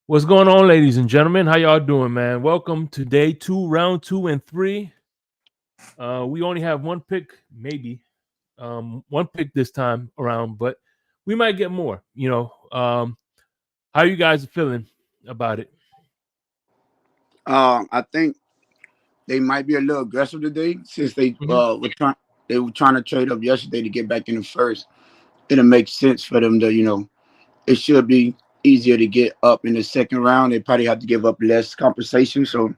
What's going on, ladies and gentlemen? How y'all doing, man? Welcome to day two, round 2 and 3. We only have one pick, maybe one pick this time around, but we might get more. How you guys feeling about it? I think they might be a little aggressive today since Hmm. they were trying to trade up yesterday to get back in the first. It'll make sense for them to it should be easier to get up in the second round. They probably have to give up less compensation. So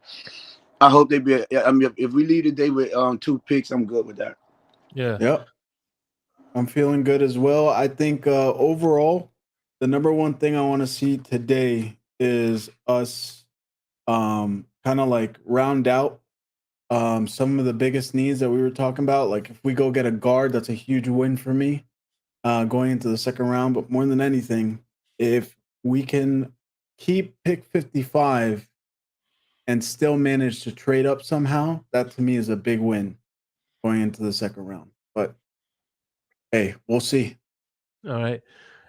I hope they be. I mean, if we lead today with two picks, I'm good with that. Yeah. Yep, I'm feeling good as well. I think overall, the number one thing I want to see today is us kind of like round out some of the biggest needs that we were talking about. Like if we go get a guard, that's a huge win for me going into the second round. But more than anything, if we can keep pick 55 and still manage to trade up somehow, that to me is a big win going into the second round. But hey, we'll see. All right.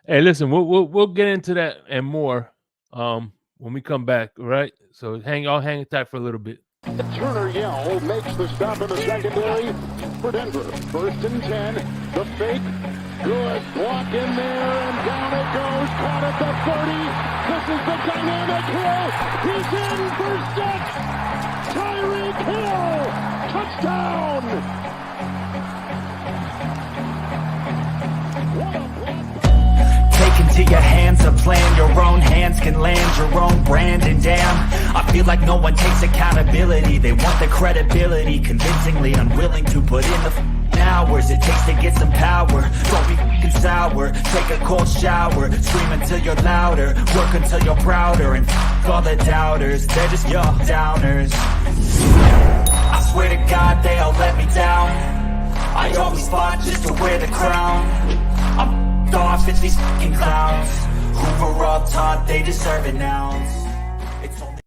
Hey, listen, we'll get into that and more when we come back. All right. So hang tight for a little bit. Turner Yell makes the stop in the secondary for Denver. 1st and 10. The fake. Good. Block in there, and down it goes. Caught at the 30. This is the dynamic hill. He's in for 6. Tyreek Hill. Touchdown. What a block. Take into your hands a plan, your own hands can land your own brand. And damn, I feel like no one takes accountability. They want the credibility, convincingly unwilling to put in the hours it takes to get some power. Don't be f***ing sour, take a cold shower, scream until you're louder, work until you're prouder, and f*** all the doubters, they're just your downers. I swear to God they all let me down. I always fought just to wear the crown. I'm off, it's these fucking clowns who were all taught they deserve an ounce. It's only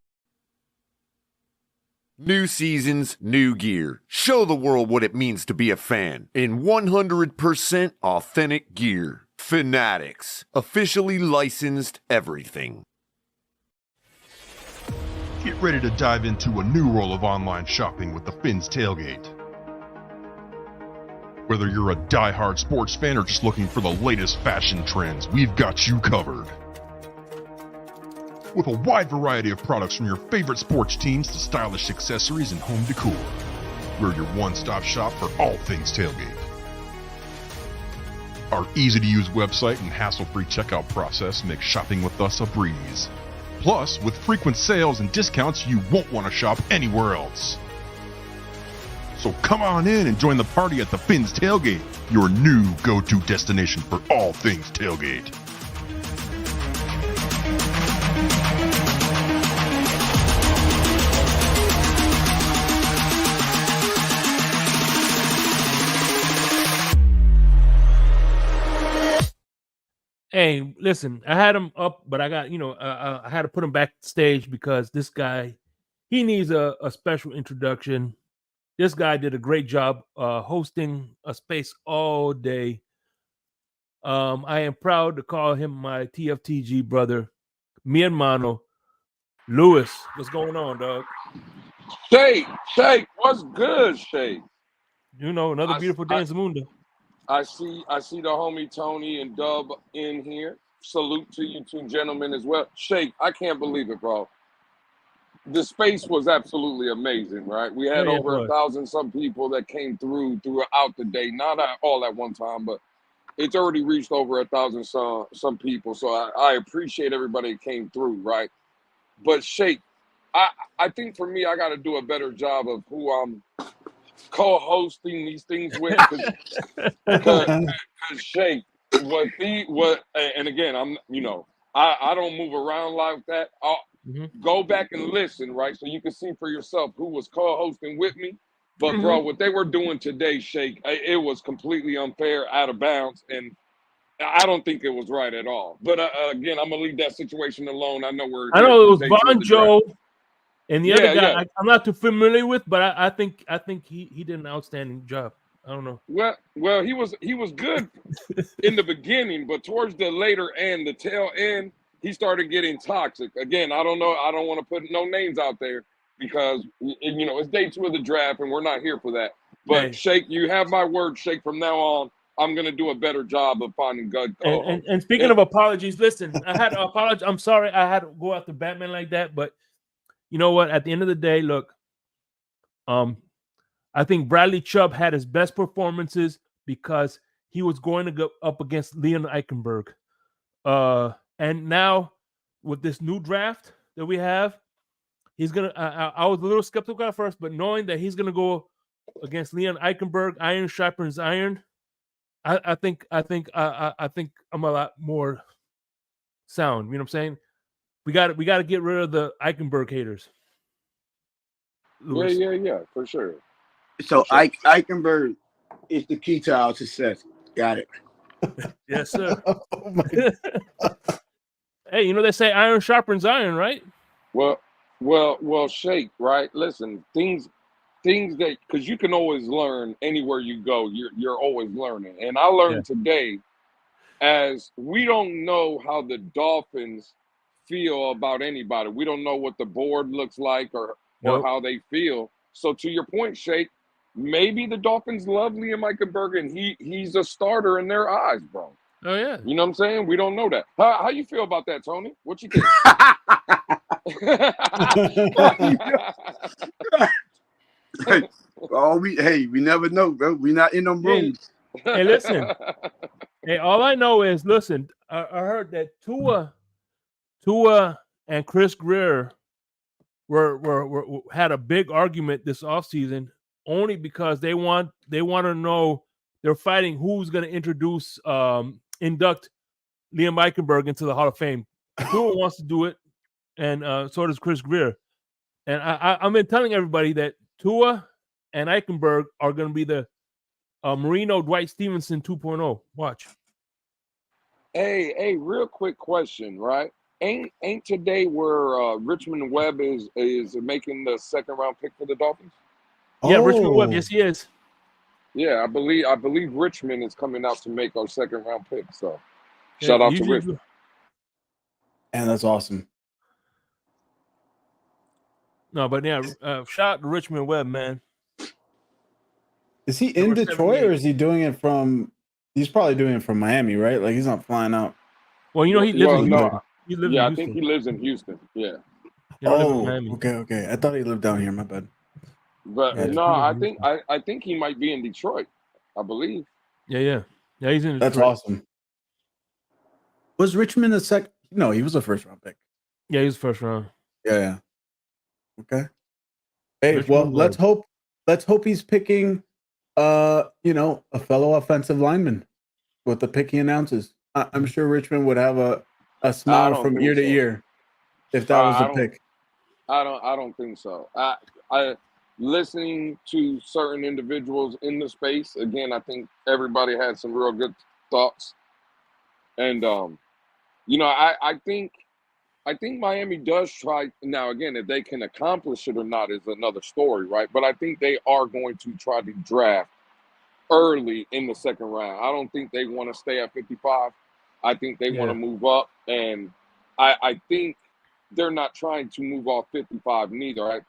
New seasons, new gear. Show the world what it means to be a fan in 100% authentic gear. Fanatics, officially licensed everything. Get ready to dive into a new world of online shopping with the Fins Tailgate. Whether you're a die-hard sports fan or just looking for the latest fashion trends, we've got you covered. With a wide variety of products from your favorite sports teams to stylish accessories and home decor, we're your one-stop shop for all things tailgate. Our easy-to-use website and hassle-free checkout process make shopping with us a breeze. Plus, with frequent sales and discounts, you won't want to shop anywhere else. So come on in and join the party at the Fins Tailgate, your new go-to destination for all things tailgate. Hey, listen, I had him up, but I got, I had to put him backstage because this guy, he needs a special introduction. This guy did a great job hosting a space all day. I am proud to call him my T.F.T.G brother, mi hermano, Lewis. What's going on, dog? Shake, what's good, Shake? Another I, beautiful day I, in Zamunda. I see the homie Tony and Dub in here. Salute to you two gentlemen as well. Shake, I can't believe it, bro. The space was absolutely amazing, right? We Oh, had yeah, it over a was. thousand some people that came throughout the day, all at one time, but it's already reached over a thousand some people. So I appreciate everybody that came through, right? But Shake, I I think for me, I got to do a better job of who I'm co-hosting these things with, because Shake, and again, I don't move around like that. I'll Mhm. go back and listen, right, so you can see for yourself who was co-hosting with me. But bro, Mhm. what they were doing today, Shake, it was completely unfair, out of bounds, and I don't think it was right at all. But again, I'm gonna leave that situation alone. I know we're I here know for it was day two of Bon the draft. Joe and the other Yeah, guy. yeah. I'm not too familiar with, but I think he did an outstanding job. I don't know. Well, he was good in the beginning, but towards the later end, the tail end, he started getting toxic. Again, I don't know. I don't want to put no names out there because it's day 2 of the draft and we're not here for that. But Hey. Shake, you have my word, Shake. From now on, I'm gonna do a better job of finding good co-hosts. And speaking of apologies, listen, I had to apologize. I'm sorry I had to go after Batman like that, but you know what? At the end of the day, look, I think Bradley Chubb had his best performances because he was going to go up against Leon Eichenberg. And now with this new draft that we have, he's gonna. I was a little skeptical at first, but knowing that he's gonna go against Leon Eichenberg, iron sharpens iron. I think I'm a lot more sound. You know what I'm saying? We got to get rid of the Eichenberg haters. Louis. Yeah, for sure. So Eichenberg is the key to our success. Got it. Yes, sir. Oh my Hey, they say iron sharpens iron, right? Well, Shake, right? Listen, things that, because you can always learn anywhere you go. You're always learning, and I learned today, as we don't know how the Dolphins feel about anybody. We don't know what the board looks like or how they feel. So to your point, Shake, maybe the Dolphins love Liam Eichenberg and he's a starter in their eyes, bro. Oh yeah. You know what I'm saying? We don't know that. How you feel about that, Tony? What you think? We never know, bro. We not in them rooms. Hey, listen. Hey, all I know is, listen, I heard that Tua and Chris Greer were had a big argument this offseason only because they want to know, they're fighting who's going to induct Liam Eichenberg into the Hall of Fame. Tua wants to do it, and so does Chris Greer. And I've been telling everybody that Tua and Eichenberg are going to be the Marino Dwight Stevenson 2.0. Watch. Hey, real quick question, right? Ain't today where Richmond Webb is making the 2nd round pick for the Dolphins? Yeah, Richmond Webb. Yes, he is. Yeah, I believe Richmond is coming out to make our 2nd round pick. So shout out to Richmond. And that's awesome. No, but yeah, shout out to Richmond Webb, man. Is he in Detroit or is he doing it from? He's probably doing it from Miami, right? Like he's not flying out. Well, he lives in Houston. I think he lives in Houston. Yeah. Okay. I thought he lived down here. My bad. But no, I think he might be in Detroit. I believe. Yeah. He's in Detroit. That's awesome. Was Richmond a second? No, he was a 1st round pick. Yeah, he was 1st round. Yeah. Okay. Hey, Richmond let's hope he's picking a fellow offensive lineman with the pick he announces. I'm sure Richmond would have a smile from ear to ear if that was the pick. I don't think so. I listening to certain individuals in the space, again, I think everybody had some real good thoughts. And I think Miami does try. Now, again, if they can accomplish it or not is another story, right? But I think they are going to try to draft early in the 2nd round. I don't think they want to stay at 55. I think they want to move up. And I think they're not trying to move off 55 neither.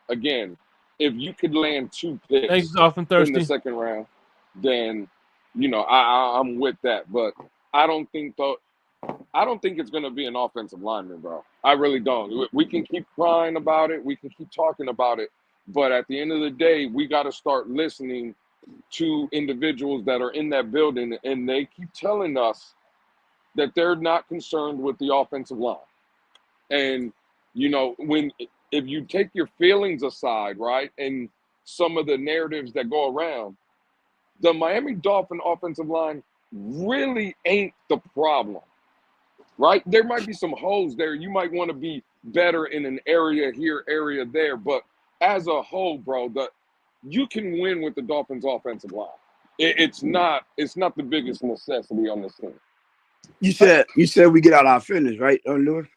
Again, if you could land 2 picks in the 2nd round, then, I'm with that. But I don't think it's going to be an offensive lineman, bro. I really don't. We can keep crying about it. We can keep talking about it. But at the end of the day, we got to start listening to individuals that are in that building, and they keep telling us that they're not concerned with the offensive line. And, if you take your feelings aside, right, and some of the narratives that go around, the Miami Dolphin offensive line really ain't the problem. Right? There might be some holes there. You might want to be better in an area here, area there. But as a whole, bro, you can win with the Dolphins offensive line. It's not the biggest necessity on this team. You said we get out our feelings, right, Lewis?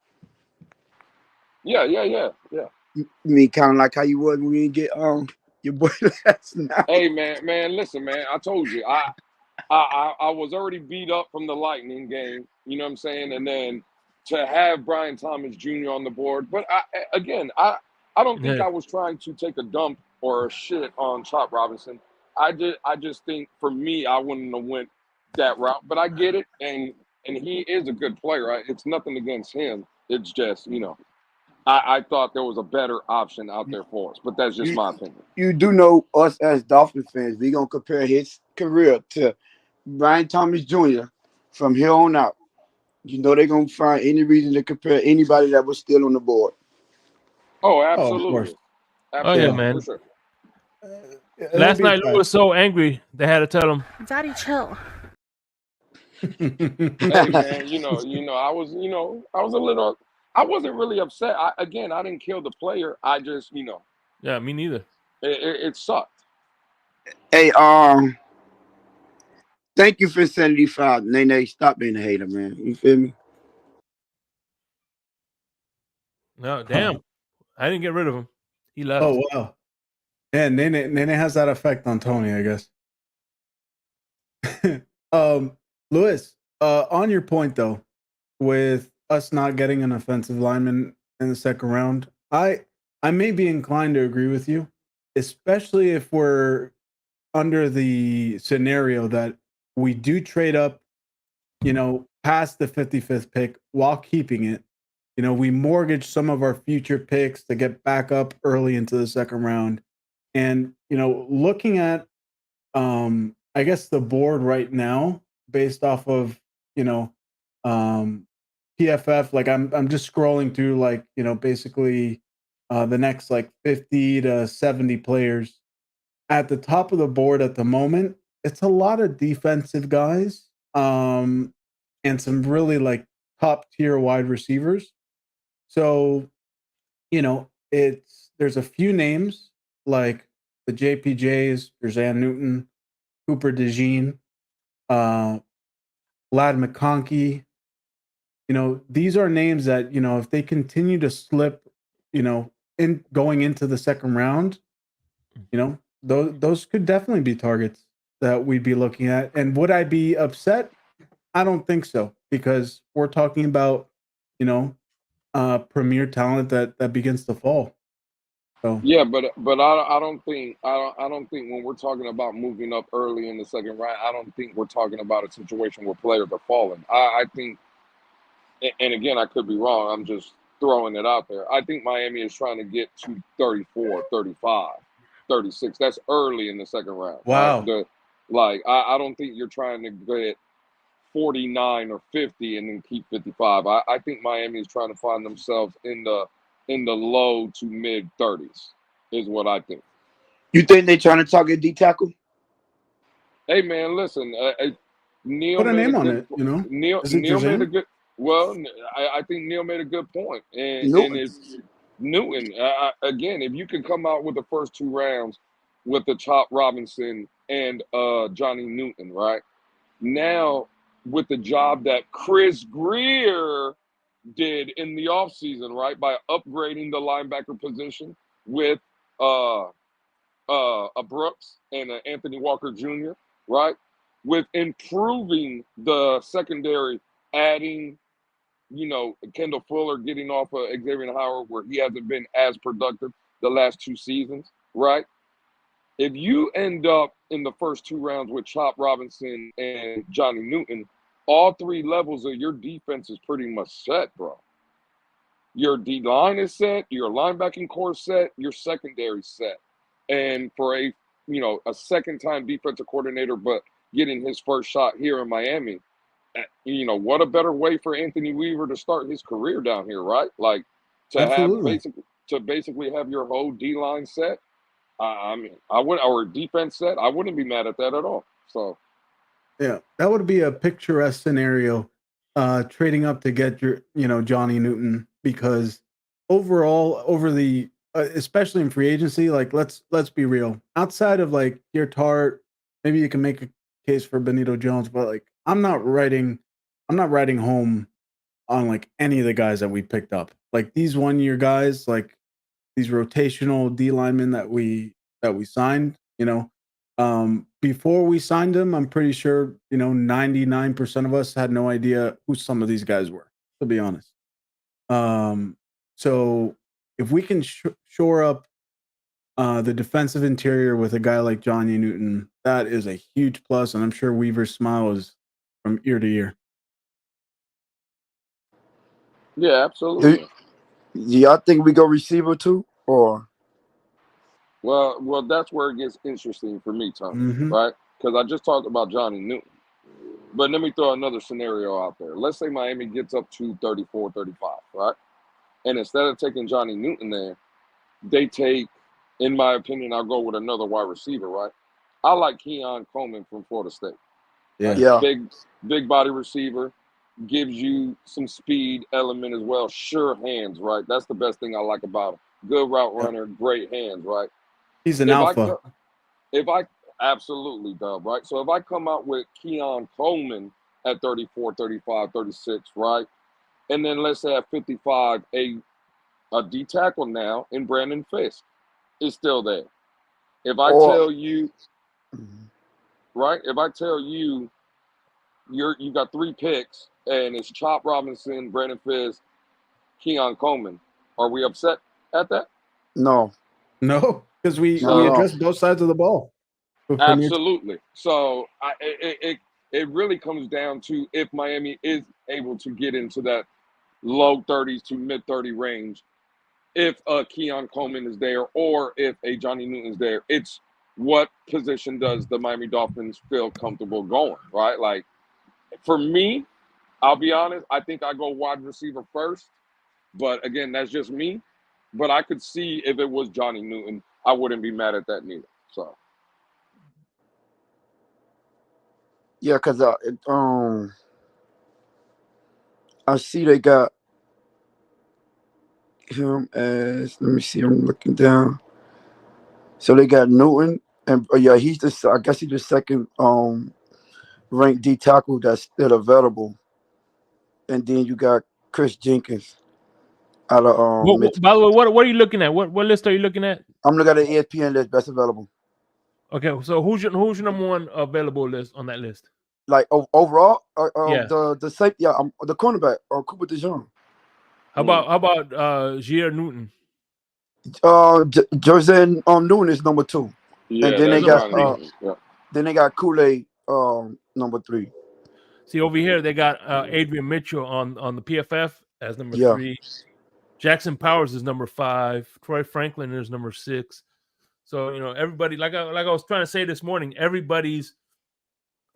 Yeah. You mean kind of like how you was when we didn't get your boy last night? Hey man, listen, man. I told you, I was already beat up from the Lightning game. You know what I'm saying? And then to have Brian Thomas Jr. on the board. But I don't think Yeah. I was trying to take a dump or a shit on Chop Robinson. I just think for me, I wouldn't have went that route. But I get it, and he is a good player. Right? It's nothing against him. It's just I thought there was a better option out there for us. But that's just You my opinion. you do know us as Dolphin fans, we gonna compare his career to Brian Thomas Jr. from here on out. You know they're gonna find any reason to compare anybody that was still on the board. Oh, Oh, of course. absolutely, Oh yeah, Yeah. absolutely, man. for sure. It'll Last be a night Lou was so angry they had to tell him. Daddy, chill. Hey man, I was a little. I wasn't really upset. I didn't kill the player. I just, Yeah, me neither. it sucked. Hey, thank you for 75. Nene, stop being a hater, man. You feel me? No, damn. I didn't get rid of him. He left. Oh wow. Yeah, Nene has that effect on Tony, I guess. Lewis, on your point though, with us not getting an offensive lineman in the second round, I may be inclined to agree with you, especially if we're under the scenario that we do trade up, past the 55th pick while keeping it. We mortgage some of our future picks to get back up early into the second round. And, looking at I guess the board right now, based off of, um PFF, like I'm just scrolling through like, basically the next like 50 to 70 players at the top of the board at the moment. It's a lot of defensive guys, and some really like top tier wide receivers. So, there's a few names like the JPJs, there's Ann Newton, Cooper DeJean, uh, Lad McConkey. These are names that, if they continue to slip, in going into the second round, those could definitely be targets that we'd be looking at. And would I be upset? I don't think so, because we're talking about, premier talent that begins to fall. So Yeah, but I don't think when we're talking about moving up early in the second round, I don't think we're talking about a situation where players are falling. I think, and again, I could be wrong. I'm just throwing it out there. I think Miami is trying to get to 34, 35, 36. That's early in the second round, right? wow. I don't think you're trying to get 49 or 50 and then keep 55. I think Miami is trying to find themselves in the low to mid 30s is what I think. You think they trying to target D tackle? Hey man, listen, Neil Put a made a name on good it, you know? Is it Neil made a Jerzan? good well. I think Neil made a good point, and Newton. it's Newton again. If you can come out with the first two rounds with the Chop Robinson and Johnny Newton, right now with the job that Chris Greer did in the offseason, right, by upgrading the linebacker position with uh a Brooks and a Anthony Walker Jr., right? With improving the secondary, adding, Kendall Fuller getting off of Xavier Howard where he hasn't been as productive the last two seasons, right? If you end up in the first two rounds with Chop Robinson and Johnny Newton, all three levels of your defense is pretty much set, bro. Your D line is set, your linebacking core set, your secondary set. And for a second time defensive coordinator, but getting his first shot here in Miami, what a better way for Anthony Weaver to start his career down here, right? Like Absolutely. to basically have your whole D line set. I mean, I would or defense set. I wouldn't be mad at that at all. So Yeah, that would be a picturesque scenario, trading up to get your, Johnny Newton, because overall, over the, especially in free agency, like let's be real. Outside of like your Tart, maybe you can make a case for Benito Jones, but like I'm not writing home on like any of the guys that we picked up. Like these 1 year guys, like these rotational D linemen that we signed, before we signed them, I'm pretty sure, 99% of us had no idea who some of these guys were, to be honest. So if we can shore up the defensive interior with a guy like Johnny Newton, that is a huge plus, and I'm sure Weaver's smile is from ear to ear. Yeah, absolutely. Do y'all think we go receiver too, or Well, that's where it gets interesting for me, Tony, right? Because I just talked about Johnny Newton. But let me throw another scenario out there. Let's say Miami gets up to 34, 35, right? And instead of taking Johnny Newton there, they take, in my opinion, I'll go with another wide receiver, right? I like Keon Coleman from Florida State. Right? Yeah. Big body receiver, gives you some speed element as well. Sure hands, right? That's the best thing I like about him. Good route runner, great hands, right? He's an alpha. If I absolutely, Dub, right? So if I come out with Keon Coleman at 34, 35, 36, right? And then let's say at 55, a D tackle now in Brandon Fisk is still there. If I tell you, right? If I tell you you got 3 picks and it's Chop Robinson, Brandon Fisk, Keon Coleman, are we upset at that? no? No, because we address both sides of the ball. Absolutely. So it really comes down to if Miami is able to get into that low 30s to mid 30 range, if Keon Coleman is there or if a Johnny Newton is there, it's what position does the Miami Dolphins feel comfortable going, right? Like for me, I'll be honest, I think I go wide receiver first, but again, that's just me. But I could see if it was Johnny Newton, I wouldn't be mad at that neither. So. Yeah, because I see they got him as, let me see, I'm looking down. So they got Newton, and yeah, I guess he's the second ranked D tackle that's still available. And then you got Chris Jenkins out of by the way, what are you looking at? What list are you looking at? I'm looking at the ESPN list that's available. Okay, so who's your number one available list on that list? Like overall, Yeah. the safety, the cornerback, Cooper DeJean. How about Jair Newton? Jersey Newton is number 2. Yeah, and then they got Kool-Aid number 3. See over here, they got Adrian Mitchell on the PFF as number 3. Jackson Powers is number 5. Troy Franklin is number 6. So everybody, like I was trying to say this morning, everybody's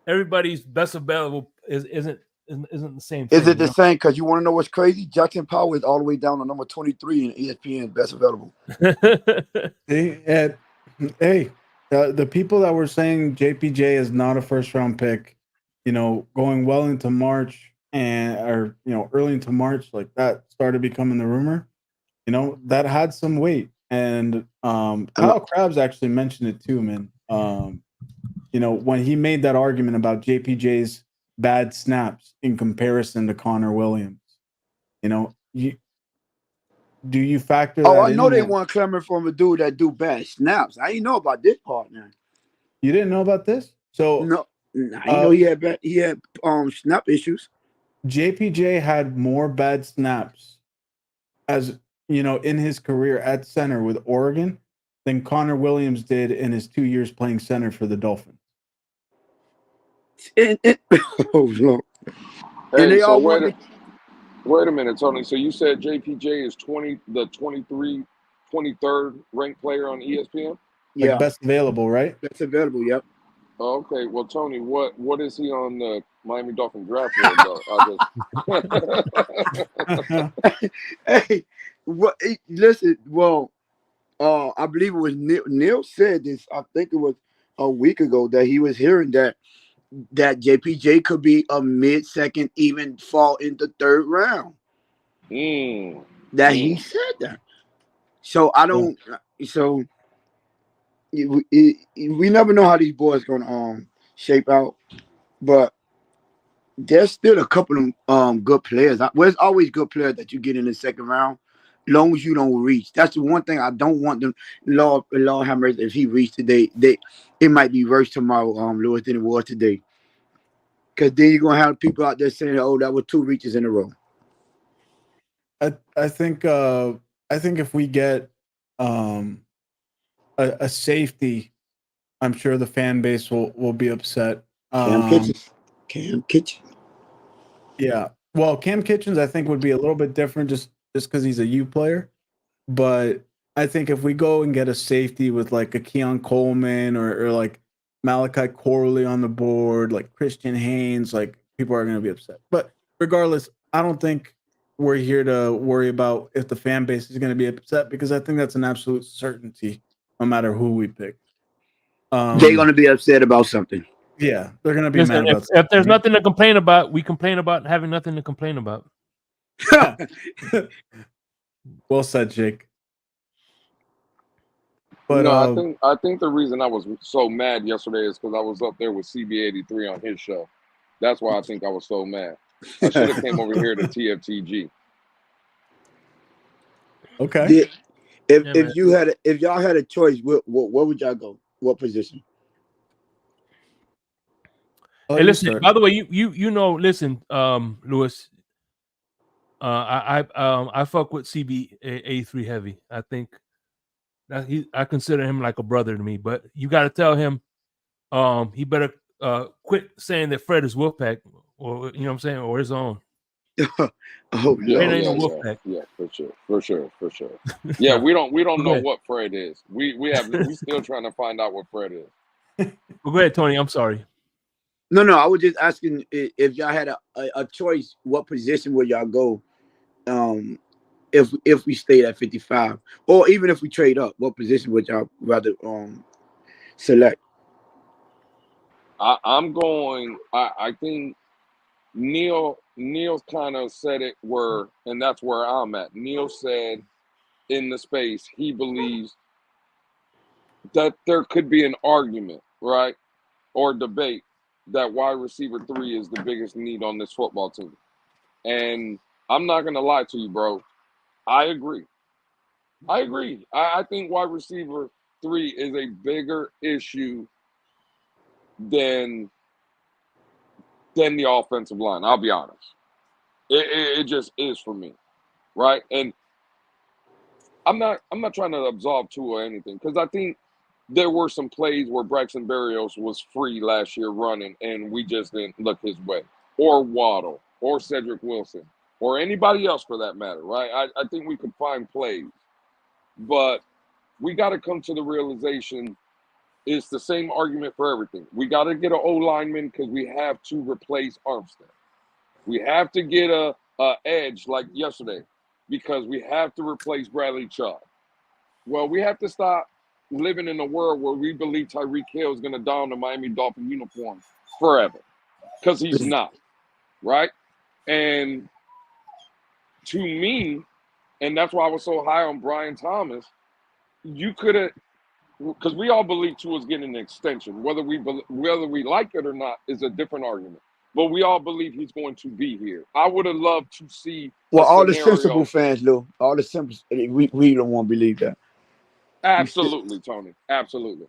best available isn't the same thing. Is it the same? Because you want to know what's crazy? Jackson Powers is all the way down to number 23 in ESPN best available. Hey, the people that were saying JPJ is not a first round pick, going well into March or early into March, like that started becoming the rumor. That had some weight, and Kyle Krabs actually mentioned it too, man. When he made that argument about JPJ's bad snaps in comparison to Connor Williams, do you factor that in? I know they want Clement from a dude that do bad snaps. I didn't know about this part, man. You didn't know about this? So no, I know he had snap issues. JPJ had more bad snaps as in his career at center with Oregon than Connor Williams did in his 2 years playing center for the Dolphins. Oh no! Hey, and they so all wait a minute, Tony. So you said JPJ is 23rd ranked player on ESPN? Yeah, best available, right? Best available. Yep. Okay, well, Tony, what is he on the Miami Dolphin draft board? Hey, listen. Well, I believe it was Neil said this. I think it was a week ago that he was hearing that JPJ could be a mid-second, even fall into 3rd round. He said that. So I don't. So we never know how these boys gonna shape out, but there's still a couple of good players. There's always good players that you get in the 2nd round, long as you don't reach. That's the one thing I don't want them. Lord Hammers, if he reached today, it might be worse tomorrow, Lewis, than it was today. Because then you're gonna have people out there saying, "Oh, that was 2 reaches in a row." I think if we get a safety, I'm sure the fan base will be upset. Cam Kitchens. Cam Kitchens. Yeah. Well, Cam Kitchens, I think, would be a little bit different just because he's a U player. But I think if we go and get a safety with like a Keon Coleman or like Malachi Corley on the board, like Christian Haynes, like people are going to be upset. But regardless, I don't think we're here to worry about if the fan base is going to be upset because I think that's an absolute certainty no matter who we pick. They're gonna be upset about something. Yeah, they're going to be Listen, mad about if there's nothing to complain about, we complain about having nothing to complain about. Well said, Jake. But No, I think the reason I was so mad yesterday is because I was up there with CB83 on his show. That's why I think I was so mad. I should have came over here to T.F.T.G. Okay. If y'all had a choice, where would y'all go? What position? Hey, listen. By the way, you know, listen, Lewis. I fuck with CB83 heavy. I think that I consider him like a brother to me. But you got to tell him, he better quit saying that Fred is Wolfpack, or you know what I'm saying, or his own. Oh Yeah, no, ain't no yeah, Wolfpack. yeah, for sure. Yeah, we don't know ahead. what Fred is. We still trying to find out what Fred is. Well, go ahead, Tony. I'm sorry. no. I was just asking if y'all had a choice, what position would y'all go? If we stayed at 55, or even if we trade up, what position would y'all rather select? I'm going. I think Neil's kind of said it where, and that's where I'm at. Neil said in the space he believes that there could be an argument, right, or debate that wide receiver 3 is the biggest need on this football team. And I'm not gonna lie to you, bro. I agree. I think wide receiver 3 is a bigger issue than the offensive line. I'll be honest. It just is for me, right? And I'm not trying to absolve Tua or anything because I think there were some plays where Braxton Berrios was free last year running and we just didn't look his way, or Waddle, or Cedric Wilson, or anybody else for that matter, right? I think we could find plays, but we got to come to the realization it's the same argument for everything. We got to get an O lineman because we have to replace Armstead. We have to get a edge like yesterday because we have to replace Bradley Chubb. Well, we have to stop living in a world where we believe Tyreek Hill is going to don the Miami Dolphin uniform forever because he's not, right? And to me, and that's why I was so high on Brian Thomas, you could have, because we all believe Tua's getting an extension. Whether we like it or not is a different argument. But we all believe he's going to be here. I would have loved to see Well, all the scenario. sensible fans, Lou, all the simple, we don't want to believe that. Absolutely, Tony. Absolutely.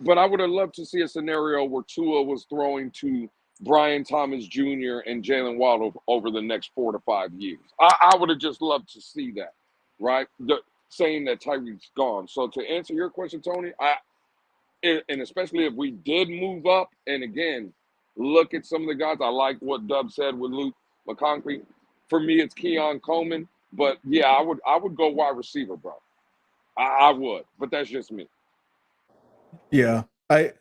But I would have loved to see a scenario where Tua was throwing to Brian Thomas Jr. and Jalen Waddle over the next 4 to 5 years. I would have just loved to see that, right? Saying that Tyreek's gone. So to answer your question, Tony, and especially if we did move up, and again, look at some of the guys. I like what Dub said with Luke McConkey. For me, it's Keon Coleman. But yeah, I would go wide receiver, bro. I would, but that's just me. Yeah, I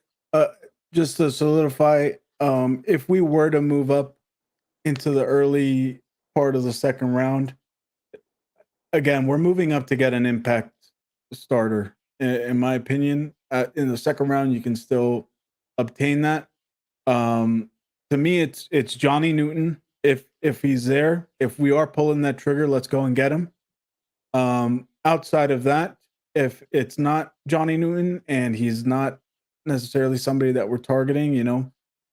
just to solidify, if we were to move up into the early part of the second round, again, we're moving up to get an impact starter. In my opinion, in the second round, you can still obtain that. To me, it's Johnny Newton. If he's there, if we are pulling that trigger, let's go and get him. Outside of that, if it's not Johnny Newton and he's not necessarily somebody that we're targeting,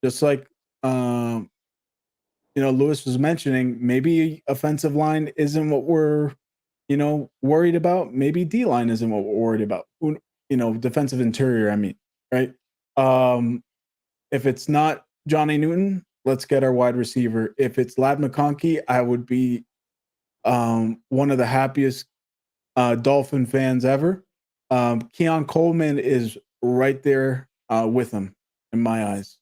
just like Lewis was mentioning, maybe offensive line isn't what we're worried about. Maybe D line isn't what we're worried about. Defensive interior, I mean, right? If it's not Johnny Newton, let's get our wide receiver. If it's Lad McConkey, I would be one of the happiest Dolphin fans ever. Keon Coleman is right there with him in my eyes.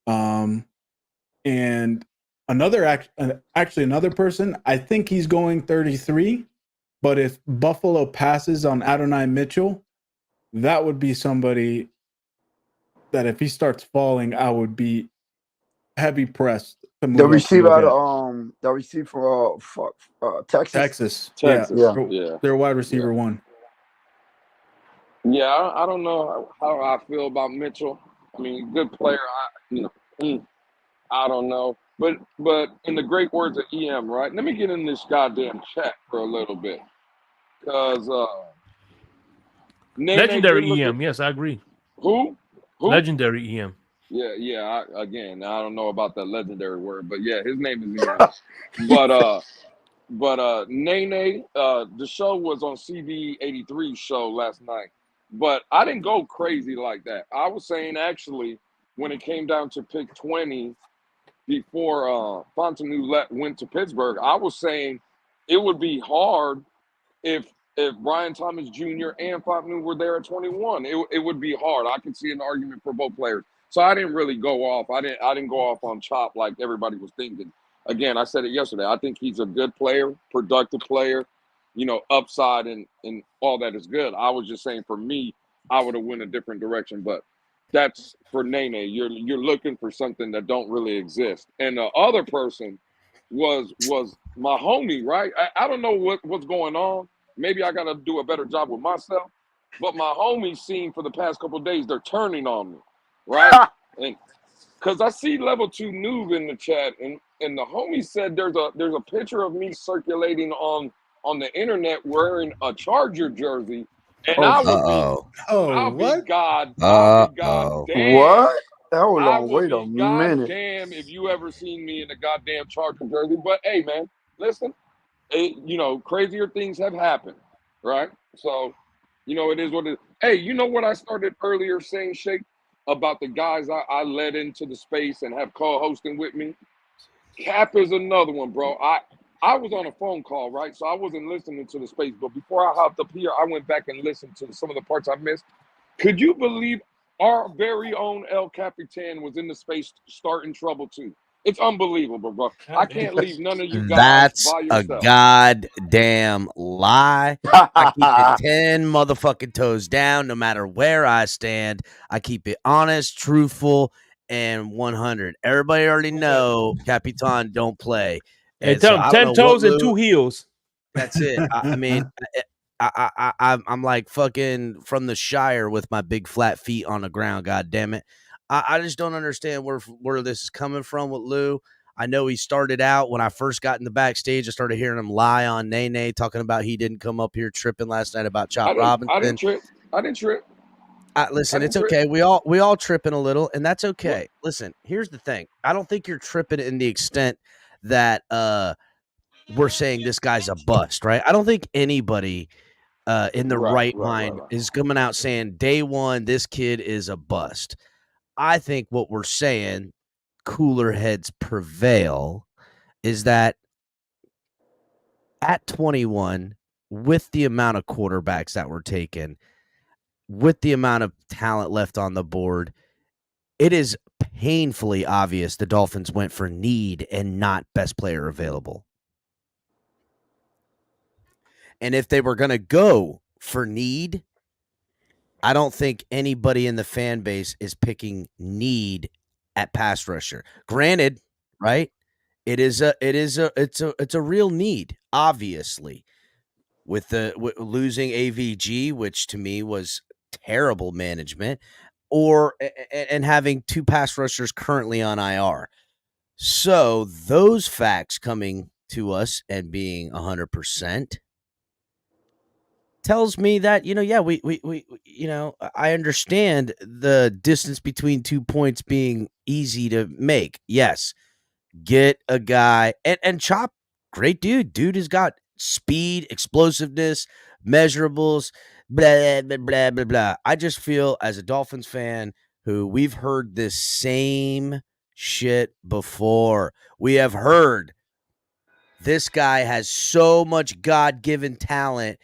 And actually another person, I think he's going 33, but if Buffalo passes on Adonai Mitchell, that would be somebody that if he starts falling, I would be heavy pressed to move The up to receiver go out get. of the receiver for Texas. Texas. Texas, Yeah. yeah. They're wide receiver one. Yeah, I don't know how I feel about Mitchell. I mean, good player. I don't know, but in the great words of EM, right? Let me get in this goddamn chat for a little bit, because Nene, good Legendary looking. EM. Yes, I agree. Who? Legendary EM. Yeah. I don't know about that legendary word, but yeah, his name is EM. But Nene, the show was on CB83 show last night, but I didn't go crazy like that. I was saying actually when it came down to pick 20 before Fontenot went to Pittsburgh, I was saying it would be hard if Brian Thomas Jr. and Fontenot were there at 21. It would be hard. I could see an argument for both players. So I didn't really go off. I didn't go off on chop like everybody was thinking. Again, I said it yesterday. I think he's a good player, productive player, upside and all that is good. I was just saying for me, I would have went a different direction, but that's for Nene. You're looking for something that don't really exist. And the other person was my homie, right? I don't know what's going on. Maybe I got to do a better job with myself. But my homies seen for the past couple of days, they're turning on me, right? And because I see level 2 noob in the chat, and the homie said there's a picture of me circulating on the internet wearing a Charger jersey, and I would be god damn. What? Hold I on, would wait a be minute. goddamn if you ever seen me in a goddamn Charger jersey. But hey, man, listen, crazier things have happened, right? So, it is what it is. Hey, you know what I started earlier saying, Shake, about the guys I led into the space and have co-hosting with me? Cap is another one, bro. I was on a phone call, right? So I wasn't listening to the space. But before I hopped up here, I went back and listened to some of the parts I missed. Could you believe our very own El Capitan was in the space starting trouble too? It's unbelievable, bro. I can't leave none of you guys That's by a yourself. goddamn lie. I keep it 10 motherfucking toes down no matter where I stand. I keep it honest, truthful, and 100. Everybody already know Capitan don't play. Hey, And tell so him I don't 10 know what toes and Lou. 2 heels. That's it. I mean, I'm like fucking from the Shire with my big flat feet on the ground. God damn it. I just don't understand where this is coming from with Lou. I know he started out when I first got in the backstage. I started hearing him lie on Nene, talking about he didn't come up here tripping last night about Chop Robinson. I didn't trip. Listen, it's okay. We all tripping a little, and that's okay. Listen, here's the thing. I don't think you're tripping in the extent that we're saying this guy's a bust, right? I don't think anybody in the right mind is coming out saying day one, this kid is a bust. I think what we're saying, cooler heads prevail, is that at 21, with the amount of quarterbacks that were taken, with the amount of talent left on the board, it is painfully obvious the Dolphins went for need and not best player available. And if they were going to go for need, I don't think anybody in the fan base is picking need at pass rusher. Granted, right? It's a real need, obviously. With losing AVG, which to me was terrible management, and having 2 pass rushers currently on IR. So those facts coming to us and being 100% tells me that, we I understand the distance between 2 points being easy to make. Yes, get a guy and Chop, great dude. Dude has got speed, explosiveness, measurables, blah, blah, blah, blah, blah. I just feel as a Dolphins fan who we've heard this same shit before. We have heard this guy has so much God-given talent.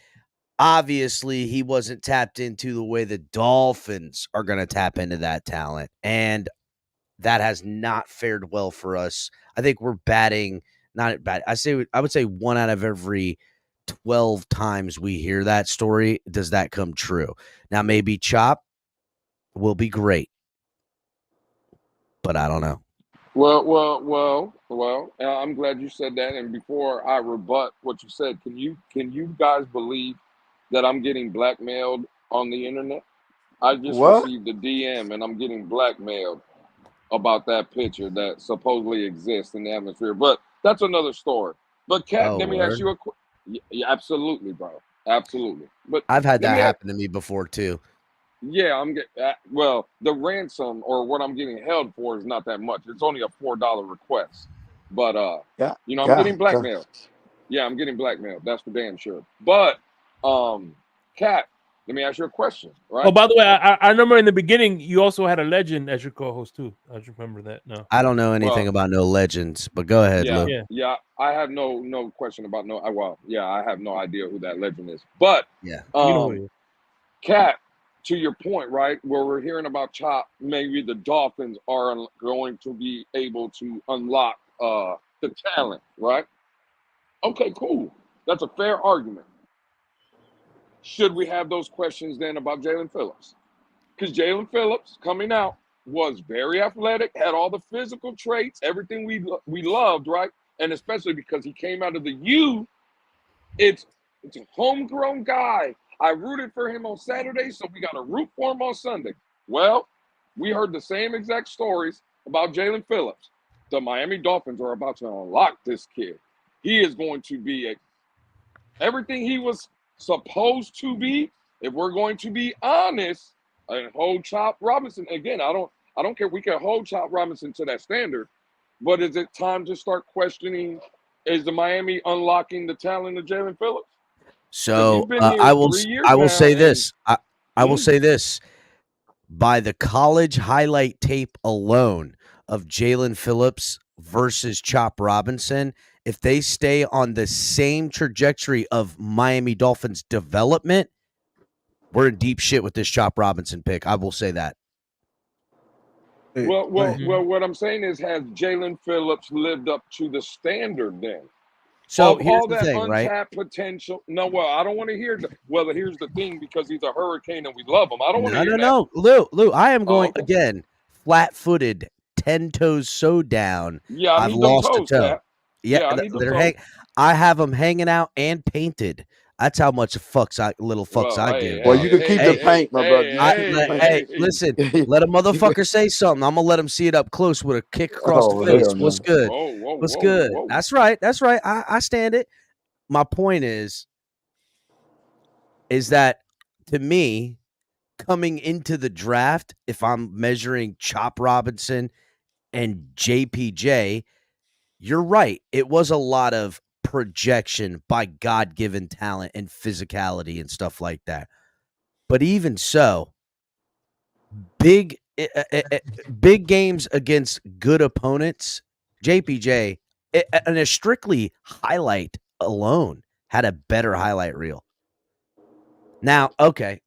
Obviously, he wasn't tapped into the way the Dolphins are going to tap into that talent. And that has not fared well for us. I think we're batting not bad. I would say 1 out of every 12 times we hear that story does that come true. Now maybe Chop will be great, but I don't know. Well. I'm glad you said that. And before I rebut what you said, can you guys believe that I'm getting blackmailed on the internet? I just What? received a DM and I'm getting blackmailed about that picture that supposedly exists in the atmosphere. But that's another story. But Kat, let me ask you a question. Yeah, absolutely, bro. Absolutely. But I've had let that me ask, happen to me before too. yeah, I'm getting well, the ransom or what I'm getting held for is not that much. It's only a $4 request. But Yeah. I'm getting blackmailed. Yeah, I'm getting blackmailed. That's for damn sure. But Kat, let me ask you a question, right? Oh, by the way, I remember in the beginning you also had a legend as your co-host too. I just remember that now. I don't know anything Well, about no legends, but go ahead, yeah, Lou. Yeah. I have no question about no. I have no idea who that legend is. But Yeah. You know who it is. Kat, to your point, right, where we're hearing about Chop, maybe the Dolphins are going to be able to unlock the talent, right? Okay, cool. That's a fair argument. Should we have those questions then about Jalen Phillips? Because Jalen Phillips coming out was very athletic, had all the physical traits, everything we loved, right? And especially because he came out of the U, it's a homegrown guy. I rooted for him on Saturday, so we got to root for him on Sunday. Well, we heard the same exact stories about Jalen Phillips. The Miami Dolphins are about to unlock this kid. He is going to be everything he was supposed to be. If we're going to be honest, and hold Chop Robinson again, I don't care. We can hold Chop Robinson to that standard, but is it time to start questioning? Is the Miami unlocking the talent of Jalen Phillips? Because he's So been here 3 years I will now, say and this. I will say this. By the college highlight tape alone of Jalen Phillips versus Chop Robinson, if they stay on the same trajectory of Miami Dolphins development, we're in deep shit with this Chop Robinson pick. I will say that. well, what I'm saying is, has Jalen Phillips lived up to the standard then? So Of here's all the that thing, right? untapped potential. No, well, I don't want to hear here's the thing, because he's a hurricane and we love him. I don't want to hear that. No. Lou, I am going okay. again, flat-footed, 10 toes so down. Yeah, I I've need them lost a toes, toe. Cap. Yeah, I need them they're toes. I have them hanging out and painted. That's how much little fucks Well, I hey, give. Well, Dog. you can keep the paint, my brother. You can keep the paint. Hey, listen, let a motherfucker say something. I'm gonna let him see it up close with a kick across the face. Hell no. What's good? Whoa, What's good? whoa. That's right. I stand it. My point is that to me, coming into the draft, if I'm measuring Chop Robinson and JPJ, you're right. It was a lot of projection by God-given talent and physicality and stuff like that. But even so, big games against good opponents, JPJ, in a strictly highlight alone, had a better highlight reel. Now, okay,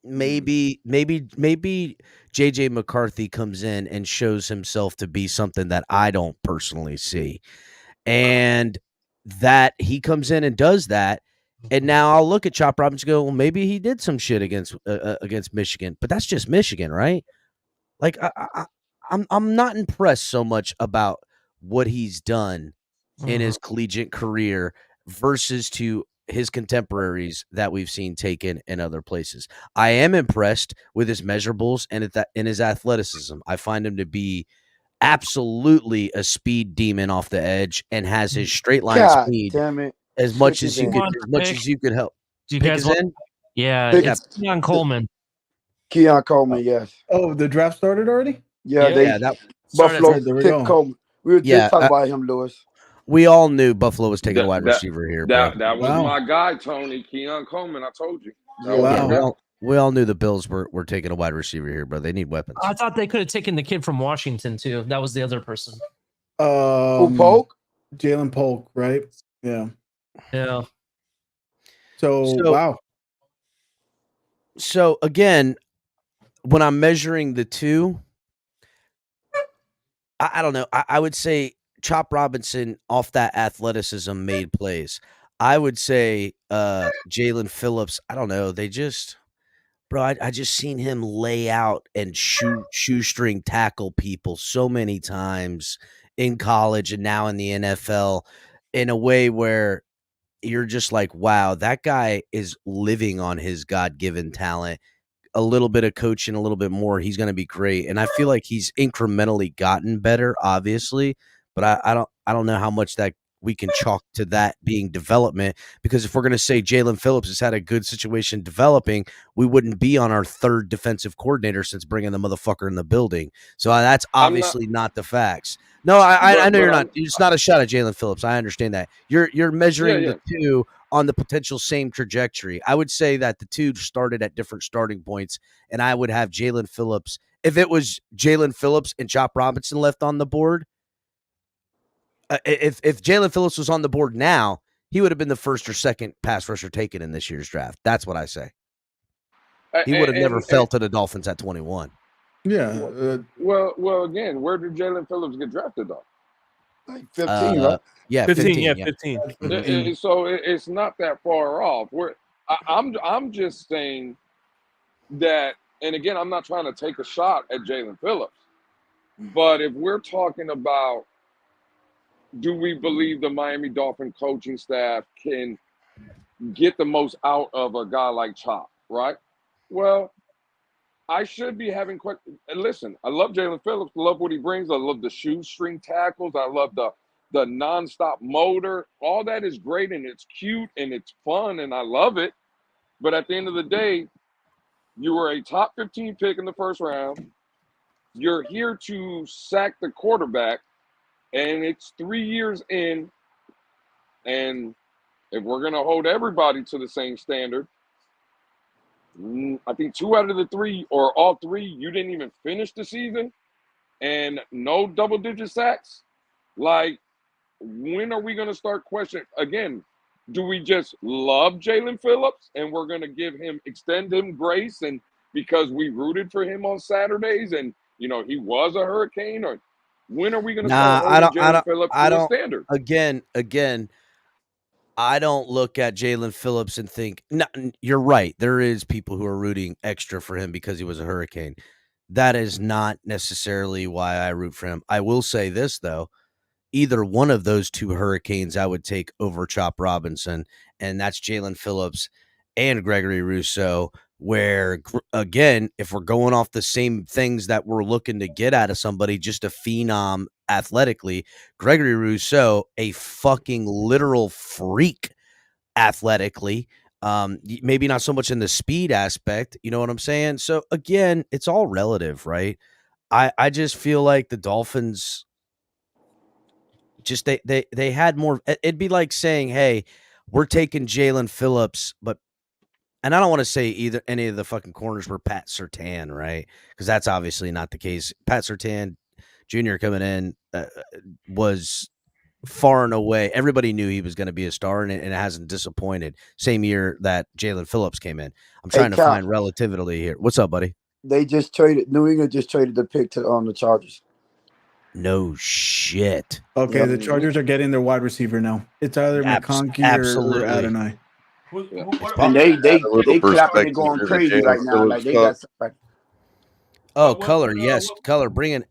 maybe JJ McCarthy comes in and shows himself to be something that I don't personally see. And that he comes in and does that, and now I'll look at Chop Robinson and go, well, maybe he did some shit against Michigan, but that's just Michigan, right? Like I'm not impressed so much about what he's done in his collegiate career versus to his contemporaries that we've seen taken in other places. I am impressed with his measurables and in his athleticism. I find him to be absolutely a speed demon off the edge and has his straight line God speed damn it. as much as you in. could help. Do you Pick guys is want? in? Yeah, Pick- it's Keon Coleman. Keon Coleman, yes. Oh, the draft started already? Yeah, Yeah. That Buffalo There we picked go. Coleman. We were Yeah, just talking about him, Lewis. we all knew Buffalo was taking a wide That- receiver here, bro. That was Wow. my guy, Tony Keon Coleman. I told you. That Yeah. was my Wow. guy. We all knew the Bills were taking a wide receiver here, bro. They need weapons. I thought they could have taken the kid from Washington too. That was the other person. Who, Polk? Jalen Polk, right? Yeah. Yeah. So wow. So again, when I'm measuring the two, I don't know. I would say Chop Robinson off that athleticism made plays. I would say Jalen Phillips. I don't know. They just, bro. I just seen him lay out and shoestring tackle people so many times in college and now in the NFL in a way where you're just like, wow, that guy is living on his God-given talent. A little bit of coaching, a little bit more, he's going to be great. And I feel like he's incrementally gotten better, obviously, but I don't know how much that we can chalk to that being development. Because if we're going to say Jalen Phillips has had a good situation developing, we wouldn't be on our third defensive coordinator since bringing the motherfucker in the building. So that's obviously not the facts. No, I know you're not. It's not a shot at Jalen Phillips. I understand that. You're measuring the two on the potential same trajectory. I would say that the two started at different starting points, and I would have Jalen Phillips. If it was Jalen Phillips and Chop Robinson left on the board, if Jalen Phillips was on the board now, he would have been the first or second pass rusher taken in this year's draft. That's what I say. He would have never fell to the Dolphins at 21. Yeah. Well, again, where did Jalen Phillips get drafted though? Like 15, right? Yeah, 15. 15. Yeah, 15. So it's not that far off. I'm just saying that, and again, I'm not trying to take a shot at Jalen Phillips, but if we're talking about, do we believe the Miami Dolphin coaching staff can get the most out of a guy like Chop, right? Well, I should be having questions. Listen, I love Jalen Phillips. I love what he brings. I love the shoestring tackles. I love the nonstop motor. All that is great and it's cute and it's fun and I love it. But at the end of the day, you were a top 15 pick in the first round. You're here to sack the quarterback, and it's 3 years in. And if we're going to hold everybody to the same standard, I think 2 out of the 3 or all 3, you didn't even finish the season and no double-digit sacks. Like, when are we going to start questioning? Again, do we just love Jalen Phillips and we're going to extend him grace and because we rooted for him on Saturdays and, he was a Hurricane? Or when are we going to start holding Jalen Phillips to a standard? Again, I don't look at Jalen Phillips and think, no, you're right. There is people who are rooting extra for him because he was a Hurricane. That is not necessarily why I root for him. I will say this, though. Either one of those 2 Hurricanes I would take over Chop Robinson, and that's Jalen Phillips and Gregory Rousseau, where, again, if we're going off the same things that we're looking to get out of somebody, just a phenom athletically, Gregory Rousseau, a fucking literal freak athletically, maybe not so much in the speed aspect, you know what I'm saying? So, again, it's all relative, right? I just feel like the Dolphins just they had more. It'd be like saying, hey, we're taking Jalen Phillips, and I don't want to say either any of the fucking corners were Pat Surtain, right? Because that's obviously not the case. Pat Surtain Jr. coming in was far and away. Everybody knew he was going to be a star, and it hasn't disappointed. Same year that Jalen Phillips came in. I'm trying to find relativity here. What's up, buddy? They just traded. New England just traded the pick to the Chargers. No shit. Okay, the Chargers are getting their wide receiver now. It's either McConkey or Adonai. And they clapping and going crazy right now. Like they got somebody. Oh, Color, yes, Color, bring it.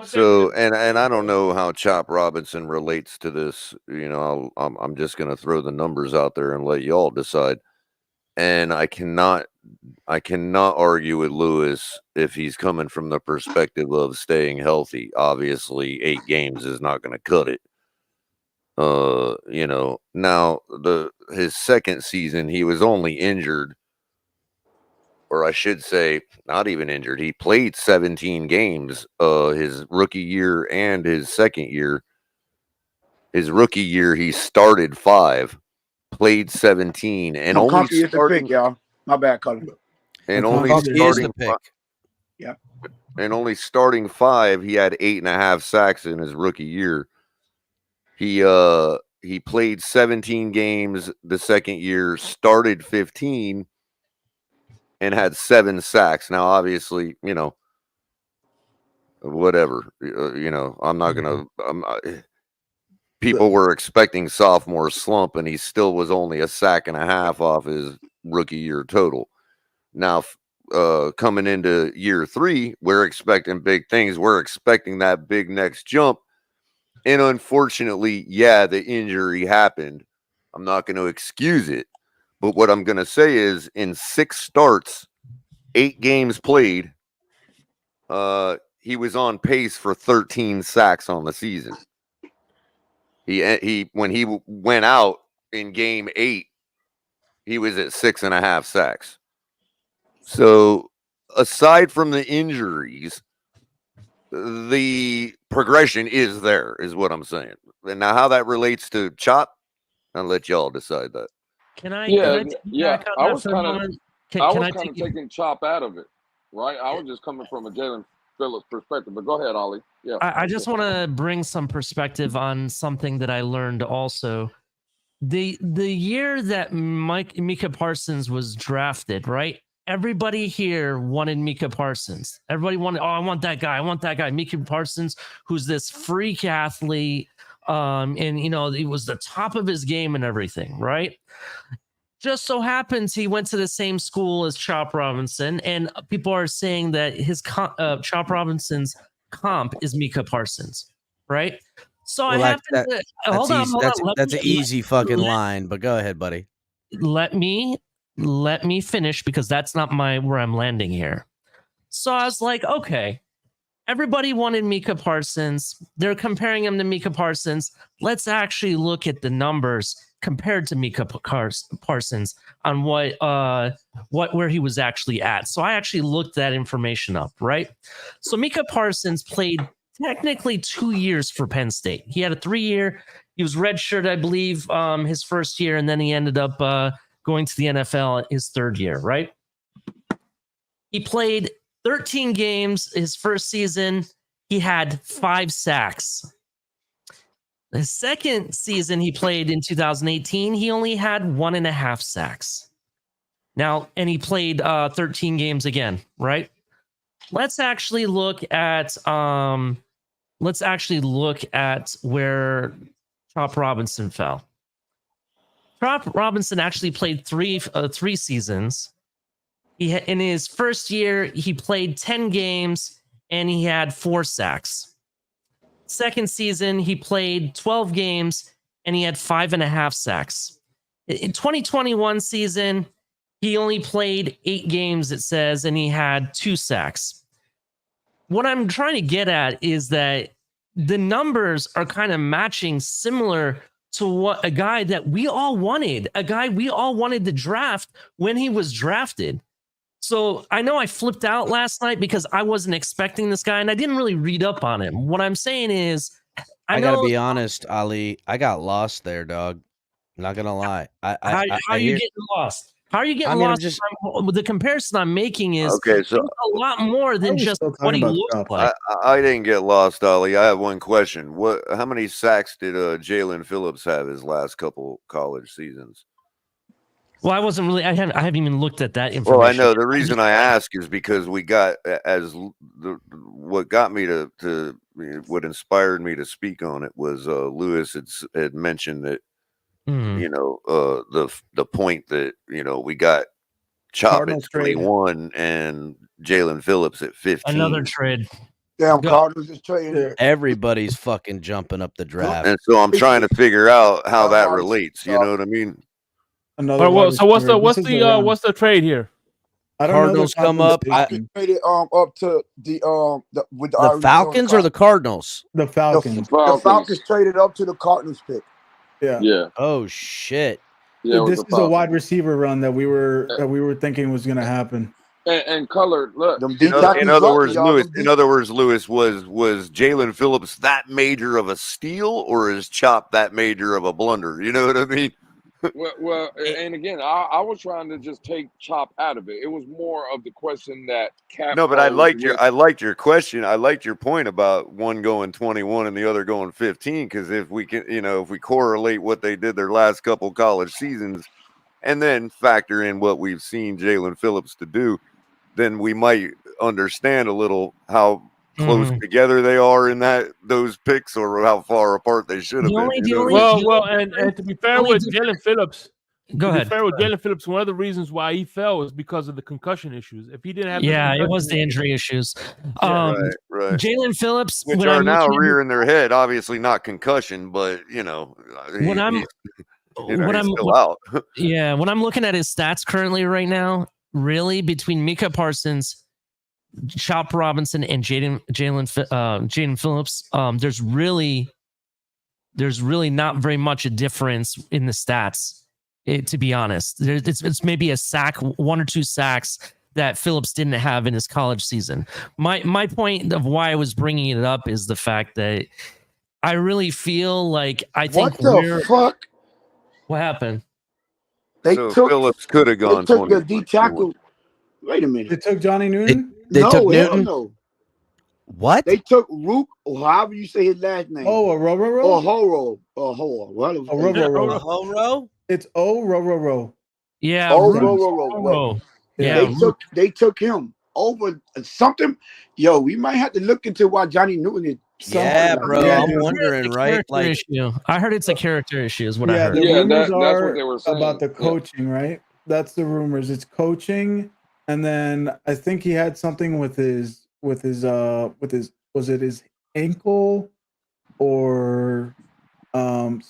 So, and I don't know how Chop Robinson relates to this. I'm just going to throw the numbers out there and let y'all decide. And I cannot argue with Lewis if he's coming from the perspective of staying healthy. Obviously, 8 games is not going to cut it. Now his second season, he was only injured, or I should say, not even injured. He played 17 games, his rookie year and his second year. His rookie year, he started 5, played 17, and only is the pick, y'all. My bad, Colin. And only starting pick. Yeah. And only starting 5, he had 8.5 sacks in his rookie year. He played 17 games the second year, started 15, and had 7 sacks. Now, obviously, whatever. I'm not gonna. People were expecting sophomore slump, and he still was only a sack and a half off his rookie year total. Now, coming into year 3, we're expecting big things. We're expecting that big next jump. And unfortunately, yeah, the injury happened. I'm not going to excuse it. But what I'm going to say is in 6 starts, 8 games played, he was on pace for 13 sacks on the season. He when he went out in game 8, he was at 6.5 sacks. So aside from the injuries, the progression is there, is what I'm saying. And now how that relates to Chop, I'll let y'all decide that. Can I Yeah, take yeah. back on that for a moment? I Can was I kind of take taking Chop out of it, right? I was just coming from a Jalen Phillips perspective. But go ahead, Ollie. Yeah. I just want to bring some perspective on something that I learned also. The year that Micah Parsons was drafted, right? Everybody here wanted Micah Parsons. Everybody wanted, I want that guy. I want that guy. Micah Parsons, who's this freak athlete. And he was the top of his game and everything, right? Just so happens he went to the same school as Chop Robinson, and people are saying that his Chop Robinson's comp is Micah Parsons, right? So I happen to hold on. That's an easy fucking line, but go ahead, buddy. Let me finish because that's not where I'm landing here. So I was like, okay, everybody wanted Micah Parsons. They're comparing him to Micah Parsons. Let's actually look at the numbers compared to Micah Parsons on where he was actually at. So I actually looked that information up, right? So Micah Parsons played technically 2 years for Penn State. He had a 3-year. He was redshirt, I believe, his first year, and then he ended up going to the NFL his 3rd year, right? He played 13 games his first season. He had 5 sacks. The second season he played in 2018, he only had 1.5 sacks. Now, and he played 13 games again, right? Let's actually look at where Chop Robinson fell. Chop Robinson actually played three seasons. In his first year, he played 10 games and he had 4 sacks. Second season, he played 12 games and he had 5.5 sacks. In 2021 season, he only played 8 games, it says, and he had 2 sacks. What I'm trying to get at is that the numbers are kind of matching similar to what a guy that we all wanted to draft when he was drafted. So I know I flipped out last night because I wasn't expecting this guy and I didn't really read up on him. What I'm saying is, I gotta be honest, Ali. I got lost there, dog. I'm not gonna lie. How are you getting lost? How are you getting lost? The comparison I'm making is okay, so a lot more than just what he looks like. I didn't get lost, Ollie. I have one question. How many sacks did Jalen Phillips have his last couple college seasons? Well, I haven't even looked at that information. Well, I know the reason I ask is because we got what got me to what inspired me to speak on it was Lewis had mentioned that the point that we got Chop at 21 and Jalen Phillips at 15. Another trade. Damn, Cardinals is trading. Everybody's fucking jumping up the draft, and so I'm trying to figure out how that relates. You know what I mean? So what's the trade here? Cardinals come up. Traded up to the Falcons or the Cardinals? The Falcons. The Falcons traded up to the Cardinals pick. Yeah. Oh shit. Yeah, this is a wide receiver run that we were thinking was going to happen. And color, look. In other words, Lewis, was Jalen Phillips that major of a steal, or is Chop that major of a blunder? You know what I mean? Well, and again, I was trying to just take Chop out of it. It was more of the question that Cap. No, but I liked with, your question. I liked your point about one going 21 and the other going 15. Because if we can, if we correlate what they did their last couple college seasons, and then factor in what we've seen Jalen Phillips to do, then we might understand a little how close together they are in those picks, or how far apart they should have been. Well, and to be fair with Jalen Phillips, Go ahead. fair with Jalen Phillips, one of the reasons why he fell is because of the concussion issues. If he didn't have, it was the injury issues. Right. Jalen Phillips, which are now rearing their head. Obviously not concussion, but he's still out. Yeah, when I'm looking at his stats currently right now, really between Micah Parsons, Chop Robinson, and Jaden Phillips, there's really not very much a difference in the stats. To be honest, it's maybe a sack, 1 or 2 sacks that Phillips didn't have in his college season. My point of why I was bringing it up is the fact that I really feel like what the fuck? What happened? Phillips could have gone. They took the D tackle. Wait a minute. They took Johnny Newton. They no, took hell Newton. no. What? They took Rook, or however you say his last name. Oh, a Ro. Or Horo. Or Horo. Ro. It's O Ro. Yeah. Ro. Yeah. They took him over something. Yo, we might have to look into why Johnny Newton is. Yeah, bro. I'm wondering, right? Like, issue. I heard it's a character issue, is what I heard. The rumors that's what they were saying. About the coaching, right? That's the rumors. It's coaching, and then I think he had something with his was it his ankle or some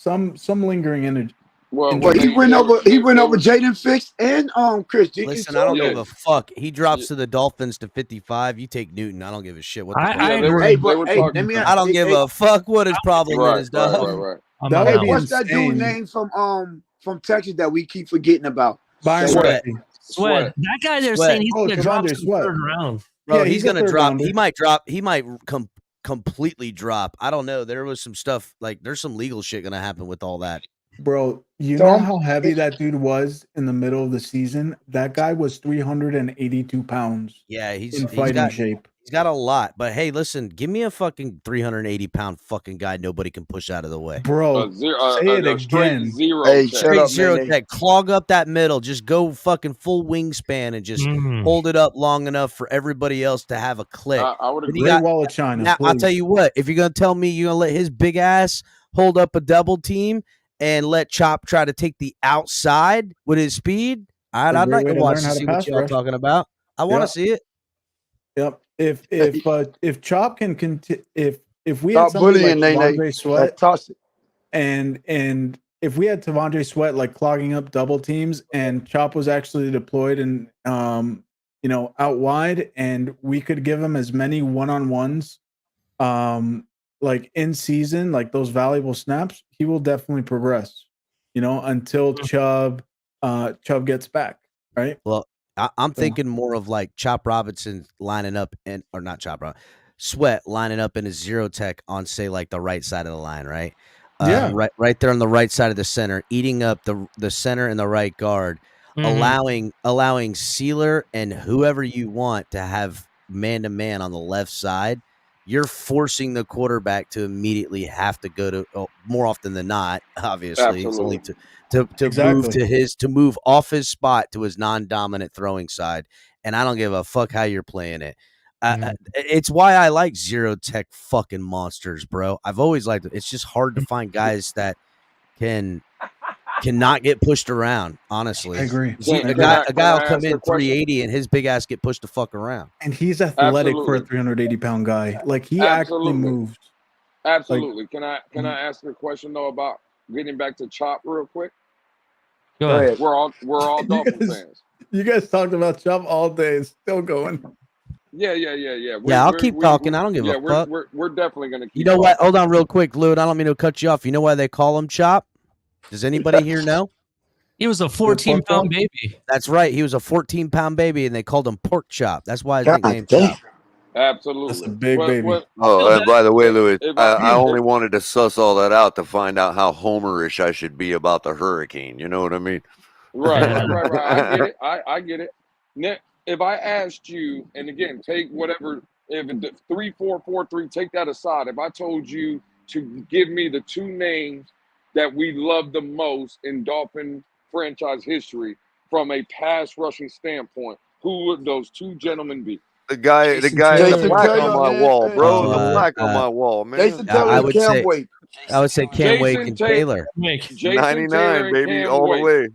lingering energy. Well, he went over Jaden Fix and Chris. Listen, I don't give a fuck. He drops to the Dolphins to 55. You take Newton. I don't give a shit what the I don't give a fuck what his problem is, dog. Right. What's that dude's name from Texas that we keep forgetting about? Byron Sweat. That guy they're saying he's going to drop to the third round. Bro, he's going to drop. He might drop. He might completely drop. I don't know. There was some stuff like there's some legal shit going to happen with all that. Bro, you know how heavy that dude was in the middle of the season? That guy was 382 pounds. Yeah, he's in fighting shape. He's got a lot. But hey, listen, give me a fucking 380-pound fucking guy nobody can push out of the way. Bro, say it again. Zero tech. Clog up that middle. Just go fucking full wingspan and just hold it up long enough for everybody else to have a click. I would agree. Wall of China. Now, I'll tell you what. If you're going to tell me you're going to let his big ass hold up a double team and let Chop try to take the outside with his speed, I'd like to watch to see what y'all talking about. I want to see it. Yep. If Chop can continue, if we had somebody like Tavondre Sweat, toss it. And if we had Tavondre Sweat like clogging up double teams, and Chop was actually deployed and out wide, and we could give him as many one-on-ones, like in season, like those valuable snaps, he will definitely progress. Until Chubb gets back, right? Well, I'm thinking more of like Chop Robinson lining up Sweat lining up in a zero tech on, say, like the right side of the line, right? Right there on the right side of the center, eating up the center and the right guard, allowing Sealer and whoever you want to have man-to-man on the left side. You're forcing the quarterback to immediately have to go to more often than not. Obviously, it's only to move off his spot to his non-dominant throwing side. And I don't give a fuck how you're playing it. It's why I like zero tech fucking monsters, bro. I've always liked it. It's just hard to find guys that cannot get pushed around. Honestly, I agree. A guy will come in 380 and his big ass get pushed the fuck around. And he's athletic for a 380-pound guy. Like he actually moves. Absolutely. Can I ask a question though about getting back to Chop real quick? Go ahead. We're all Dolphin fans. You guys talked about Chop all day. It's still going. Yeah. I'll keep talking. I don't give a fuck. We're definitely gonna keep. You know what? Hold on, real quick, Lou. I don't mean to cut you off. You know why they call him Chop? Does anybody here know? He was a 14-pound baby. That's right. He was a 14-pound baby, and they called him Pork Chop. That's why his nickname Chop. Absolutely. That's a big baby. Oh, and by the way, Louis, if I only wanted to suss all that out to find out how homerish I should be about the hurricane. You know what I mean? Right. I get it. I get it. Nick, if I asked you, and again, take whatever, if it's 3-4-4-3, take that aside. If I told you to give me the two names that we love the most in Dolphin franchise history from a pass rushing standpoint, who would those two gentlemen be? The guy in Jason the black Taylor on my and- wall, bro. and- The black on my wall, man. Jason Taylor I and would Cam say- Wake. I would say Cam Wake and Taylor. Wake. Jason 99, Taylor and baby, Cam all Wake. the way.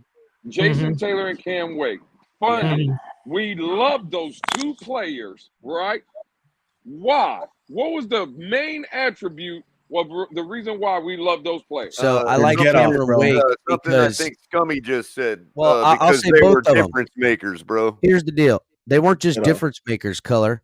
Jason Taylor and Cam Wake. Funny. We love those two players, right? Why? What was the main attribute of the reason why we love those players? So I like get off, Cameron bro. Wake Something because I think Scummy just said. Well, I'll because say they both were of 'em. difference makers, bro. here's the deal. They weren't just Get off. difference makers, Color.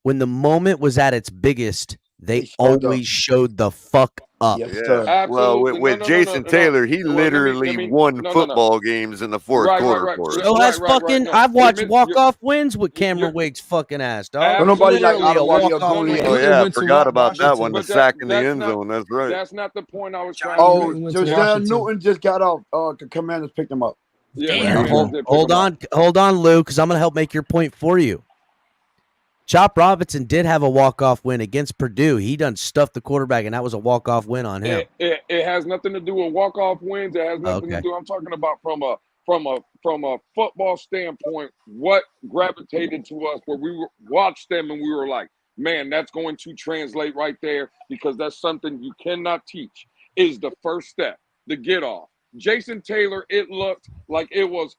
When the moment was at its biggest, they They showed always up. showed the fuck up. Yes, Yeah. sir. Well, with, Absolutely. with No, Jason Taylor, he Well, let me- literally won no. football games in the fourth Right. quarter for us. So Right, that's right, right, fucking. no. I've watched You're- walk-off wins with you're- Cameron Wake's fucking ass, dog. Don't nobody like Literally a Adewale walk-off Ogunleye. win. Oh It yeah, I went to forgot about that Washington. one. The But sack in the that's end not- zone. That's right. That's not the point I was trying Oh, He went to Josiah Washington. Newton just got off. The Commanders picked him up. Yeah, Damn. we Hold, did pick hold him on, up. hold on, Lou, because I'm gonna help make your point for you. Chop Robinson did have a walk-off win against Purdue. He done stuffed the quarterback, and that was a walk-off win on him. It has nothing to do with walk-off wins. It has nothing to Okay. do. I'm talking about from a football standpoint, what gravitated to us where we watched them and we were like, man, that's going to translate right there because that's something you cannot teach. Is the first step, the get off. Jason Taylor, it looked like it was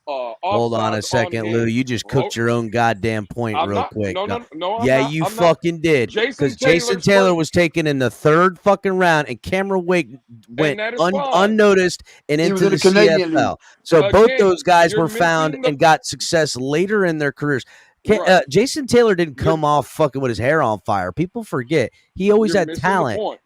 Hold on a second, Lou. You just cooked your own goddamn point I'm real not, quick. No, I'm yeah, not, you I'm fucking did. Jason Because Jason Taylor's Taylor first- was taken in the third fucking round, and Cameron Wake went that is fine. unnoticed and He was into in the the Canadian CFL. So Again, both those guys you're were found missing the- and got success later in their careers. Right. Jason Taylor didn't come off fucking with his hair on fire. People forget he always You're had missing the talent. point.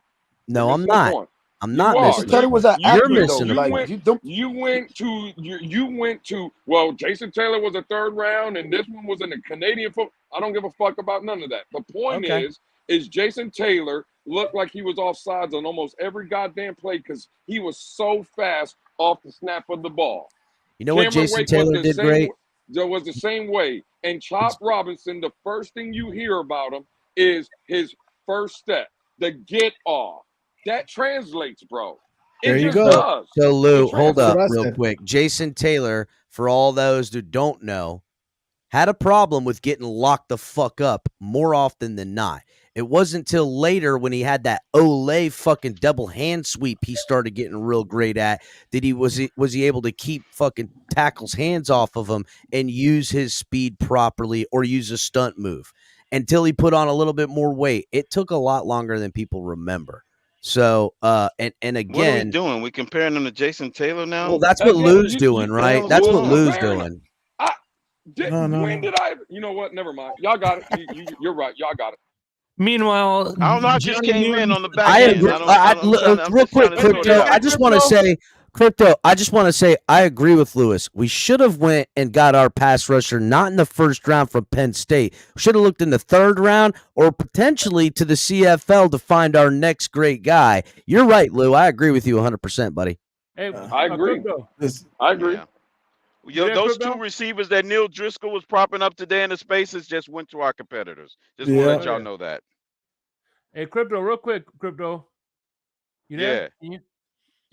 No, You're I'm missing the not. point. I'm You not are. missing. Jason Taylor was an You're athlete, missing though. the Like, point. You went to well, Jason Taylor was a third round and this one was in the Canadian football. I don't give a fuck about none of that. The point Okay. is Jason Taylor looked like he was offsides on almost every goddamn play because he was so fast off the snap of the ball. You know what Cameron Jason Wake was Taylor the did same- great? There was the same way. And Chop Robinson, the first thing you hear about him is his first step, the get off. That translates, bro. There you just go. does. So Lou, It hold That's up what I real said. quick. Jason Taylor, for all those who don't know, had a problem with getting locked the fuck up more often than not. It wasn't until later when he had that Olay fucking double hand sweep he started getting real great at that he was able to keep fucking tackles hands off of him and use his speed properly or use a stunt move until he put on a little bit more weight. It took a lot longer than people remember. So and What are we again, doing? We comparing them to Jason Taylor now? well, that's what Again, Lou's you- doing, you- right? you- That's what who's Lou's comparing doing. When did I? You know what? Never mind. Y'all got it. You're right. Y'all got it. Meanwhile, I don't know. I just Johnny came in Newton- on the back I end. agree. I'm Real just quick, trying to sort it Crypto. out. I just want to say, Crypto. I just want to say, I agree with Lewis. We should have went and got our pass rusher not in the first round from Penn State. We should have looked in the third round or potentially to the CFL to find our next great guy. You're right, Lou. I agree with you 100%, buddy. Hey, I agree. Crypto. I agree. Yeah. Yo, Yeah, those Crypto? two receivers that Neil Driscoll was propping up today in the spaces just went to our competitors. Just want to Yeah. let y'all know that. Hey, Crypto, real quick, Crypto. You there?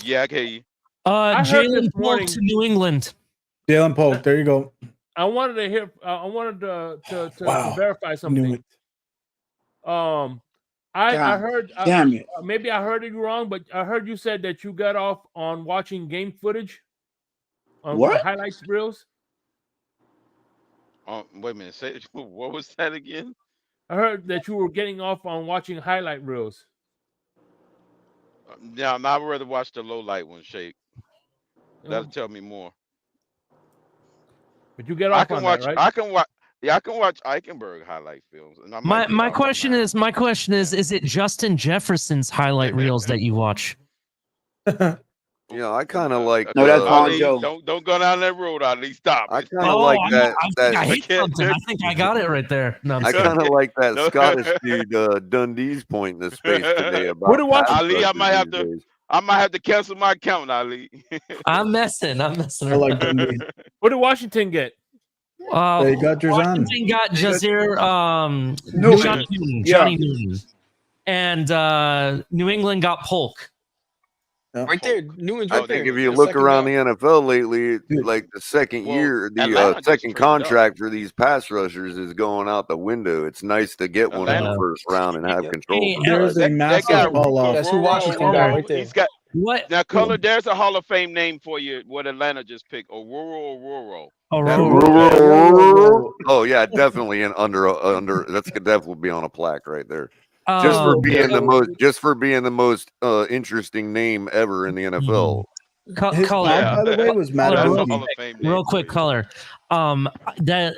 Yeah, I hear you. I heard Jalen this Polk morning- to New England. Jalen Polk. There you go. I wanted to hear. I wanted to Wow. verify Knew something. it. I God heard. Damn it. Maybe I heard you wrong, but I heard you said that you got off on watching game footage on What? highlights reels. Wait a minute. Say what was that again? I heard that you were getting off on watching highlight reels. Yeah, I'd rather watch the low light one, Shake. That'll tell me more. But you get I off can on watch. that, right? I can watch. Yeah, I can watch Eichenberg highlight films. And I might get My off on question that. is, is it Justin Jefferson's highlight reels that you watch? You know, I kind of like. No, that's Von Ali, Joe. don't go down that road, Ali. Stop. I it. kind of Oh, like I that. think I That hit something. I think I got it right there. No, I'm I sorry. kind of like that No. Scottish dude Dundee's point in the space today about What do pass Ali, I rushers might have these to. days. I might have to cancel my account, Ali. I'm messing. I like Dundee. What did Washington get? They got yours on. Washington got Jazeer, Newton. Johnny Newton, Yeah. Johnny Newton, and New England got Polk. Right there, Newman's I right think there. if you The look second around guy. the NFL lately, Dude. like the second Well, year, the Atlanta just second traded up. contract for these pass rushers is going out the window. It's nice to get one in Atlanta. the first round and have Yep. control Hey, for There's guys. a massive guy fall off. That's who Washington got right there. He's got What? now. Color. There's a Hall of Fame name for you. What Atlanta just picked. Aurora. Oh yeah, definitely under. That's could definitely be on a plaque right there. Just for being the most interesting name ever in the NFL. His Color. dad, by the way, was Matt That's a Boogie. Hall of Fame name Real for quick, you. Color.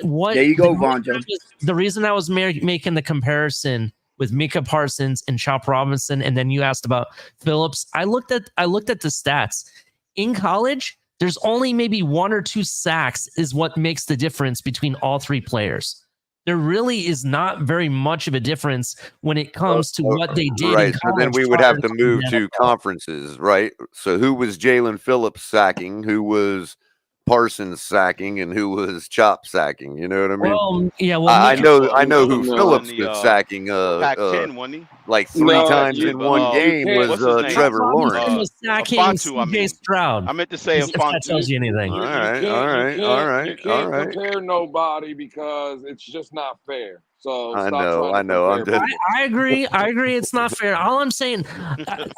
What? There you go, Von Joe. The reason I was making the comparison with Micah Parsons and Chop Robinson, and then you asked about Phillips. I looked at the stats in college. There's only maybe 1 or 2 sacks is what makes the difference between all 3 players. There really is not very much of a difference when it comes to what they did. Right. In So then college we would prior have to the move to NFL. conferences, right? So who was Jalen Phillips sacking? Who was Parsons sacking? And who was Chop sacking? You know what I mean? Well, yeah. Well, I Micah- know who No. Phillips On the, was sacking. Pac-10, wasn't he? Like 3 No, times you- in one you game can't- was what's his name? Trevor Robinson Lawrence. was sacking Afonso, I CJ mean. Stroud. I meant to say If that tells Afonso. you anything. All right, all right, all right, You can't all right. compare nobody because it's just not fair. So I stop know. trying to I'm compare just. people. I agree. It's not fair. All I'm saying,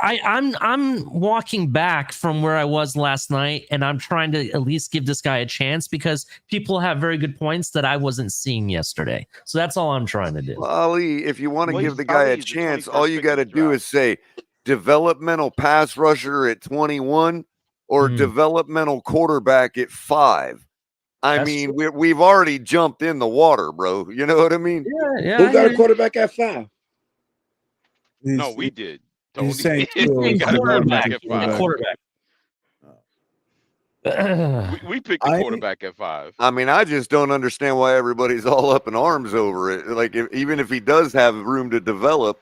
I'm walking back from where I was last night, and I'm trying to at least give this guy a chance because people have very good points that I wasn't seeing yesterday. So that's all I'm trying to do. Well, Ali, if you want to Well, give the guy a Ali's the chance, 21st all you pick got to of the do draft. is say developmental pass rusher at 21 or developmental quarterback at 5. I That's mean, we've already jumped in the water, bro. You know what I mean? Yeah. Who got a quarterback at 5? No, we did. He's saying We got a quarterback. quarterback at 5. We picked a quarterback at 5. I mean, I just don't understand why everybody's all up in arms over it. Like, even if he does have room to develop,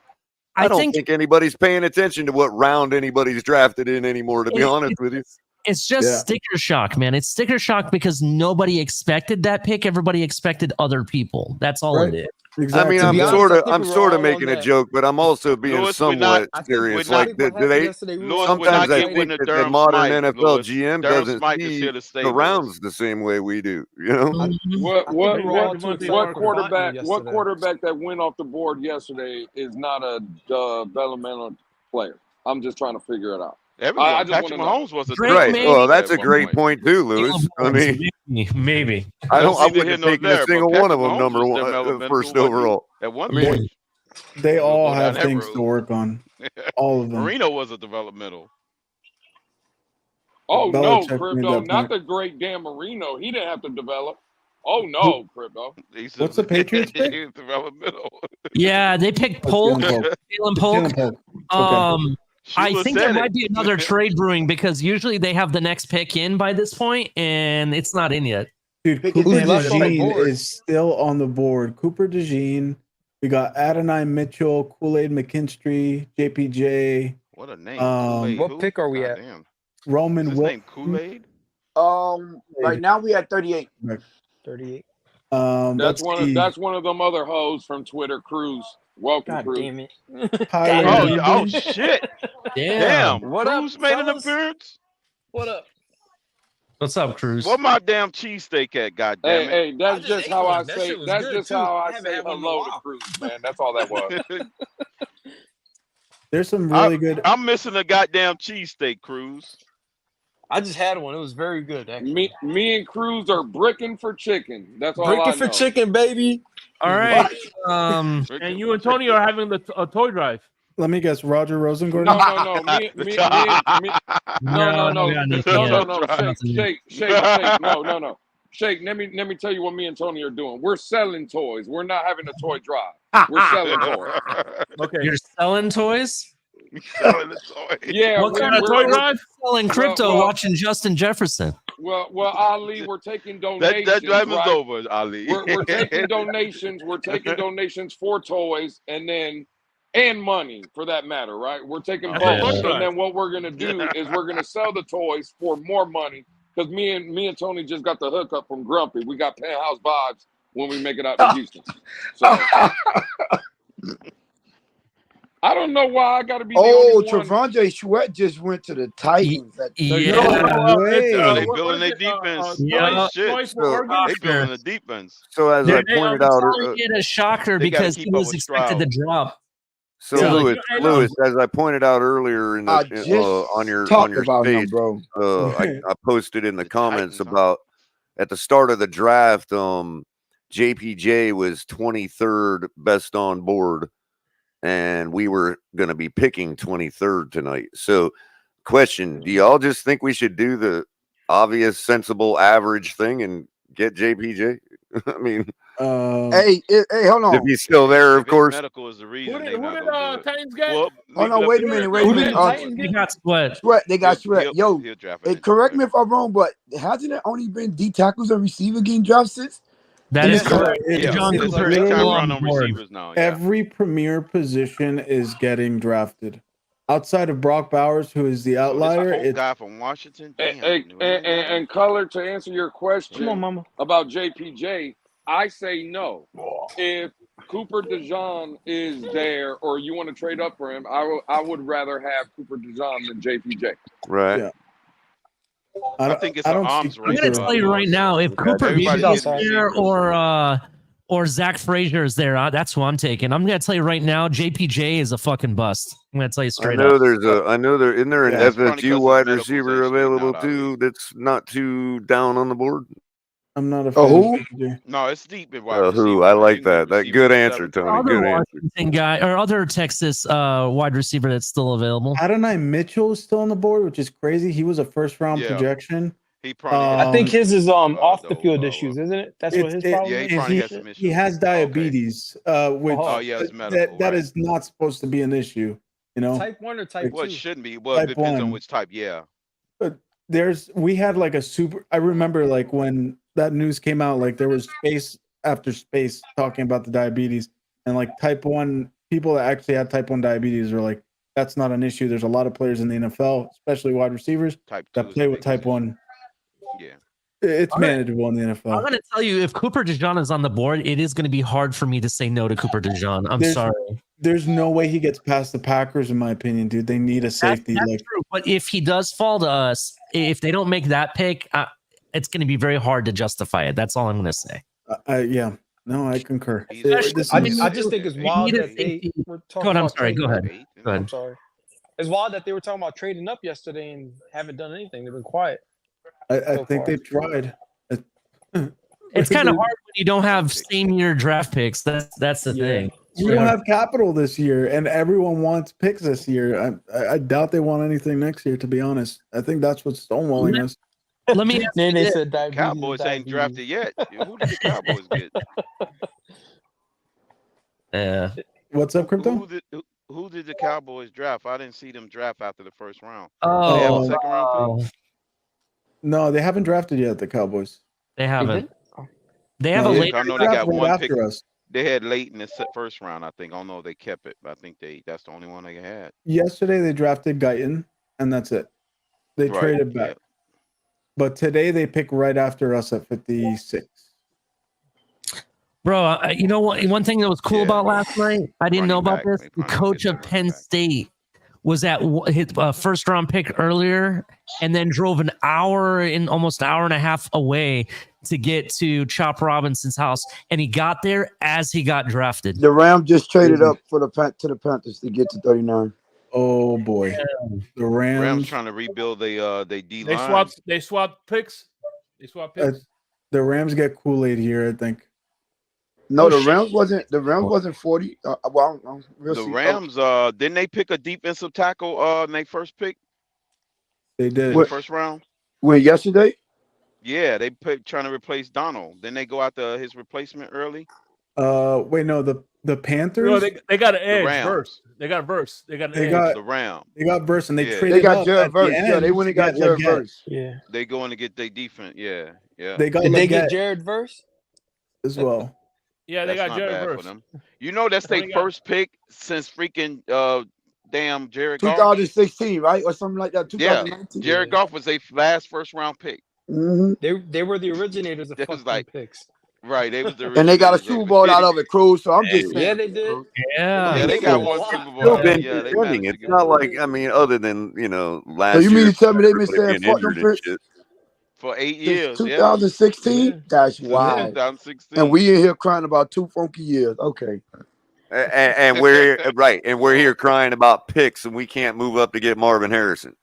I don't think anybody's paying attention to what round anybody's drafted in anymore, to be honest with you. It's just sticker shock, man. It's sticker shock because nobody expected that pick. Everybody expected other people. That's all it is. Exactly. I mean, I'm sort of making a joke, but I'm also being somewhat serious. Like, sometimes I think that the modern NFL GM doesn't see the rounds the same way we do. You know, what quarterback that went off the board yesterday is not a developmental player? I'm just trying to figure it out. I just Patrick Mahomes was a right. Well, that's a great point too, Lewis. I mean, maybe I wouldn't have taken a single one of them number 1 first overall. At one I mean, point, they all have that things road. to work on. All of them. Marino was a developmental. Oh no, Belichick made Crypto, that not point. the great Dan Marino. He didn't have to develop. Oh no, Crypto. What's the Patriots pick? He's developmental. Yeah, they picked Polk, Jalen Polk. I think there might be another trade brewing because usually they have the next pick in by this point, and it's not in yet. Dude, Cooper DeJean is still on the board. Cooper DeJean. We got Adonai Mitchell, Kool-Aid McKinstry, JPJ. What a name. What pick are we at? Damn. Roman Wilson. Kool-Aid? Right now we at 38. 38. That's one of them other hoes from Twitter. Cruz. Welcome, God Cruz. damn it. Oh shit. Damn. What Cruz up, made an fellas? appearance? What up? What's up, Cruz? What my damn cheesesteak at, goddammit? Hey, that's just how I say. shit was That's good, just too. how I I haven't say had one in a hello to while. Cruz, man. That's all that was. There's some really good. I'm missing a goddamn cheesesteak, Cruz. I just had one. It was very good, actually. Me and Cruz are bricking for chicken. That's all I know. Bricking for chicken, baby. All right. And you and Tony are having a toy drive. Let me guess, Roger Rosengård. No. Shake. No. Shake. Let me tell you what me and Tony are doing. We're selling toys. We're not having a toy drive. We're selling toys. Okay. You're selling toys? Selling the toy. Yeah, What kind of toy drive? selling crypto watching Justin Jefferson? Well, Ali, we're taking donations. That drive is right? over, Ali. We're taking donations. We're taking donations for toys and money for that matter, right? We're taking both. And then what we're gonna do is we're gonna sell the toys for more money because me and Tony just got the hookup from Grumpy. We got penthouse vibes when we make it out to Houston. So I don't know why I got to be the only one. Travondre Sweat just went to the Titans. They building their defense. They building the defense. So as I pointed out, it a shocker because he was expected to drop. So Lewis, as I pointed out earlier in the on your space, I posted in the comments about at the start of the draft, JPJ was 23rd best on board, and we were going to be picking 23rd tonight. So, question: do y'all just think we should do the obvious, sensible, average thing and get JPJ? I mean, hey, hold on. If he's still there, of course. Medical is the reason. Who did Titans get? Hold on, wait a minute. They got Sweat. They got Sweat. Yo, correct me if I'm wrong, but hasn't it only been D tackles and receiver getting drafted since? That is correct. John It's Cooper big is time on run on board. receivers now. Every premier position is getting drafted. Outside of Brock Bowers, who is the outlier, It's guy from Washington. And Color, to answer your question Come on, mama. about JPJ, I say no. If Cooper DeJean is there, or you want to trade up for him, I would rather have Cooper DeJean than JPJ. Right. Yeah. I think it's an arms race. I'm going to tell you right now, if Cooper is there or Zach Frazier is there, that's who I'm taking. I'm going to tell you right now, JPJ is a fucking bust. I'm going to tell you straight up. I know isn't there an FSU wide receiver available too that's not too down on the board? I'm not a fan. No, it's deep in wide receiver. Who? I like that. That good answer, Tony. Good answer. Washington guy or other Texas wide receiver that's still available. Adonai Mitchell is still on the board, which is crazy. He was a first round projection. He probably I think his is off the field issues, isn't it? That's what his problem is. He probably has some issues. He has diabetes, which it's medical, that is not supposed to be an issue. You know, type 1 or type 2? Well, it shouldn't be. Well, it depends on which type. Yeah. We had like a super. I remember like when that news came out, like there was space after space talking about the diabetes, and like type 1 people that actually had type 1 diabetes were like, that's not an issue. There's a lot of players in the NFL, especially wide receivers, that play with type 1. Yeah. It's manageable in the NFL. I'm going to tell you, if Cooper DeJean is on the board, it is going to be hard for me to say no to Cooper DeJean. I'm sorry. There's no way he gets past the Packers, in my opinion, dude. They need a safety. That's true. But if he does fall to us, if they don't make that pick, it's going to be very hard to justify it. That's all I'm going to say. Yeah. No, I concur. I just think it's wild that they were talking about. I'm sorry. Go ahead. I'm sorry. It's wild that they were talking about trading up yesterday and haven't done anything. They've been quiet. I think they've tried. It's kind of hard when you don't have same-year draft picks. That's the thing. We don't have capital this year, and everyone wants picks this year. I doubt they want anything next year, to be honest. I think that's what's stonewalling us. Let me ask Then they said Cowboys ain't drafted yet. Who did the Cowboys get? Yeah. What's up, Crypto? Who did the Cowboys draft? I didn't see them draft after the first round. Oh, they have a second round pick? No, they haven't drafted yet, the Cowboys. They haven't. They have a late. I know they got one pick. Us. They had late in the first round, I think. I don't know if they kept it, but I think that's the only one they had. Yesterday they drafted Guyton, and that's it. They traded back. Yeah. But today they pick right after us at 56. Bro, you know what? One thing that was cool about last night, I didn't know about this. The coach of Penn State was at his first round pick earlier and then drove an hour almost hour and a half away to get to Chop Robinson's house. And he got there as he got drafted. The Rams just traded up to the Panthers to get to 39. Oh boy. The Rams trying to rebuild the D line. They swapped picks. The Rams get Kool-Aid here, I think. No, the Rams wasn't 40. The Rams didn't they pick a defensive tackle in their first pick? They did. In the first round. When yesterday? Yeah, they trying to replace Donald. Then they go after his replacement early. Wait, no, the Panthers. No, they got an edge. Rams. Verse. They got verse. They got an They edge. got The Rams. they got Verse and they Yeah. traded They got up Jared at the Verse. Yeah, end they went and to got get Jared Leggett. Verse. Yeah. They going to get their defense. Yeah. They got Did they get Leggett Jared Verse? as well. Yeah, they That's got not Jared bad Verse. for them. You know, that's their They got- first pick since freaking damn Jared Goff. 2016, right? Or something like that. Yeah, 2019. Jared Goff was their last first round pick. Mm-hmm. They were the originators of That was fucking like- picks. Right, they was the And they got a originators Super of Bowl it. out of it, Cruz. So I'm just saying. Yeah, they did. Yeah. Yeah, they They got won a one lot. Super Bowl. Still out of been it. Yeah, they contending. managed to It's get not one. like, I mean, other than, last So you year, mean to tell me they've been everybody saying being fuck them injured and picks shit. For 8 since years. Yeah. 2016? Yeah. That's Since wild. 2016. And we in here crying about 2 funky years. Okay. And we're right, and we're here crying about picks, and we can't move up to get Marvin Harrison.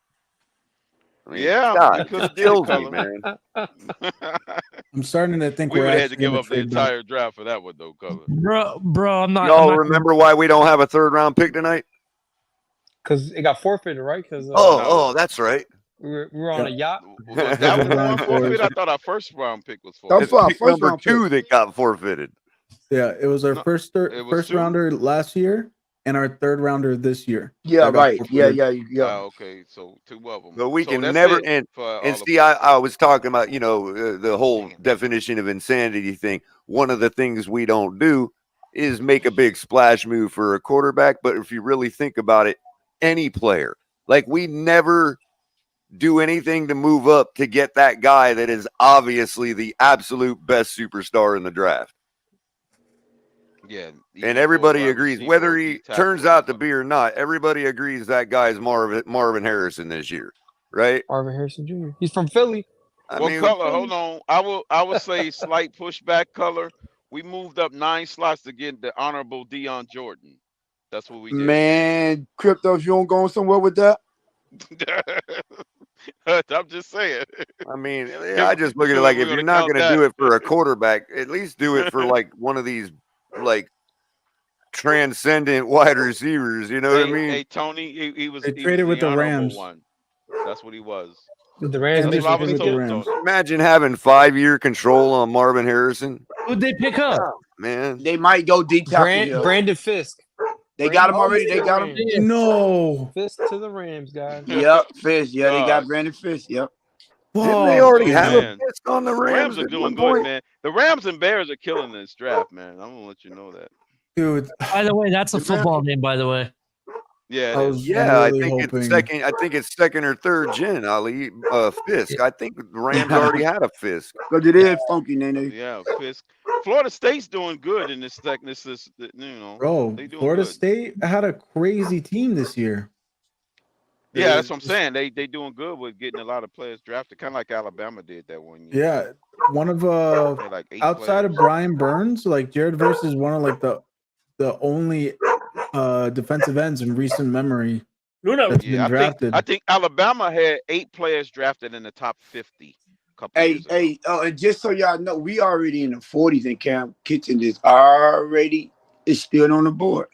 I mean, Yeah, we God, could have it did it, kills me, Colin. man. I'm starting to think We we're would have had to actually give gonna up the trade back. entire draft for that one, though, Colin. Bro, I'm not. Y'all remember why we don't have a 3rd round pick tonight? Because it got forfeited, right? Because Oh, that's right. we were on a yacht. Was that one Brian forfeit? Flores. I thought our first round pick was That was forfeit. for our Pick first number round pick. 2 that got forfeited. Yeah, it was our No, first it was first 2? rounder last year and our 3rd rounder this year. Yeah, That got right. Yeah, forfeited. yeah. Okay, so 2 of them. But we So can that's never it for all and the see, I was talking about, the whole definition of insanity thing. One of the things we don't do is make a big splash move for a quarterback. But if you really think about it, any player, like, we never do anything to move up to get that guy that is obviously the absolute best superstar in the draft. Yeah, And everybody agrees, whether he turns out to be or not, everybody agrees that guy's Marvin Harrison this year, right? Marvin Harrison Jr. He's from Philly. I Well, mean, Color, hold on. I will say slight pushback, Color. We moved up 9 slots to get the honorable Deion Jordan. That's what we did. Man, Crypto, if you don't go somewhere with that. I'm just saying. I mean, I just look at it like, if you're not going to do it for a quarterback, at least do it for like one of these like transcendent wide receivers. You know what I mean? Hey, Tony, he was. They he traded was with the honorable Rams. One. That's what he was. The Rams. And That's they what I was traded with the told, Rams. Tony. Imagine having 5-year control on Marvin Harrison. Who'd they pick up? Man, They might go D tackle here. Brandon Fisk. They got him already. They got him. No. Fisk to the Rams, guys. Yep, Fish. Yeah, they got Gosh. Brandon Fish. Yep. didn't they already Oh, have man. a fist on the Rams? Rams are at doing one good, point? man. The Rams and Bears are killing this draft, man. I'm gonna let you know that. Dude, By the way, that's a football name, by the way. Yeah, I it was is. Yeah, really I think hoping. it's second. I think it's 2nd or 3rd gen. Ali Fisk. I think the Rams already had a Fisk. Because it is funky, Nene. Yeah, Fisk. Florida State's doing good in this. Bro, they doing Florida good. State had a crazy team this year. Yeah, that's what I'm saying. They doing good with getting a lot of players drafted, kind of like Alabama did that one year. Yeah, one of They had like 8 outside of players. Brian Burns, like Jared Verse is one of like the only defensive ends in recent memory that's been Yeah, drafted. I think Alabama had 8 players drafted in the top 50 a couple years ago. And just so y'all know, we already in the 40s, and Cam Kitchen is still on the board.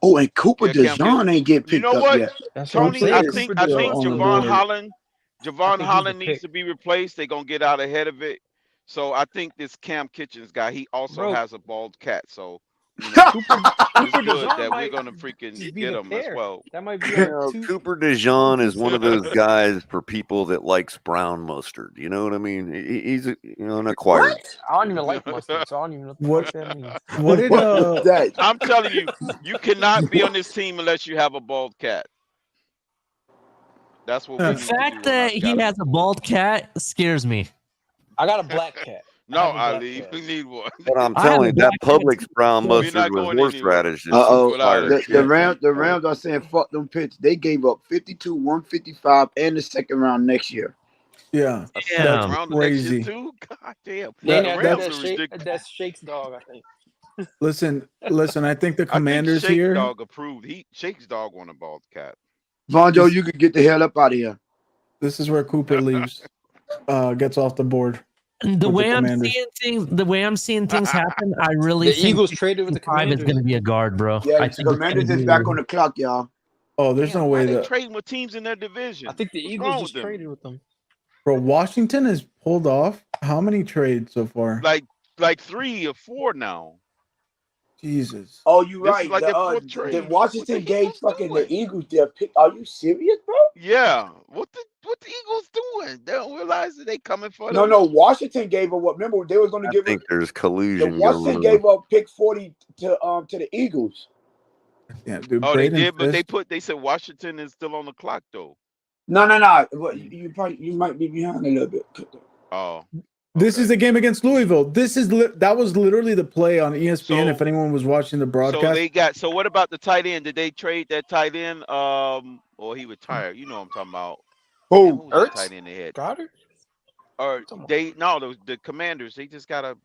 Oh, and Cooper Yeah, Cam DeJean ain't get picked You know up what, yet. That's what I'm Tony? saying. I Cooper think DeJean on the Javon board. Holland, I think he's the needs pick. to be replaced. They're gonna get out ahead of it. So I think this Cam Kitchens guy, he also Bro. has a bald cat. So you know, it's Cooper good DeJean that we're might gonna freaking just be get the him as pair. well. That might be You our know, two. Cooper DeJean is one of those guys for people that likes brown mustard. You know what I mean? He's an acquired. I don't even like mustard, so I don't even know what the fuck that means. What did What is that? I'm telling you, you cannot be on this team unless you have a bald cat. That's what we The need The to fact do on that our he scouting has a report. bald cat scares me. I got a black cat. No, I have a black Ali, cat. we need one. But I'm I have telling a you, that black cat Publix brown We're mustard not with going horseradish is Uh-oh. Without fire it. shit. The Rams are saying fuck them picks. They gave up 52, 155, and the 2nd round next year. Yeah, A Damn. second round the next year crazy. too? God damn. Name The that, Rams that's, are ridiculous. that's Shake's dog, I think. listen. I think the I think Commanders Shake here. Dog approved. Shake's dog want a bald cat. Vonjo, you could get the hell up out of here. This is where Cooper leaves, gets off the board. The With way the I'm Commanders. seeing things happen, I really The think Eagles traded with the 5 is Commanders. going to be a guard, bro. Yeah, I the think it's Commanders gonna is be- back on the clock, y'all. Oh, there's Damn, no why way they that trading with teams in their division. I think the What's Eagles wrong just with them? traded with them. bro. Washington has pulled off how many trades so far? Like 3 or 4 now. Jesus. Oh, you This right. is like their fourth The trade. Washington What the gave Eagles fucking doing? the Eagles their pick. Are you serious, bro? Yeah. What the Eagles doing? They don't realize that they coming for No, them. no. Washington gave up what? Remember, they was going to I give think up. there's The collusion Washington going on. gave up pick 40 to the Eagles. Yeah, dude. Oh, they Braden did, but Fisk. they said Washington is still on the clock though. No. Well, you might be behind a little bit. Oh. This Okay. is the game against Louisville. That was literally the play on ESPN. So- if anyone was watching the broadcast, So what about the tight end? Did they trade that tight end? Or he retired? You know what I'm talking about. Who? Who's that tight end they had? Goddard? Or the Commanders. They just got a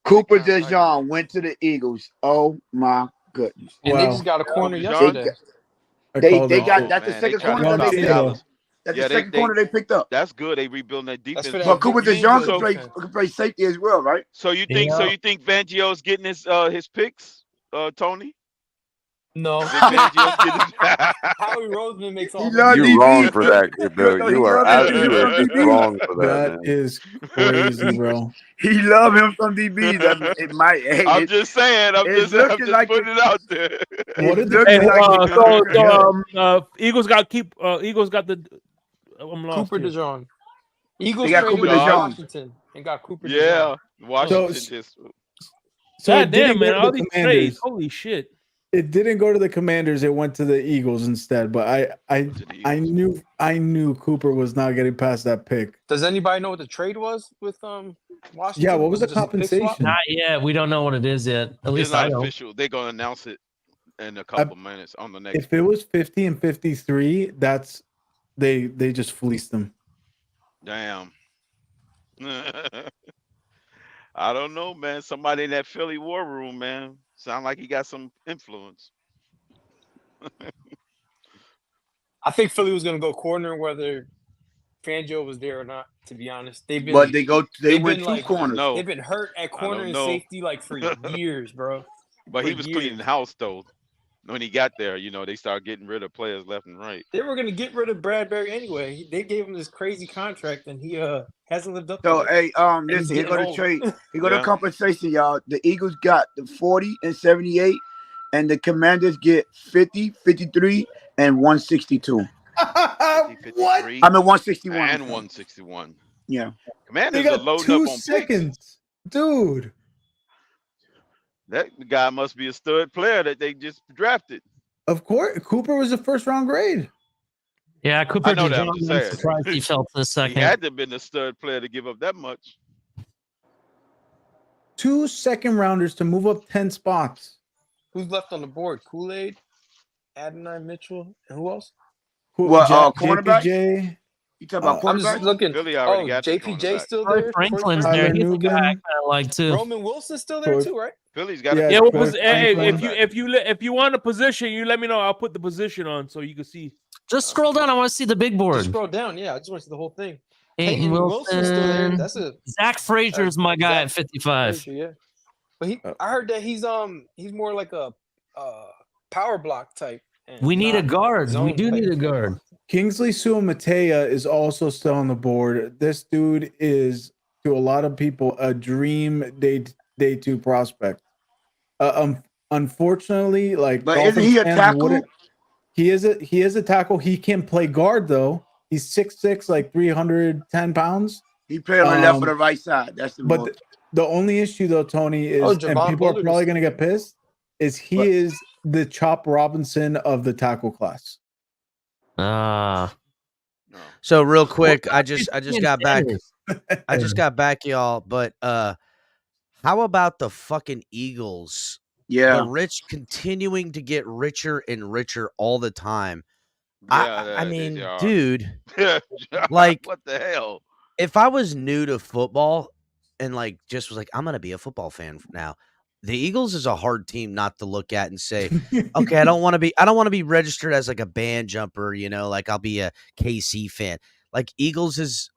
Cooper kind of tight DeJean went to the Eagles. Oh my goodness. And they Wow. just got a corner DeJean? yesterday. They called they it. got Oh, that's the man, they second trying corner to that stop they picked Dallas. up. That's Yeah, the second corner they picked up. That's good. They rebuilding that defense. for that But Cooper Vic DeJean Fangio can play safety as well, right? So you think Fangio's getting his picks, Tony? No. Vic Fangio's getting his Howie Roseman makes all He the loves You DB. wrong for that, Crypto. Crypto, he You are loves him some absolutely DB. wrong for that, That man. is crazy, bro. He love him some DBs. It might. Hey, I'm just saying. I'm it's just looking like putting it out there. What it's did the looking like Eagles got Eagles got the I'm lost Cooper here. DeJean. Eagles They got traded Cooper with DeJean. Washington and got Cooper Yeah, DeJean. Washington So- just. So God it didn't damn, man! go All to the these Commanders. trades, holy shit! It didn't go to the Commanders. It went to the Eagles instead. But I knew Cooper was not getting past that pick. Does anybody know what the trade was with Washington? Yeah, what was the it just a pick swap? compensation? Not yet. We don't know what it is yet. At It's least not I don't. official. They're gonna announce it in a couple of minutes on the next. If it was 50 and 53, that's they just fleeced them. Damn. I don't know, man. Somebody in that Philly war room, man. Sound like he got some influence. I think Philly was gonna go corner whether Fangio was there or not. To be honest, they they've went been two like corners. No, they've been hurt at corner and know. safety like for years, bro. but he For was years. cleaning house though. When he got there, they started getting rid of players left and right. They were gonna get rid of Bradbury anyway. They gave him this crazy contract, and he hasn't lived up So to it. hey, And he's listen, here go getting the old. trade. Here go the Yeah. compensation, y'all. The Eagles got the 40 and 78, and the Commanders get 50, 53, and 162. 53 I mean 161. and 161. Yeah. Commanders They are got loading 2 up on picks. seconds, dude. That guy must be a stud player that they just drafted. Of course, Cooper was a first round grade. Yeah, Cooper I know that, I'm DeJean. just I'm saying. surprised he fell to the He second. had to have been a stud player to give up that much. 2 second rounders to move up 10 spots. Who's left on the board? Kool-Aid, Adonai Mitchell, and who else? What, cornerback? JPJ, You talking about I'm just cornerback? looking. Philly already got the JPJ cornerback. still Troy there. Franklin's Troy there. Tyler He's a guy I Nugent. kind of like too. Roman Wilson's still there too, right? Philly's got Yeah, a Yeah, Troy what was hey, Franklin. if you want a position, you let me know. I'll put the position on so you can see. Just scroll down. I want to see the big board. Just scroll down. Yeah, I just want to see the whole thing. Peyton Peyton Wilson's still there. Wilson. That's a Zach Frazier's my guy at 55. Frazier, yeah. But I heard that he's more like a power block type. and We need a not guard. We zone do type. need a guard. Kingsley Suamatea is also still on the board. This dude is, to a lot of people, a dream day 2 prospect. Unfortunately, like, But isn't he a Dolphins fans tackle? wouldn't- He is a tackle. He can play guard though. He's 6'6", like 310 pounds. He played on the left or Um, the right side. That's the But most. the only issue though, Tony, is, and Javon people are Bullard probably is- going to get pissed, is he What? is the Chop Robinson of the tackle class. Ah, No. So real quick, I just Ian got back. Sanders. I just got back, y'all. But how about the fucking Eagles? Yeah. The rich continuing to get richer and richer all the time. Yeah, I they mean, are. dude, like, what the hell? if I was new to football and like just was like, I'm gonna be a football fan now. The Eagles is a hard team not to look at and say, okay, I don't want to be registered as like a band jumper, like I'll be a KC fan. Like Eagles is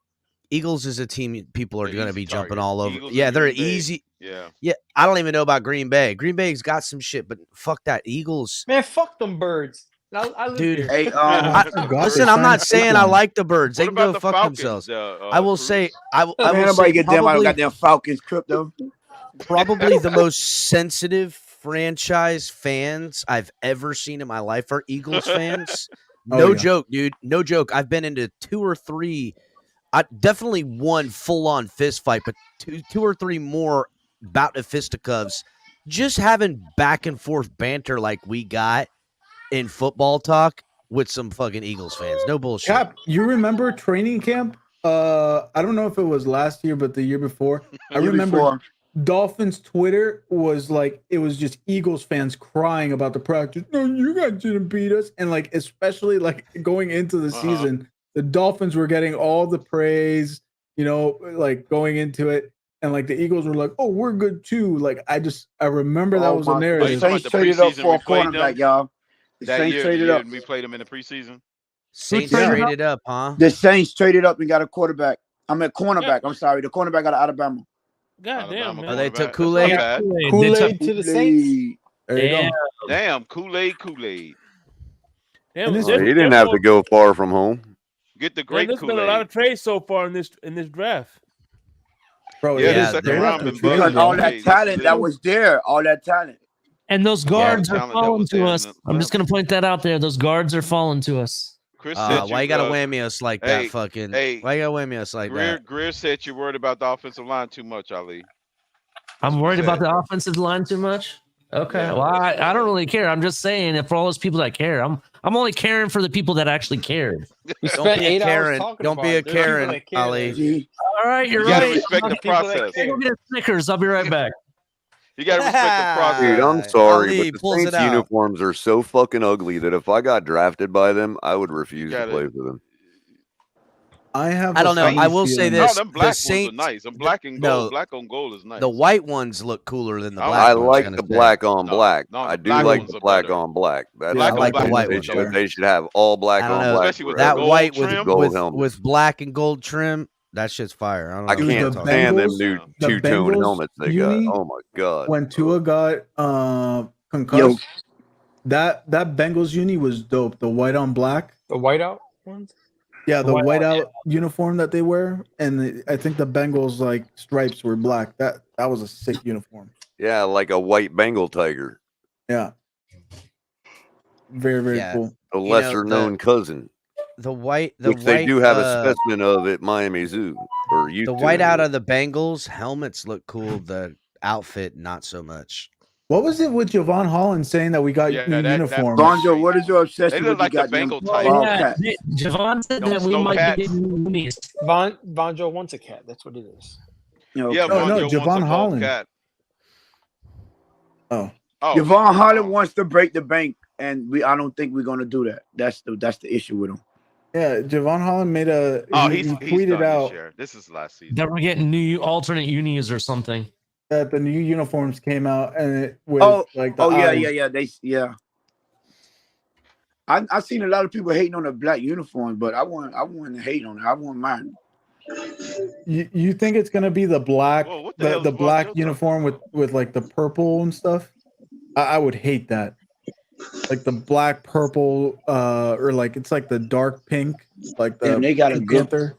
a team people are An going to easy be jumping target. all over. Eagles Yeah, and they're Green Bay. easy. Yeah. Yeah, I don't even know about Green Bay. Green Bay's got some shit, but fuck that. Eagles. Man, fuck them birds. I live Dude. here. Hey, Listen, I'm not saying I like the Birds. They What can go about the fuck Falcons, themselves. I I will say, I Man, will nobody say get them out probably, goddamn Falcons, Crypto. probably the most sensitive franchise fans I've ever seen in my life are Eagles fans. Oh, No yeah. joke, dude. No joke. I've been into 2 or 3. I definitely one full-on fist fight, but two or 3 more bout of fisticuffs. Just having back and forth banter like we got in football talk with some fucking Eagles fans. No bullshit. Cap, you remember training camp? I don't know if it was last year, but the year before. I remember Before. Dolphins Twitter was like, it was just Eagles fans crying about the practice. No, you guys didn't beat us. And like, especially like going into the season, the Dolphins were getting all the praise, you know, like going into it. And like the Eagles were like, oh, we're good too. Like, I remember that was a The narrative. Saints traded up for a cornerback, y'all. The That Saints year, traded the up. year we played them in the preseason. Saints traded traded up, huh? The Saints traded up and got a quarterback. I mean, cornerback. I'm sorry. The cornerback out of Alabama. God damn, Alabama man. Oh, they cornerback. took That's not Kool-Aid? bad. Kool-Aid to the Saints. There you Damn. go. Damn, Kool-Aid. Damn, And this- He didn't have to go far from home. Get the Man, grape there's been a lot Kool-Aid. of trades so far in this draft. Bro, Yeah, it the is second straight round after been trade, Because buzzing. bro. all that Hey, this talent is that it. was there, all that talent. And those Yeah, guards the are talent that falling was to there us. in I'm just gonna point that out there. Those guards are falling to us. Chris said Why you gotta uh, whammy us like hey, that? Fucking. hey, Why you gotta whammy us like that? Greer said you're worried about the offensive line too much, Ali. I'm what worried he about said. the offensive line too much. Okay, Yeah, well, that's what I don't he really care. I'm just saying, if for all those people that care, I'm only caring for the people that actually cared. We Don't spent be a 8 hours Karen. talking Don't about be a it. There's people Karen, that care, Ali. G. All right, you're You gotta right. respect the People that process. I'm gonna get a Snickers. I'll be right back. You gotta respect the process. Dude, I'm sorry, Ali but the pulls it Saints out. uniforms are so fucking ugly that if I got drafted by them, I would refuse to gotta- play for them. I have. I don't know. a I funny will say feeling. this: No, them the black ones are Saints, nice. Them black and gold. no, Black on gold is nice. the white ones look cooler than the I black I ones. like gonna the say. black on No, black. no, I the do black like ones the are black better. on black. That's Black I on like the black white is ones dope. better. They should have all black I don't on know. black. Especially with forever. That gold white trim. Gold helmets. with black and gold trim, that shit's fire. I don't know. I It was can't the stand them Bengals- new the two-tone Bengals helmets they got. uni Oh my god. when Tua got concussed. Yo. That Bengals uni was dope. The white on black. The whiteout ones. Yeah, the White whiteout uniform that they wear, and I think the Bengals like stripes were black. That was a sick uniform. Yeah, like a white Bengal tiger, Yeah, very Yeah. cool. a You know, lesser known cousin, The white, which they do have a specimen of at Miami Zoo or used the to white out anyway. of the Bengals helmets look cool. The outfit, not so much. What was it with Javon Holland saying that we got Yeah, new that uniforms? Bonjo, what is your They obsession look with like the the goddamn Bengal Well, tiger. Wildcats? Javon said Them that we snow might cats. be getting unis. Vonjo wants a cat. That's what it is. Okay. Yeah, No, Vonjo wants a Javon bald Holland. cat. Oh, Oh, Javon Holland oh. wants to break the bank, and I don't think we're gonna do that. That's the issue with him. yeah, Javon Holland made a. Oh, he he's tweeted done out this year. This is last season. That we're getting new alternate unis or something. that the new uniforms came out and it with like the eyes. I seen a lot of people hating on the black uniform, but I want to hate on it. I want mine. You think it's gonna be the black, Whoa, what the hell the is black Vonjo uniform with like the purple and stuff? I would hate that. Like the black purple, or like it's like the dark pink, like the Damn, they got a Pink good. Panther.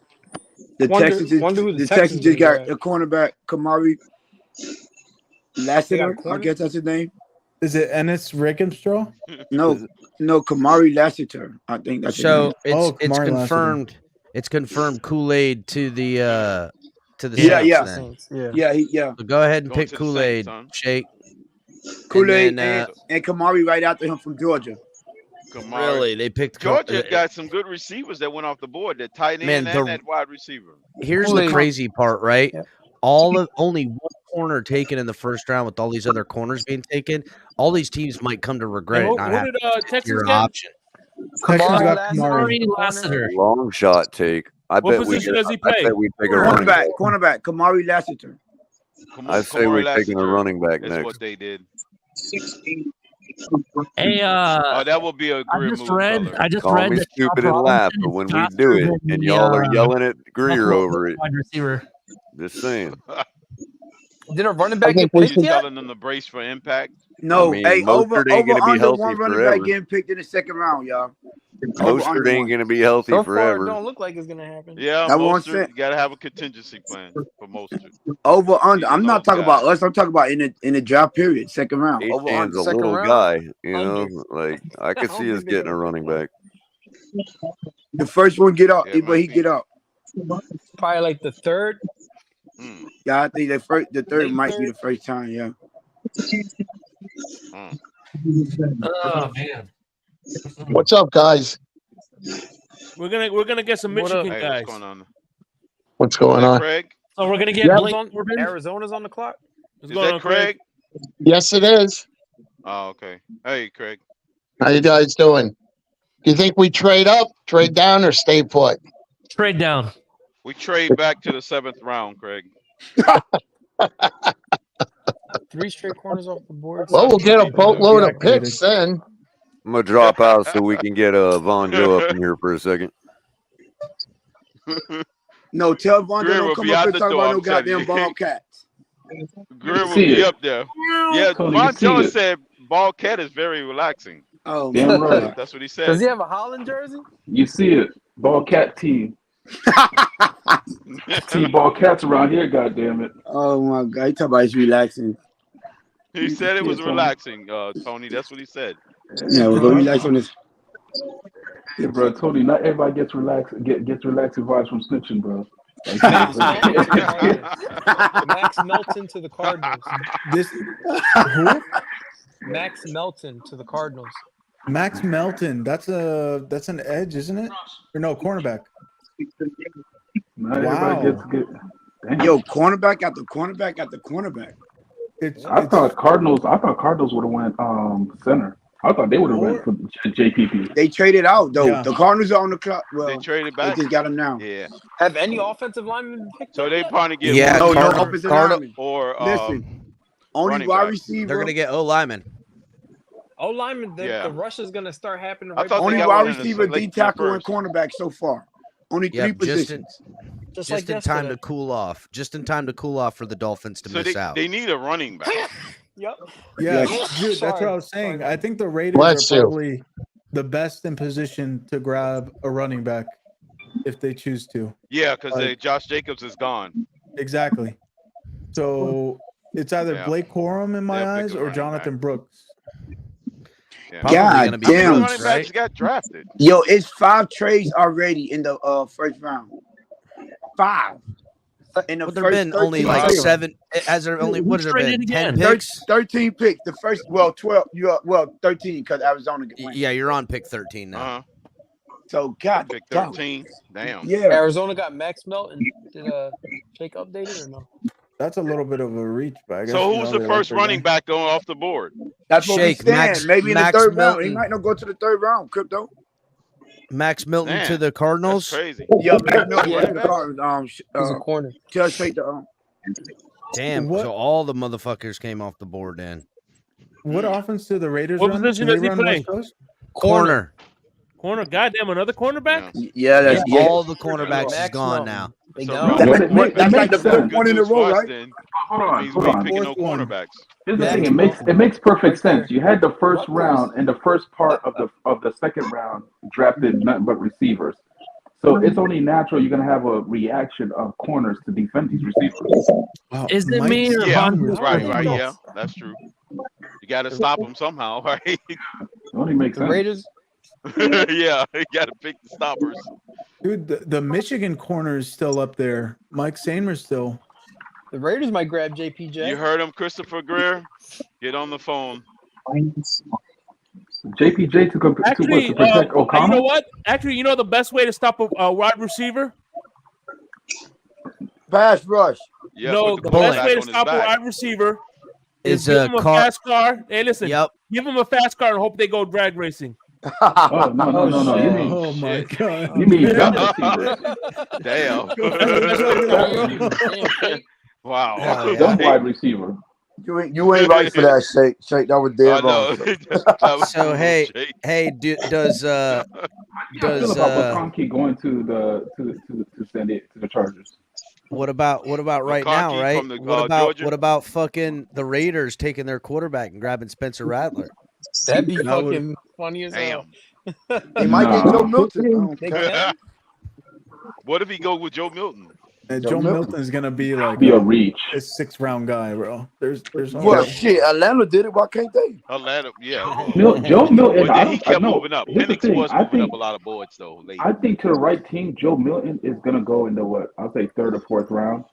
The Texans just Texans got got. the cornerback Kamari Lassiter. I corner? guess that's his name. Is it Ennis Rakenstraw? No, Kamari Lassiter. I think that's his So name. it's Oh, Kamari confirmed. It's confirmed Kool-Aid to the Yeah, Saints yeah. then. Saints, yeah. Yeah. So go ahead and Going pick to the Kool-Aid, Saints, son. Shake. Kool-Aid then, and Kamari right after him from Georgia. Kamari. Really, they picked Georgia got some good receivers that went off the board. That tight end Man, and that wide receiver. Here's the Kool-Aid. crazy part, right? Yeah. Only one corner taken in the first round with all these other corners being taken. All these teams might come to regret And it what, not what having did Texas your get? option. Texans got Kamari Kamari. Lassiter. Long shot take. I What bet we. position does he I play? bet we take a running back. Cornerback Kamari Lassiter. I say we're taking a Lassiter running back is next. what they did. Hey, Oh, that would be a I great just move. read. Color. I just Call read me that stupid Josh and laugh, Robinson but is when we faster do it, than and the, y'all are yelling at Greer Buffalo over it, wide receiver. just saying. Did a running back get picked He's yet? telling them to brace for impact. No, I mean, hey, over Mostert ain't gonna be under healthy one running forever. back getting picked in the second round, y'all. Mostert ain't gonna be healthy So far, it forever. don't look like it's gonna happen. Yeah, That one Mostert, cent. you gotta have a contingency plan for Mostert. Over under. He's I'm a not little talking about guy. us. I'm talking about in the draft period, second round. Over H-Tan's under. a Second little round? guy, you Under. know. Like I I could don't see us think they're getting a gonna pick running low. back. The first one get up, Yeah, it but he might get be. up. Probably like the third. Mm, Yeah, I think the third Late might be third? the first time. Yeah. mm. Oh man. What's up, guys? We're gonna get some What up? Michigan Hey, what's guys. going on? What's Is going that on? Craig? So we're gonna get Yep. Blake On, Corbin. Arizona's on the clock. What's Is going that on, Craig? Craig? Yes, it is. Oh, okay. Hey, Craig. How you guys doing? Do you think we trade up, trade down, or stay put? Trade down. We trade back to the 7th round, Craig. 3 straight corners off the board. Well, we'll get a Second round. boatload of Deactivated. picks then. I'm gonna drop out so we can get Von Joe up in here for a second. No, tell Von Greer don't will come be up out and the talk door, about no I'm telling you. goddamn Bobcats. Greer will See be it. up there. Yeah, Tony, you Von see Joe it. said ball cat is very relaxing. Oh Damn my right. God. That's what he Does said. he have a Holland jersey? You see it. Ball cat team. See ball cats around here, goddammit. Oh my God. You talk about it's relaxing. He said it Yeah, was Tony. relaxing, Tony. That's what he said. Yeah, we'll go relax on this. Yeah, bro, Tony, not everybody gets relaxing vibes from snitching, bro. Like, Max bro. Melton to the Cardinals. Max Melton to the Cardinals. This who? Max Melton to the Cardinals. Max Melton. That's an edge, isn't it? Or no, cornerback. Not everybody gets good. Damn. Yo, cornerback after cornerback after cornerback. I thought Cardinals would have went center. I thought they would have went for JPP. They traded out though. Yeah. The Cardinals are on the clock. Well, They traded they back. just got him now. Yeah. Have any offensive linemen been picked So up they yet? probably get Yeah, No, no Cardinal- offensive Cardinal- lineman. or Listen, only running wide back. receiver. They're gonna get O lineman. Oh, lineman, Yeah. the rush is going to start happening I right thought they Only got wide one in the receiver, late D tackle, and first. cornerback so far. Only three Yep, just in, positions. just just like in time to yesterday. cool off. Just in time to cool off for the Dolphins to So miss out. they need a running back. Yep. Yeah, Yeah. dude, that's what I Sorry. was saying. Sorry. I think the Raiders Bless are you. probably the best in position to grab a running back if they choose to. Yeah, because Like- Josh Jacobs is gone. Exactly. So it's either Yeah. Blake Corum in my They'll pick eyes a or running Jonathan back. Brooks. Yeah. Probably God gonna be damn. How many Brooks, running right? backs got drafted? Yo, it's 5 trades already in the first round. 5. In the But there first been only 13 like picks. 7. Has there only what has there Traded been? 10 again. picks? 13 picks. The first, 12. Well, 13 because Arizona went. Yeah, you're on pick 13 now. Uh-huh. So God, Pick damn. 13. Damn. Yeah. Arizona got Max Melton. Did Jake update it or no? That's a little bit of a reach, but I guess. So you who's know, the they like first their running guy. back going off the board? That's what Shake, we saying. Max- Maybe in Max the third round. Milton. He might not go to the third round, Crypto. Max Milton Man, to the That's Cardinals. crazy. Yeah, Max Milton Yeah. went to the Cardinals. He's a corner. Just take the Damn. What- So all the motherfuckers came off the board then. What offense do the Raiders What run? position Do they does he run play? West Coast? Corner. Corner. Goddamn, another cornerback. Yeah. Yeah, that's Yeah, yeah. all the cornerbacks is Max gone Melton. now. They So gone. Ron- Well, it makes That's like the sense. fifth one in a Good news row, for us right? then. Hold on, Means hold we on. picking no Fourth one. cornerbacks. Here's the Max thing. Melton. It makes perfect Right sense. You had the first Rutgers. round and the first part of the second round drafted nothing but receivers. So it's only natural you're gonna have a reaction of corners to defend these receivers. Wow. Is it Mike me or Yeah, Von Sanders Joe? right, playing. yeah, that's true. You got to stop them somehow, right? It only makes The sense. Raiders. Yeah, you got to pick the stoppers. Dude, the Michigan corner is still up there. Mike Sanders still. The Raiders might grab JPJ. You heard him, Christopher Greer. Get on the phone. JPJ took up Actually, to protect you know O'Connell. what? Actually, you know the best way to stop a wide receiver? Pass rush. Yeah, No, put the ball best back way to on his stop a back. wide receiver Is give a him a car. fast car. Hey, listen, Yep. give him a fast car and hope they go drag racing. Oh no! You shit. mean Oh my shit. god. you mean gun receivers? Damn. Wow. Hell Dumb yeah. wide receiver. You ain't right for that, Shake. Shake, that was I dead know. wrong. That was So cool, hey, Jake. does How do you feel about McConkey going to the Chargers? what about right now, McConkey right? from the, Georgia? What about fucking the Raiders taking their quarterback and grabbing Spencer Rattler? That'd be That would- fucking funny as hell. Damn. He might get Joe No. Milton. I don't They care. can. What if he go with Joe Milton? And Joe Joe Milton. Milton's gonna be like Be a reach. a 6th round guy, bro. There's Well, shit, Atlanta did it. Why can't they? Atlanta, yeah. Joe Milton. But I then he don't. kept No. moving up. Here's the Penix thing. was I moving up think. a lot of boards though late. I think to the right team, Joe Milton is gonna go into what I'll say 3rd or 4th round.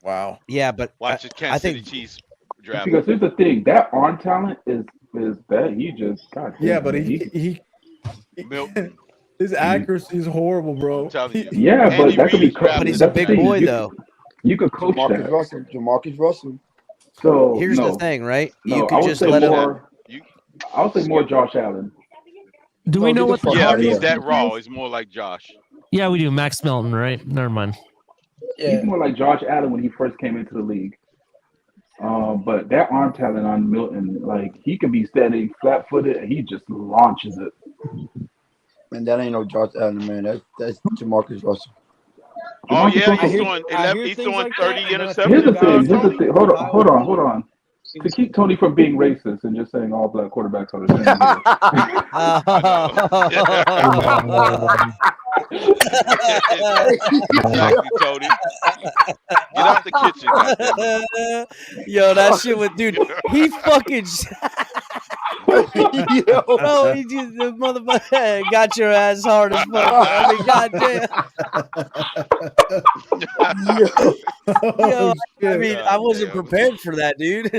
wow. Yeah, but Watch the I Kansas City think Chiefs draft. Because here's the thing, that arm talent is that he just God damn, Yeah, but man, he Milton. his accuracy is horrible, bro. I'm telling you. yeah, but Andy that could be Reid drafted but he's him. a big boy though. You could coach Jamarcus that. Russell. Jamarcus Russell. So Here's no, the thing, right? no, You I could would just say let him. more. You, I would say more Josh Allen. Do we Oh, know get what the the fuck yeah, out if of he's here. that raw, it's more like Josh. Yeah, we do. Max Milton, right? Never mind. He's more like Josh Allen when he first came into the league. But that arm talent on Milton, like he can be standing flat footed and he just launches it. Man, that ain't no Josh Allen, man. That's Jamarcus Russell. Oh yeah, Russell- he's throwing 11. He's throwing 30 interceptions. Here's the thing. Here's the Tony. thing. Hold on. To keep Tony from being racist and just saying all black quarterbacks are the same. Exactly, Tony. Get out the kitchen, goddammit. Yo, that shit with dude. He fucking. Bro, he just the motherfucker got your ass hard as fuck. I mean, goddamn. Yo, I mean, I wasn't prepared for that, dude.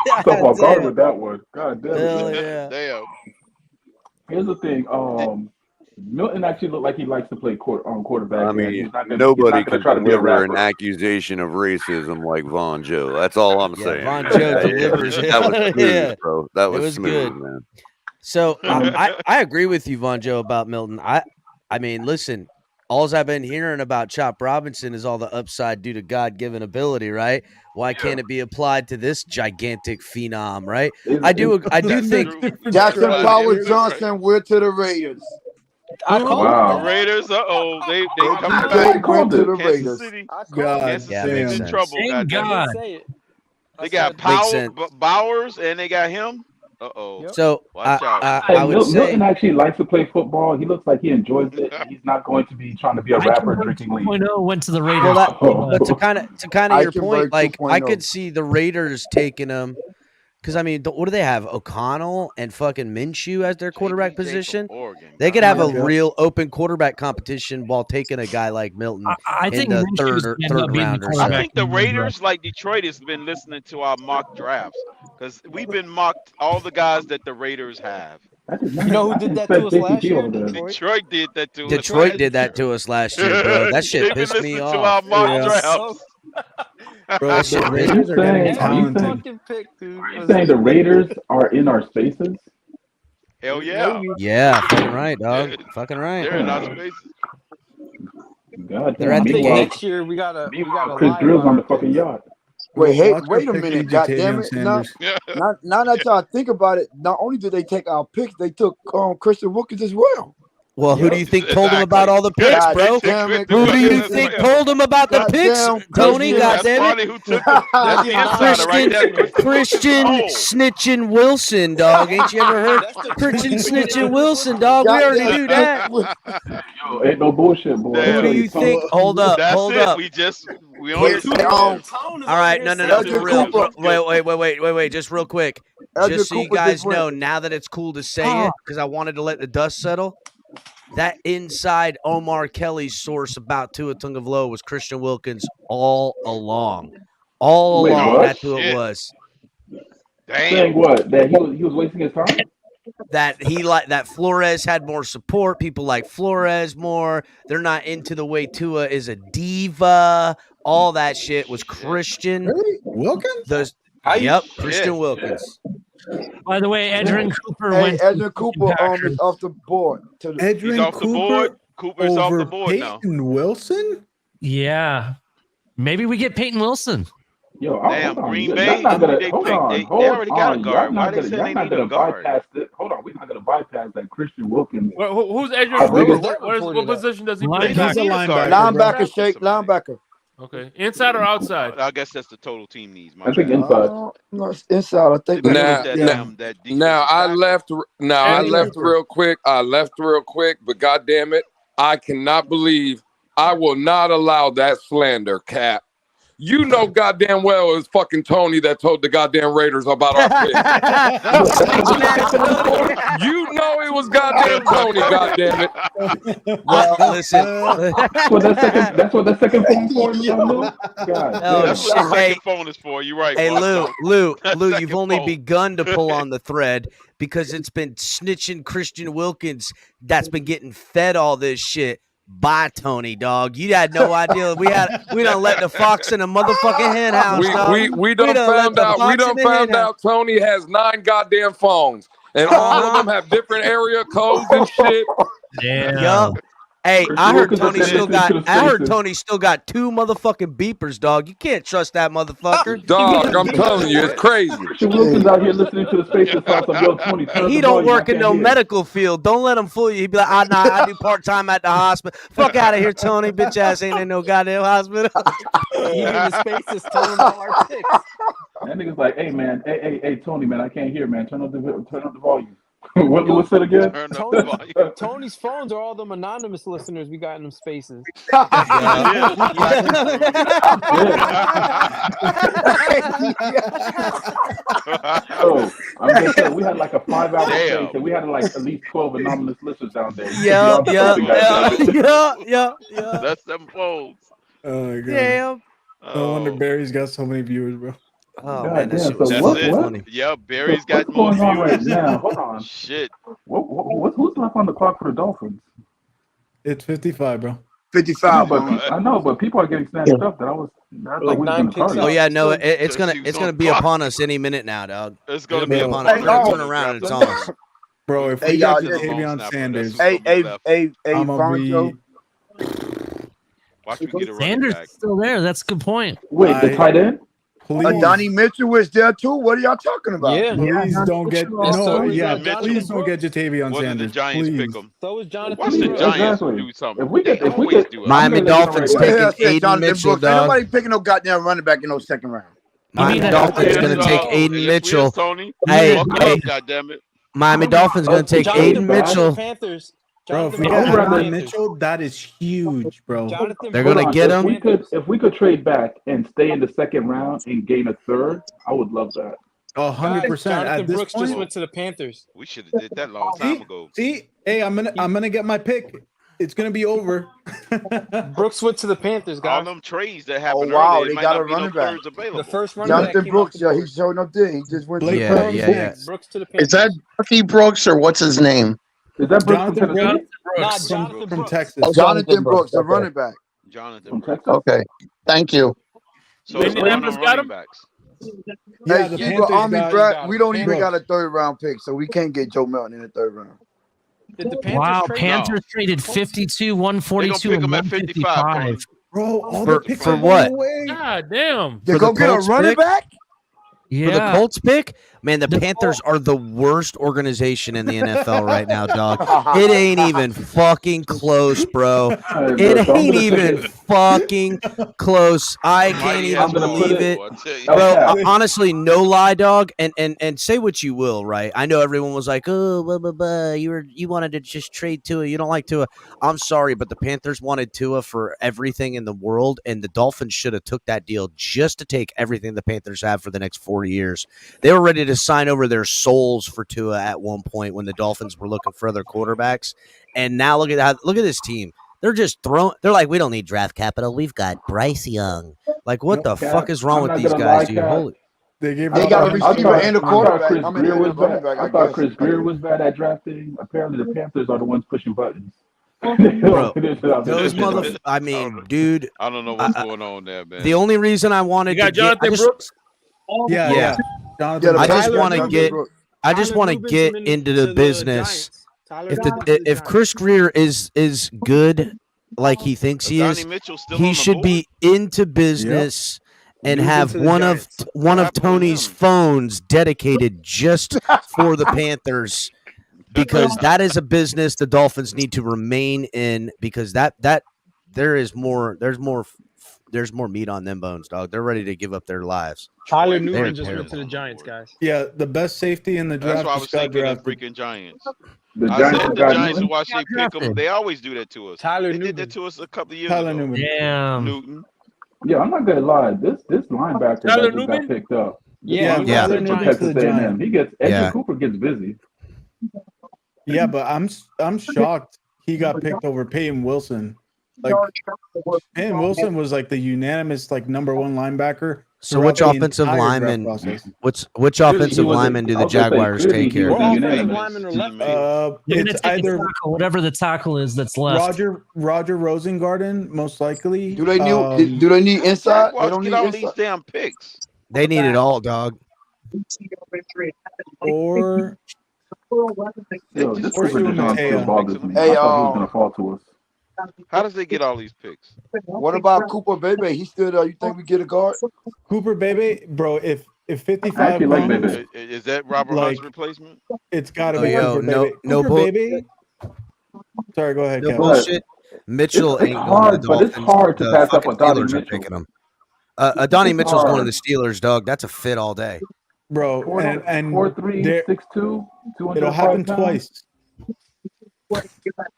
Myself off guard with that one. God damn it. Hell yeah. Damn. Here's the thing. Milton actually looked like he likes to play quarterback. I and mean, he's not gonna, nobody he's not gonna can try to be a deliver an rapper. accusation of racism like Von Joe. That's all I'm saying. Von Joe delivers it. That was smooth, Yeah. bro. That It was was smooth, good. man. So I agree with you, Von Joe, about Milton. I mean, listen, all I've been hearing about Chop Robinson is all the upside due to God-given ability, right? Why can't it be applied to this gigantic phenom, right? I do think Jackson Powers Johnson went to the Raiders. I called Wow. The Raiders, they coming They back. went to the Kansas Raiders. City. God Kansas Yeah, City's makes in sense. trouble. Thank Goddamn. God. say it. They got Makes sense. Bowers and they got him. Uh-oh. so. Watch out. I would say Milton actually likes to play football. He looks like he enjoys it. He's not going to be trying to be a rapper drinking lean. 2.0 went to the Raiders. well, but to kind of your point, Eichenberg like I 2.0. could see the Raiders taking him. Because, I mean, what do they have? O'Connell and fucking Minshew as their quarterback JPJ from position? Oregon. They could have a Yeah. real open quarterback competition while taking a guy like Milton I in think the Minshew's third gonna end up being round the or so. I quarterback. think the Raiders, like Detroit, has been listening to our mock drafts because we've been mocked all the guys that the Raiders have. You know who did that to us last year? Detroit did that to us. Detroit did that to us last year, bro. That shit They've been pissed me listening to off. our mock Yeah. drafts. Bro, That shit the really- Raiders are getting Are you talented. Fucking pick, dude. Are you saying the Raiders are in our spaces? Hell yeah. Yeah, fucking right, dog. Fucking right. They're in our spaces. God They're damn. at the I think gate. next year we gotta Chris lie Drill's about on the our fucking picks. yacht. Wait, Watch her wait a pick minute, AJ God damn it! Now, Sanders. now that y'all think about it, not only did they take our picks, they took Christian Wilkins as well. Well, who do you think told him Exactly. about all the picks, God bro? damn it, Who do you Christian- think told him about the picks, Goddamn Tony? Christian. That's Goddammit. probably who took them. That's the insider right there. Christian Oh. Snitchin' Wilson, dog. Ain't you ever heard Christian Snitchin' Wilson, dog? We already do that. Yo, ain't no bullshit, boy. Damn. Who do you think? Hold up, That's hold it. up. We only All right, no, Edgerrin for real. Cooper. Wait, just real quick. Edgerrin Just so you Cooper guys just went. know, now that it's cool to say it, because I wanted to let the dust settle. That inside Omar Kelly's source about Tua Tagovailoa was Christian Wilkins all along. All Wait, along, what? that's who it Shit. was. Saying Damn. what? That he was wasting his time? That Flores had more support. People like Flores more. They're not into the way Tua is a diva. All that shit was Christian. Wilkins? Christian Wilkins. By the way, Edgerrin Cooper Hey, went. Edgerrin Cooper is off the board. To the, He's Edgerrin off the board. Cooper's off over the board now. Peyton Wilson? Yeah, maybe we get Peyton Wilson. Yo, Damn, hold on. Green Y'all Bay, not gonna, they hold picked- on, they hold already got a on. guard. Y'all Why not they gonna, say y'all they not need a gonna guard? bypass it. Hold on, we're not gonna bypass that Christian Wilkins. Who's Edgerrin How big Cooper? is that What position does he play? Linebacker. He's a linebacker. linebacker, Shake, linebacker. Okay, inside or outside? I guess that's the total team needs. My I think bad. inside. No, it's inside. I They think. better Now, get Yeah. that now defensive I tackle. left. Now I And left keeper. real quick. But goddamn it, I cannot believe I will not allow that slander, Cap. You know goddamn well it was fucking Tony that told the goddamn Raiders about our pick. You know it was goddamn Tony, goddamn it. Well, listen. That's what the second phone for, Lou? God Oh damn. That's what the shit! Hey, second phone is for. You're right, hey, Marco. Lou, you've Second only phone. begun to pull on the thread because it's been snitching Christian Wilkins that's been getting fed all this shit. Bye, Tony, dog. You had no idea. We done let the fox in a motherfucking hen house, dog. We done found out Tony has 9 goddamn phones. And all of them have different area codes and shit. Damn. Yup. Hey, Christian I heard Wilkins Tony is still listening got. to the I heard spaces. Tony still got 2 motherfucking beepers, dog. You can't trust that motherfucker. Dog, I'm telling you, it's crazy. Christian Wilkins out here listening to the spaces talk of yo, Tony, turn up He the don't volume. work in no medical field. Don't let him fool you. He'd be like, I do part time at the hospital. Fuck out of here, Tony. Bitch ass ain't in no goddamn hospital. Even the spaces telling him all our picks. That nigga's like, hey man, hey Tony, man, I can't hear, man. Turn up the volume. What's it again? Turn up the volume. Tony's phones are all them anonymous listeners we got in them spaces. Oh, I'm gonna tell you, we had like a 5-hour Damn. space, and we had like at least 12 anonymous listeners down there. Yeah. That's them phones. Oh my god. Damn. No wonder Oh, Barry's got so many viewers, bro. Oh God man, that damn, shit was so that's fucking it. funny. Yeah, Barry's got What's more going on right views. now? Hold on. Shit. Who's left on the clock for the Dolphins? It's 55, bro. 55. I know, but people are getting snatched up. I thought Like we was 9 gonna picks target. Oh yeah, no, Still- it's gonna She was on be clock. upon us any minute now, dog. It's gonna It'll be be Bro. upon us. Hey, We're gonna oh. turn around and it's on us. Bro, if Hey, we y'all, got listen. Tavion Sanders, Hey, I'm gonna Fonzo. Watch me get a running Sanders back. is still there. That's a good point. Wait, the tight end? please, Donnie Mitchell was there too. What are y'all talking about? Yeah. please don't get And so is, Mitchell. please don't get Jatavion What did the Sanders. Giants Please. pick him? So is Jonathan. Watch the Brooks. Giants Exactly. do something. If we They could always get do it. Miami Dolphins Who the hell taking said Aiden Jonathan Mitchell, Brooks? Ain't dog. nobody picking no goddamn running back in no second round. Miami need Dolphins Yes, gonna take Aiden yes, we Mitchell. is, Tony. Hey, Fuck it hey, up, goddammit. Miami Dolphins gonna take Jonathan Aiden Brooks to the Mitchell. Panthers. Bro, if we Jonathan get Brooks to the Aiden Panthers. Mitchell, that is huge, bro. Jonathan They're Brooks gonna to get the him. Panthers. If we could trade back and stay in the second round and gain a third, I would love that. 100%. Jonathan At this Brooks just point, went to the Panthers. We should have did that long time ago. see, hey, I'm gonna get my pick. It's gonna be over. Brooks went to the Panthers, All guys. them trades that happened wow, earlier, they it might got not a be no running back. thirds available. The first running back Jonathan came Brooks, off the yeah, board. he's showing up there. He just went Blake to Yeah, Bortles yeah, next. Brooks to the Panthers. Is that Bucky Brooks or what's his name? Is that Brooks from Jonathan Tennessee? Brooks Nah, from, Jonathan from Brooks. Texas. Oh, Jonathan Brooks, the okay. running back. Jonathan From Brooks. Texas? Okay, thank you. So it's Indianapolis on got running him? backs. Yeah, Hey, the Super Panthers Army, got Brad, we don't even Brooks. got a third round pick, so we can't get Joe Milton in the third round. Did the Panthers Wow, trade? Panthers traded 52, 142, pick and him at 55, 155. Bro, all For- the picks for are what? going away. God damn. They For go the get a Colts running pick? back? For the Yeah. Colts pick, man, the Panthers are the worst organization in the NFL right now, dog. It ain't even fucking close, bro. It ain't even fucking close. I can't Mighty even has believe fallen, it. I tell you. Bro, Okay. honestly, no lie, dog. And say what you will, right? I know everyone was like, "Oh, blah blah blah." You wanted to just trade Tua. You don't like Tua. I'm sorry, but the Panthers wanted Tua for everything in the world, and the Dolphins should have took that deal just to take everything the Panthers have for the next 40 years. They were ready to sign over their souls for Tua at one point when the Dolphins were looking for other quarterbacks, and now look at this team. They're just throwing. They're like, we don't need draft capital. We've got Bryce Young. Like, what the Cap, fuck is wrong I'm with not these gonna guys, lie, dude? Cap. Holy. They gave They up got a on- receiver and a quarterback. Chris I mean, Greer and a was running bad. back, I I thought guess. Chris Greer was bad at drafting. Apparently, the Panthers are the ones pushing buttons. Bro, Those those mother. I mean, dude. I don't know what's going on there, man. The only reason I wanted You got to get, I Jonathan just, Brooks? Yeah, Yeah. yeah. Jonathan the I just Tyler want to Jonathan get. Brooks. I just Tyler want to Rubin's get been into to the business. Giants. Tyler If Rubin's to the the if Giants. Chris Greer is good, like he thinks he Donnie is, Mitchell's still he on the should board? be into business and Moving have to the one Giants. of one What of happened with Tony's him? phones dedicated just for the Panthers, because that is a business the Dolphins need to remain in, because that there is more. There's more there's more meat on them bones, dog. They're ready to give up their lives. Tyler Troy Newton They're just went terrible. to the Giants, guys. Yeah, the best safety in the That's draft why I just was got thinking of drafted. freaking Giants. The I Giants said the got Giants Newton. will watch they pick them. drafted. They always do that to us. Tyler They did Newton. that to us a couple of years Tyler ago. Newman. Damn. Newton. Yeah, I'm not gonna lie. This linebacker Tyler that just Newman? got picked up. This Yeah, Yeah, he linebacker went to Tyler the from Newman Giants. to the Texas A&M. Giants. He gets Edgerrin Yeah. Cooper gets busy. Yeah, but I'm shocked he got picked over Peyton Wilson. Like Peyton Wilson was like the unanimous like number one linebacker. So which throughout the offensive entire draft lineman? process. Which Clearly, he offensive was a- lineman do I the was gonna say, Jaguars clearly take he here? was What a offensive unanimous lineman are left? teammate. They're It's gonna take a either tackle, whatever the tackle is that's left. Roger Rosengarten, most likely. Do they need? Do they need The inside? They Jaguars don't get need all inside. these damn picks. They need it all, dog. Or They Yo, just this Or trade Cooper the John damn still Sumatea. bothers picks. me. Hey, I thought he was gonna fall to us. How does they get all these picks? What about Cooper Bebe? He still there. You think we get a guard? Cooper Bebe, bro. If I 55 actually like pounds, Bebe. Is that Robert like Hunt's replacement? it's got to Oh, be yo, Cooper no, Bebe. no Cooper bull, Bebe. Sorry, go ahead, no Kev. bullshit. Mitchell It's ain't going to the hard, but it's Dolphins. hard to The pass up fucking Adonai Steelers are Mitchell. picking him. Adonai It's Mitchell's going to the hard. Steelers, dog. That's a fit all day. Bro, and 4'3", there 6'2", it'll happen 205 pounds. twice.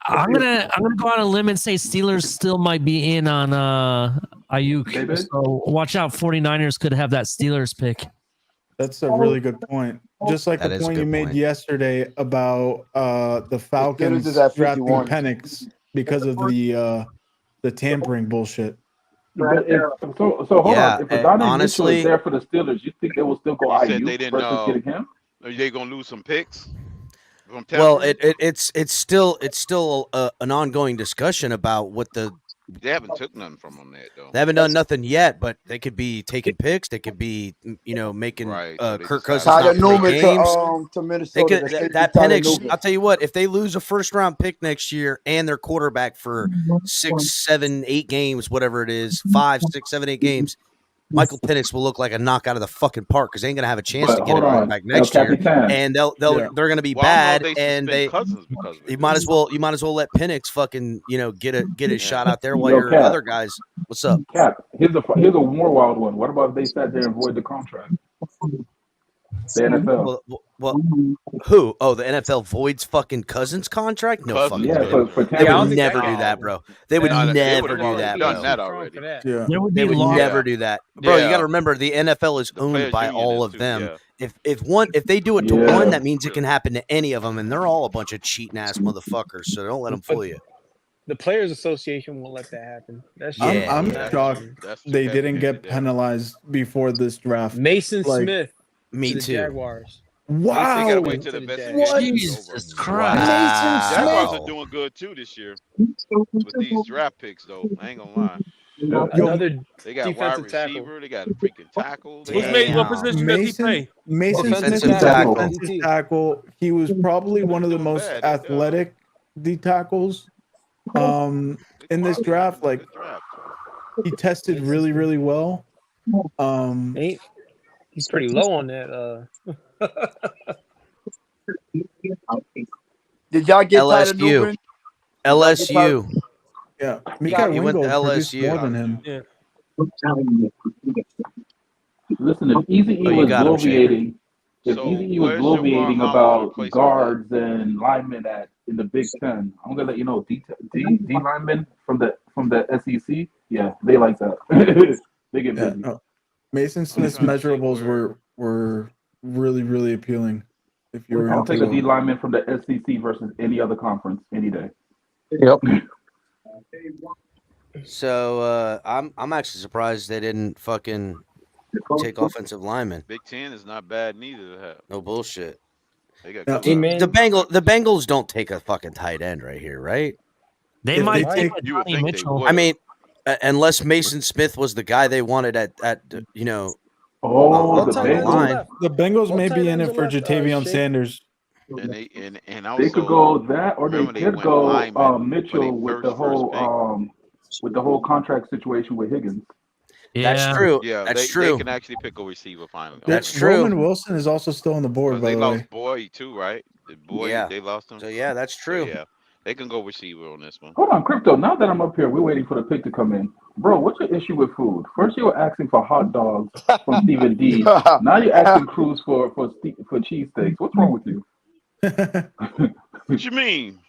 I'm gonna go on a limb and say Steelers still might be in on Ayuk. Maybe. So watch out, 49ers could have that Steelers pick. That's a really good point. Just like That the is a point you good made point. yesterday about the Falcons is at drafting 51. Penix because of the tampering bullshit. But if, so hold Yeah, on. If Adonai honestly- Mitchell is there for the Steelers, you think they will still go You said they IU didn't versus getting him? Are they gonna lose some picks? From Well, tampering? it's still an ongoing discussion about what the They haven't took nothing from them yet, though. they haven't done nothing yet, but they could be taking picks. They could be making Right, so they Kirk decided- Cousins not Tyler play Newman games. to They Minnesota. could The safety that Tyler Penix. Newman. I'll tell you what. If they lose a first round pick next year and their quarterback for 6, 7, 8 games, whatever it is, 5, 6, 7, 8 games, Michael Penix will look like a knockout of the fucking park because they ain't gonna have a chance But to get a hold on, quarterback next El year, Capitan. and they're gonna be Well, I bad, don't know if and suspend they Cousins because of it. you might as well let Penix fucking get his Yeah. shot out there while Yo, your Cap. other guys. What's up? Cap, here's a more wild one. What about if they sat there and void the contract? The NFL. Well, who? Oh, the NFL voids fucking Cousins contract? No Cousins, fucking Yeah, way. for They Yeah, I don't would think never that do could that, happen. bro. They would Nah, they never would've do already that, done bro. that Strong already. for that. Yeah. There would They be would law. never do that, bro. You got Yeah. to remember the NFL is The owned players' by union all is of too, them. yeah. If they do it to Yeah. one, that means it can happen to any of them, and they're all a bunch of cheating ass motherfuckers. So don't let them fool you. The Players Association won't let that happen. That's Yeah, just I'm yeah. shocked That's they too didn't heavy get handed, yeah. penalized before this draft. Mason Like, Smith Me to the too. Jaguars. They Wow. gotta wait till the To the Jags. investigation is Jesus over. Christ. Jaguars Wow. are doing good too this year with these draft picks, though. I ain't gonna lie. Yeah. Another They got wide defensive tackle. receiver. They got a freaking tackle. They Who's got- made? What Damn. position does he Mason play? Mason Defensive Smith is a tackle. defensive tackle. He was probably one of the Doing most bad, they do. athletic D tackles They in this quality, draft. man. Like Good draft. he tested really, really well. He's pretty low on that. Did y'all get Tyler LSU. Newman? LSU. Yeah, He Mika went to Wingo produced LSU. more than him. Yeah. Listen, if Easy Oh, you was got him, bloviating, So was where's bloviating Jamar Howard about replacement? guards and linemen in the Big Ten, I'm gonna let you know D linemen from the SEC, yeah, they like that. They get Yeah, busy. no. Mason Smith's trying to see measurables where- were really, really appealing. If you were I'll take a D into lineman from the SEC versus any other conference any day. Yep. So I'm actually surprised they didn't fucking take offensive linemen. Big Ten is not bad neither. To have. No bullshit. They got Now, good linemen. The Bengals don't take a fucking tight end right here, right? They If might they take take- You would Adonai think they Mitchell. would. I mean, unless Mason Smith was the guy they wanted at Oh, What the tight ends are Bengals. left? the Bengals What may tight be in ends it are for left, Jatavion Shake? Sanders. And also They could go that, or they remember they could went go lineman for Mitchell their with the first whole contract situation with Higgins. That's Yeah. true. Yeah, That's they true. can actually pick a receiver finally. That's true. Roman Wilson is also still on the board, Because by they the way. lost Boyd too, right? The Boyd, Yeah. they lost him. So yeah, that's So, true. yeah, They can go receiver on this one. Hold on, Crypto. Now that I'm up here, we're waiting for the pick to come in. Bro, what's your issue with food? First, you were asking for hot dogs from Stephen D. Now you're asking Cruz for cheesesteaks. What's wrong with you? What you mean?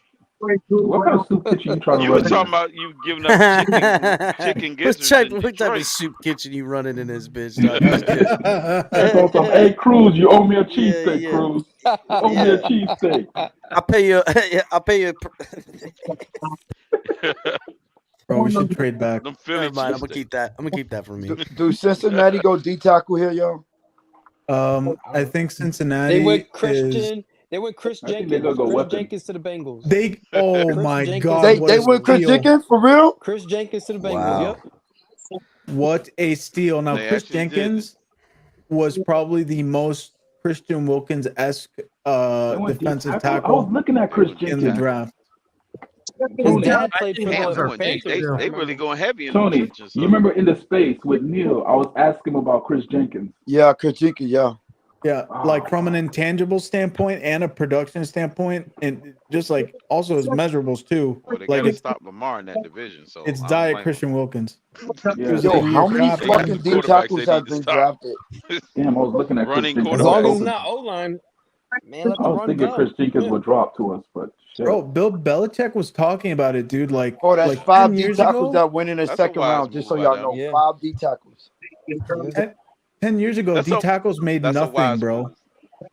What kind of soup kitchen you trying to You run were here? talking about you giving up chicken gizzards in What type Detroit. of soup kitchen you running in this bitch? Dog? Just kidding. Told them, hey, Cruz, you owe me a cheesesteak, Cruz. You owe me a cheesesteak. I'll pay you. I'll pay you. Bro, we should trade back. Them Philly Never mind. I'm cheesesteaks. gonna keep that. I'm gonna keep that for me. Do Cincinnati go D tackle here, yo? I think Cincinnati. They went is- Christian. They went Chris I think Jenkins. they're gonna go Chris weapon. Jenkins to the Bengals. They. Oh Chris my Jenkins. God! They what a went Chris steal. Jenkins for real? Chris Jenkins to the Bengals. Wow. Yep. What a steal! Now They Chris actually did. Jenkins was probably the most Christian Wilkins-esque They went D defensive I was tackle looking at Chris They went in Jenkins. the tackle. draft. His Tony, dad played for Damn, the Panthers. I they remember. really going heavy in the Tony, trenches. you remember in the space with Neil, I was asking him about Chris Jenkins. Yeah, Chris Jenkins, yeah. Yeah, like from an intangible standpoint and a production standpoint, and just like also his measurables too. Well, they Like got to it's stop Lamar in that division. So it's I don't diet blame Christian Wilkins. Yeah. It was a Yo, 3-year how many draft. fucking D quarterbacks tackles they have need to been stop. drafted? Damn, I was looking at Chris Running Jenkins. As quarterbacks. long as it's Open. not O-line, man, let I the was run thinking go. Chris Jenkins would drop to us, but shit. Bro, Bill Belichick was talking about it, dude. Like, Oh, that's like 5 10 D years tackles ago. that went in the That's a second wise round, just so move by y'all them. know. Yeah. 5 D tackles. Yeah. 10 years ago, That's D a- tackles made That's a nothing, wise bro. move.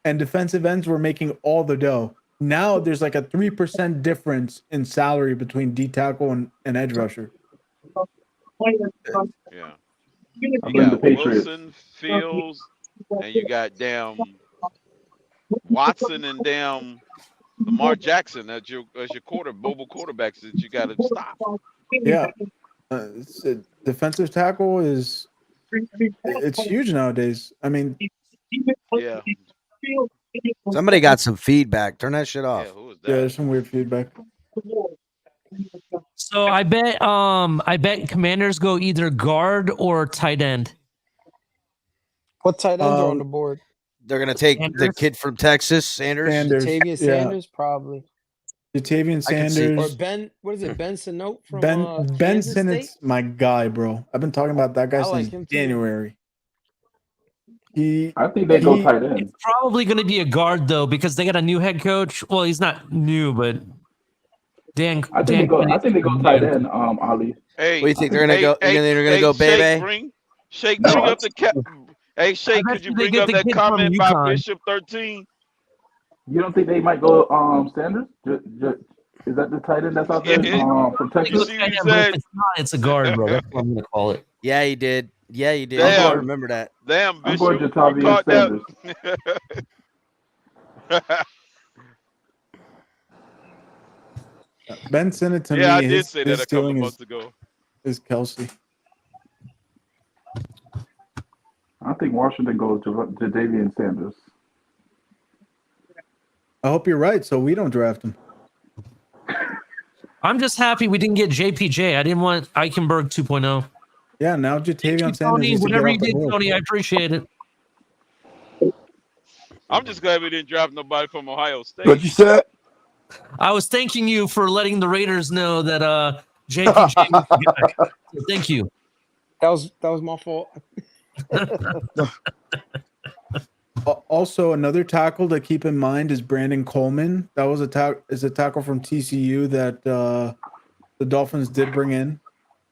And defensive ends were making all the dough. Now there's like a 3% difference in salary between D tackle and edge rusher. Yeah. I You blame the got Patriots. Wilson, Fields, and you got damn Watson and damn Lamar Jackson as your mobile quarterbacks that you got to stop. Yeah. Defensive tackle it's huge nowadays. I mean, Yeah. Somebody got some feedback. Turn that shit Yeah. off. Who was yeah, that? there's some weird feedback. So I bet Commanders go either guard or tight end. What tight ends are on the board? They're gonna take the Sanders? kid from Texas, Sanders. Latavius yeah. Sanders, probably. Latavian I can see- Or Sanders. Ben, what is it? Ben Sinote from Ben Kansas State? Sinnott's my guy, bro. I've been talking about that guy I like since him too. January. I think they go tight end. It's probably going to be a guard though because they got a new head coach. Well, he's not new, but Dan. I think they go tight end. Ali. Hey, What do you think they're gonna go? They're gonna go, baby. Shake, No, bring I- up the cap. Hey, Shake, I bet could you you they bring get up the that kid from comment by UConn. Bishop 13? You don't think they might go Sanders? Is that the tight end that's out there Yeah. from They go Texas? see tight what he end, but if said? it's not, it's a guard, bro. That's what I'm going to call it. Yeah, he did. Yeah, he did. Damn. I remember that. Damn, I'm Bishop, going you Jatavius caught Sanders. that. Ben Sinnott to Yeah, I me, did his say that a couple stealing months ago. is Kelsey. I think Washington goes to Jadavian Sanders. I hope you're right, so we don't draft him. I'm just happy we didn't get JPJ. I didn't want Eichenberg 2.0. Yeah, now Jatavian Sanders Tony, needs to get whatever you off the did, board. Tony, I appreciate it. I'm just glad we didn't draft nobody from Ohio State. What you said? I was thanking you for letting the Raiders know that JPJ was the guy. So thank you. That was my fault. Also, another tackle to keep in mind is Brandon Coleman. That was a tackle from TCU that the Dolphins did bring in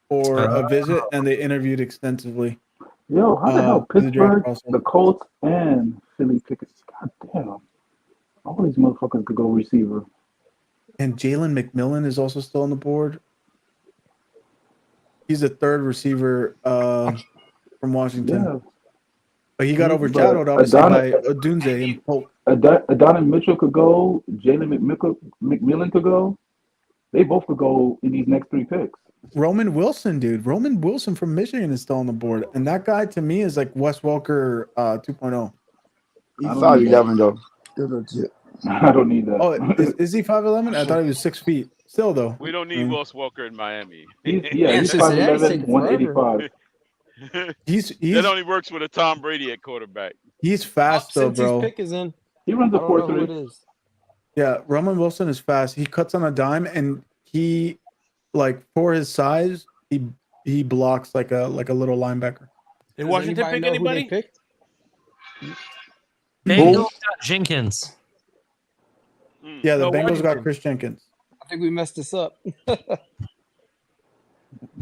for a visit, and they interviewed extensively. Yo, how the hell for the draft Pittsburgh, process. the Colts, and Philly pickers? God damn. All these motherfuckers could go receiver. And Jalen McMillan is also still on the board. He's a third receiver from Washington. Yeah. But he got But overshadowed, obviously, by Odunze and Polk. Adonai Mitchell could go. Jalen McMillan could go. They both could go in these next 3 picks. Roman Wilson, dude. Roman Wilson from Michigan is still on the board. And that guy, to me, is like Wes Welker 2.0. He's 5'11", though. Still legit. I don't need that. Oh, is he 5'11"? I thought he was 6 feet. Still, though. We don't need Wes Walker in Miami. He's Cincinnati's 5'11", taking 185. That only works with a Tom Brady at quarterback. He's fast, though, Since his bro. pick is in. He runs a I don't know who it 4.3. is. Yeah, Roman Wilson is fast. He cuts on a dime, and he, like, for his size, he blocks like a little linebacker. Did Does Washington anybody pick know who they anybody? picked? Bengals got Jenkins. Yeah, the No, Bengals got Washington. Chris Jenkins. I think we messed this up.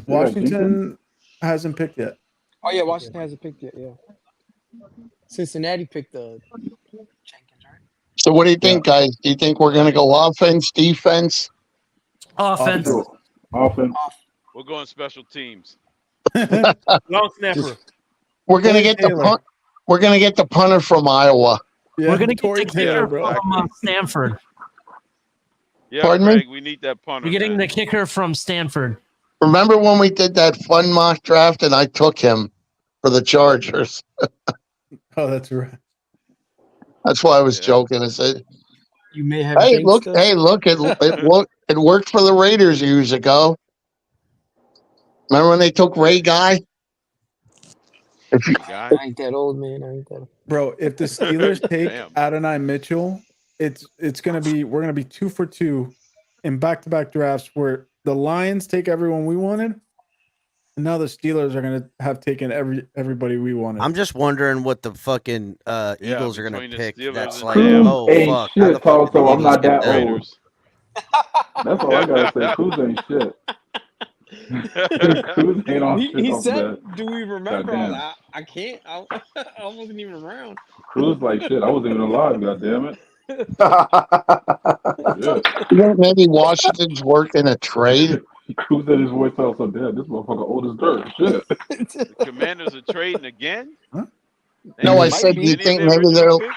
Washington hasn't picked yet. Oh yeah, Washington hasn't picked yet. Yeah, Cincinnati picked the Jenkins, right? So what do you think, guys? Do you think we're going to go offense, defense? Offense. Offense. We're going special teams. Long snapper. We're going to get the Taylor. punt. We're going to get the punter from Iowa. Yeah, We're gonna get Torrey the kicker Taylor, bro. from Stanford. Yeah, Pardon me? Greg, we need that punter. We're getting man. the kicker from Stanford. Remember when we did that fun mock draft and I took him for the Chargers? Oh, that's right. That's why I was Yeah. joking. I said, You may have. "Hey, jinxed look! us. Hey, look! It worked for the Raiders years ago. Remember when they took Ray Guy? If you, Guy. I ain't that old, man. I ain't that. Bro, if the Steelers take Damn. Adonai Mitchell, we're gonna be 2 for 2 in back-to-back drafts where the Lions take everyone we wanted, and now the Steelers are gonna have taken everybody we wanted. I'm just wondering what the fucking Eagles are gonna between the pick. Steelers That's and like, Cruz oh ain't fuck, how shit, the fuck did the so I'm Eagles not get that them? old. Raiders. That's all I gotta say. Cruz ain't shit. Cruz ain't on shit He off said, that. "Do we remember?" I, was Goddamn. like, I can't. I wasn't even around. Cruz like shit. I wasn't even alive. Goddamn it. Shit. you think maybe Washington's working a trade? Cruz said his voice sounds so dead. This motherfucker old as dirt. Shit. The Commanders are trading again? Huh? No, I Might said, do be. you Any of think their maybe original picks?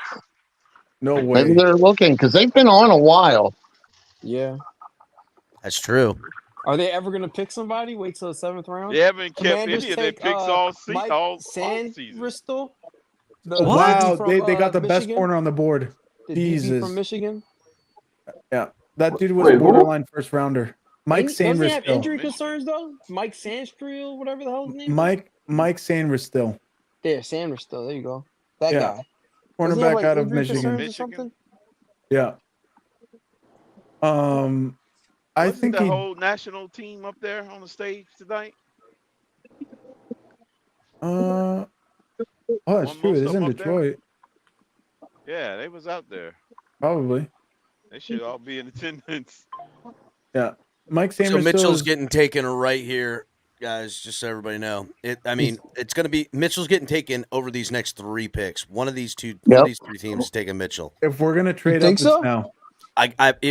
No way. maybe they're looking because they've been on a while? Yeah. That's true. Are they ever gonna pick somebody? Wait till the 7th round. They haven't kept Commanders any of their take picks Mike all season. Sandristel. The Wow, DB from, they got the best Michigan. corner on the board. The Jesus. DB from Michigan. Yeah, that dude was Wait, who? borderline first rounder. Mike Doesn't he have Sanders injury Michigan. concerns though? Mike Sandstrill, whatever the hell his name is. Mike Sanders still. There, Sandristel. There you go. That Yeah. guy. Doesn't he Cornerback have, like, out of injury Michigan. concerns or Michigan? something? Yeah. I Wasn't think the he. whole national team up there on the stage tonight? Oh, that's Weren't true. most It of is them in up there? Detroit. Yeah, they was out there. Probably. They should all be in attendance. Yeah. Mike So Sanders still Mitchell's is. getting taken right here, guys. Just so everybody know, it's going to be Mitchell's getting taken over these next 3 picks. One of these 3 teams is taking Mitchell. If we're gonna trade think up, so? it's now.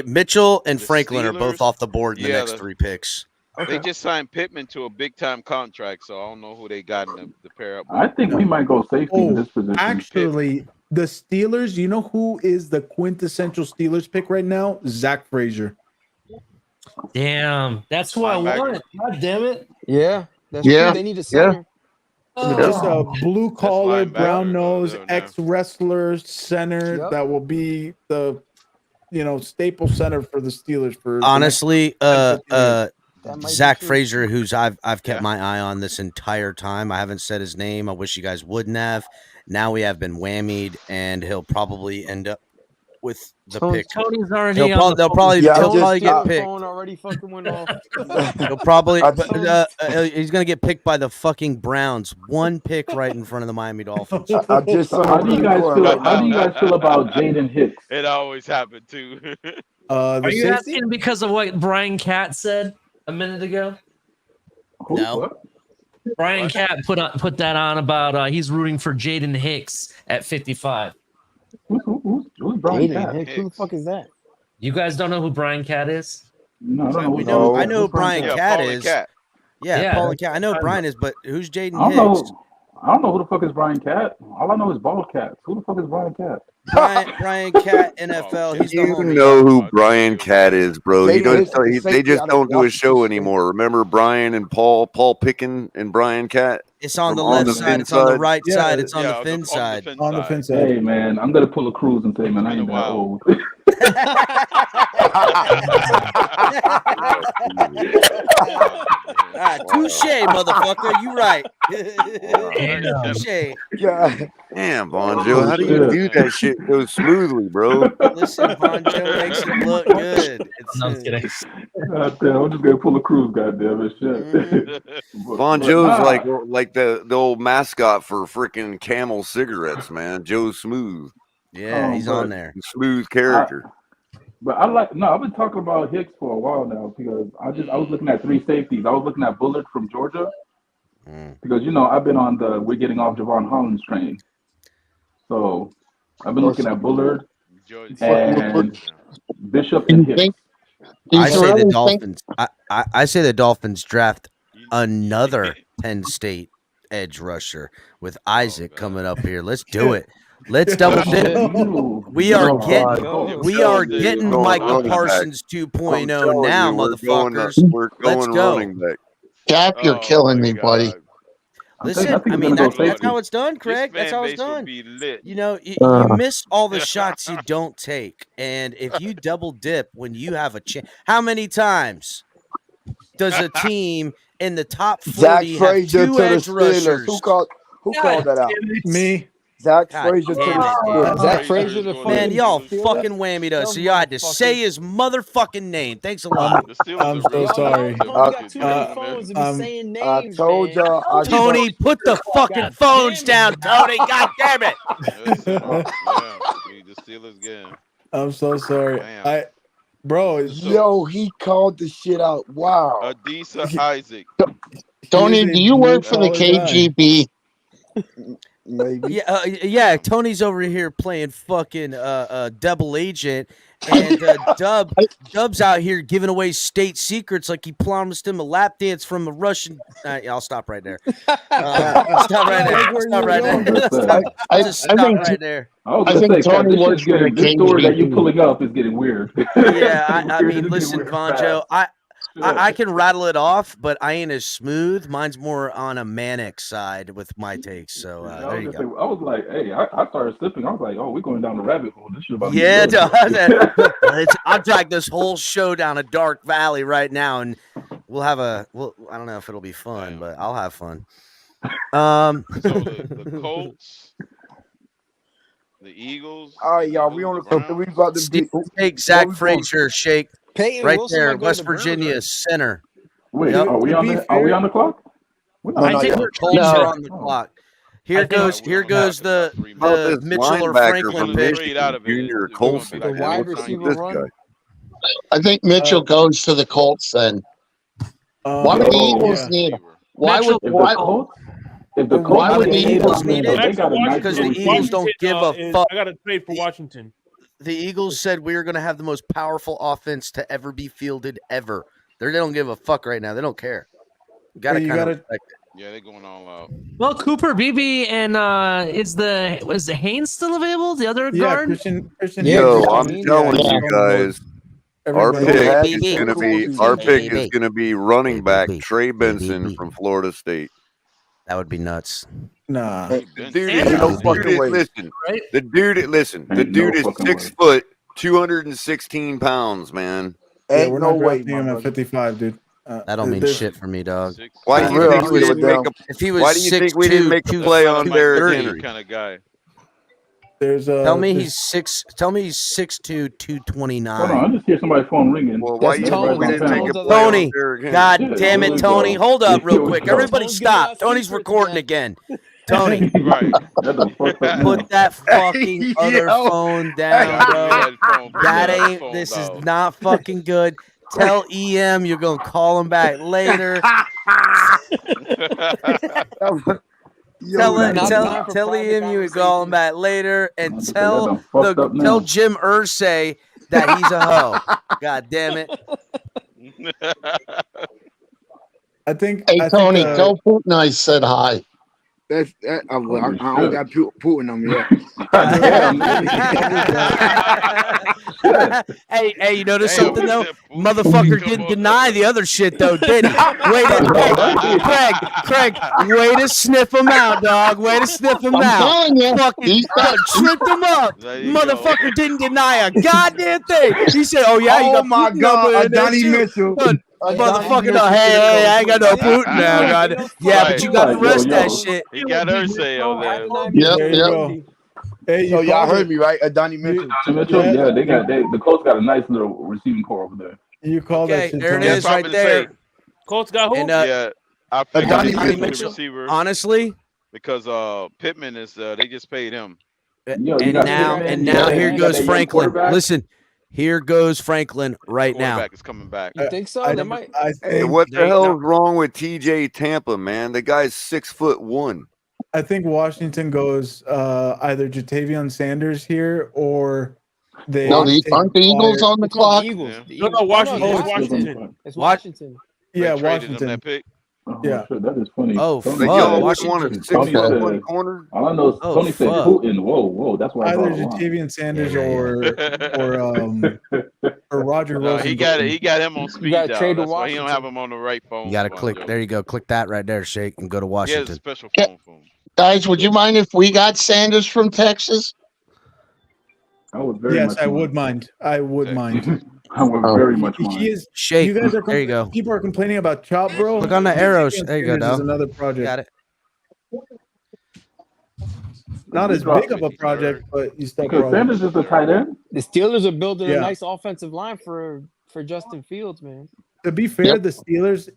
Mitchell and The Franklin are both Steelers? off the board in the Yeah, next 3 picks. They just signed Pittman to a big time contract, so I don't know who they got in the pair up with. I think we might go safety in Oh, this position. actually, the Steelers. You know who is the quintessential Steelers pick right now? Zach Frazier. Damn, that's who I Linebacker. want. God damn it. Yeah. That's Yeah, true. They need a center. Just a blue collar, linebacker, brown nose, though, now. ex wrestler center Yep. that will be the staple center for the Steelers for the next Honestly, 10, 15 years. That might be Zach true. Frazier, who's I've kept Yeah. my eye on this entire time. I haven't said his name. I wish you guys wouldn't have. Now we have been whammied, and he'll probably end up with the Tony- pick. Tony's already He'll on the they'll phone. probably Yeah, I he'll just- probably get Steelers picked. phone already fucking went off. He'll probably I he's gonna get picked by the fucking Browns. 1 pick right in front of the Miami Dolphins. I just So saw how do you guys feel? How do you guys feel about Jaden Hicks? It always happened too. The Are you safety? asking because of what Brian Catt said a minute ago? Who? No. What? Brian Catt put that on about he's rooting for Jaden Hicks at 55. Who's Brian Jaden Cat? Hicks. Who the fuck is that? You guys don't know who Brian Catt is? No, I don't know. We who know. that I is. know who Who's Brian Yeah, Catt Paul and is. Cat. Yeah, Yeah, Paul and Cat. I know who Brian is, but who's Jaden I don't Hicks? know. I don't know who the fuck is Brian Cat. All I know is ball cats. Who the fuck is Brian Cat? Brian Cat, NFL. He's the You homie. know who Brian Cat is, bro. He Jaden don't. Hicks is the They safety just out of don't do a show Washington State. anymore. Remember Brian and Paul Pickin and Brian Cat? It's on From the on left the side. fin It's on the side? right Yeah, side. It's on Yeah, the fin side. on the fin side. Hey man, I'm gonna pull a cruise and say, man, I been ain't a that while. old. Touche, motherfucker. You right. Wow. Touche. God. Damn, Von Oh, Joe, how do you shit. do that shit so smoothly, bro? Listen, Von Joe makes it look good. It's, No, I'm kidding. God damn, I'm just gonna pull a cruise, goddamn it, shit. Von But Joe's nah, like the old mascot for freaking Camel cigarettes, man. Joe Smooth, yeah, he's on there. smooth I, character. but I've been talking about Hicks for a while now because I was looking at three safeties. I was looking at Bullard from Georgia because I've been on the we're getting off Javon Holland's train. So I've been looking at Bullard and Bishop Do and you Hicks. think? Do I you say the really think? Dolphins. I say the Dolphins draft another Penn State edge rusher with Isaac coming up here. Let's do it. Let's double dip. We are Oh, getting God. we are getting Going Micah running back. Parsons I'm 2.0 telling now, you, we're motherfuckers. going Let's go. running back. Cap, you're killing me, buddy. Listen, I mean that's how it's done, Craig. That's how it's done. You miss all the shots you don't take, and if you double dip when you have a chance, how many times does a team in the top Zach 40 have Frazier two to the edge Steelers. rushers? Who called that out? Me. Zach God Frazier to damn the it, Steelers. dude. Zach Frazier to Man, fucking y'all Steelers? fucking whammied us, so y'all had to say his motherfucking name. Thanks a lot. I'm so sorry. Tony got too many phones to be saying I names, told man. y'all. Tony, put the fucking phones down, Tony. God damn it. The Steelers game. I'm so sorry. Damn. Yo, he called the shit out. Wow. Adisa Isaac. Tony, do you work for the KGB? Maybe. Yeah. Tony's over here playing fucking double agent, and Dub's out here giving away state secrets like he promised him a lap dance from a Russian. I'll stop right there. Stop right there. Stop right there. Stop right there. I think Tony works for the this story that you're pulling up is getting weird. Yeah, I mean, listen, Von Joe, I can rattle it off, but I ain't as smooth. Mine's more on a manic side with my takes. So there you go. I was like, hey, I started slipping. I was like, oh, we're going down the rabbit hole. This shit about to Yeah, be good. I'll drag this whole show down a dark valley right now, and we'll have I don't know if it'll be fun, but I'll have fun. So the Colts, the Eagles. All right, y'all. We on the we about to be Shake Zach Frazier, shake Peyton right Wilson there, might go to West the Browns, Virginia right? center. Wait, Yep. are we on the clock? I think the Colts are on the clock. Here goes the Mitchell or Franklin pick. Junior Colson. The wide receiver run. I think Mitchell goes to the Colts then. Why would the Eagles need him? Why would the Eagles need it? Because Because the Eagles don't give a fuck. I got to trade for Washington. The Eagles said we are going to have the most powerful offense to ever be fielded ever. They don't give a fuck right now. They don't care. You got to kind of respect it. Yeah, they're going all out. Well, Cooper Beebe and is the Haynes still available? The other guard? Christian Yo, I'm telling you guys, our pick is gonna be running back Trey Benson from Florida State. That would be nuts. Nah, the dude is 6 foot, 216 pounds, man. Yeah, we're not drafting him at 55, dude. That don't mean shit for me, dog. Why do you think we didn't make a? Why do you think we didn't make a play on Derrick Henry? Kind of guy. Tell me he's 6'2", 229. Hold on, I just hear somebody's phone ringing. Well, why you think we didn't make a play Tony, on Derrick Henry? God damn it, Tony. Hold up real quick. Everybody stop. Tony's recording again. Tony, Right. put that fucking other phone down, bro. That ain't, this is not fucking good. Tell EM you're going to call him back later. Tell EM you would call him back later, and tell Jim Irsay that he's a hoe. God damn it. I think. Hey, Tony, tell Putin I said hi. I don't got Putin on me yet. Hey, you notice Damn, something he though? said Pookie Motherfucker come didn't on. deny the other shit though, did he? Craig, way to sniff him out, dog. Way to sniff him I'm out. telling you, Fucking tripped him up. There you go. Motherfucker didn't deny a goddamn thing. He said, "Oh yeah, you Oh got my Putin number God, in there Adonai too." Mitchell. But Adonai motherfucker, Mitchell. hey, I ain't got no Putin now, Ain't God. no Yeah, fucking but you He's got the like, yo, rest of that yo. shit. He got Ursay on there. Yep, There you yep. go. Hey, you So y'all called heard it. me, right? Adonai Mitchell. Adonai Mitchell, yeah, the Colts got a nice little receiving core over there. You called that Okay, shit. there it Tony. is, right there. Colts got who? And Yeah, I figured Adonai they Mitchell. needed a receiver honestly, because Pittman is they just paid him. Yo, you and got now Pittman, and you now got- here you got goes that young Franklin. quarterback. Listen, here goes Franklin right now. Quarterback is coming back. You think so? I They might. I Hey, think what the They- hell no. is wrong with TJ Tampa, man? The guy's 6'1". I think Washington goes either Jatavion Sanders here or they. No, take aren't the Eagles fire- on the Which one? clock? The Eagles. Yeah. The No, Eagles. no, Washington. Oh, It's Washington. It's What? Washington. Yeah, They traded him Washington. that pick. Oh, Yeah. shit, that is funny. Oh, Tony But fuck, y'all said- wouldn't want a Washington. 6'1" said- corner. All I know is Oh, Tony said fuck. Putin. Whoa, that's why I Either draw the line. Jatavion Sanders Yeah. or Roger No, Wilson. he got him on speed gotta dial. trade to That's why he don't have Washington. him on the right phone. You got to for him, click. Joe. There you go. Click that right there, Shake, and go to He has a Washington. special phone for him. Guys, would you mind if we got Sanders from Texas? I would very Yes, much I would mind. I would mind. I would Oh. very much He mind. is. Shake. You guys are. There you go. People are complaining about Chop, bro. Click on the arrows. Jatavion There you go, Sanders is dog. another project. Got it. Not as big of a project, but he's still Because project. Sanders is the tight end. The Steelers are building Yeah. a nice offensive line for Justin Fields, man. To be fair, the Steelers,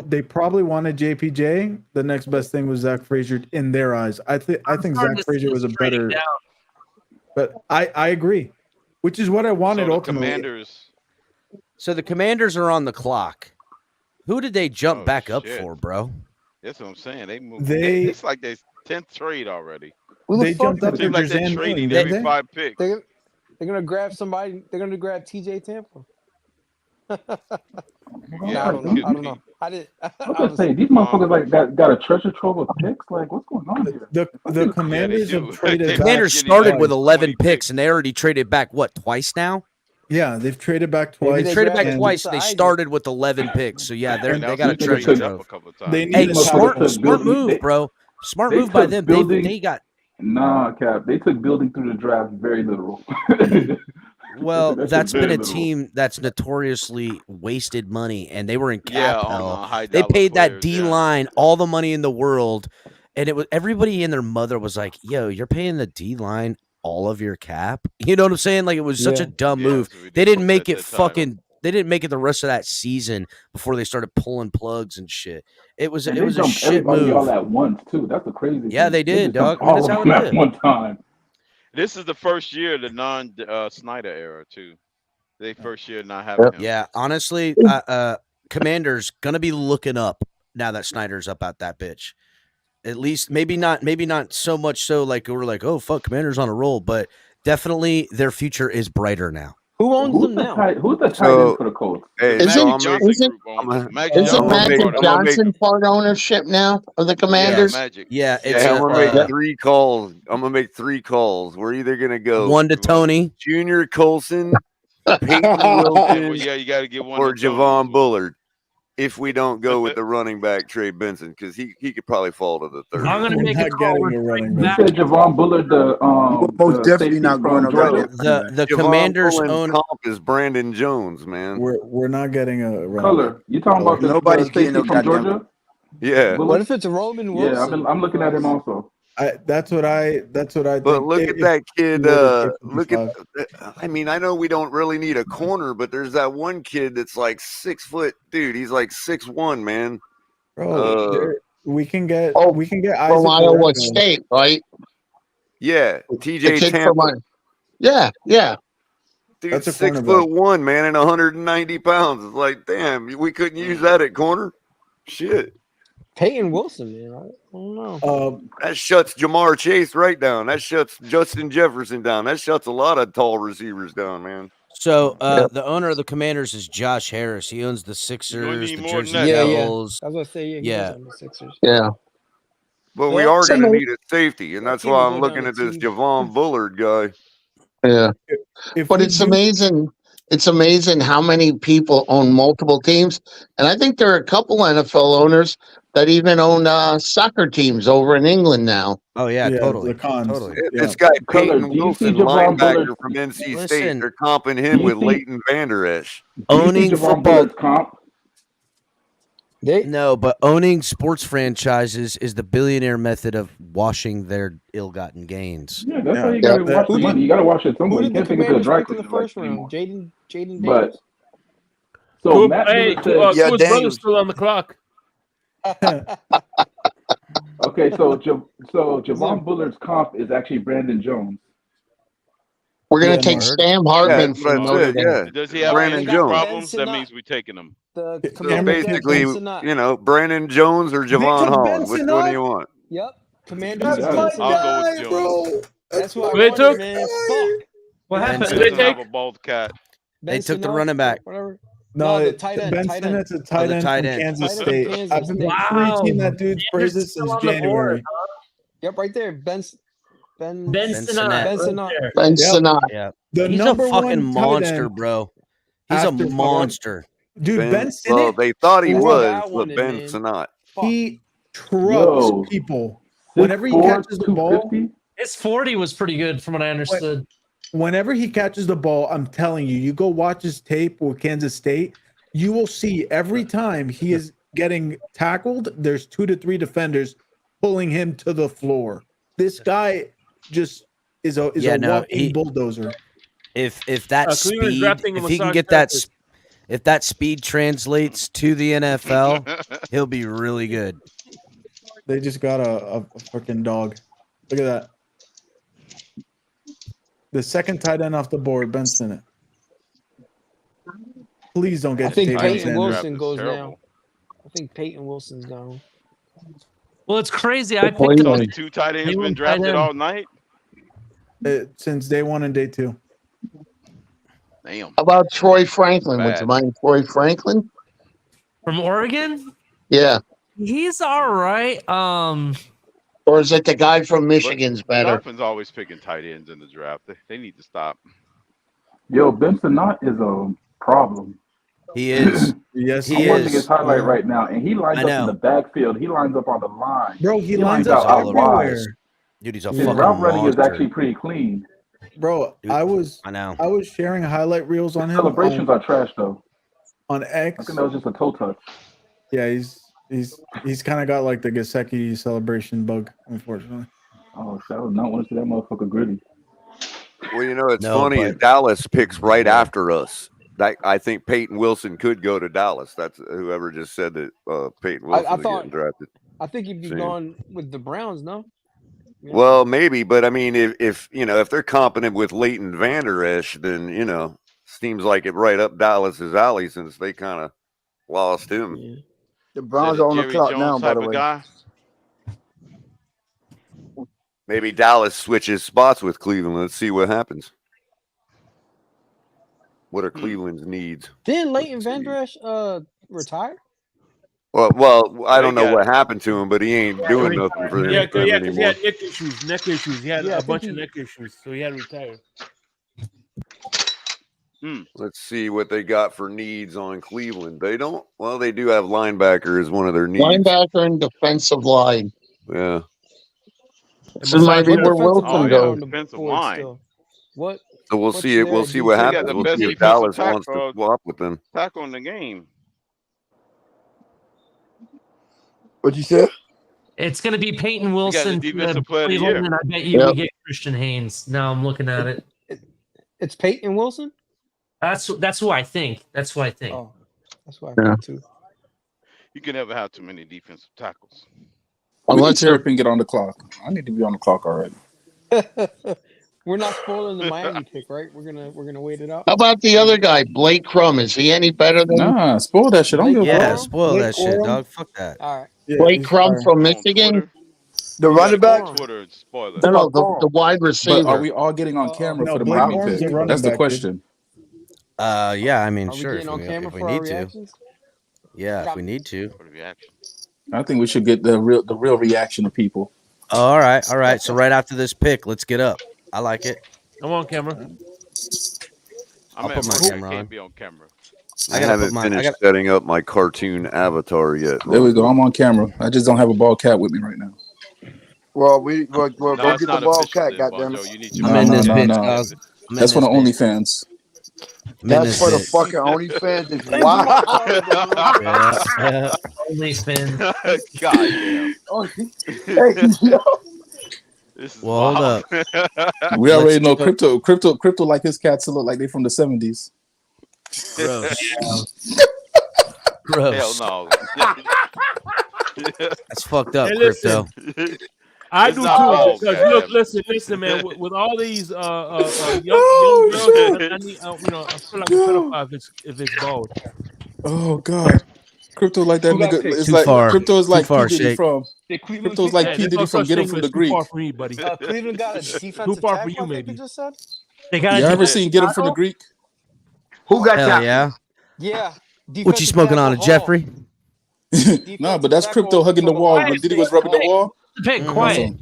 they probably wanted JPJ. The next best thing was Zach Frazier in their eyes. I think Zach Frazier was a better. But I agree, which is what I wanted So the ultimately. Commanders. So the Commanders are on the clock. Who did they jump Oh, back up shit. for, bro? That's what I'm saying. They moved. They- It's like their 10th trade already. Who the They fuck? jumped up It for seems like they're Jazan trading Miller, every didn't they? 5 picks. They're gonna grab somebody. They're gonna grab T.J. Tampa. Yeah, I don't know. I didn't. I was gonna say these motherfuckers like got a treasure trove of picks. Like, what's going on here? The Commanders do. have traded back. Commanders Getting started back with 11 20 picks, and they already traded back what, twice now? Yeah, they've traded back Maybe twice. they Traded back grabbed twice, and they Isaac. started with 11 picks. So yeah, And they got a also treasure traded trove. up a couple of times. They need Hey, to smart move, bro. Smart they move by took them. building- They got Nah, Cap. They took building through the draft very literal. well. That's That's been very a literal. team that's notoriously wasted money, and they were in Yeah, cap on hell. high They dollar paid that players, D line all the money in the world, and it was everybody and their mother was like, "Yo, you're paying the D line all of your cap." You know what I'm saying? Like it was such a dumb Yeah, move. it's They didn't ridiculous make at it that time. fucking. They didn't make it the rest of that season before they started pulling plugs and shit. It was And it they was a jumped shit everybody all move. at once too. That's the crazy. Yeah, thing. they did, just jumped dog. I mean, all that's of how them it at is. one time. This is the first year the non Snyder era too. They first year not having him. Yeah, honestly, Commander's gonna be looking up now that Snyder's up out that bitch. At least maybe not so much so like we're like, oh fuck, Commander's on a roll, but definitely their future is brighter now. Who owns them now? Who's the tight So- end for the Colts? Hey, Magic so I'm Johnson isn't- Group owns them. Magic Isn't I'm gonna Johnson make- Magic part of I'm gonna make- Johnson part ownership now of the Yeah, Commanders? Magic. Yeah, it's Yeah, I'm gonna make a 3 calls. I'm gonna make 3 calls. We're either gonna go one to Tony. Junior Colson, Peyton Yeah, Wilson, well, yeah, you got to get one. or to Tony as Javon well. Bullard. If we don't go with the running back Trey Benson, because he could probably fall to the 3rd. I'm gonna We're make a not call. getting We're a running bringing back. You back. said Javon Bullard, the Most definitely safety not going from up Georgia. The Javon Commanders Bullard's own comp is Brandon Jones, man. We're not getting a running back. Color. You talking about the Nobody's safety getting no from goddamn- Georgia? Yeah. Bullard? What if it's Roman Wilson? Yeah, I'm looking at him also. That's what I think. But look at that kid. he were to Look pick at. I mean, I know we don't really need a corner, but there's that one kid that's like 6 foot, dude. He's like 6'1", man. Bro, we can get Oh, Isaac From Iowa Lorenzo. State, right? Yeah, The TJ kid Tampa. from yeah. Dude, That's a 6'1", man, and 190 pounds. It's like, damn, we couldn't use that at corner. Shit, Peyton Wilson, man. I don't know. that shuts Jamar Chase right down. That shuts Justin Jefferson down. That shuts a lot of tall receivers down, man. So the owner of the Commanders is Josh Harris. He owns the Sixers, need the more than Jersey that, Yeah, though. Devils. I was gonna say, he Yeah. was on the Sixers. Yeah. But we Well, are going to somebody- need a safety, and that that's team why will I'm go looking down at to this two. Javon Bullard guy. Yeah. If But we it's do, amazing. It's amazing how many people own multiple teams, and I think there are a couple NFL owners that even own soccer teams over in England now. Oh yeah, yeah, totally, the cons. totally. Yeah. This guy Color, Peyton do you see Wilson, Javon Bullard? linebacker from NC State, Listen, they're comping Do him you with see? Leighton Vander Esch. Do you see owning Javon football. Bullard's comp? No, but owning sports franchises is the billionaire method of washing their ill-gotten gains. Yeah, that's Yeah. how you Yeah. gotta watch the money. You gotta watch it Who somewhere. You did the can't take it to a Commanders dry pick in the cleaner like first round? anymore. Jaden But Daniels. so Matt Miller said, Yeah, Tua's brother's Daniels. still on the clock. okay, so Javon Bullard's comp is actually Brandon Jones. We're going Yeah, to take word. Sam Yeah, Hartman that's what from I Notre said. Dame. Yeah, Does he have Brandon injury Jones. problems? Ben That Sinnott. means we're taking him. The So Commanders got basically, Ben Sinnott. you know, Brandon Jones or They Javon took Holland. Ben Which one Sinnott? do you want? Yep. Commanders That's got Yeah. my Ben I'll go Sinnott. with guy, Jones. bro. That's who I They wanted, took- man. Fuck. What Ben happened? Who Sinnott. they Doesn't have take? a bald cat. They took the Sinnott, running back. Whatever. No, the tight end. Ben Tight end. Sinnott's a tight the end tight from end. Kansas Tight end, State. Kansas I've been State. preaching that dude's Sanders praises still since on the board, January. Yep, right there. Ben Ben Sinnott. Sinnott. Ben right Sinnott. there. Ben Yep. Sinnott. Yeah, The he's a number fucking one tight monster, end bro. He's a after monster. Dude, Ben Well, Sinnott, they thought he That's was, what I but wanted, Ben man. Sinnott. he trucks Yo. people. Whenever he 6'4", catches the ball, 250. His 40 was pretty good from what I understood. whenever he catches the ball, I'm telling you, you go watch his tape with Kansas State, you will see every time he is getting tackled, there's 2 to 3 defenders pulling him to the floor. This guy just is a walking bulldozer. If that Cleveland's speed, drafting a if he can massage get that, therapist. if that speed translates to the NFL, he'll be really good. They just got a freaking dog. Look at that. The second tight end off the board, Ben Sinnott. Please don't get I think Deion Peyton Sanders. Wilson is goes terrible. now. I think Peyton Wilson's gone. Well, it's crazy. I picked Cleveland. up Those two tight ends been Cleveland tight drafted end. all night. Since day 1 and day 2. Damn. How about Troy Franklin? Would Bad. you mind Troy Franklin? from Oregon. Yeah. He's all right. Or is it the guy from Michigan's The better? Dolphins always picking tight ends in the draft. They need to stop. Yo, Ben Sinnott is a problem. He is. Yes, I'm he watching is. his highlight right now, and he lines I up know. in the backfield. He lines up on the line. Bro, he lines lines up out wide. everywhere. Dude, he's a His fucking route running is monster. actually pretty clean. Bro, Dude, I was know. sharing highlight reels on him Celebrations are trash though. on I X. think that was just a toe touch. Yeah, he's kind of got like the Gesicki celebration bug, unfortunately. Oh, shit, I would not want to see that motherfucker gritty. Well, you know, it's No, funny. but- Dallas picks right after us. I think Peyton Wilson could go to Dallas. That's whoever just said that Peyton Wilson is getting drafted. I think he'd be Same. gone with the Browns, no? Yeah. Well, maybe, but I mean, if you know, if they're competent with Leighton Vander Esch, then you know, seems like it right up Dallas's alley since they kind of lost him. Yeah. The Browns Is that are a on the Jerry clock Jones now, by type the of way. guy? Maybe Dallas switches spots with Cleveland. Let's see what happens. What are Cleveland's needs? Didn't Leighton Vander Esch retire? Well, I don't They know got- what happened to him, but he ain't doing nothing for them Yeah, because he anymore. had neck issues. He had Yeah, I a think bunch of he- neck issues, so he had to retire. Let's see what they got for needs on Cleveland. They don't. Well, they do have linebacker as one of their needs. Linebacker and defensive line. Yeah. This might be What where defensive Wilson Oh, line yeah, are goes. on the defensive board line. still? What? So we'll What's see it. We'll their see what defensive- They got happens. the We'll best see if defensive Dallas wants to tackle- swap with them. Tackle in the game. What you said? It's going to be Peyton got the Wilson to defensive player of the Cleveland, year. and I bet you Yep. we get Christian Haynes. Now I'm looking at it. It's Peyton Wilson? That's who I think. That's who I think. Oh, that's what I Yeah. think too. You can never have too many defensive tackles. We can Unless they're chirp and get on the clock. I need to be on the clock already. We're not spoiling the Miami pick, right? We're gonna wait it out. how about the other guy, Blake Crum? Is he any better than Nah, spoil that shit. I don't give a Yeah, fuck. spoil Blake that shit, Corum? dog. Fuck that. All right. Yeah, Blake he's Crum fire. from On Michigan? Twitter, The running back? Twitter spoiler. No, the wide But are receiver. we all getting on camera No, for the Blake Miami Corum's pick? the running That's the back, dude. question. Yeah, I mean, Are we sure. getting on camera if we for our need to. reactions? Yeah, if we need to. For the reaction. I think we should get the real reaction of people. All right. So right after this pick, let's get up. I like it. I'm on camera. I'm I'll at put my work. I camera on. can't be on camera. I haven't finished setting up my cartoon avatar yet. There we go. I'm on camera. I just don't have a bald cat with me right now. Well, well, No, go it's get the not bald official cat, there, goddammit. Bonjo. You need your No, I'm in no, this no, bitch, no. dog. I'm in That's for this the bitch. OnlyFans. I'm in That's this for the bitch. fucking OnlyFans. It's Thanks, wild. Mark. Yeah. OnlyFans. God damn. Hey, yo. This is Well, hold wild. up. We already know go- crypto like his cats to look like they from the 70s. Gross. Hell Gross. no. That's fucked up, Hey, listen. crypto. I It's do not too bald, because look, goddammit. listen, man. With all these young girls, I need I feel like a pedophile if it's bald. Oh God, crypto like that Who got nigga. picked? It's Too like far. crypto is Too like P far, Diddy Shake. from Did Cleveland crypto's pick like Hey, P there's Diddy no from such Get Him thing from as the too far Greek. for me, buddy. Cleveland got a Too defensive far for tackle, you, I think maybe. you just said? They got You a ever defensive seen Get Him from the tackle? Greek? Who got Hell tackled? yeah. Yeah. What you Defensive smoking tackle on, a Hall. Jeffrey? Nah, but that's crypto tackle hugging for the wall Ohio when Diddy State, was rubbing the Hall. wall. The pick, Mhm. quiet. Awesome.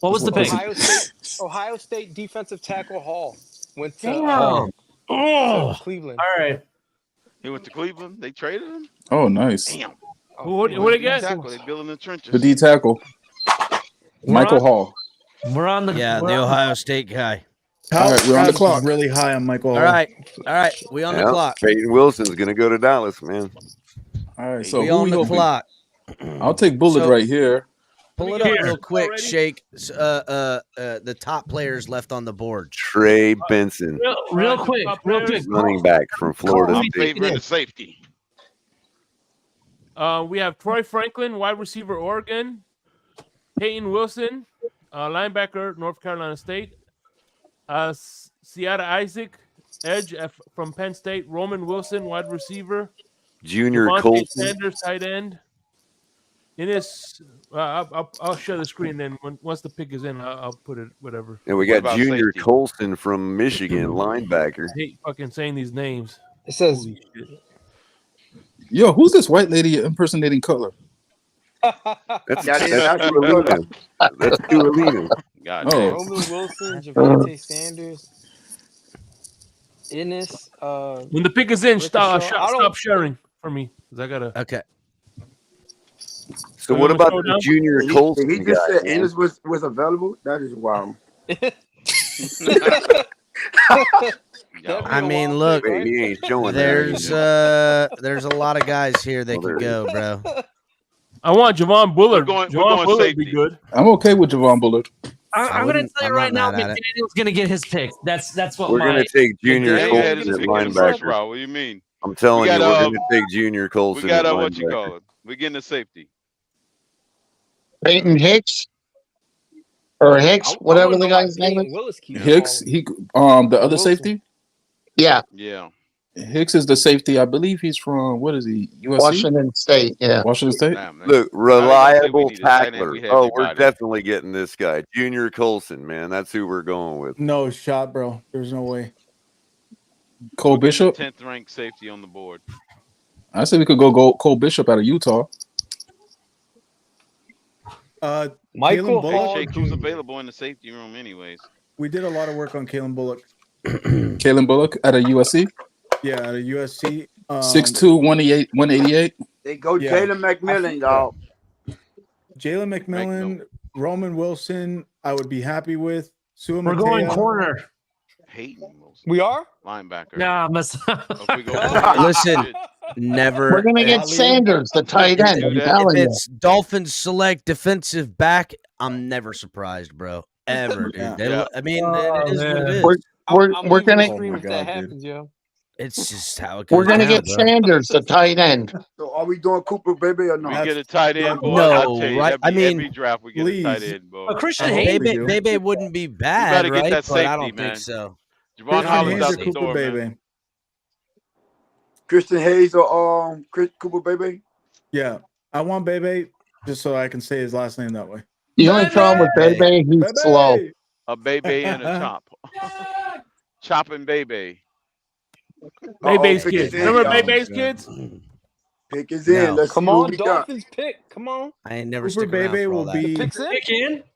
What was the pick? Ohio State defensive tackle Hall went to Damn. Oh. Cleveland. All right. He went to Cleveland. They traded him. Oh, nice. Damn. Who He they was D get? tackle. They building the trenches. The D tackle, Michael Hall. We're on the Yeah, we're the on- Ohio State guy. All right, we're on the Travis is clock. really high on Michael All Hall. right. We on the Yeah, clock. Peyton Wilson's gonna go to Dallas, man. All right, so We who on we the hoping? clock. I'll take Bullet So- right here. Pull it get up here. real quick, Already? Shake. The top players left on the board. Trey Benson, real quick. running back from Florida I'm State. favoring the safety. We have Troy Franklin, wide receiver, Oregon. Peyton Wilson, linebacker, North Carolina State. Seattle Isaac, edge from Penn State. Roman Wilson, wide receiver. Junior Devontae Colton. Sanders, tight end. In this, I'll share the screen. Then once the pick is in, I'll put it whatever. And we What got about Junior safety? Colston from Michigan, linebacker. I hate fucking saying these names. It says Holy shit. Yo, who's this white lady impersonating color? That's That is that's actually Tualina. That's Tualina. God Oh. damn. Roman Wilson, Javante Sanders, Ennis. When the pick is in, Ricochet. stop sharing for me because I gotta. Okay. So You what want me to about slow the down? Junior He Colston just guy? said man? Ennis was available. That is wild. I mean, look, Wait, he ain't showing there's that. there's a lot of guys here that Well, could there go, bro. I want Javon Bullard. We're Javon going Bullard safety. be good. I'm okay with Javon Bullard. I'm going to tell you I'm right not now, mad at it. McDaniel's going to get his pick. That's what We're my gonna take Junior They McDaniel- ain't had Colston his at pick in the first linebacker. round. What do you mean? I'm telling We you, got, we're gonna take Junior Colston We got at what you linebacker. call it. We're getting the safety. Peyton Hicks or Hicks, I whatever wanna the know why guy's name Peyton is. Willis keeps Hicks, falling. the other Wilson. safety. Yeah, Yeah. Hicks is the safety. I believe he's from what is he? USC, Washington State. Yeah. Washington State. Damn, Look, I ain't gonna say we reliable need a tight end. tackler. We have Oh, we're everybody. definitely getting this guy, Junior Colston. Man, that's who we're going with. No shot, bro. There's no way. Cole We're getting Bishop. the 10th ranked safety on the board. I say we could go Cole Bishop out of Utah. Michael Kalen Hey, Bullock. Hall Shake, who's Jr. available in the safety room, anyways? We did a lot of work on Kalen Bullock. Kalen Bullock out of USC. Yeah, out of USC. 6'2", 188. They go Yeah. Jalen McMillan, y'all. Jalen McMillan, Roman Wilson, I would be happy with. Sua we're going Matea. corner. Hayden Wilson, We are? linebacker. Nah, If we go Listen, never. We're gonna get Ali. Sanders, the tight end. do I'm that. telling If you. it's Dolphins select defensive back, I'm never surprised, bro. Ever, dude. Yeah. They- I mean, it is what it is. We're I'm we're leaving gonna the stream Oh my if that God, happens, yo. It's just how it we're goes gonna down, get bro. Sanders, the tight end. So are we doing Cooper Baby or We not? get a tight end, boy. No, I'll tell you, right? that'd be I mean, every draft we get a tight please. end, boy. But Christian I hope Hayes, we do. Bebe wouldn't be bad, better get right? that But I safety, don't man. think so. Javon Christian Holland's Hayes out or the Cooper door, man. Baby? Christian Hayes or Cooper Baby? Yeah, I want Bebe just so I can say his last name that way. The only problem with Bebe, he's Bebe! slow. A Bebe and a chop. Chop and Bebe. Bebe's pick kids. is in, Remember y'all. Bebe's kids? Pick is in. No. Let's Come see what on, we got. Dolphins pick. Come on. I ain't never Cooper stick around Bebe for all will that. be Pick's in. pick in.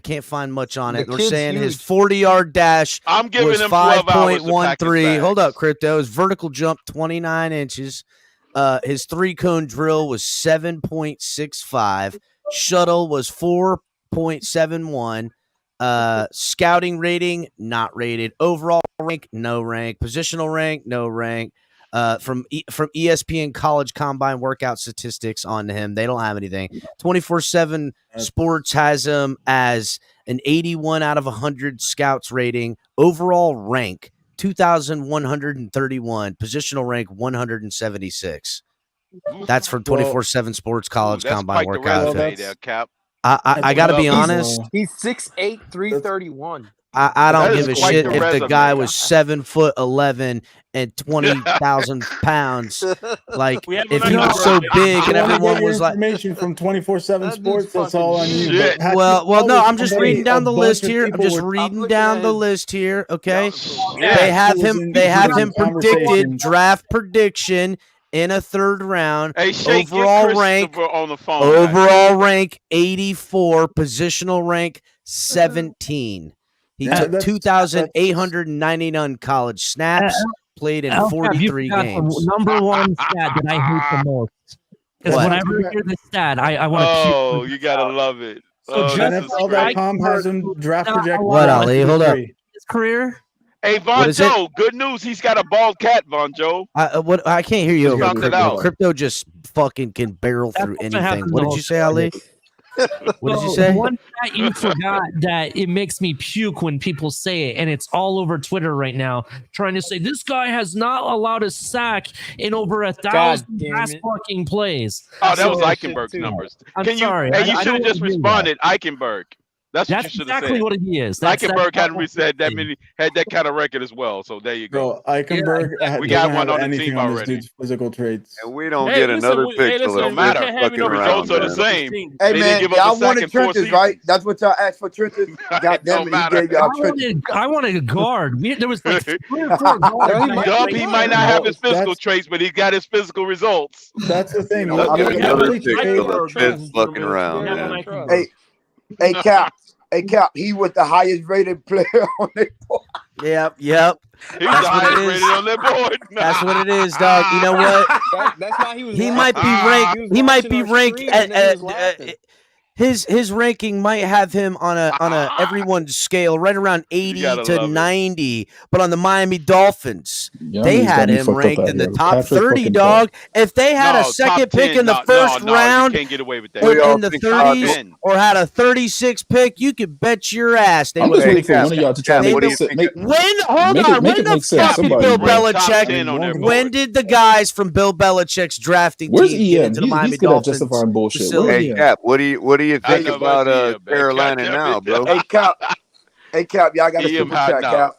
can't find much on it. The We're kid's saying his huge. 40-yard dash I'm giving was him 12 hours to pack his 5.13. Hold up, bags. Crypto. His vertical jump 29 inches. His 3-cone drill was 7.65. Shuttle was 4.71. Scouting rating, not rated. Overall rank, no rank. Positional rank, no rank. From ESPN College Combine workout statistics on him, they don't have anything. 24/7 Sports has him as an 81 out of 100 scouts rating. Overall rank 2,131. Positional rank 176. That's from 24/7 Sports College That's Combine quite the Workout. resume there, Cap. I got to be He's- honest. He's 6'8", 331. I don't That give is a quite shit the if the resume. guy was 7'11" and 20,000 pounds. Like We have if him he on was the so resume. big and You wanna everyone get your was like, information from 24/7 That Sports. dude's That's all on fucking you. shit. But Patrick well, no, Mahomes I'm just somebody- reading down a the bunch list of here. I'm people just were- reading looking down at the his- list here. Okay, Yeah. they have was him. in- They he have was in him predicted conversation. draft prediction in a 3rd round. Hey, Shay, get Overall rank. Christopher on the phone. Overall rank 84. Positional rank 17. He took That's- 2,899 college snaps. Played in 43 games. The number one stat that I hate the most. Because What? whenever I hear the stat, I want to Oh, you gotta love it. So Oh, just this is great. NFL.com has him draft Not projected. What, Ali? Hold up. his career. Hey, What Von is it? Joe, good news. He's got a bald cat, Von Joe. I can't hear you Just over found it Crypto. out. Crypto just fucking can barrel through what anything. happened What the did whole you say, Ali? What did you So, say? One stat you forgot that it makes me puke when people say it, and it's all over Twitter right now, trying to say this guy has not allowed a sack in over 1,000 damn pass it. blocking plays. Oh, that So- was shit, Eichenberg's too. numbers. I'm Can you? sorry. Hey, I you should don't have just wanna do responded, Eichenberg. That's what you That's should have exactly said. what he is. That's Eichenberg hadn't what said that he is. many had that kind of record as well. So there you go. Bro, Eichenberg We got doesn't one have on the anything team on this already. dude's physical traits. And we don't Hey, get listen, another hey, pick till listen, the Don't matter. fifth fucking The results round, are the man. same. Hey They didn't man, give up a y'all sack wanted in 4 trenches, right? seasons. That's what y'all asked for, trenches. God damn Don't it, he matter. gave y'all trenches. I wanted a guard. There was like 3 or 4 guards. Dub, he might not have his physical That's- traits, but he got his physical results. That's the thing. You know, Look, I'm look looking at at Another Philly pick trade. till the Trust. fifth fucking round, Yeah, man. Mike Trust. Hey Cap, he was the highest rated player on their board. Yep. He's the That's what highest it is. rated on that board. That's what it is, dog. You know what? That's why he was. He laughing. might be was ranked. He might watching be our ranked stream and then he was at laughing. his ranking might have him on a everyone's scale right around 80 gotta to love it. 90, but on the Miami Dolphins, Y'all they niggas got had me him fucked up ranked out in the here. top Patrick 30, fucking dog. If they had No, a second top pick 10, in the first round you can't get away with that. What do y'all in the think 30s about- 10. or had a 36 pick, you could bet your ass they I'm would just have waiting for one of y'all to try to They make don't- it sit. Make, When hold Make on, it- make when it the make sense. fuck did Somebody Bill ranked top Belichick? 10 on that When board. did the guys from Bill Belichick's drafting where's team get EM? into the Miami He's good at Dolphins? justifying bullshit. facility? Where's Hey EM? Cap, what do you I think know about that's EM, man. Carolina God damn now, it. bro? Hey Cap, y'all got a EM super hot chat, now. Cap.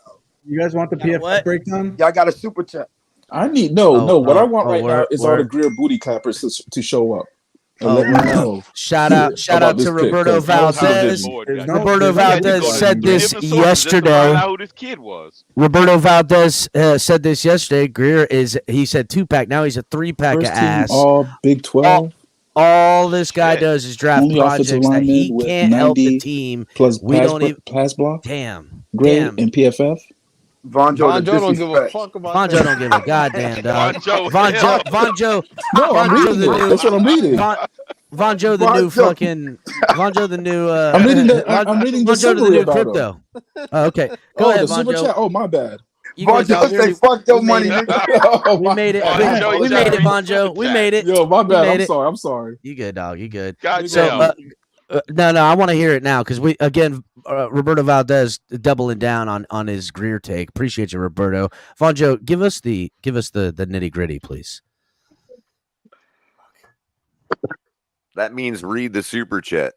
You guys want the PFF What? breakdown? Y'all got a super chat. I need no. What I want right now word, is all the Greer booty clappers to show up and let me know. Shout out about this to pick, Roberto 'cause I don't see the Valdez. vision. There's no- Roberto there's no He had to Valdez go to said 2 this different sources just to find yesterday. out who this kid was. Roberto Valdez said this yesterday. Greer he said 2-pack. Now he's a 3-pack of First team ass. all Big 12. All this guy does is draft Only offensive projects that he lineman with can't help the 90 team. plus We don't even. pass block. Damn. Grade in PFF. Von Joe, Von Joe don't give a fuck about Von Joe that. don't give a goddamn dog. Von Joe, Von Joe. hell. Von Joe. No, I'm Von Joe reading the it. new. That's what I'm reading. Von Joe the Von new Joe. fucking. Von Joe the new. I'm reading the. I'm reading the Von Joe the summary new about him. crypto. Oh, okay. Go ahead, the Von super Joe. chat. Oh, my bad. You Von good, Joe dog. say, "Fuck your we money, made it. nigga." Oh, We my made it. bad. Joe, We you made gotta it, read Von the Joe. super We chat. made it. Yo, my We bad. made I'm it. sorry. I'm sorry. You good, dog. You good. God So, damn. no, I want to hear it now because we again, Roberto Valdez doubling down on his Greer take. Appreciate you, Roberto. Von Joe, give us the nitty gritty, please. That means read the super chat.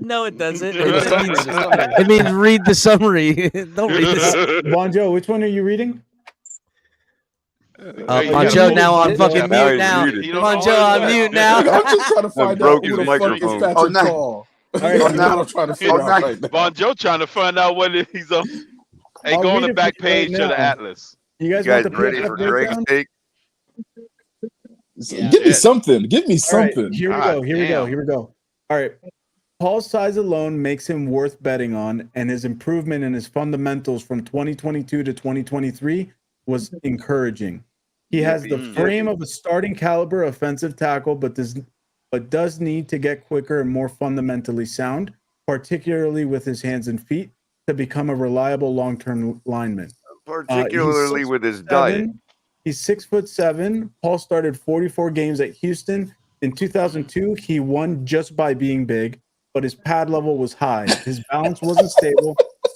No, it doesn't. It It means read the summary. Don't read this. Von Joe, which one are you reading? You Von gotta Joe pull now the on super fucking chat. Now mute he's now. muted. He don't Von know Joe what on it mute was. now. I'm just trying to find broke out his who the fuck microphone. is Patrick Oh, no. Paul. All That's right, what I'm trying to figure out right now. Von Joe trying to find out what he's on. Hey, I'll go on read the it back for you right page to the now. Atlas. You You guys, guys want the ready PFF for Greg's breakdown? take? Give me Yeah. something. Give me All right, something. here we God go. Here we go. damn. Here we go. All right. Paul's size alone makes him worth betting on, and his improvement in his fundamentals from 2022 to 2023 was encouraging. He has the frame of a starting caliber offensive tackle, but does need to get quicker and more fundamentally sound, particularly with his hands and feet, to become a reliable long-term lineman. Particularly with his diet. He's 6'7". Paul started 44 games at Houston. In 2002, he won just by being big, but his pad level was high. His balance wasn't stable.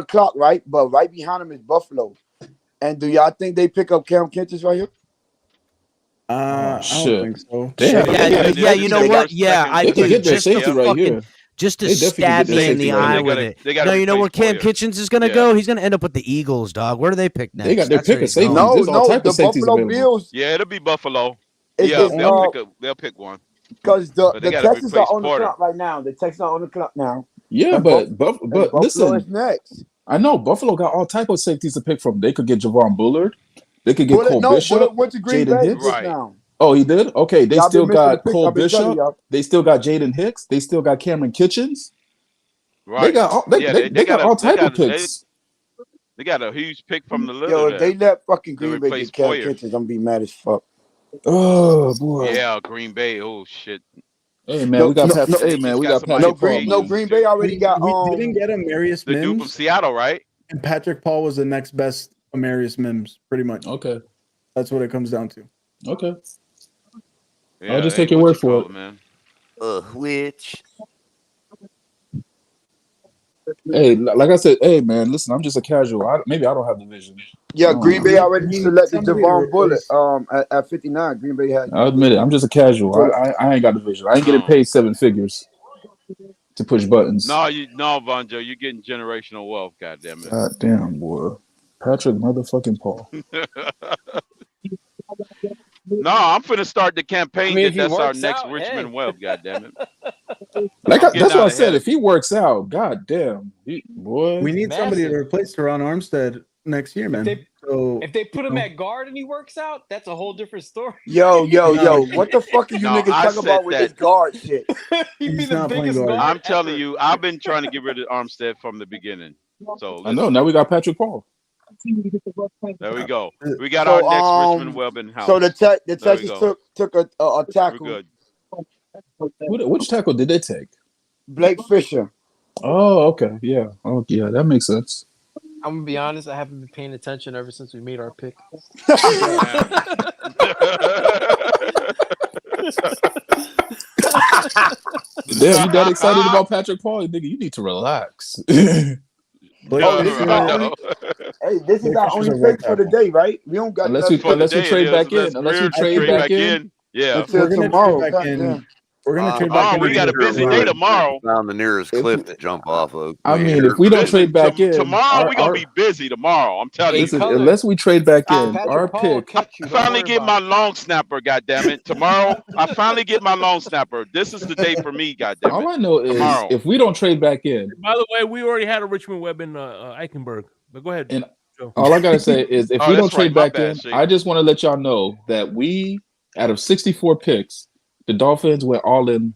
the clock, right? But right behind them is Buffalo. And do y'all think they pick up Cam Kentis right here? I don't shit. think so. They have Yeah, Yeah, yeah, this you is know their what? first, Yeah, second I They can agree. get their Just to safety right fucking here. just to They definitely stab can get me their in the safety eye right with there. it. They gotta No, you know where replace Cam Boyer. Kitchens is going to Yeah. go? He's going to end up with the Eagles, dog. Where do they pick next? They got their That's where pick of he's safeties. going. No, There's all no, type the of safeties Buffalo available. Bills Yeah, it'll be Buffalo. is Yeah, is they'll pick one. because But they the gotta Texans are replace on the Porter. clock right now. The Texans are on the clock now, Yeah, and but Buffalo listen, is next. I know Buffalo got all type of safeties to pick from. They could get Javon Bullard. They could get Cole Bullard Bishop, went to Green Jaden Bay Hicks. just Right. now. Oh, he did? Okay, they Y'all still been missing the got picks. Cole I've been telling Bishop. y'all. They still got Jaden Hicks. They still got Cameron Kitchens. They Right. got all, Yeah, they got all type of picks. They got a huge pick from the Yo, litter if they there let fucking to Green Bay replace get Cam Boyer. Kitchens, I'm gonna be mad as fuck. Oh boy. Yeah, Green Bay. Oh shit. Hey man, we got Hey, he's we got got somebody Patrick free Paul. No, Man. Green Bay already got We didn't get Amarius The dude from Mims, Seattle, right? and Patrick Paul was the next best Amarius Mims, pretty much. Okay. That's what it comes down to. Okay. Yeah, I'll just they take your word for call it. man. Which? Hey, like I said, hey man, listen, I'm just a casual. Maybe I don't have the vision. Yeah, I don't Green know. Bay already We need selected somebody to Javon Bullock. replace. At 59, Green Bay had. I'll admit it. I'm just a casual. I ain't got the vision. I ain't getting No. paid 7 figures to push buttons. No, Vonjo, you're getting generational wealth, goddammit. God damn, boy. Patrick motherfucking Paul. No, I'm finna start the campaign I mean, if that he that's our works next out, Richmond hey. Web, goddammit. Like I'm getting that's what out I said. ahead If of he it. works out, god damn, boy. We need somebody to Massive. replace Teron Armstead next year, man. So If they put him you know, at guard and he works out, that's a whole different story. Yo, what the fuck are you No, niggas I talking said about with that. this guard shit? He'd be he's the not playing biggest guard. guard I'm telling ever. you, I've been trying to get rid of Armstead from the beginning. So I know. listen, Now we got Patrick Paul. there we go. We got So our next Richmond Web in house. so the There we Texans go. took a We're tackle, good. Which tackle did they take? Blake Fisher. Oh, okay. Yeah. Oh, yeah. That makes sense. I'm gonna be honest, I haven't been paying attention ever since we made our pick. Damn, you that excited about Patrick Paul? Nigga, you need to relax. Blake Oh, this is Fisher- our I only. know. Hey, this is Blake our Fisher's only a right pick for the tackle. day, right? We don't got unless we nothing For the day, trade it back is. Unless in. Unless we Greer trade back in. Yeah. until We're gonna tomorrow. trade back in. Goddamn. We're gonna trade back in. we got a busy day tomorrow. Found the nearest If- cliff to jump off of. I mean, if we don't trade back in, tomorrow we're gonna be busy tomorrow. I'm telling listen, you. unless we trade back in, Patrick our Paul will pick. catch you. I Don't finally worry get about my it. long snapper, goddammit. Tomorrow, I finally get my long snapper. This is the day for me, goddammit. All I know is Tomorrow. if we don't trade back in, By the way, we already had a Richmond Web in Eichenberg. But go ahead. and Joe. all I gotta say is if Oh, we don't that's right. trade My back bad, in, Shake. I just want to let y'all know that we, out of 64 picks, the Dolphins went all in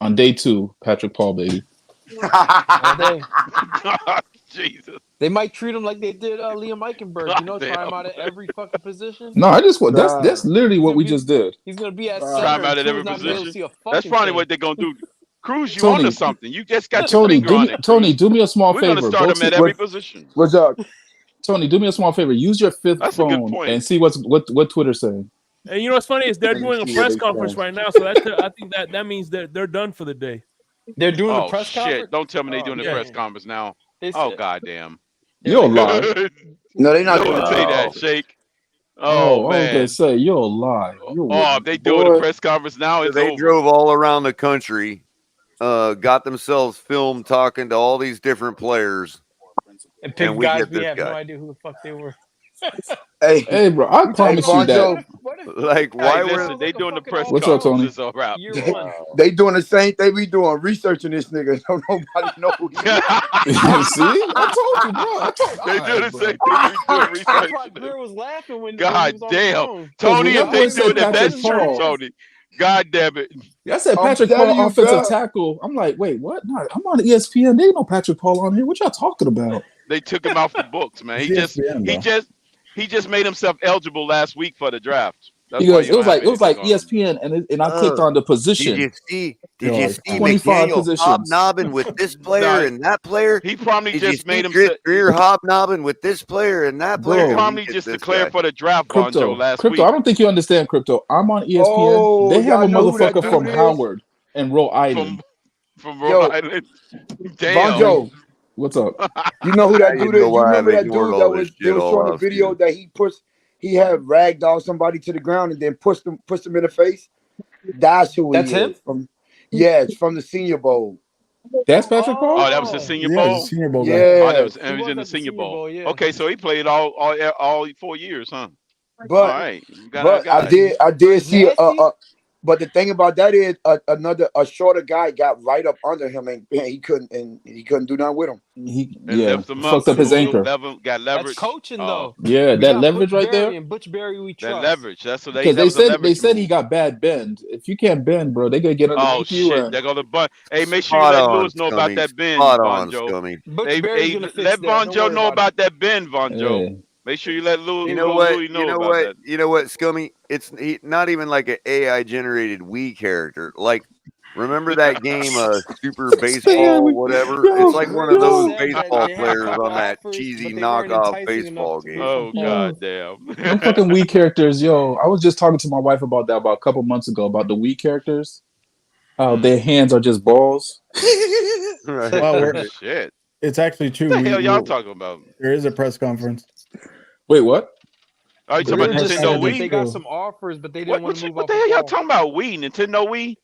on day 2. Patrick Paul, baby. All day. Jesus. They might treat him like they did Liam Eichenberg. You know, try him Goddamn. out at every fucking position. No, I just want that's Bruh. that's literally what we just did. He's gonna be at Bruh. center Try him and out at every Tua's not gonna be able to see position. a That's fucking probably thing. what they're gonna do. Cruz, you Tony, onto something. You just got your Tony, finger on it. Tony, Cruz. do me a small We're favor. gonna start Go him at to- every position. What's up? Tony, do me a small favor. Use your 5th That's a good phone point. and see what Twitter's saying. And you know what's funny is they're Let me doing a see what press they conference say. right now, so I think that means that they're done for the day. They're doing a Oh press shit! conference. Don't tell me they're Oh, doing the yeah. press conference now. They Oh said- goddamn! You'll like, lie. No, they're not doing Don't it. say that, Shake. Oh, Oh I was gonna man. say you'll lie. Oh, if they doing a press conference now, it's they over. drove all around the country, got themselves filmed talking to all these different players, and pick and we guys get we this have no guy. idea who the fuck they were. Hey, bro, I promise you that. Like, why Hey, were listen, they doing the press What's up, conference? Tony? It's a wrap. They doing the same thing we doing, researching this nigga. Don't nobody know who he is. See, I told you, bro. They do the same thing we doing research. That's why Greer was laughing when God he was on the damn, phone. Tony, when if that they boy said doing it, Patrick that's true, Paul- Tony. God damn it. I said I'm Patrick telling Paul, you, offensive bruh. tackle. I'm like, wait, what? No, I'm on ESPN. They ain't no Patrick Paul on here. What y'all talking about? They took him off the books, man. It's ESPN, He just made himself eligible last week for the draft. That's Because why it was like ESPN, and I clicked on the position. Did you You're see like 25 McDaniel positions. hobnobbing with this player and that player? He probably Did just you made see Chris himself. Greer hobnobbing with this player and that Bro. player? He and probably we get just this declared guy. for the draft, Crypto, Bonjo, last Crypto. week. I don't think you understand Crypto. I'm on ESPN. Oh, they have y'all a know who that motherfucker dude from is? Howard and Rhode Island. From Yo, Rhode Island. Damn. Bonjo, What's up? you know who that dude is? You why I've remember that ignored dude all that this they shit was all showing a off video season. that he had ragdolled somebody to the ground and then pushed him in the face? That's who That's he him? is. It's from the Senior Bowl. That's Patrick Paul. Oh, that was the Senior Yeah, he's a Bowl. Senior Bowl guy. Oh, that Yeah, was He was was in the at the Senior Senior Bowl. Bowl, yeah. Okay, so he played all 4 years, huh? All but right, you got our I guy. did see Nasty. but the thing about that is a shorter guy got right up under him and he couldn't do nothing with him. He And lift him up, fucked up his moved him, anchor. got That's leverage. coaching Oh, though. Yeah, We that got leverage Butch right Berry there. and Butch Berry we that trust. leverage. That's what Because that was a leverage they said he move. got bad bend. If you can't bend, bro, they gonna get Oh underneath you. shit, And they're gonna bun. Hey, make sure you Spot let on, Lewis know about Scummy. that bend, Spot Von on, Joe. Scummy. Butch Berry's gonna fix Let that. Von Don't Joe worry know about it. about that bend, Von Joe. hey, Make sure you let You know what? Louis know about that. You know what, Scummy? It's not even like an AI generated Wii character. Like, remember that game, Super Baseball, whatever? It's like one Greer of just those said that baseball they had a players couple on that offers, cheesy but they weren't knockoff enticing enough baseball to move game. him Oh forward. god damn. them fucking Wii characters, yo. I was just talking to my wife about that about a couple months ago about the Wii characters. How their hands are just balls. Right. Well, Shit. it's actually true. What the hell y'all talking about? There is a press conference. Wait, what? Are you talking Greer about just Nintendo said that Wii? they got some offers, but they didn't want to move What off the of hell y'all Paul. talking about? Wii? Nintendo Wii?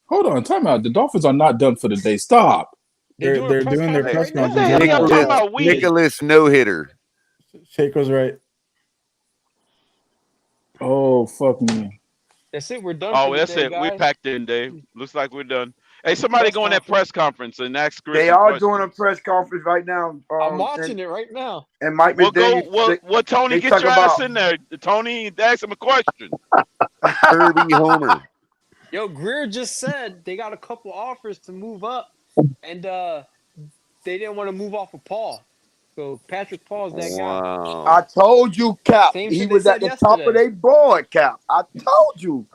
Hold on, time out. The Dolphins are not done for the day. Stop. They're doing a press doing their conference press right now? What the conference hell right y'all now. talking about? Wii? Nicholas no hitter. Shake was right. Oh, fuck me. That's it. We're done Oh, for the that's day, it. We're guys. packed in, Dave. Looks like we're done. Hey, somebody Press go in that conference. press conference and ask Chris They some are doing a questions. press conference right now. I'm watching it right now. And Mike Well, go. McDaniel, Well, Tony, they get talk your ass about in there. Tony, ask him a question. Kirby Homer. Yo, Greer just said they got a couple offers to move up, and they didn't want to move off of Paul. So Patrick Paul's that guy. Wow. I told you, Cap. Same He shit they was at said the top of yesterday. their board, Cap. I told you.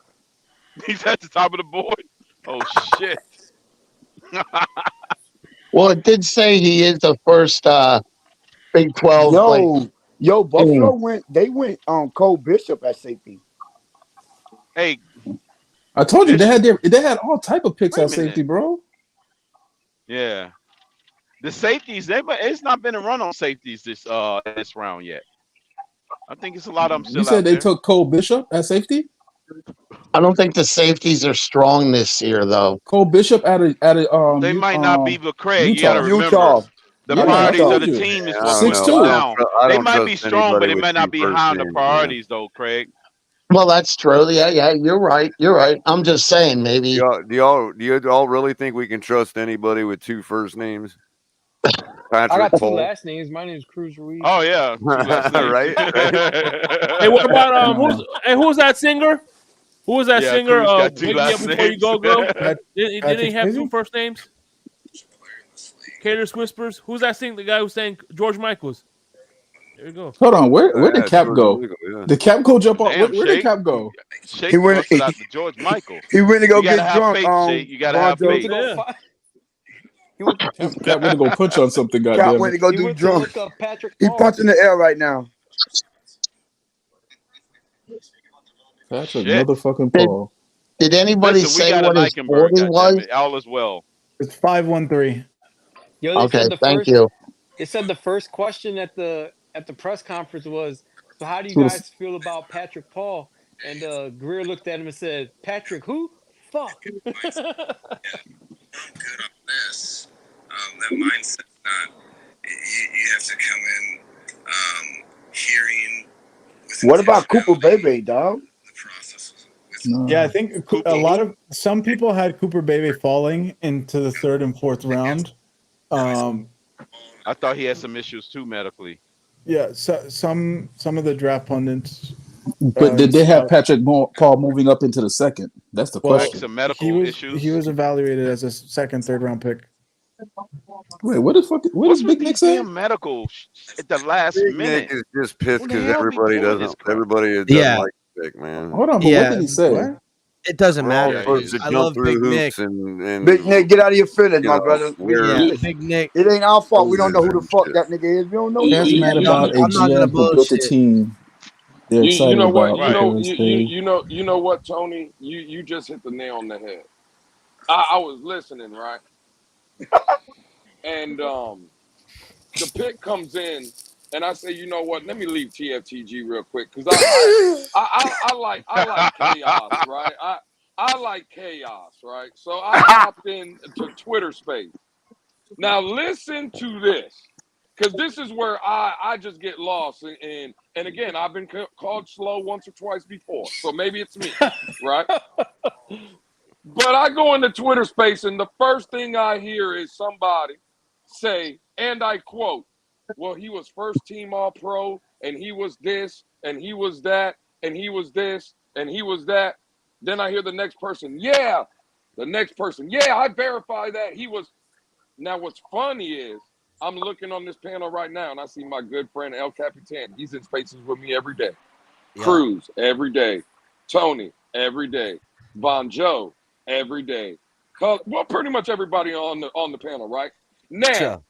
He's at the top of the board. Oh shit. Well, it did say he is the first Big 12 like Yo, Buffalo team. went Cole Bishop at safety. Hey, I told you Bishop. they had all type of picks Wait a at safety, minute. bro. Yeah. The safeties, it's not been a run on safeties this round yet. I think it's a lot of them still You said out they there. took Cole Bishop at safety? I don't think the safeties are strong this year, though. Cole Bishop at They might not be, but Craig, you got to Utah. remember the Yeah, I priorities of told the you. team is Yeah, what I don't puts know. them 6'2". down. I They don't might trust be strong, but anybody they with might not 2 be first high on the names, man. priorities, though, Craig. Well, that's true. Yeah, you're right. You're right. I'm just saying, maybe. Do you all really think we can trust anybody with 2 first names? I Patrick got 2 Paul. last names. My name is Cruz Ruiz. Oh yeah, 2 last names. right? Hey, what about who's that singer? Who was that Yeah, singer? Cruz got 2 Wake Me Up last Before You names. Go. Didn't he have Swayze? 2 first names? Careless Whispers. Who's that the guy who sang George Michaels? There you go. Hold on, where did Yeah, Cap George go? Michael, yeah. Did Cap go jump off? Damn, Where did Shake. Cap go? Shake He went- busted out the George Michael. He went to go You gotta get have drunk. faith, Shake. You gotta Von have Joe. faith. Yeah. He went, Cap went to go punch on something, Cap goddamn went to it. go he do went to drunk. look up Patrick He Paul. punching the air right now. Patrick Shit. motherfucking Did, Paul. did anybody Listen, we say got a what his Eichenberg, 40 was? goddammit. All is well. It's 513. Yo, they Okay, said the thank first. you. They said the first question at the press conference was, "So how do you So the- guys feel about Patrick Paul?" And Greer looked at him and said, "Patrick who? Fuck." Good on this. That mindset's not. You have to come in hearing. What about Cooper Bebe, dog? The process. Yeah, I think Cooper a lot who? of some people had Cooper Bebe falling into the 3rd and 4th round. I thought he had some issues too medically. Yeah, so some of the draft pundits. But did they have Patrick Paul moving up into the 2nd? That's the Well, Like question. some medical issues. He was evaluated as a 2nd, 3rd round pick. Wait, what does What's Big with Nick these say? damn medical at the last Big minute? Nick is just pissed Who the because hell be everybody doing this doesn't crap? Yeah. like Nick, man. Hold on, but what did he say? What? It doesn't We're all matter. supposed to I jump love through Big Nick. hoops and Big Nick, get out of your feelings, you my know, brother. wear Yeah, Big Nick. It ain't our fault. We don't know who the and fuck shit. that nigga is. We don't know. Fans mad No, about a I'm not gonna GM who built a bullshit. team they're You excited know what? about You know because they you know what, Tony? You just hit the nail on the head. I was listening, right? And the pick comes in, and I say, you know what? Let me leave T.F.T.G real quick because I like chaos, right? I like chaos, right? So I hopped in to Twitter space, Now listen to this, because this is where I just get lost. And again, I've been called slow once or twice before, so maybe it's me, right? But I go into Twitter space, and the first thing I hear is somebody say, and I quote, well, he was first team All-Pro, and he was this, and he was that, and he was this, and he was that. Then I hear the next person, yeah, I verify that he was. Now, what's funny is I'm looking on this panel right now, and I see my good friend El Capitan. He's in spaces with me every day. Yeah. Cruz, every day. Tony, every day. Bon Joe, every day. Well, pretty much everybody on the panel, right? Now,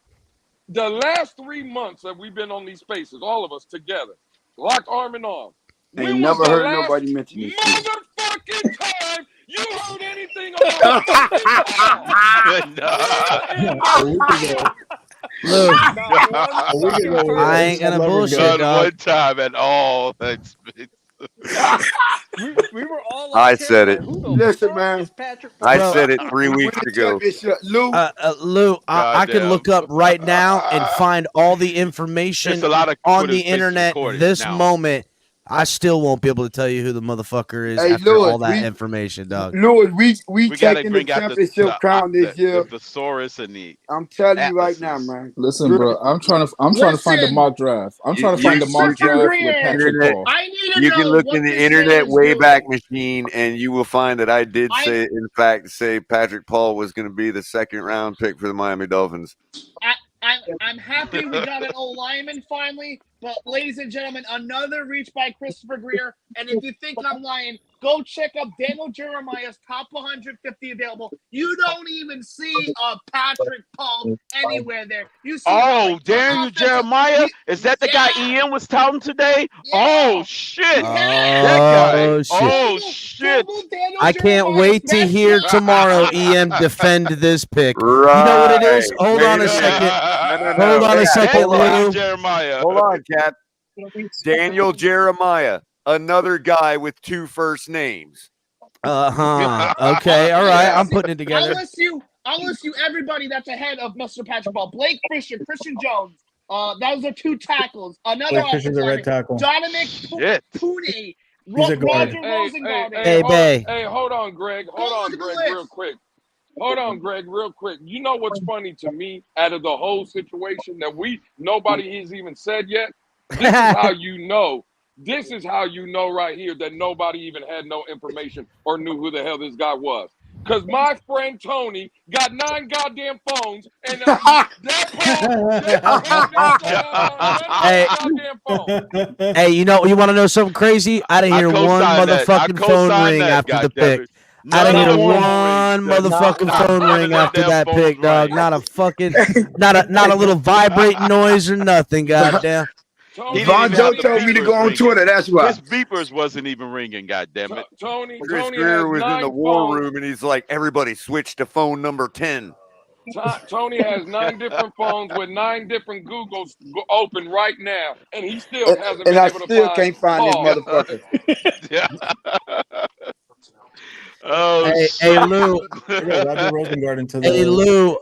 the last 3 months that we've been on these spaces, all of us together, locked arm in arm. Ain't never heard nobody mention this motherfucking time you heard anything on Look, I ain't gonna bullshit, dog. One time at all. We were all. I said it. Listen, man. I said it 3 weeks ago. Lou, I can look up right now and find all the information on the internet this moment. I still won't be able to tell you who the motherfucker is after all that information, dog. Lewis, we taking the championship crown this year. The thesaurus and the I'm telling you right now, man. Listen, bro, I'm trying to find the mock draft. I'm trying to find the mock draft with Patrick Paul. You can look in the internet Wayback Machine, and you will find that I did say Patrick Paul was going to be the second round pick for the Miami Dolphins. I'm happy we got an old lineman finally, but ladies and gentlemen, another reach by Christopher Greer. And if you think I'm lying, go check up Daniel Jeremiah's top 150 available. You don't even see Patrick Paul anywhere there. You see Daniel Jeremiah? Is that the guy Ian was touting today? Yeah. Oh shit! That guy. Oh shit! I can't wait to hear tomorrow EM defend this pick. Right. You know what it is? Hold on a second. Hold on a second, Lou. Jeremiah. Hold on, Cap. Daniel Jeremiah, another guy with two first names. Okay, all right. I'm putting it together. I'll list you everybody that's ahead of Mr. Patrick Paul. Blake Christian Jones. Those are two tackles. Another Christian's a red tackle. Dominic Pune. Roger Rosengarten. Hey, hold on, Greg. Hold on, Greg, real quick. You know what's funny to me out of the whole situation that nobody has even said yet? This is how you know. This is how you know right here that nobody even had no information or knew who the hell this guy was. Because my friend Tony got 9 goddamn phones, and Hey, you want to know something crazy? I didn't hear one motherfucking phone ring after the pick. I didn't hear one motherfucking phone ring after that pick, dog. Not a fucking, not a little vibrating noise or nothing, goddamn. Von Joe told me to go on Twitter. That's why. His beepers wasn't even ringing. Goddammit. Tony Greer was in the war room, and he's like, "Everybody switch to phone number 10." Tony has 9 different phones with 9 different Googles open right now, and he still hasn't been able to find. And I still can't find this motherfucker. Hey Lou. Hey Lou.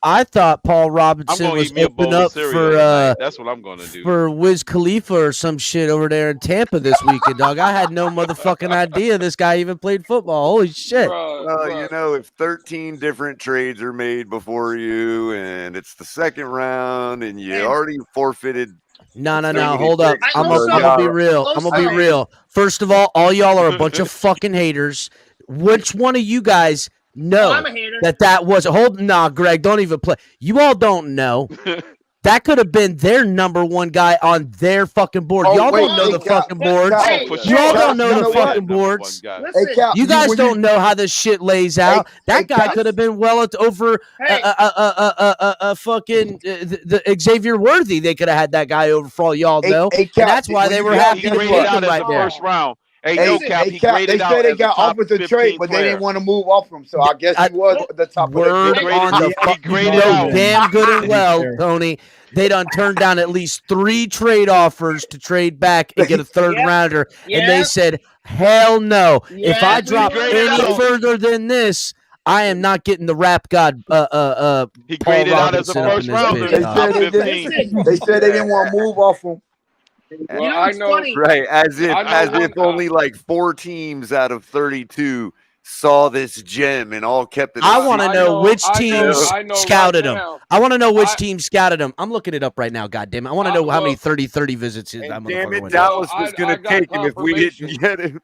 I thought Paul Robinson was open up for that's what I'm gonna do for Wiz Khalifa or some shit over there in Tampa this weekend, dog. I had no motherfucking idea this guy even played football. Holy shit! If 13 different trades are made before you, and it's the second round, and you already forfeited. No. Hold up. I'm gonna be real. I'm gonna be real. First of all y'all are a bunch of fucking haters. Which one of you guys know that was Greg, don't even play. You all don't know. That could have been their number one guy on their fucking board. Y'all don't know the fucking boards. Y'all don't know the fucking boards. You guys don't know how this shit lays out. That guy could have been well over fucking the Xavier Worthy. They could have had that guy over for all y'all know. And that's why they were happy to put him right there. First round. Hey, Cap, they said they got offered the trade, but they didn't want to move off him. So I guess he was at the top of the damn good and well, Tony. They done turned down at least 3 trade offers to trade back and get a third rounder. And they said, hell no. If I drop any further than this, I am not getting the rap god He Paul graded out as a Robinson up in first this rounder. bitch, They dog. said Top they 15. didn't. They said they didn't want to move off him. Well, You know I what's know, funny? Right, as if I know only like 4 teams out of 32 saw this gem and all kept it. I want to know which teams scouted him. I want to know which team scouted him. I'm looking it up right now. God damn it! I want to know how many 30 visits his that damn motherfucker it, went. Dallas was gonna take him if we didn't get him.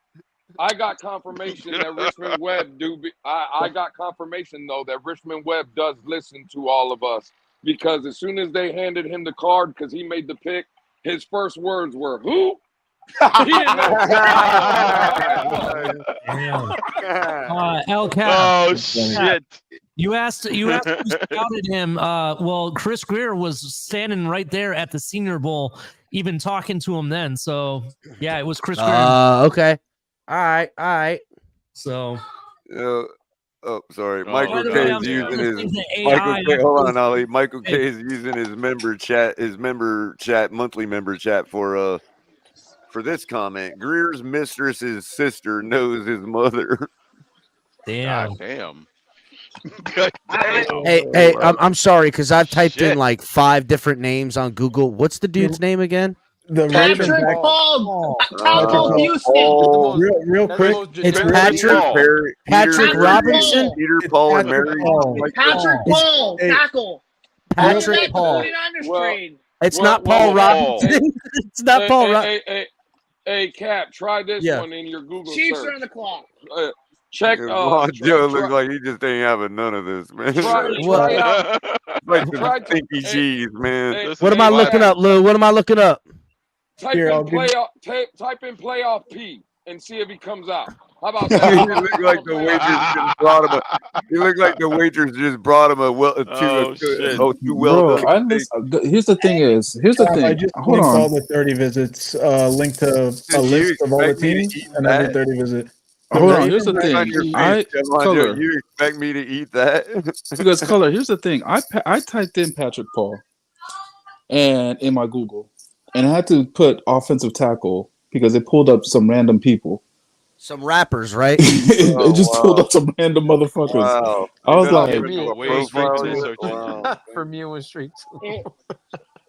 I got confirmation that Richmond Webb I got confirmation though that Richmond Webb does listen to all of us, because as soon as they handed him the card because he made the pick, his first words were "Who?" He didn't know. El Cap. Oh shit! You asked who scouted him. Well, Chris Greer was standing right there at the Senior Bowl, even talking to him then. So yeah, it was Chris Greer. Okay. All right. So. Oh, sorry. Oh, Michael no, K yeah. is using his AI hold on, Ollie. Michael K is using his monthly member chat for this comment. Greer's mistress's sister knows his mother. Damn. God damn. God damn. Hey, I'm sorry because I've typed in Shit. like 5 different names on Google. What's the dude's name again? The Patrick Raven back. Paul Paul. Houston. Real quick, It's really Patrick Robinson. Peter Paul and Mary. Patrick Paul, tackle. Patrick Paul. 49ers trade. It's not Paul Robinson. It's not Paul Robinson. Hey, Cap, try this Yeah. one in your Google Chiefs search. are on the clock. Check. Joe looks like he just ain't having none of this, man. Try out. Like the stinky cheese, man. What am I looking up, Lou? What am I looking up? Type in playoff P and see if he comes out. How about He that? looked like the waitress just brought him He looked like the waitress just brought him two well done. Here's the thing. I just Hold linked on. all the 30 visits. Link to a list of all the teams and every 30 visit. Hold on. Here's the thing. Color. You expect me to eat that? Because Color. Here's the thing. I typed in Patrick Paul, and in my Google, and I had to put offensive tackle because it pulled up some random people. Some rappers, right? It just pulled up some random motherfuckers. Wow. I was like, For me, it was straight.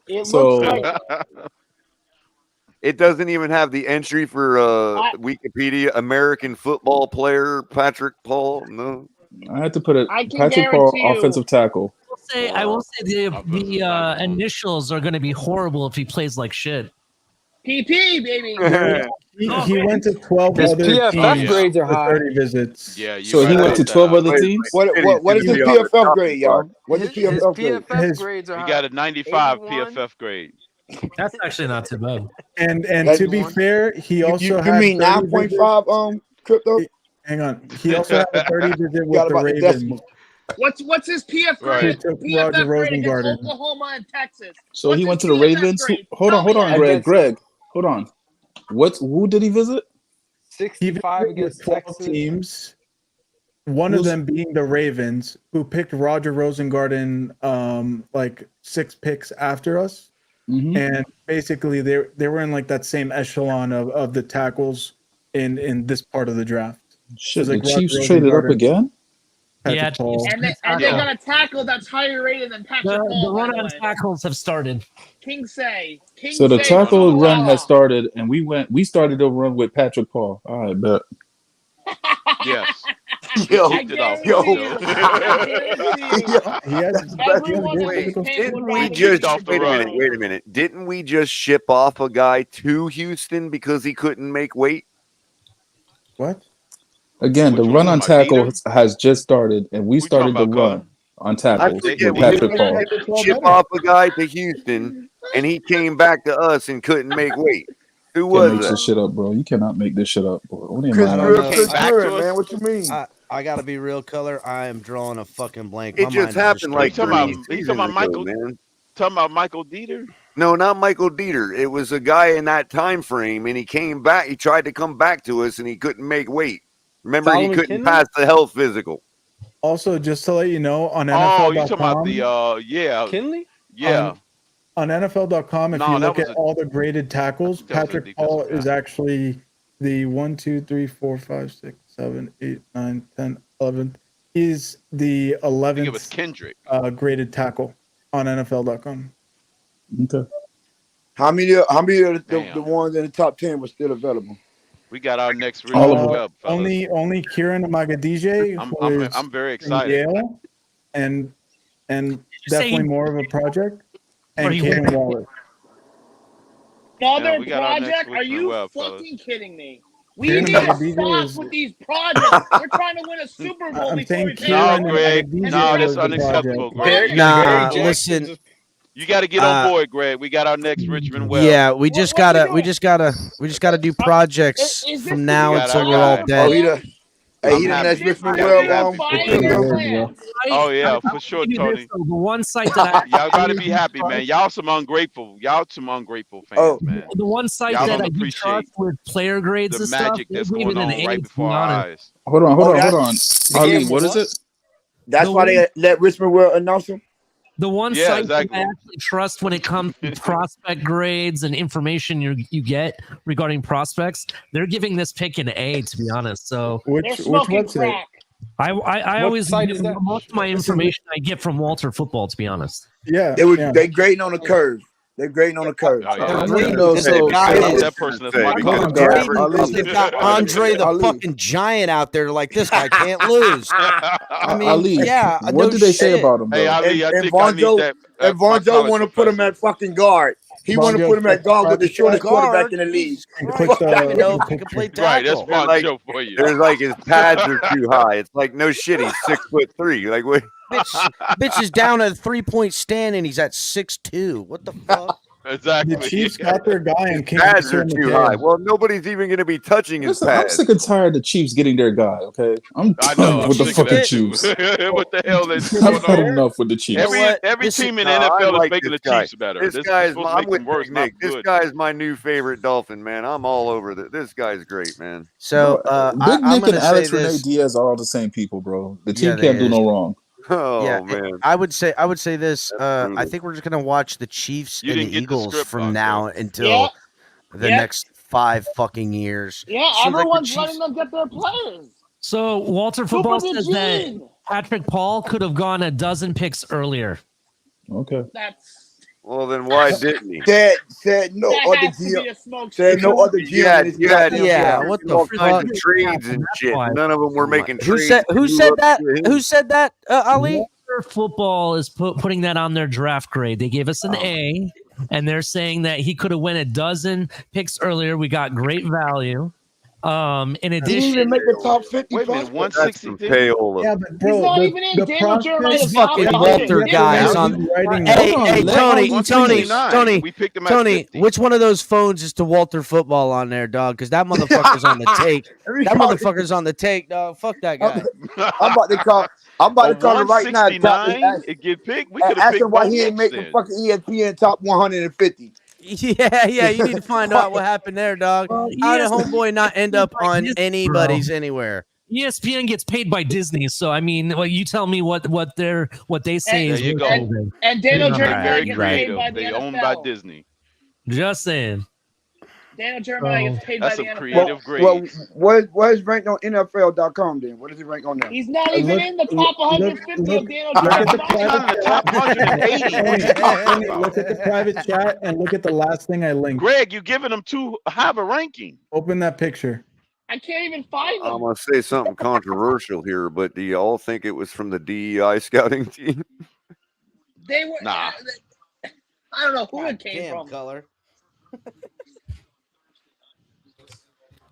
It So- looks like It doesn't even have the entry for Wikipedia American football player Patrick Paul. No. I had to put it I can Patrick Paul, guarantee you- offensive tackle. I will say the initials are going to be horrible if he plays like shit. PP, baby. He went to 12 His other PFF teams grades are for high. 30 visits. Yeah, you So he gotta went to put that 12 out. other teams. What is his PFF grade, y'all? What's his His PFF grade? PFF grades are He high. got a 95 81? PFF grade. That's actually not too bad. And That's to be one. fair, he also You had mean 30 visits. 9.5 crypto? Hang on. He also had a 30 visit with Got the about the Ravens. decimal. What's his PFF Right. grade? Took PFF Roger grade against Rosengarten. Oklahoma and Texas. So What's he went to his the PFF Ravens. grade? Hold on, Tell me. Greg. Against- Greg, hold on. Who did he visit? He 65 visited against with 12 Texas. teams. One of them being the Ravens, who picked Roger Rosengarten like 6 picks after us. Mm-hmm. And basically they were in like that same echelon of the tackles in this part of the draft. Shit, like the Roger Chiefs traded up Rosengarten, again? Patrick Yeah, Paul. And they got a tackle that's higher rated than Patrick The Paul. by run the on way. tackles have started. King say. So the Say, tackle King run Law. has started, and we started the run with Patrick Paul. All right, bet. Yes. Yo, Kicked it off. yo. He has Everyone great on this physical page Didn't would we rather just be off the run. wait a minute? Didn't we just ship off a guy to Houston because he couldn't make weight? what? Again, Which the one? run on My tackle Dieter? has just started, and we Who you started the talking about, run on I tackles forget. with We Patrick Paul. didn't ship off a guy to Houston, and he came back to us and couldn't make weight. Who Can't was make that? this shit up, bro. You cannot make this shit up, bro. What do you Chris mind? don't Greer, know. Chris Back Greer, to us? man. What you mean? I gotta be real, Color. I am drawing a fucking blank. It My just mind is happened like straight talking about- 3 you seasons talking about ago, Michael? man. Talking about Michael Dieter? No, not Michael Dieter. It was a guy in that time frame, and he came back. He tried to come back to us, and he couldn't make weight. Remember, Solomon he couldn't Kinley? pass the health physical. Also, just to let you know, on Oh, you talking NFL.com, about the yeah. Kinley? Yeah. on NFL.com, if No, you that look was at a- all the graded tackles, that was a Patrick Paul defensive is back. actually the 1, 2, 3, 4, 5, 6, 7, 8, 9, 10, 11th, He's the I think it was 11th Kendrick. graded tackle on NFL.com. Okay. How many of the Damn. ones in the top 10 were still available? We got our next All of Richmond them. Webb, fellas. Only Kieran Magadije, who is I'm very from excited. Yale, and definitely more of a project, and Are you Caden wearing- Waller. Another we got our next project? Are Richmond you Webb, fucking fellas. kidding me? We Kieran need to Magadije stop is- with these projects. We're trying to win a Super Bowl I'm before saying we pay No, Kieran for Greg. Magadije No, was that's the unacceptable, project. Greg. Nah, listen. You got to get on board, Greg. We got our next Richmond Webb. Yeah, we just gotta do projects Is this from the now We got until our we're all guy. dead. He I'm the happy. next You Richmond gotta be Webb. happy. Oh yeah, for sure, Tony. The one site that Y'all gotta be happy, man. Y'all some ungrateful fans, man. The one site Y'all that don't I do appreciate trust with player grades the and stuff, magic they that's gave going it an on A, right to before be our honest. eyes. Hold on. They Ali, gave him what a is it? That's why they let Richmond Webb announce him. The one Yeah, site exactly. that I actually trust when it comes to prospect grades and information you get regarding prospects, they're giving this pick an A, to be honest. So They're smoking website? crack. I What always site is that? most of my information I get from Walter Football, to be honest. Yeah, They grading on the curve. They're grading on the curve. Oh, yeah. That that person that's my Hold on, guy. guys. They've got Andre the Ali. fucking Giant out there. Like, this guy can't lose. I mean, Ali, yeah. what no did they say shit. about him, Hey, though? Ali, I And think I need Vonzo that. and my Vonzo college want to put him professor. at fucking guard. He want to Vonzo, put him at guard with the private shortest chat. quarterback in the league. And click I don't even know if he the can play Right, that's tackle. fun Like, show for you. There's like his pads are too high. It's like no shit. He's 6'3". Like what? Bitch is down at a 3-point stand and he's at 6'2". What the fuck? Exactly. The Chiefs got their guy and King Pads are Mr. too McHale. high. Well, nobody's even going to be touching his Listen, I'm pads. sick and tired of the Chiefs getting their guy, okay? I'm I done know. I'm with the sick of fucking that too. Chiefs. What the hell is I've going had on? enough with the Chiefs. know what? Every This team in No, the I NFL like is making the this guy. Chiefs better. This This guy is is supposed to I'm make with them worse, Big not Nick. This good. guy is my new favorite Dolphin, man. I'm all over it. This guy's great, man. So Big I'm Nick and gonna Alex say Renee this. Diaz are all the same people, bro. The Yeah, team can't they do no is. wrong. Oh Yeah, man. I would say this. I brutal. think we're just gonna watch the Chiefs You and the didn't get the Eagles script, from Bonzo. now until Yeah. the next 5 fucking years. Yeah, Seems like the everyone's Chiefs. letting them get their players. So Walter Football Super says that Eugene. Patrick Paul could have gone a dozen picks earlier. Okay. That's Well, then why didn't he? Said no that other has to be GM. a smoke. Said no other GM in his goddamn Yeah, job. what the all fuck? kinds of trades and shit. None of them were making Who trades. said? to Who move said up that? to him. Who said that? Ali. Walter Football is putting that on their draft grade. They gave us an A, and they're saying that he could have went a dozen picks earlier. We got great value. In He didn't addition, even make the top 50. Wait a minute, prospects. 160. Yeah, but bro, He's not even in Daniel Jeremiah's This top fucking 100. Walter Get guy is ready. on. writing Hey, Hold on, hey, let Tony, Ali Tony, finish. Tony, We picked him at Tony. 50. Which one of those phones is to Walter Football on there, dog? Because that motherfucker's on the take. That motherfucker's on the take, dog. Fuck that guy. I'm about to call. I'm about to call him right now. and tap- and 169, ask- it get picked. We and could have ask picked him why Bo he ain't Nix making then. fucking ESPN top 150. Yeah. You need to find out what happened there, dog. How did homeboy not end up on anybody's anywhere? ESPN gets paid by Disney, so I mean, well, you tell me what they say There is you worth go. anything. And Daniel They're Jeremiah very gets paid creative. by the They NFL. owned by Disney. Just saying. Daniel Jeremiah gets paid by That's the some NFL. creative Well, grades. where's ranked on NFL.com then? What is he ranked on there? He's not even in the top 150 of Daniel Look at Jeremiah's the He's not in the top 180. What are you talking about? Look at the private chat and look at the last thing I linked. Greg, you're giving them too high of a ranking. Open that picture. I can't even find I'm him. gonna say something controversial here, but do you all think it was from the DEI scouting team? They were. Nah. I don't know who God it came damn, from. color.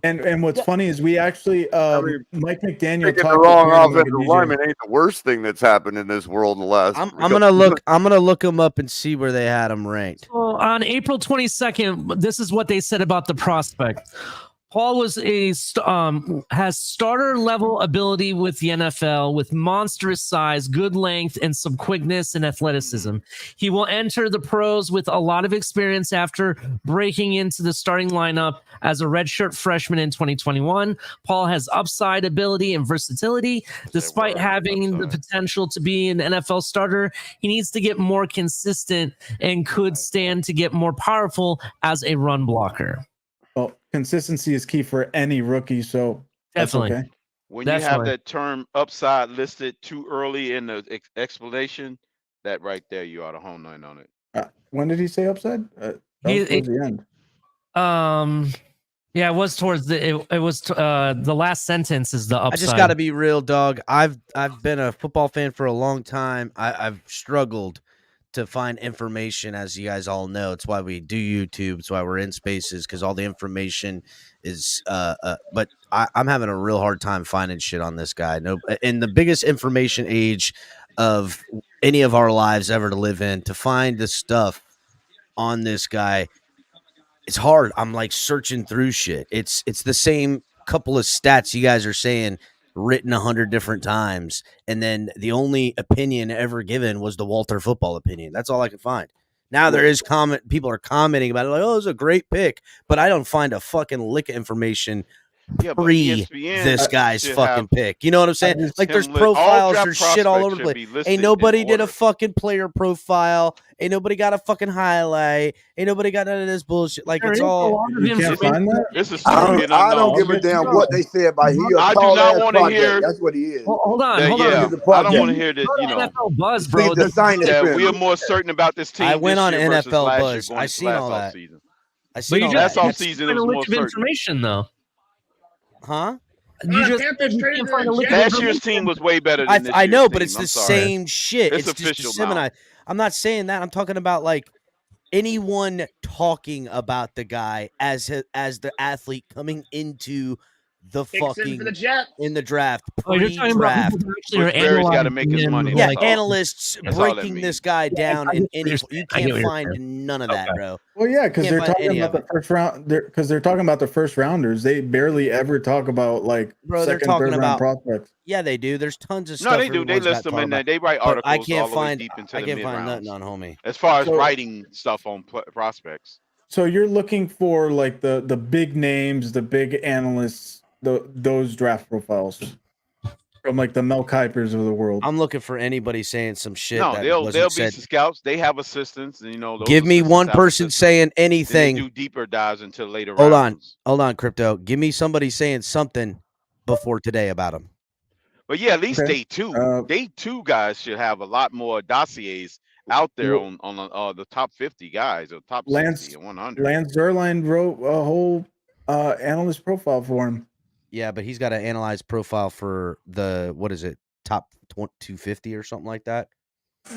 And what's funny is we actually Mike McDaniel Picking the talked wrong to Kieran offensive Magadije. lineman ain't the worst thing that's happened in this world in the last. I'm gonna look. I'm gonna look them up and see where they had them ranked. Well, on April 22nd, this is what they said about the prospect. Paul was has starter level ability with the NFL with monstrous size, good length, and some quickness and athleticism. He will enter the pros with a lot of experience after breaking into the starting lineup as a redshirt freshman in 2021. Paul has upside ability and versatility. Despite having the potential to be an NFL starter, he needs to get more consistent and could stand to get more powerful as a run blocker. Well, consistency is key for any rookie, so that's Definitely. okay. When you have Definitely. that term upside listed too early in the explanation, that right there, you ought to hone in on it. When did he say upside? That was towards the end. Yeah, it was towards the it was the last sentence is the upside. I just got to be real, dog. I've been a football fan for a long time. I've struggled to find information, as you guys all know. It's why we do YouTube. It's why we're in Spaces, because all the information is. But I'm having a real hard time finding shit on this guy. No, in the biggest information age of any of our lives ever to live in, to find the stuff on this guy, it's hard. I'm like searching through shit. It's the same couple of stats you guys are saying written 100 different times, and then the only opinion ever given was the Walter football opinion. That's all I could find. Now there is people are commenting about it, like, oh, it was a great pick, but I don't find a fucking lick of information pre this guy's fucking pick. You know what I'm saying? Like, there's profiles, there's shit all over the place. Ain't nobody did a fucking player profile. Ain't nobody got a fucking highlight. Ain't nobody got none of this bullshit. Like, it's all. You can't find that? This is I don't give a damn what they say about he. I do not want to hear. That's what he is. Hold on. I don't want to hear that. You know, NFL buzz, bro. that we are more certain about this team. I went on this year versus NFL last Buzz. year, I seen all that. Season. I seen all last that. off season. It was more certain. Information though. Huh? You just last year's team was way better than this I know, year's but team. it's I'm the sorry. same shit. It's just official now. disseminated. I'm not saying that. I'm talking about like anyone talking about the guy as the athlete coming into the fucking for the Jets. in the draft. Oh, you're talking about people who actually are Barry's got to make his analyzing money. him, Yeah, like, analysts That's all that breaking means. this guy down in any. You I get can't what you're find saying. none of that, bro. Well, yeah, because Can't they're find talking any about of the first round. Because they're talking about the first rounders. They barely ever talk about like Bro, they're second, talking third round about prospects. Yeah, they do. There's tons of No, stuff. they do. They everyone's list got them in there. talking They write about, but articles I can't all the way find. deep into I the can't mid find rounds. nothing on homie. As far as So- writing stuff on prospects. So you're looking for like the big names, the big analysts, those draft profiles from like the Mel Kipers of the world. I'm looking for anybody saying some shit No, that they'll wasn't be said. scouts. They have assistants, and you know. Those Give me assistants one have person assistants. saying Then they anything. do deeper dives into later Hold rounds. on, Crypto. Give me somebody saying something before today about him. But yeah, at least Okay. day two guys should have a lot more dossiers out there on the top 50 guys or top 60 and 100. Lance Zierlein wrote a whole analyst profile for him. Yeah, but he's got to analyze profile for the top 250 or something like that.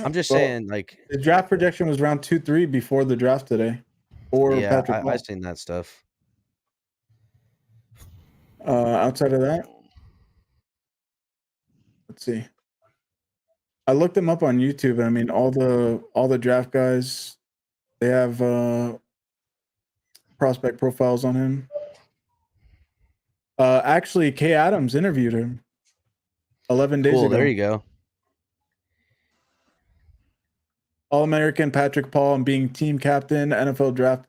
I'm just saying, like, the draft projection was round 2-3 before the draft today. Or yeah, Patrick Ball. I've seen that stuff. Outside of that, let's see. I looked them up on YouTube, and I mean all the draft guys, they have prospect profiles on him. Actually, Kay Adams interviewed him 11 days Cool, ago. there you go. All-American Patrick Paul and being team captain, NFL draft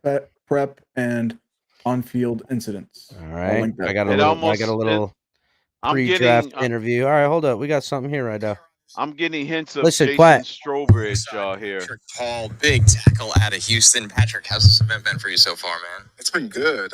prep, and on-field incidents. All right, I got a little I'm pre-draft getting- interview. All right, hold up. We got something here right now. I'm getting hints of Listen, Jason quiet. Strowbridge here. Patrick Paul, big tackle out of Houston. Patrick, how's this event been for you so far, man? It's been good.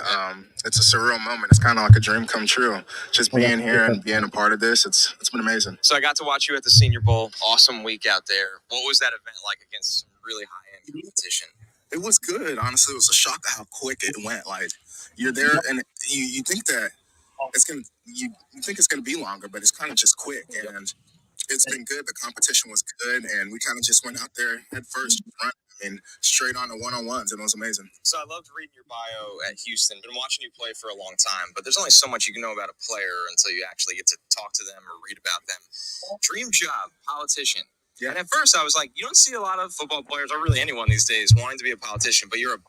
It's a surreal moment. It's kind of like a dream come true. Just being here and being a part of this, it's been amazing. So I got to watch you at the Senior Bowl. Awesome week out there. What was that event like against some really high-end competition? It was good. Honestly, it was a shock at how quick it went. Like, you're there and you think that you think it's gonna be longer, but it's kind of just quick. And it's been good. The competition was good, and we kind of just went out there head first, run, and straight on the one-on-ones, and it was amazing. So I loved reading your bio at Houston. Been watching you play for a long time, but there's only so much you can know about a player until you actually get to talk to them or read about them. Dream job, politician. Yeah. And at first I was like, you don't see a lot of football players, or really anyone these days, wanting to be a politician, but you're a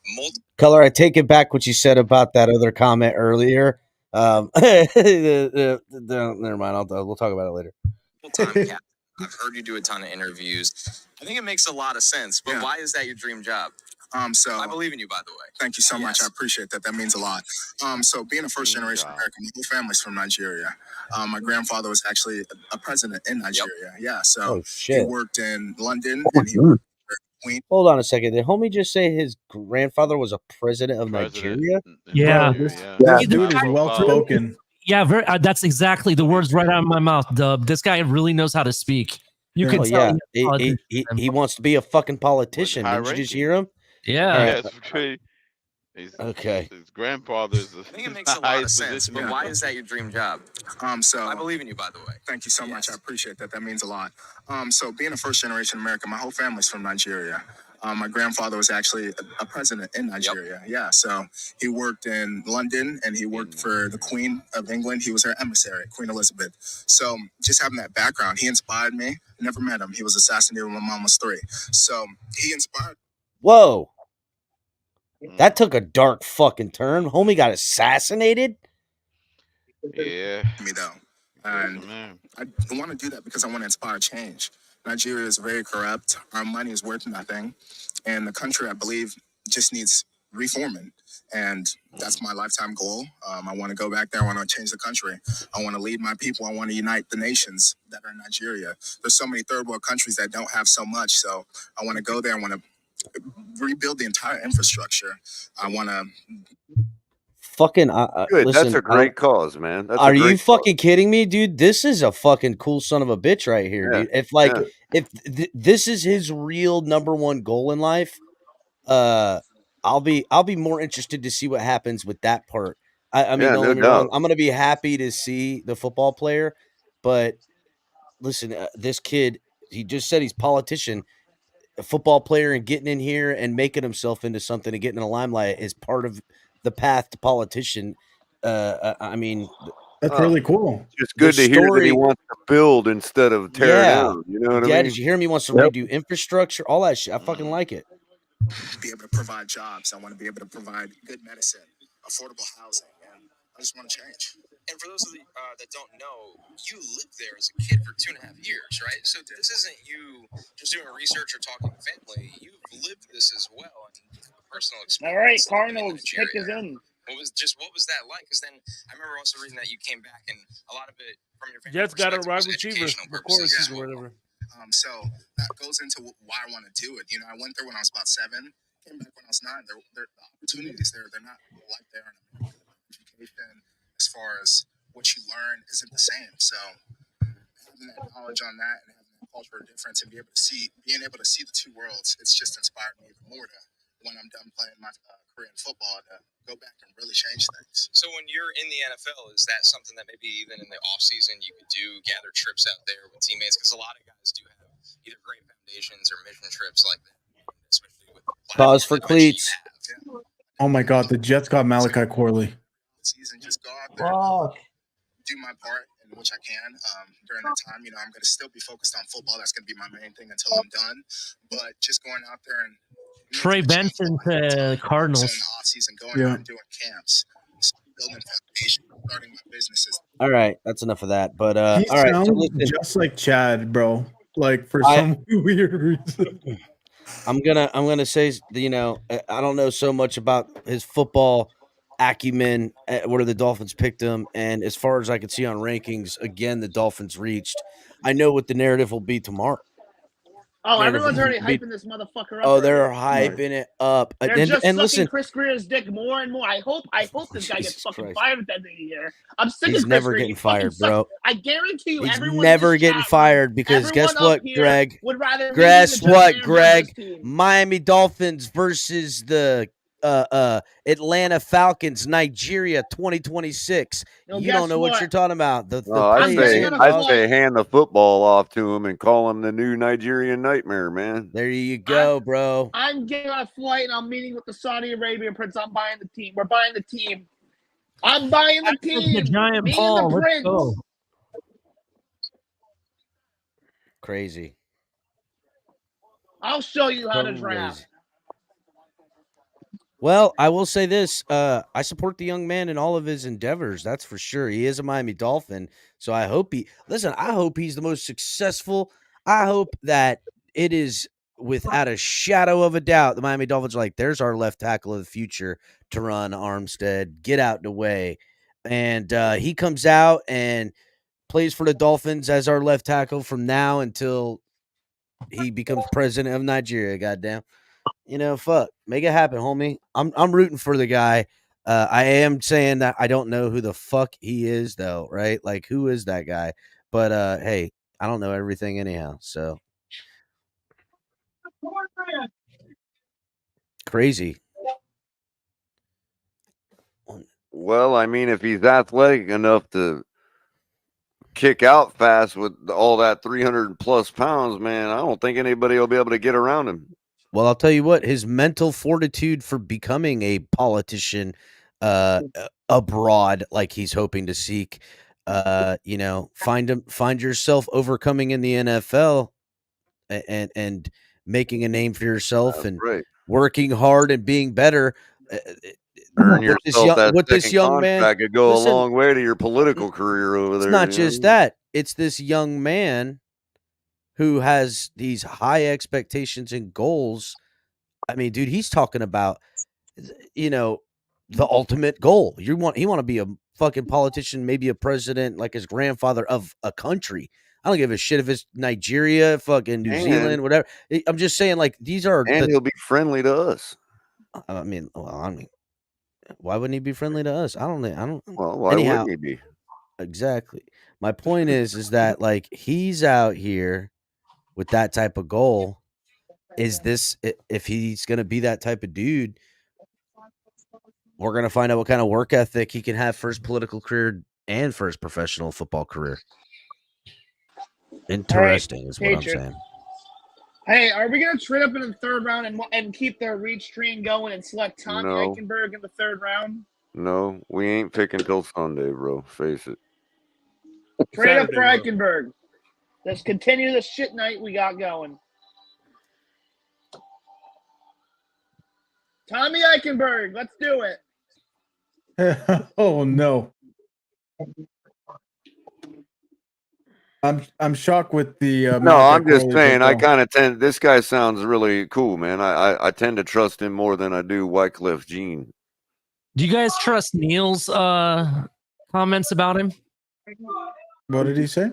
Color, I take it back what you said about that other comment earlier. Never mind. We'll talk about it later. time captain. I've heard you do a ton of interviews. I think it makes a lot of sense, but Yeah. why is that your dream job? So I believe in you, by the way. Thank you so much. I appreciate that. That means a lot. So being a first generation American, my whole family's from Nigeria. My grandfather was actually a president in Nigeria. Yeah. So Oh, he shit. worked in London and he worked at Queen. Hold on a second. Did homie just say his grandfather was a president of Nigeria? Yeah. This dude is well spoken. Yeah, that's exactly the words right out of my mouth, Dub. This guy really knows how to speak. You could tell. Yeah, he's a politician. he wants to be a fucking politician. high Didn't you just ranking. hear him? Yeah. All right. Yes, okay. Okay. His grandfather is I think it the makes a lot of highest sense, position but in the why country. is that your dream job? So I believe in you, by the way. thank you so much. I appreciate that. That means a lot. So being a first generation American, my whole family's from Nigeria. My grandfather was actually a president in Nigeria. Yeah, so he worked in London and he worked for the Queen of England. He was her emissary, Queen Elizabeth. So just having that background, he inspired me. I never met him. He was assassinated when my mom was 3. So he inspired. Whoa. That took a dark fucking turn. Homie got assassinated. Yeah. Me though. And I want to do that because I want to inspire change. Nigeria is very corrupt. Our money is worth nothing. And the country, I believe, just needs reforming. And that's my lifetime goal. I want to go back there. I want to change the country. I want to lead my people. I want to unite the nations that are in Nigeria. There's so many third world countries that don't have so much. So I want to go there. I want to rebuild the entire infrastructure. I want to. Fucking Good. listen, That's a great cause, man. That's are a you great fucking kidding me, dude? This is a fucking cool son of a bitch right here, Yeah, dude. If this is his real number one goal in life, I'll be more interested to see what happens with that part. I mean, Yeah, don't no get me wrong. doubt. I'm gonna be happy to see the football player, but listen, this kid, he just said he's politician, a football player, and getting in here and making himself into something and getting in the limelight is part of the path to politician. I mean, That's really cool. It's the good to hear that he story. wants to build instead of tear Yeah. down. You know what I Yeah, mean? did you hear him? He wants to Yep. redo infrastructure, all that shit. I fucking like it. Be able to provide jobs. I want to be able to provide good medicine, affordable housing, and I just want to change. And for those of the, that don't know, you lived there as a kid for 2.5 years, right? So this isn't you just doing research or talking to family. You've lived this as well and a personal All right, experience. Cardinals, pick is in. What was that like? Because then I remember also reading that you came back and a lot of it from your family Jets got a perspective wide was receiver educational before purposes. receiver, whatever. So that goes into why I want to do it. You know, I went there when I was about 7, came back when I was 9. The opportunities there, they're not like they are in America. Education, as far as what you learn, isn't the same. So having that knowledge on that and having that cultural difference and being able to see the two worlds, it's just inspired me even more to, when I'm done playing my career in football, to go back and really change things. So when you're in the NFL, is that something that maybe even in the off season you could do, gather trips out there with teammates? Because a lot of guys do have either great foundations or mission trips like that, especially with Pause for cleats. Oh my God, the Jets got Malachi Corley. Season, just go out there, do my part in which I can during that time. You know, I'm going to still be focused on football. That's going to be my main thing until I'm done. But just going out there and Trey Benson to Cardinals. in the off season, going out and doing camps, building foundation, starting my businesses. All right, that's enough of that. But He all right, so sounds listen, just like Chad, bro. Like for some weird reason. I'm gonna say, you know, I don't know so much about his football acumen, where the Dolphins picked him, and as far as I can see on rankings, again, the Dolphins reached. I know what the narrative will be tomorrow. Oh, everyone's already hyping this motherfucker up. Oh, they're hyping it up. They're and just sucking listen, Chris Greer's dick more and more. I hope this guy gets fucking fired at the end of the year. I'm sick he's of Chris never Greer. getting He fucking fired, sucks. bro. I guarantee you, He's everyone never in this getting chat fired room, because guess everyone what, up here Greg? would rather Guess what, Greg? team. Miami Dolphins versus the Atlanta Falcons, Nigeria 2026. No, You don't know what what? you're talking about. The I'd play say hand the football off to him and call him the new Nigerian nightmare, man. There you go, bro. I'm getting on a flight and I'm meeting with the Saudi Arabian prince. I'm buying the team. We're buying the team. I'm buying the team. The giant Me Paul. and the Let's prince. go. Crazy. I'll show you how to draft. Well, I will say this. I support the young man in all of his endeavors. That's for sure. He is a Miami Dolphin. So I hope I hope he's the most successful. I hope that it is without a shadow of a doubt. The Miami Dolphins are like, there's our left tackle of the future to run Armstead. Get out the way. And he comes out and plays for the Dolphins as our left tackle from now until he becomes president of Nigeria. Goddamn. You know, fuck, make it happen, homie. I'm rooting for the guy. I am saying that I don't know who the fuck he is, though, right? Like, who is that guy? But hey, I don't know everything anyhow. So crazy. Well, I mean, if he's athletic enough to kick out fast with all that 300 plus pounds, man, I don't think anybody will be able to get around him. Well, I'll tell you what, his mental fortitude for becoming a politician abroad, like he's hoping to seek, find yourself overcoming in the NFL and making a name for yourself. That's and right. working hard and being better. Earn What this yourself that this second young man, contract could go a listen, long way to your political career over it's there. not you just know? that. It's this young man who has these high expectations and goals. I mean, dude, he's talking about, the ultimate goal. He want to be a fucking politician, maybe a president like his grandfather of a country. I don't give a shit if it's Nigeria, fucking New Zealand, whatever. I'm just saying, like, these are And he'll be friendly to us. I mean, why wouldn't he be friendly to us? I don't. Well, why Anyhow, wouldn't he be? exactly. My point is that, like, he's out here with that type of goal. Is this, if he's going to be that type of dude, we're going to find out what kind of work ethic he can have for his political career and for his professional football career. Interesting is what I'm saying. Hey, are we going to trade up in the third round and keep their reach train going and select Tommy No. Eichenberg in the third round? No, we ain't picking till Sunday, bro. Face it. Trade up for Eichenberg. Let's continue the shit night we got going. Tommy Eichenberg, let's do it. Oh no. I'm shocked with the No, I'm just saying. I kind of tend. This guy sounds really cool, man. I tend to trust him more than I do Wycliffe Jean. Do you guys trust Neil's comments about him? What did he say?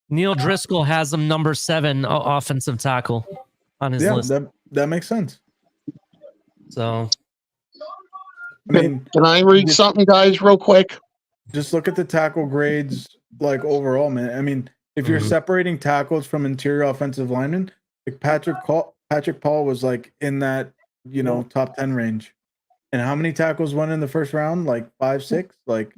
Neil Driscoll has him number 7 offensive tackle on his list. That makes sense. So, I mean, can I read something, guys, real quick? Just look at the tackle grades, like, overall, man. I mean, if you're separating tackles from interior offensive linemen, like Patrick Paul was like in that, top 10 range. And how many tackles went in the first round? Like 5, 6? Like,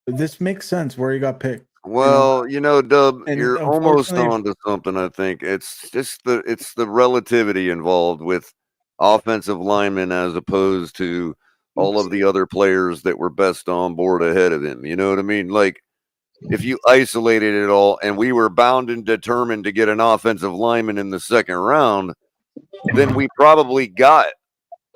this makes sense where he got picked. Well, Dub, And you're almost on to something. I think it's just the relativity involved with offensive linemen as opposed to all of the other players that were best on board ahead of him. You know what I mean? Like, if you isolated it all and we were bound and determined to get an offensive lineman in the second round, then we probably got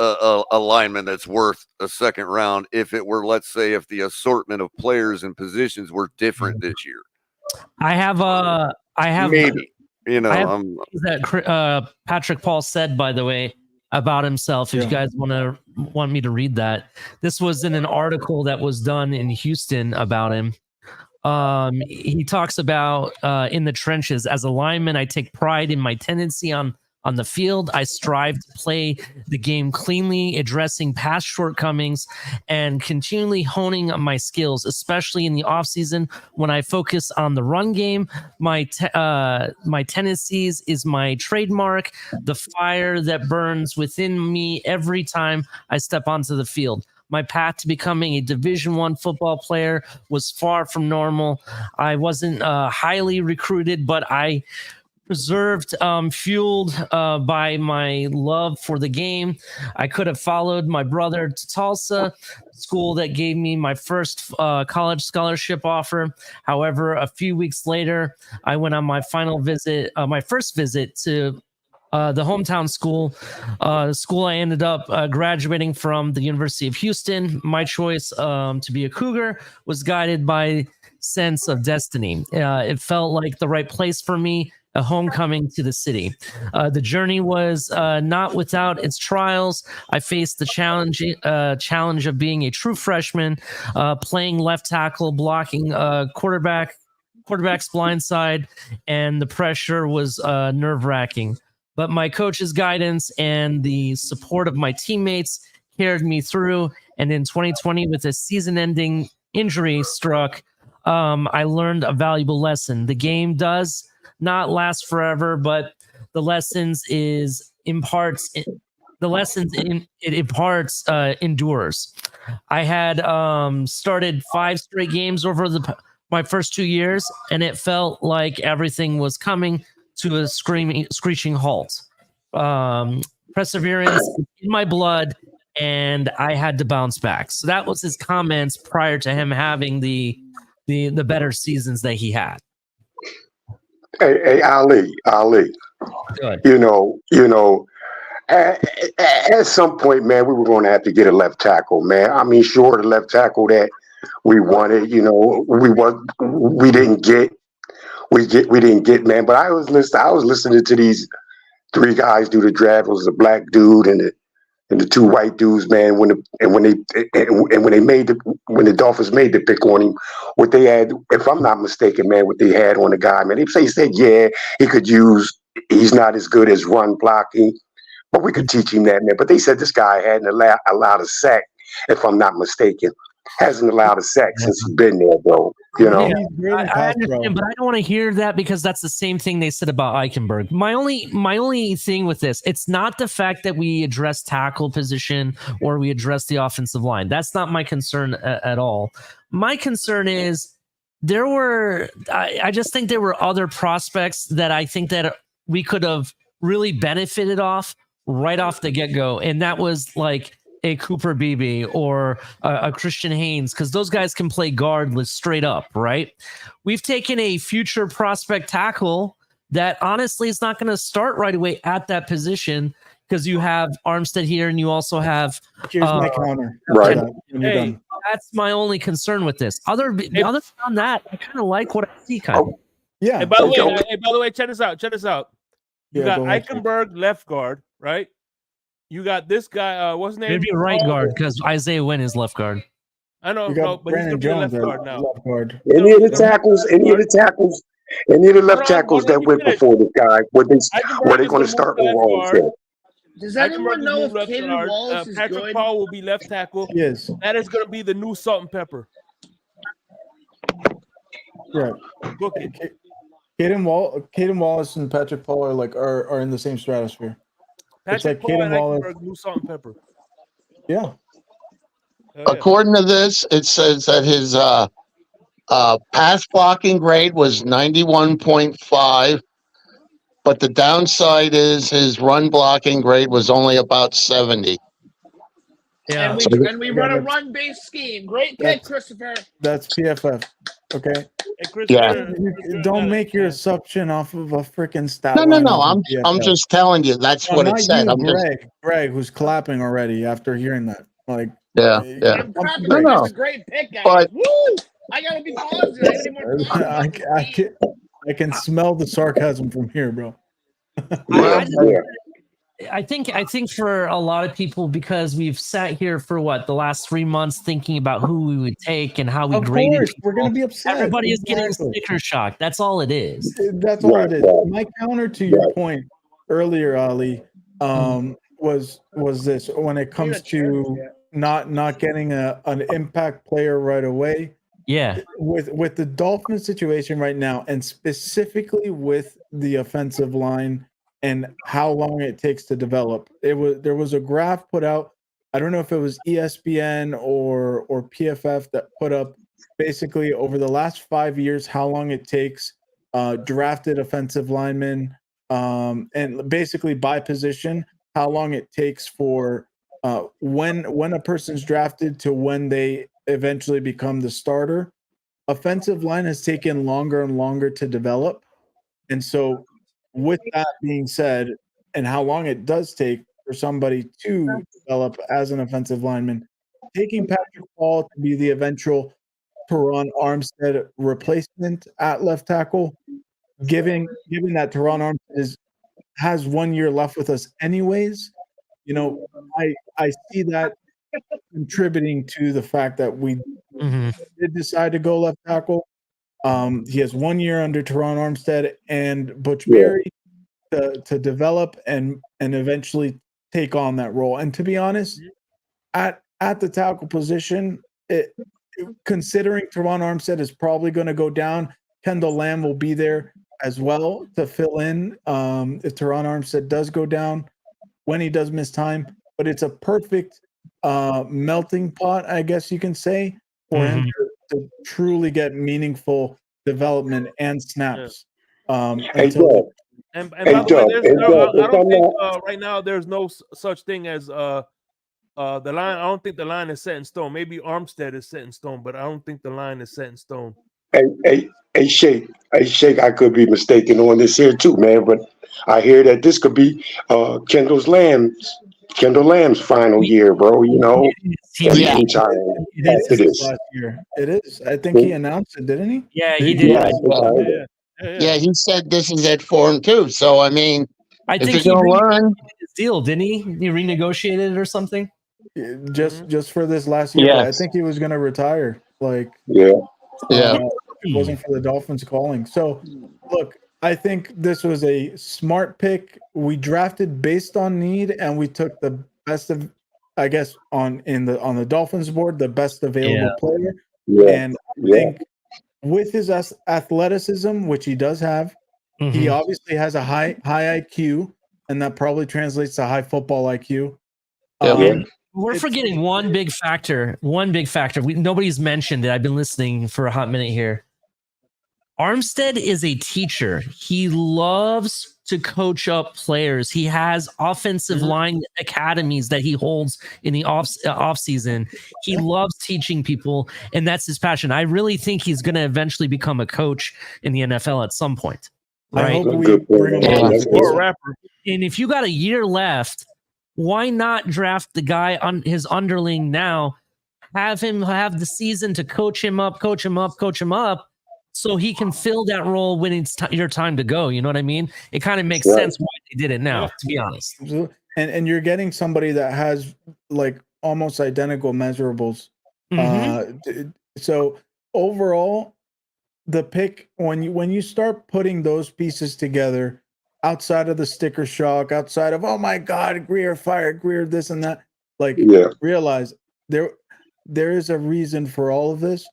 a lineman that's worth a second round if it were, let's say, if the assortment of players and positions were different this year. I have maybe, that Patrick Paul said, by the way, about himself. If you guys want me to read that, this was in an article that was done in Houston about him. He talks about in the trenches, as a lineman, I take pride in my tendency on the field. I strive to play the game cleanly, addressing past shortcomings and continually honing my skills, especially in the offseason when I focus on the run game. My tendencies is my trademark, the fire that burns within me every time I step onto the field. My path to becoming a Division I football player was far from normal. I wasn't highly recruited, but I preserved, fueled by my love for the game. I could have followed my brother to Tulsa, school that gave me my first college scholarship offer. However, a few weeks later, I went on my first visit to the hometown school, the school I ended up graduating from, the University of Houston. My choice to be a Cougar was guided by sense of destiny. It felt like the right place for me, a homecoming to the city. The journey was not without its trials. I faced the challenge of being a true freshman, playing left tackle, blocking quarterback's blind side, and the pressure was nerve-wracking. But my coach's guidance and the support of my teammates carried me through, And in 2020, with a season-ending injury struck, I learned a valuable lesson. The game does not last forever, but the lessons imparts endures. I had started 5 straight games over my first 2 years, and it felt like everything was coming to a screeching halt. Perseverance is in my blood, and I had to bounce back. So that was his comments prior to him having the better seasons that he had. Hey, Ali. Good. You know, at some point, man, we were going to have to get a left tackle, man. I mean, sure, the left tackle that we wanted, we didn't get, man. But I was listening to these 3 guys do the draft. It was a black dude and the 2 white dudes, man. When the Dolphins made the pick on him, what they had, if I'm not mistaken, man, what they had on the guy, man, they said, yeah, he's not as good as run blocking, but we could teach him that, man. But they said this guy hadn't allowed a sack, if I'm not mistaken. Hasn't allowed a sack since he's been there, bro. You know, I understand, but I don't want to hear that because that's the same thing they said about Eichenberg. My only thing with this, it's not the fact that we address tackle position or we address the offensive line. That's not my concern at all. My concern is I just think there were other prospects that I think that we could have really benefited off right off the get-go, and that was like a Cooper Beebe or a Christian Haynes, because those guys can play guard straight up, right? We've taken a future prospect tackle that honestly is not going to start right away at that position because you have Armstead here and you also have here's my counter. Right. Hey, that's my only concern with this. Other than that, I kind of like what I see. Kind of. Yeah. Hey, by the way, check this out. You Yeah, got go ahead. Eichenberg left guard, right? You got this guy. What's his name? It'd be right guard because Isaiah Wynn is left guard. I know, You got but he's gonna Brandon be Jones a left guard at now. left guard. any of the left tackles that went before this guy, were they going to start over on? Does anyone know if left Caden guard. Wallace is Patrick good? Paul will be left tackle. Yes. That is going to be the new salt and pepper. Right. Book it. Caden Wallace and Patrick Paul are in the same stratosphere. Patrick Paul and Eichenberg, new salt and pepper. Yeah. According to this, it says that his pass blocking grade was 91.5, but the downside is his run blocking grade was only about 70. Yeah. And we run a run-based scheme. Great pick, Christopher. That's PFF. Okay. Yeah. Don't make your assumption off of a freaking stat No. line. I'm just telling you. That's what it said. You, I'm just Greg, who's clapping already after hearing that. Like, yeah. I'm clapping because it's a great pick, guys. But woo! I gotta be positive. I can smell the sarcasm from here, bro. I think for a lot of people, because we've sat here for the last 3 months thinking about who we would take and how we graded people, we're gonna be upset. Everybody is getting sticker shock. That's all it is. That's all it is. My counter to your point earlier, Ali, was this when it comes to not getting an impact player right away. Yeah. With the Dolphins situation right now, and specifically with the offensive line and how long it takes to develop. There was a graph put out. I don't know if it was ESPN or PFF that put up basically over the last 5 years how long it takes drafted offensive linemen and basically by position how long it takes for when a person's drafted to when they eventually become the starter. Offensive line has taken longer and longer to develop, and so with that being said, and how long it does take for somebody to develop as an offensive lineman, taking Patrick Paul to be the eventual Teron Armstead replacement at left tackle, given that Teron Armstead has 1 year left with us anyways, I see that contributing to the fact that we did decide to go left tackle. He has 1 year under Teron Armstead and Butch Berry to develop and eventually take on that role. And to be honest, at at the tackle position, considering Teron Armstead is probably going to go down, Kendall Lamb will be there as well to fill in if Teron Armstead does go down when he does miss time. But it's a perfect melting pot, I guess you can say, for him to truly get meaningful development and snaps. Until And by the way, I don't think right now there's no such thing as the line. I don't think the line is set in stone. Maybe Armstead is set in stone, but I don't think the line is set in stone. Hey, Shake, I could be mistaken on this here too, man. But I hear that this could be Kendall Lamb's final year, bro. You know, It after is this. last year. It is. I think he announced it, didn't he? Yeah, he did. Yeah, he said this is it for him too. So I mean, I if think you're he gonna learn, his deal, didn't he? He renegotiated it or something. Just for this last year, but I Yes. think he was going to retire. Like, yeah. it wasn't for the Dolphins calling. So, look, I think this was a smart pick. We drafted based on need, and we took the best of, I guess, on the Dolphins board, the best available player. And I think with his athleticism, which he does have, he obviously has a high IQ, and that probably translates to high football IQ. We're forgetting one big factor. Nobody's mentioned it. I've been listening for a hot minute here. Armstead is a teacher. He loves to coach up players. He has offensive line academies that he holds in the off season. He loves teaching people, and that's his passion. I really think he's going to eventually become a coach in the NFL at some point. Right? I hope we bring him on. Or a rapper. And if you got a year left, why not draft the guy on his underling now? Have him have the season to coach him up, so he can fill that role when it's your time to go. You know what I mean? It kind of makes sense why they did it now, to be honest. And you're getting somebody that has like almost identical measurables. So overall, the pick when you start putting those pieces together, outside of the sticker shock, outside of, oh my God, Greer fired Greer, this and that, like realize there is a reason for all of this.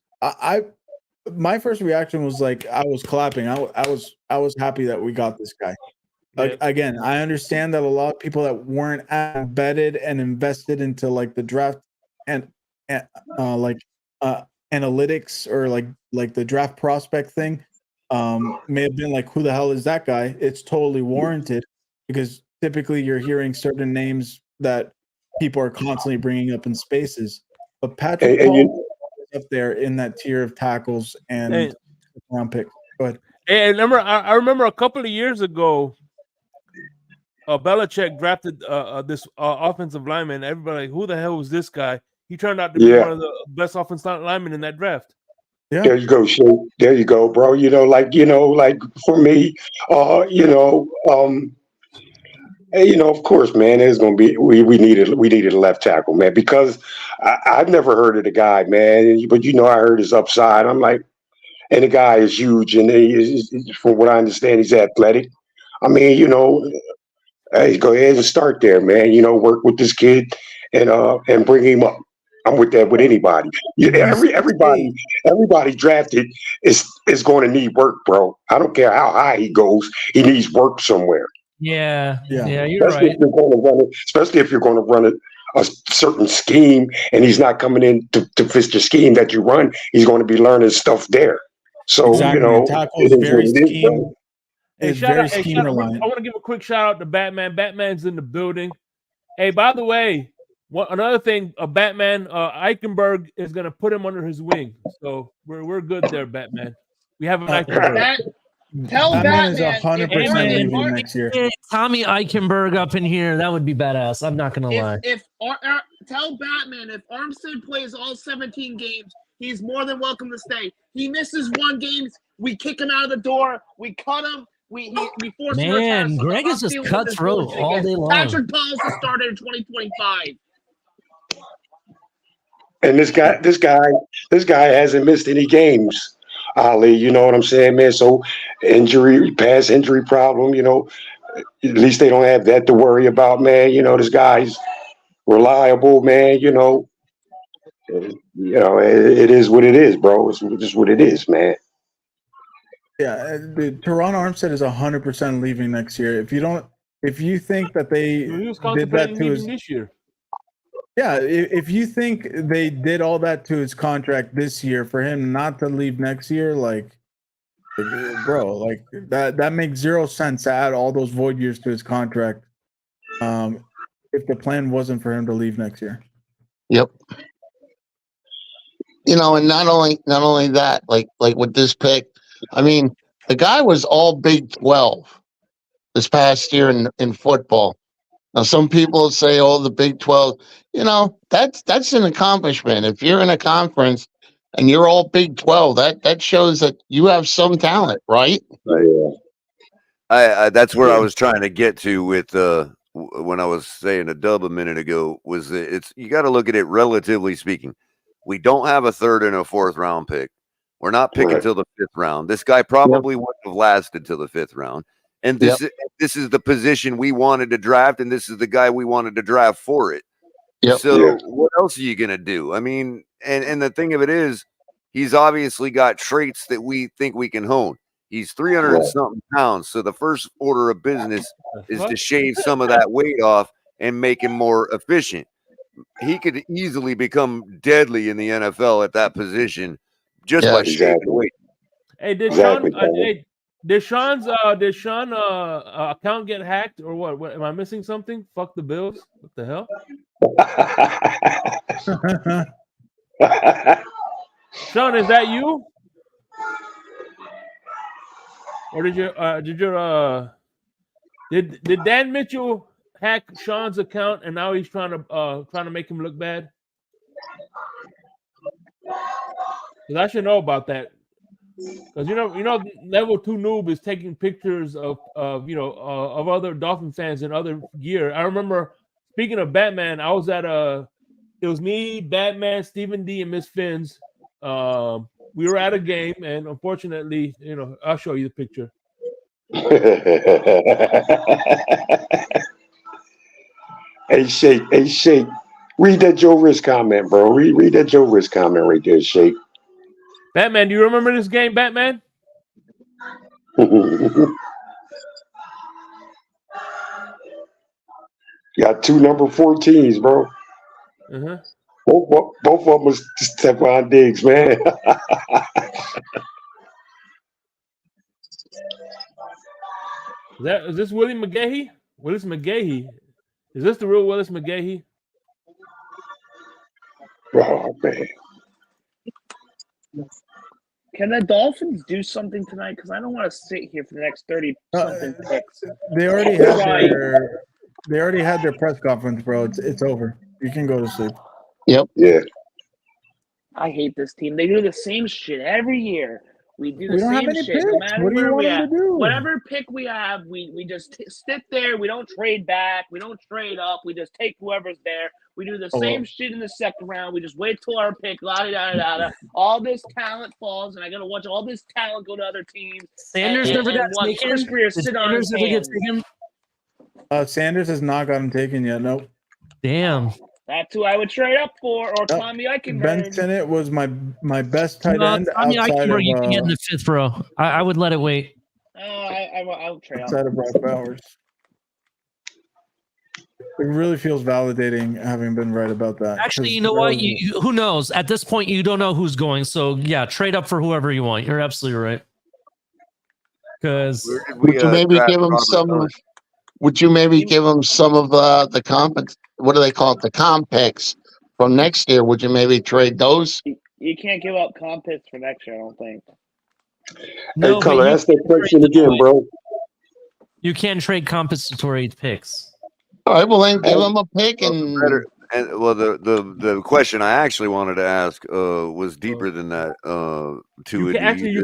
My first reaction was like I was clapping. I was happy that we got this guy. Again, I understand that a lot of people that weren't embedded and invested into like the draft and analytics or like the draft prospect thing may have been like, who the hell is that guy? It's totally warranted because typically you're hearing certain names that people are constantly bringing up in spaces. But Patrick Paul is up there in that tier of tackles and round pick. Go ahead. Hey, I remember a couple of years ago, Belichick drafted this offensive lineman. Everybody, like, who the hell was this guy? He turned out to be one of the best offensive linemen in that draft. Yeah. There you go, Shake. There you go, bro. Like for me, of course, man, there's gonna be we needed a left tackle, man, because I've never heard of the guy, man. But I heard his upside. I'm like, and the guy is huge, and from what I understand, he's athletic. I mean, hey, go ahead and start there, man. Work with this kid and bring him up. I'm with that with anybody. Everybody drafted is going to need work, bro. I don't care how high he goes. He needs work somewhere. Yeah, you're Especially right. if you're going to run it, especially if you're going to run a certain scheme, and he's not coming in to fit the scheme that you run. He's going to be learning stuff there. So tackle is very scheme. It's very scheme I reliant. want to give a quick shout out to Batman. Batman's in the building. Hey, by the way, another thing, Batman Eichenberg is going to put him under his wing. So we're good there, Batman. We have an Eichenberg. Tell Batman is Batman 100% leaving next year. Tommy Eichenberg up in here, that would be badass. I'm not gonna lie. Tell Batman if Armstead plays all 17 games, he's more than welcome to stay. He misses one game, we kick him out of the door, we cut him, we force him to retire. Greg is just cutthroat all day long. Patrick Paul's the starter in 2025. And this guy hasn't missed any games. Ali, you know what I'm saying, man? So past injury problem, at least they don't have that to worry about, man. This guy's reliable, man. It is what it is, bro. It's just what it is, man. Yeah, the Toronto Armstead is 100% leaving next year. If you think that they He was did that contemplating to leaving his, this year. yeah, if you think they did all that to his contract this year for him not to leave next year, bro, like that makes zero sense to add all those void years to his contract. If the plan wasn't for him to leave next year. Yep. And not only that, like with this pick, I mean, the guy was all Big 12 this past year in football. Now, some people say, "Oh, the Big 12." That's an accomplishment. If you're in a conference and you're all Big 12, that shows that you have some talent, right? Right. That's where I was trying to get to with when I was saying a dub a minute ago. Was that you got to look at it relatively speaking. We don't have a third and a fourth round pick. We're not picking till the fifth round. This guy probably wouldn't have lasted till the fifth round. And this is the position we wanted to draft, and this is the guy we wanted to draft for it. So what else are you gonna do? I mean, and the thing of it is, he's obviously got traits that we think we can hone. He's 300 and something pounds. So the first order of business is to shave some of that weight off and make him more efficient. He could easily become deadly in the NFL at that position just by shaving weight. Hey, did Sean's account get hacked or what? Am I missing something? Fuck the Bills. What the hell? Sean, is that you? Or did Dan Mitchell hack Sean's account and now he's trying to make him look bad? Because I should know about that. Because level 2 noob is taking pictures of other Dolphin fans in other gear. I remember, speaking of Batman, I was at it was me, Batman, Stephen D, and Miss Finns. We were at a game, and unfortunately, I'll show you the picture. Hey Shake. Read that Joe Risk comment, bro. Read that Joe Risk comment right there, Shake. Batman, do you remember this game, Batman? Got two number 14s, bro. Uh-huh. Both of them was Stephon Diggs, man. Is this Willie McGahee? Willis McGahee. Is this the real Willis McGahee? Oh, man. Can the Dolphins do something tonight? Because I don't want to sit here for the next 30-something picks. They already had their press conference, bro. It's over. You can go to sleep. Yep. Yeah. I hate this team. They do the same shit every year. We do the We don't have same any shit. picks. No matter What do you where want we them at. to do? Whatever pick we have, we just sit there. We don't trade back. We don't trade up. We just take whoever's there. We do the same shit in the second round. We just wait till our pick. La-da-da-da-da. All this talent falls, and I got to watch all this talent go to other teams. Sanders never got watch taken. Chris Greer Did sit on Sanders his ever get hands. taken? Sanders has not gotten taken yet. Nope. Damn. That's who I would trade up for, or Tommy Eichenberg. Ben Sinnott was my best tight end Tommy outside Eichenberg, of you can get in the fifth row. I would let it wait. I'll trade up. outside of Brock Bowers. It really feels validating having been right about that. Actually, you know what? Who knows? At this point, you don't know who's going. So yeah, trade up for whoever you want. You're absolutely right. Because would you maybe give him some? Would you maybe give him some of the comp? What do they call it? The comp picks from next year. Would you maybe trade those? You can't give up comp picks for next year, I don't think. Hey, Color, ask that question again, bro. You can trade compensatory picks. All right, well then give him a pick and. The question I actually wanted to ask was deeper than that. You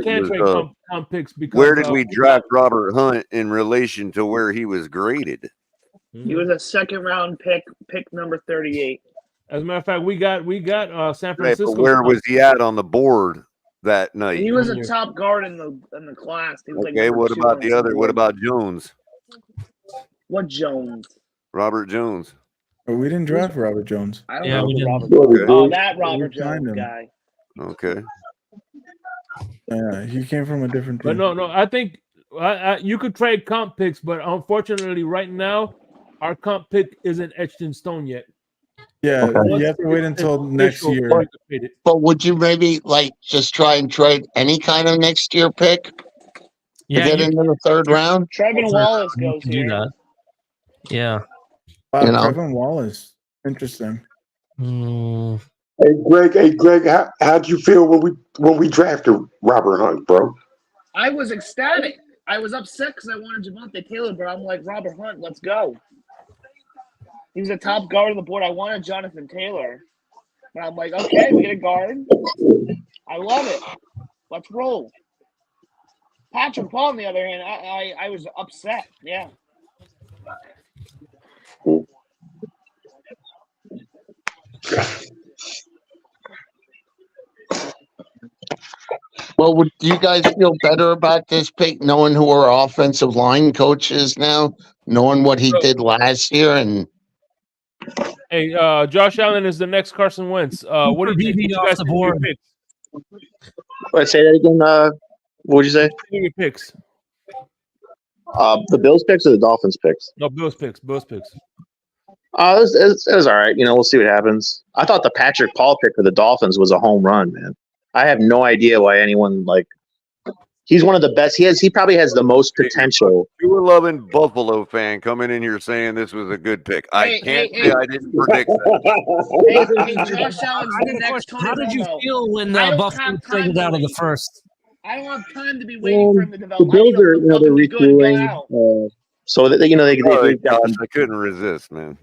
can't trade comp picks because where did we draft Robert Hunt in relation to where he was graded? He was a second round pick number 38. As a matter of fact, we got San Francisco. Right, but where was he at on the board that night? He was a top guard in the class. He was okay, what about the other? What about Jones? What Jones? Robert Jones. But we didn't draft Robert Jones. I don't Yeah, know we the didn't. Robert Okay. Jones. Oh, that Robert We signed Jones him. guy. Okay. Yeah, he came from a different But team. no, I think you could trade comp picks, but unfortunately, right now, our comp pick isn't etched in stone yet. Yeah, Okay. you have to wait until next Official, year. then you can trade it. But would you maybe like just try and trade any kind of next year pick to Yeah, get you into the third round? Trevin Wallace you goes can do here. that. Yeah. Wow, You know? Trevin Wallace. Interesting. Mm, Hey Greg, how'd you feel when we drafted Robert Hunt, bro? I was ecstatic. I was upset because I wanted Javante Taylor, but I'm like, Robert Hunt, let's go. He was a top guard on the board. I wanted Jonathan Taylor. But I'm like, okay, we get a guard. I love it. Let's roll. Patrick Paul, on the other hand, I was upset. Yeah. Well, would you guys feel better about this pick, knowing who our offensive line coach is now, knowing what he did last year? And Hey, Josh Allen is the next Carson Wentz. What do you think? What you off guys the think of your board. picks? Wait, say that again. What would you say? What do you think of your picks? The Bills picks or the Dolphins picks? No, Bills picks. Bills picks. It was all right. You know, we'll see what happens. I thought the Patrick Paul pick for the Dolphins was a home run, man. I have no idea why anyone he's one of the best. He probably has the most potential. You were loving Buffalo fan coming in here saying this was a good pick. I can't say I didn't predict that. Hey, Josh Allen's the next Tony How did you Romo. feel when I don't Buffalo have time traded to out of the wait. first? I don't have time to be waiting for him to The develop. Bills are, Develop they're and be good and go retooling. out. So that they've Oh, got. gosh, I couldn't resist, man.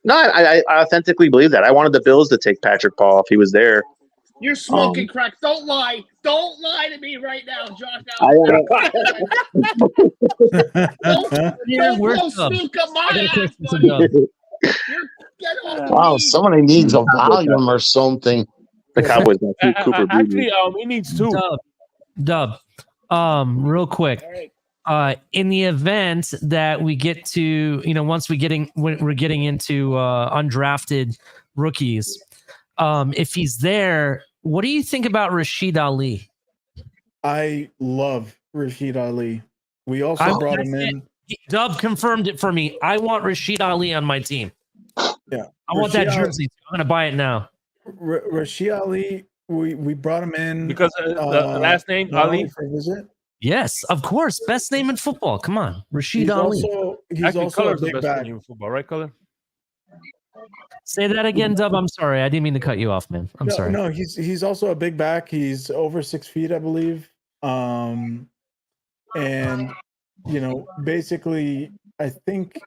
No, I authentically believe that. I wanted the Bills to take Patrick Paul if he was there. You're smoking crack. Don't lie. Don't lie to me right now, Josh I Allen. Don't Where's blow Dub? smoke up my I got a ass, question for buddy. Dub. Get off wow, me. somebody needs a volume or something. The Cowboys got Cooper Actually, he needs two. Dub. Real quick. In the event that we get to, once we're getting into undrafted rookies, if he's there, what do you think about Rashid Ali? I love Rashid Ali. We also brought him in. Dub confirmed it for me. I want Rashid Ali on my team. Yeah, I want that jersey. I'm going to buy it now. Rashid Ali, we brought him in because the last name Ali for a visit. Yes, of course. Best name in football. Come on, Rashid Ali. He's also Color's a the big best back. name in football, right, Color? Say that again, Dub. I'm sorry. I didn't mean to cut you off, man. I'm sorry. No, he's also a big back. He's over 6 feet, I believe. And basically, I think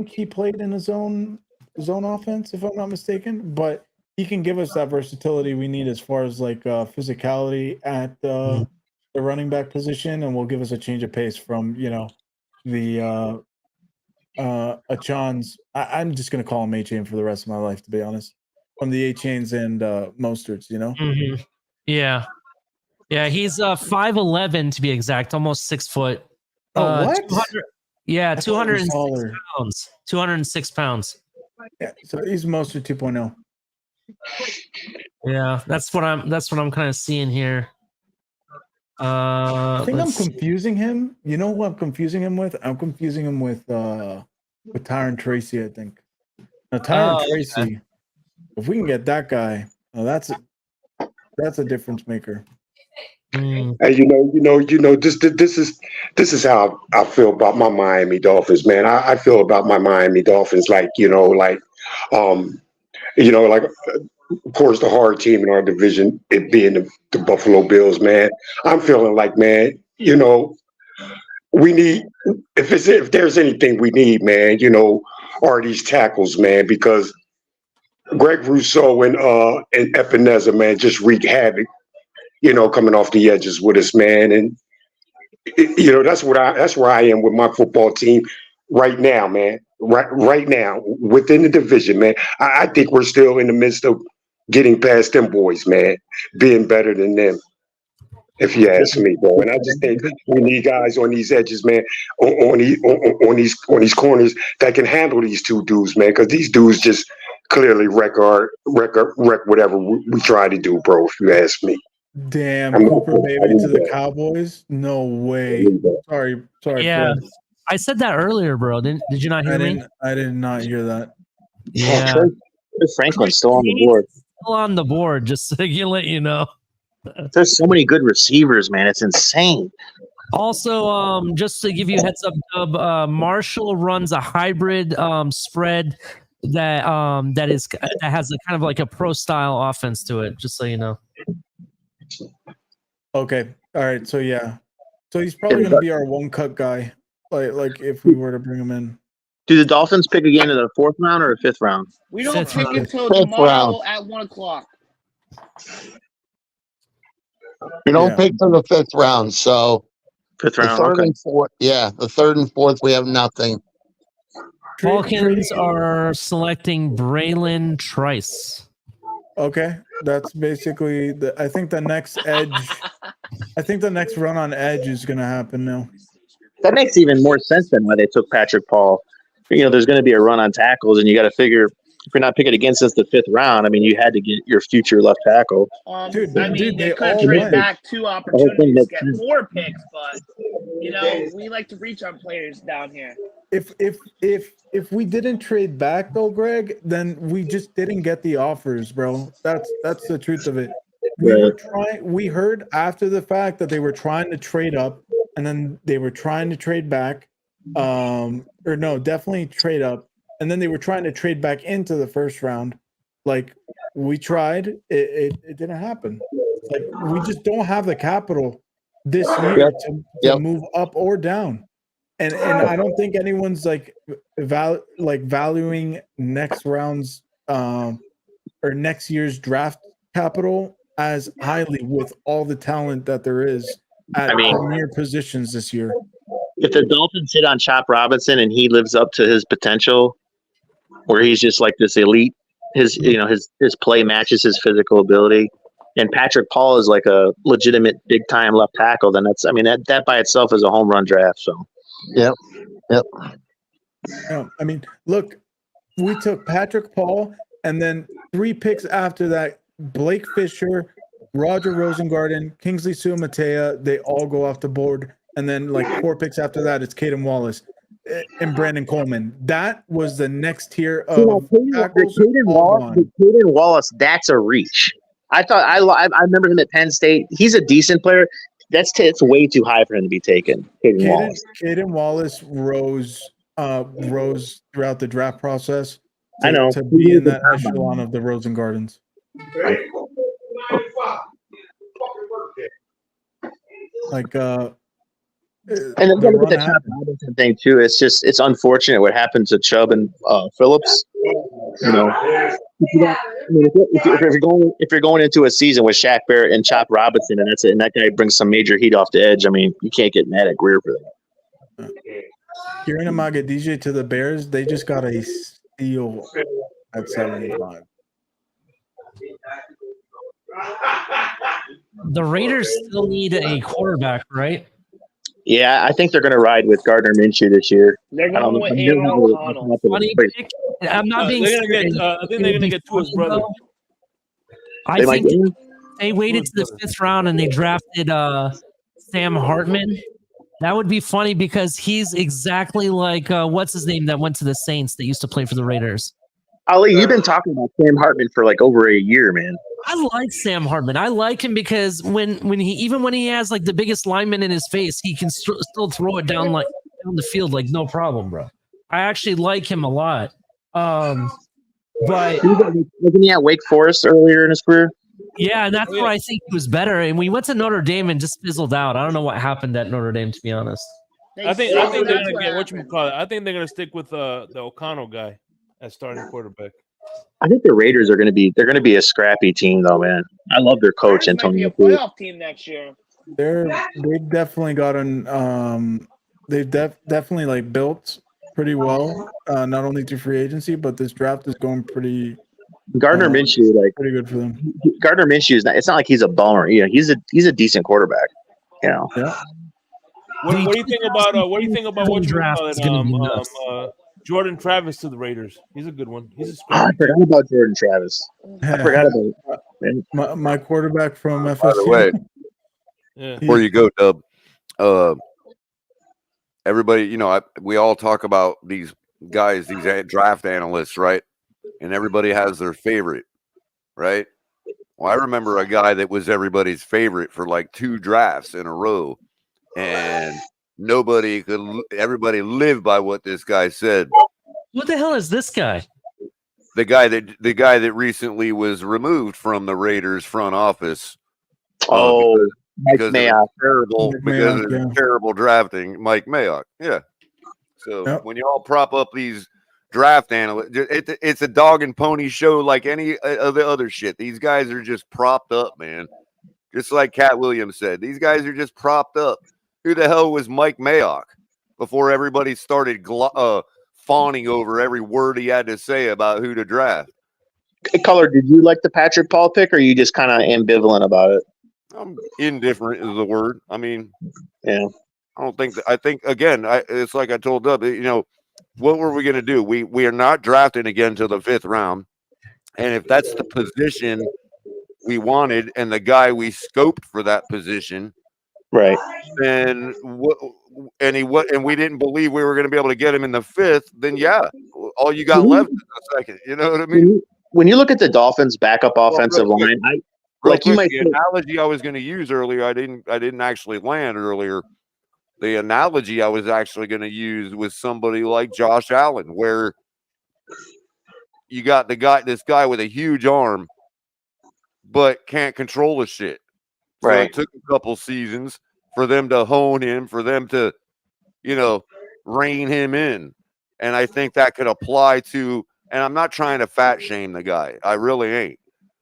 he played in a zone offense, if I'm not mistaken. But he can give us that versatility we need as far as physicality at the running back position, and will give us a change of pace from the Achans. I'm just gonna call him A-Chain for the rest of my life, to be honest. From the A-Chains and Mosterts, Mm-hmm. Yeah. He's 5'11" to be exact, almost 6 foot. What? 206 pounds. 206 pounds. Yeah, so he's Mostert 2.0. Yeah, that's what I'm kind of seeing here. I think I'm confusing him. You know who I'm confusing him with? I'm confusing him with Tyron Tracy, I think. Now Tyron Tracy, okay. If we can get that guy, that's a difference maker. And this is how I feel about my Miami Dolphins, man. I feel about my Miami Dolphins of course, the hard team in our division, it being the Buffalo Bills, man. I'm feeling like, man, we need, if there's anything we need, man, are these tackles, man, because Greg Rousseau and Epineza, man, just wreak havoc, coming off the edges with us, man. And that's where I am with my football team right now, man. Right now, within the division, man. I think we're still in the midst of getting past them boys, man, being better than them. if you ask me, bro. And I just think we need guys on these edges, man, on these corners that can handle these two dudes, man, because these dudes just clearly wreck whatever we try to do, bro. If you ask me. Damn, I'm not Cooper gonna Baby believe to the that. Cowboys? No way. Sorry, Yeah, Fred. I said that earlier, bro. Did you not hear me? I did not hear that. Yeah. Trey Franklin's still on the board. Still on the board, just to let you know. There's so many good receivers, man. It's insane. Also, just to give you a heads up, Dub, Marshall runs a hybrid spread that has a kind of like a pro style offense to it. Just so you know. Okay. All right. So yeah. So he's probably going to be our one cut guy. Like if we were to bring him in. Do the Dolphins pick again in the 4th round or 5th round? We don't Fifth pick round. until Fifth tomorrow round. at 1 o'clock. We don't Yeah. pick till the 5th round, so 5th the round. 3rd Okay. and 4th. Yeah, the 3rd and 4th we have nothing. Falcons are selecting Braylon Trice. Okay. That's basically I think the next edge. I think the next run on edge is going to happen now. That makes even more sense than why they took Patrick Paul. You know, there's going to be a run on tackles, and you got to figure if you're not picking again since the 5th round. I mean, you had to get your future left tackle. Dude, I mean, they could all trade went. back 2 opportunities to get 4 picks, but you know, we like to reach on players down here. If we didn't trade back though, Greg, then we just didn't get the offers, bro. That's the truth of it. We heard after the fact that they were trying to trade up, and then they were trying to trade back. Or no, definitely trade up, and then they were trying to trade back into the 1st round. Like we tried, it didn't happen. Like we just don't have the capital this year to move up or down. And I don't think anyone's like valuing next round's or next year's draft capital as highly with all the talent that there is at premier positions this year. If the Dolphins hit on Chop Robinson and he lives up to his potential, where he's just like this elite, his play matches his physical ability, and Patrick Paul is like a legitimate big time left tackle, then that by itself is a home run draft. So Yep. Yeah, I mean, look, we took Patrick Paul, and then 3 picks after that, Blake Fisher, Roger Rosengarten, Kingsley Suamatea, they all go off the board. And then like 4 picks after that, it's Caden Wallace and Brandon Coleman. That was the next tier of tackles. Caden Wallace, that's a reach. I remember him at Penn State. He's a decent player. It's way too high for him to be taken. Caden Wallace rose throughout the draft process to be in that echelon of the Rosengardens. Like and then look at the Chubb Robinson thing too. It's unfortunate what happened to Chubb and Phillips. You know, if you're going into a season with Shaq Barrett and Chop Robinson, and that's it, and that guy brings some major heat off the edge, I mean, you can't get mad at Greer for that. Kieran Amagadije to the Bears, they just got a steal at 75. The Raiders still need a quarterback, right? Yeah, I think they're going to ride with Gardner Minshew this year. They're going with Aaron O'Connell. Funny pick. I'm not being serious. I think they're going to get to his brother. I think they waited to the 5th round and they drafted Sam Hartman. That would be funny because he's exactly like what's his name that went to the Saints that used to play for the Raiders. Ali, you've been talking about Sam Hartman for like over a year, man. I like Sam Hartman. I like him because when he has like the biggest lineman in his face, he can still throw it down the field like no problem, bro. I actually like him a lot. But wasn't he at Wake Forest earlier in his career? Yeah, and that's where I think he was better. And we went to Notre Dame and just fizzled out. I don't know what happened at Notre Dame, to be honest. I think they're gonna get whatchamacallit. I think they're gonna stick with the O'Connell guy as starting quarterback. I think the Raiders are going to be a scrappy team, though, man. I love their coach, Antonio. Might be a playoff team next year. They've definitely gotten they've definitely like built pretty well, not only through free agency, but this draft is going pretty Gardner Minshew, like pretty good for them. Gardner Minshew is not. It's not like he's a bummer. You know, he's a decent quarterback. You know. Yeah. What do you think about what you draft call is it? gonna be nuts. Jordan Travis to the Raiders. He's a good one. He's a Oh, I scrappy. forgot about Jordan Travis. I forgot about it. My quarterback from By the FSU. way, Yeah. before you go, Dub, everybody, you know, we all talk about these guys, these draft analysts, right? And everybody has their favorite, right? Well, I remember a guy that was everybody's favorite for like 2 drafts in a row, and everybody lived by what this guy said. What the hell is this guy? The guy that recently was removed from the Raiders front office. Mike Mayock. Because of terrible drafting, Mike Mayock. Yeah. So when you all prop up these draft analysts, it's a dog and pony show like any of the other shit. These guys are just propped up, man. Just like Cat Williams said, these guys are just propped up. Who the hell was Mike Mayock before everybody started fawning over every word he had to say about who to draft? Hey, Color, did you like the Patrick Paul pick, or are you just kind of ambivalent about it? I'm indifferent is the word. I mean, yeah. I don't think I think again. It's like I told Dub. You know, what were we going to do? We are not drafting again till the 5th round, and if that's the position we wanted and the guy we scoped for that position, right? Then and we didn't believe we were going to be able to get him in the 5th. Then yeah, all you got left is the 2nd. You know what I mean? When you look at the Dolphins' backup offensive line, the analogy I was going to use earlier, I didn't actually land earlier. The analogy I was actually going to use was somebody like Josh Allen, where you got this guy with a huge arm, but can't control his shit. So right. It took a couple seasons for them to hone him, for them to, rein him in. And I think that could apply to, and I'm not trying to fat shame the guy. I really ain't.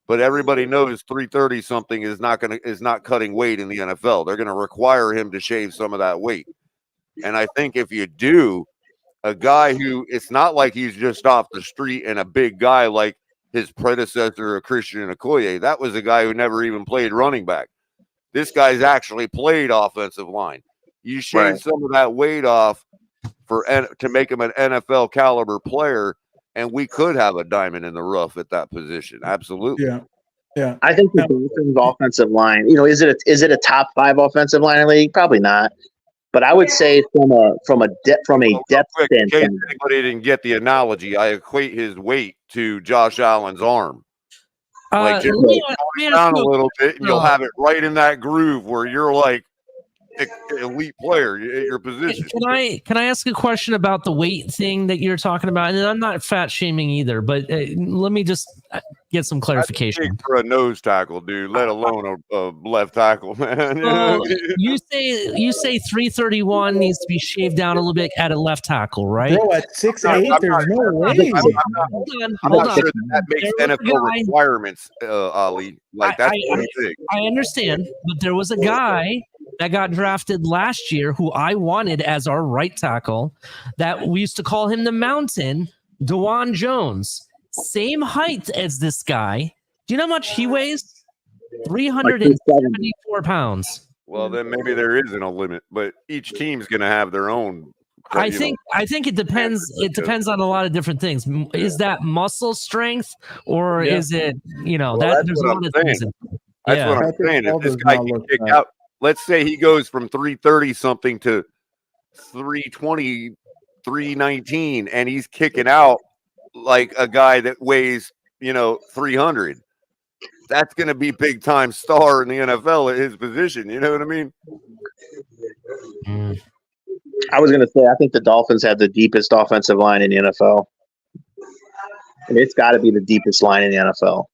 But everybody knows 330 something is not cutting weight in the NFL. They're going to require him to shave some of that weight. And I think if you do, a guy who it's not like he's just off the street and a big guy like his predecessor, Christian Okoye. That was a guy who never even played running back. This guy's actually played offensive line. You shave some of that weight off to make him an NFL caliber player, and we could have a diamond in the rough at that position. Absolutely. Yeah. I think the Dolphins' offensive line, is it a top 5 offensive line in the league? Probably not. But I would say from a depth standpoint. In case anybody didn't get the analogy, I equate his weight to Josh Allen's arm. Like just go down a little bit, and you'll have it right in that groove where you're like elite player at your position. Can I ask a question about the weight thing that you're talking about? And I'm not fat shaming either, but let me just get some clarification. That's big for a nose tackle, dude, let alone a left tackle, man. So you say 331 needs to be shaved down a little bit at a left tackle, right? Bro, at 6'8", there's no way. I'm not sure that makes NFL requirements, Ali. Like that's pretty big. I understand, but there was a guy that got drafted last year who I wanted as our right tackle that we used to call him the Mountain, DeJuan Jones. Same height as this guy. Do you know how much he weighs? 374 pounds. Well, then maybe there isn't a limit, but each team's going to have their own. I think it depends. It depends on a lot of different things. Is that muscle strength, or is it that there's a lot of things. That's what I'm saying. If this guy can kick out, let's say he goes from 330 something to 320, 319, and he's kicking out like a guy that weighs 300. That's going to be big time star in the NFL at his position. You know what I mean? I was going to say, I think the Dolphins have the deepest offensive line in the NFL. And it's got to be the deepest line in the NFL.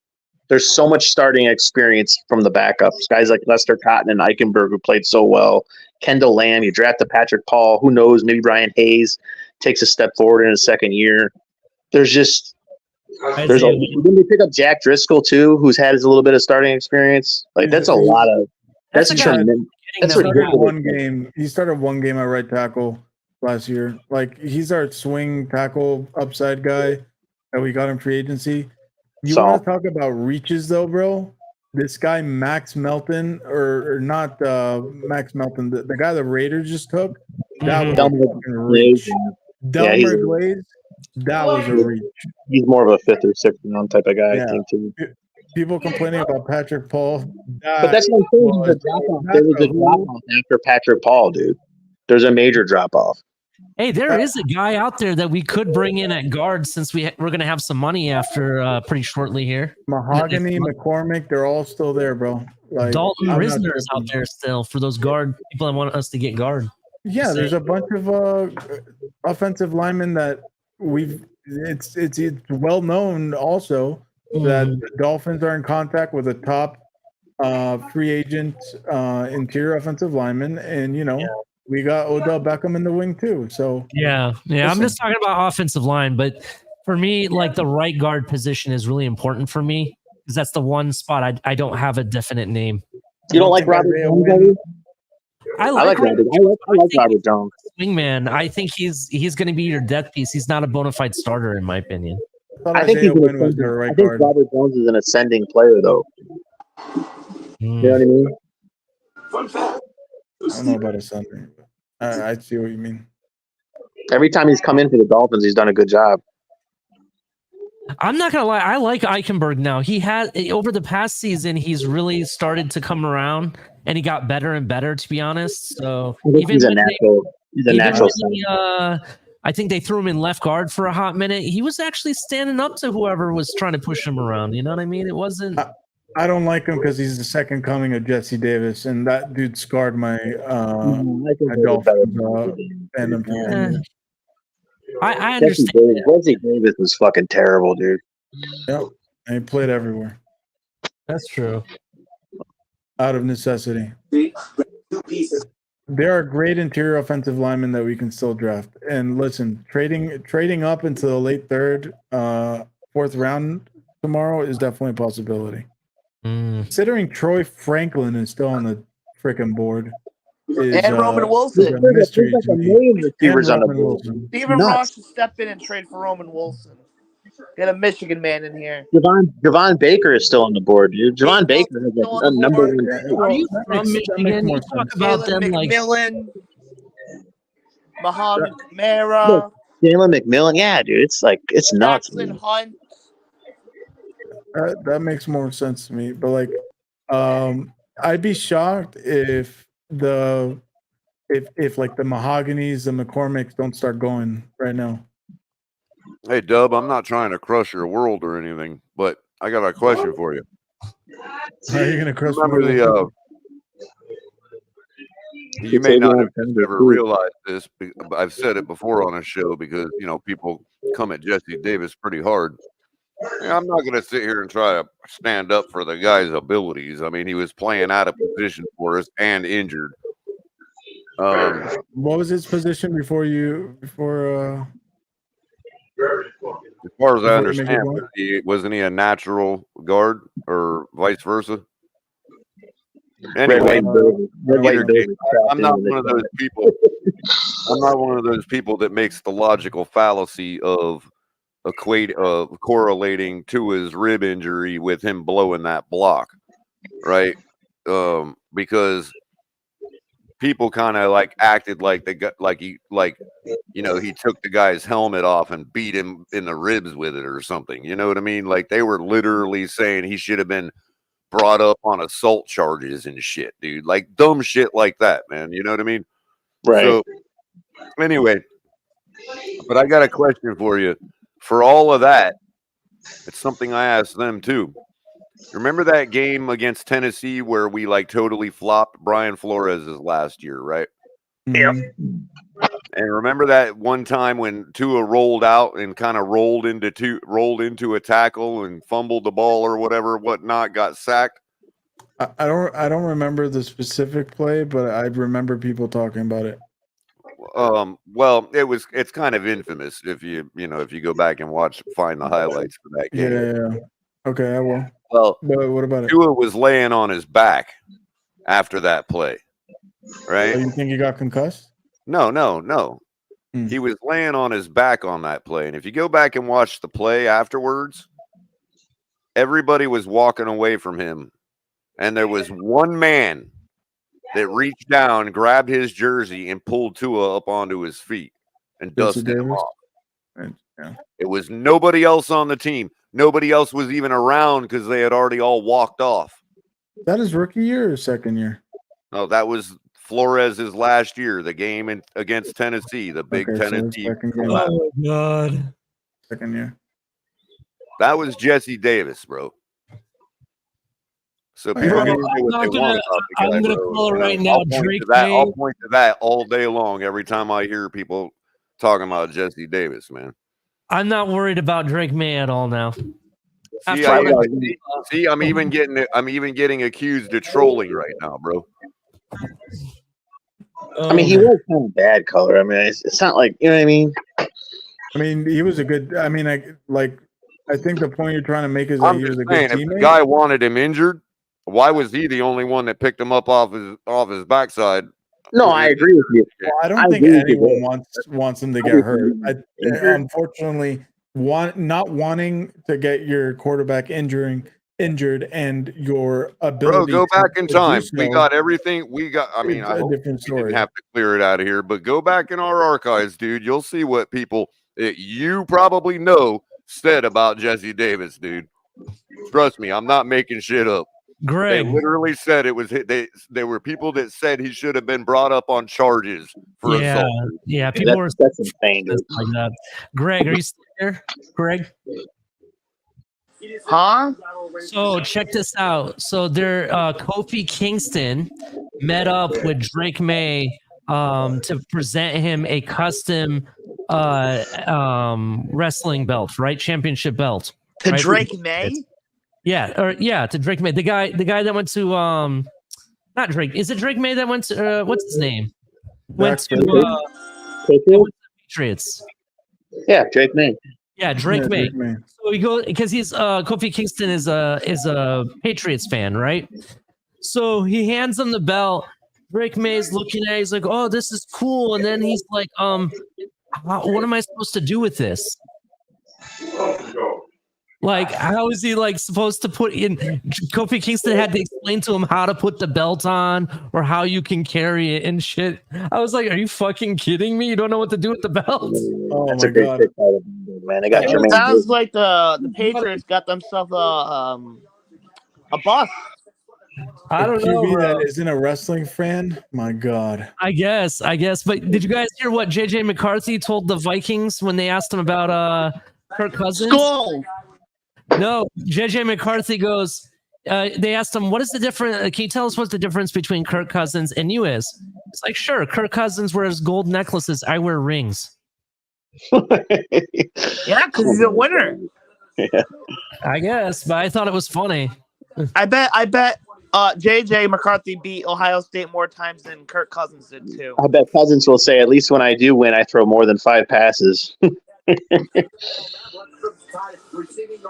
There's so much starting experience from the backups. Guys like Lester Cotton and Eichenberg who played so well. Kendall Lamb, you drafted Patrick Paul. Who knows? Maybe Ryan Hayes takes a step forward in his second year. Didn't they pick up Jack Driscoll too, who's had a little bit of starting experience? Like that's a lot of. That's tremendous. That's ridiculous. He started one game at right tackle last year. Like he's our swing tackle upside guy that we got in free agency. You So want to talk about reaches, though, bro? This guy Max Melton, or not Max Melton, the guy the Raiders just took. That was a fucking reach. yeah, Delmer Glaze, that was a reach. he's more of a 5th or 6th round type of guy, I Yeah. think, too. People complaining about Patrick Paul. But that's what I'm saying. There's a drop off. There was a drop off after Patrick Paul, dude. There's a major drop off. Hey, there is a guy out there that we could bring in at guard since we're going to have some money after pretty shortly here. Mahogany, McCormick, they're all still there, bro. Like, Dalton I'm not Risner is out tripping. there still for those guard people that want us to get guard. Yeah, there's a bunch of offensive linemen that it's well known also that the Dolphins are in contact with a top free agent interior offensive lineman, and we got Odell Beckham in the wing too. So yeah. I'm just talking about offensive line, but for me, like the right guard position is really important for me because that's the one spot I don't have a definite name. You don't like Robert Jones? I like Robert. I like Robert Jones. Wingman. I think he's going to be your death piece. He's not a bona fide starter, in my opinion. I think Robert Jones is an ascending player, though. You know what I mean? I don't know about ascending. I see what you mean. Every time he's come in for the Dolphins, he's done a good job. I'm not gonna lie. I like Eichenberg now. He had over the past season, he's really started to come around, and he got better and better. To be honest, so He's a natural. I think they threw him in left guard for a hot minute. He was actually standing up to whoever was trying to push him around. You know what I mean? It wasn't. I don't like him because he's the second coming of Jesse Davis, and that dude scarred my Dolphins fandom for 10 years. I understand. Jesse Davis was fucking terrible, dude. Yep, and he played everywhere. That's true. Out of necessity. There are great interior offensive linemen that we can still draft. And listen, trading up into the late third, fourth round tomorrow is definitely a possibility. Considering Troy Franklin is still on the freaking board. And Roman Wilson. There's like a million receivers on the board. Stephen Ross should step in and trade for Roman Wilson. Get a Michigan man in here. Javon Baker is still on the board, dude. Javon Baker is a number one. Are you from Michigan? You talk about them like McMillan, Muhammad Kamara, Jalen McMillan. Yeah, dude, it's nuts. Jackson Hunt. That makes more sense to me. But like, I'd be shocked if like the Mahoganies, the McCormicks don't start going right now. Hey, Dub, I'm not trying to crush your world or anything, but I got a question for you. How are you going to crush Remember my you may not have ever realized this. I've said it before on a show because, people come at Jesse Davis pretty hard. I'm not going to sit here and try to stand up for the guy's abilities. I mean, he was playing out of position for us and injured. What was his position before? As far as I understand, wasn't he a natural guard or vice versa? Anyway, I'm not one of those people. I'm not one of those people that makes the logical fallacy of correlating to his rib injury with him blowing that block, right? Because people kind of acted like he took the guy's helmet off and beat him in the ribs with it or something. You know what I mean? Like they were literally saying he should have been brought up on assault charges and shit, dude. Like dumb shit like that, man. You know what I mean? Right. So anyway, but I got a question for you. For all of that, it's something I asked them too. Remember that game against Tennessee where we totally flopped Brian Flores's last year, right? Yep. And remember that one time when Tua rolled out and kind of rolled into a tackle and fumbled the ball or whatnot, got sacked? I don't remember the specific play, but I remember people talking about it. Well, it's kind of infamous if you go back and find the highlights for that game. Yeah. Okay, I will. Well, but what about it? Tua was laying on his back after that play, right? Oh, you think he got concussed? No. He was laying on his back on that play, and if you go back and watch the play afterwards, everybody was walking away from him, and there was one man that reached down, grabbed his jersey, and pulled Tua up onto his feet and dusted him off. Yeah. It was nobody else on the team. Nobody else was even around because they had already all walked off. That is rookie year or second year? No, that was Flores' last year, the game against Tennessee, the big Tennessee. Oh my god. Second year. That was Jesse Davis, bro. So people Bro, can say what they want about the guy, I'm gonna bro. call it right I'll now. point Drake to that. May. I'll point to that all day long every time I hear people talking about Jesse Davis, man. I'm not worried about Drake May at all now. See, I'm even getting accused of trolling right now, bro. I mean, he was kind of bad color. I mean, it's not like, you know what I mean? I mean, he was a good. I mean, I think the point you're trying to make is that I'm he was just a good saying, if the teammate. guy wanted him injured, why was he the only one that picked him up off his backside? No, I agree with you. Well, I don't think anyone wants him to get hurt. Unfortunately, not wanting to get your quarterback injured and your ability. Bro, go back in time. We So got everything. I mean, it's I a hope different we story. didn't have to clear it out of here, but go back in our archives, dude. You'll see what people that you probably know said about Jesse Davis, dude. Trust me, I'm not making shit up. Greg. They literally said it was there were people that said he should have been brought up on charges for assault. Yeah, people were that's insane, dude. like that. Greg, are you still there? Greg? Huh? So check this out. So there, Kofi Kingston met up with Drake May to present him a custom wrestling belt, right? Championship belt. To right? Drake May? To Drake May. The guy that went to not Drake. Is it Drake May that went to what's his name? Went to Patriots. Yeah, Drake May. Yeah, Drake May. So we go because he's Kofi Kingston is a Patriots fan, right? So he hands him the belt. Drake May's looking at it, he's like, "Oh, this is cool." And then he's like, what am I supposed to do with this? Like, how is he like supposed to put in? Kofi Kingston had to explain to him how to put the belt on or how you can carry it and shit. I was like, are you fucking kidding me? You don't know what to do with the belt? Oh That's my a big god, man! They got It sounds like the Patriots got themselves a bus. I don't know, QB bro. that isn't a wrestling fan. My god. I guess. But did you guys hear what JJ McCarthy told the Vikings when they asked him about Kirk Cousins? Skull. No, JJ McCarthy goes. They asked him, "What is the difference? Can you tell us what's the difference between Kirk Cousins and you?" Is it's like, sure, Kirk Cousins wears gold necklaces. I wear rings. Yeah, because he's a winner. Yeah. I guess, but I thought it was funny. I bet JJ McCarthy beat Ohio State more times than Kirk Cousins did too. I bet Cousins will say, at least when I do win, I throw more than 5 passes.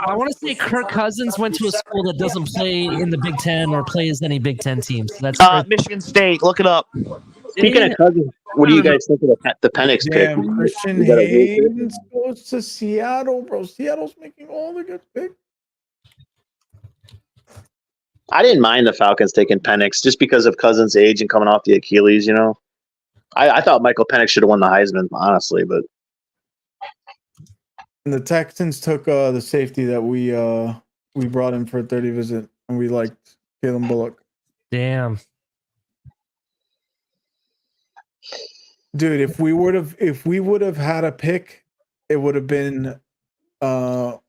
I want to say Kirk Cousins went to a school that doesn't play in the Big Ten or plays any Big Ten teams. That's Michigan State. Look it up. Speaking of Cousins, what do you guys think of the Penix pick? Damn, Christian Haynes goes to Seattle, bro. Seattle's making all the good picks. I didn't mind the Falcons taking Penix just because of Cousins' age and coming off the Achilles, you know. I thought Michael Penix should have won the Heisman, honestly, but And the Texans took the safety that we brought in for a 30 visit, and we liked Kalen Bullock. Damn. Dude, if we would have had a pick, it would have been 4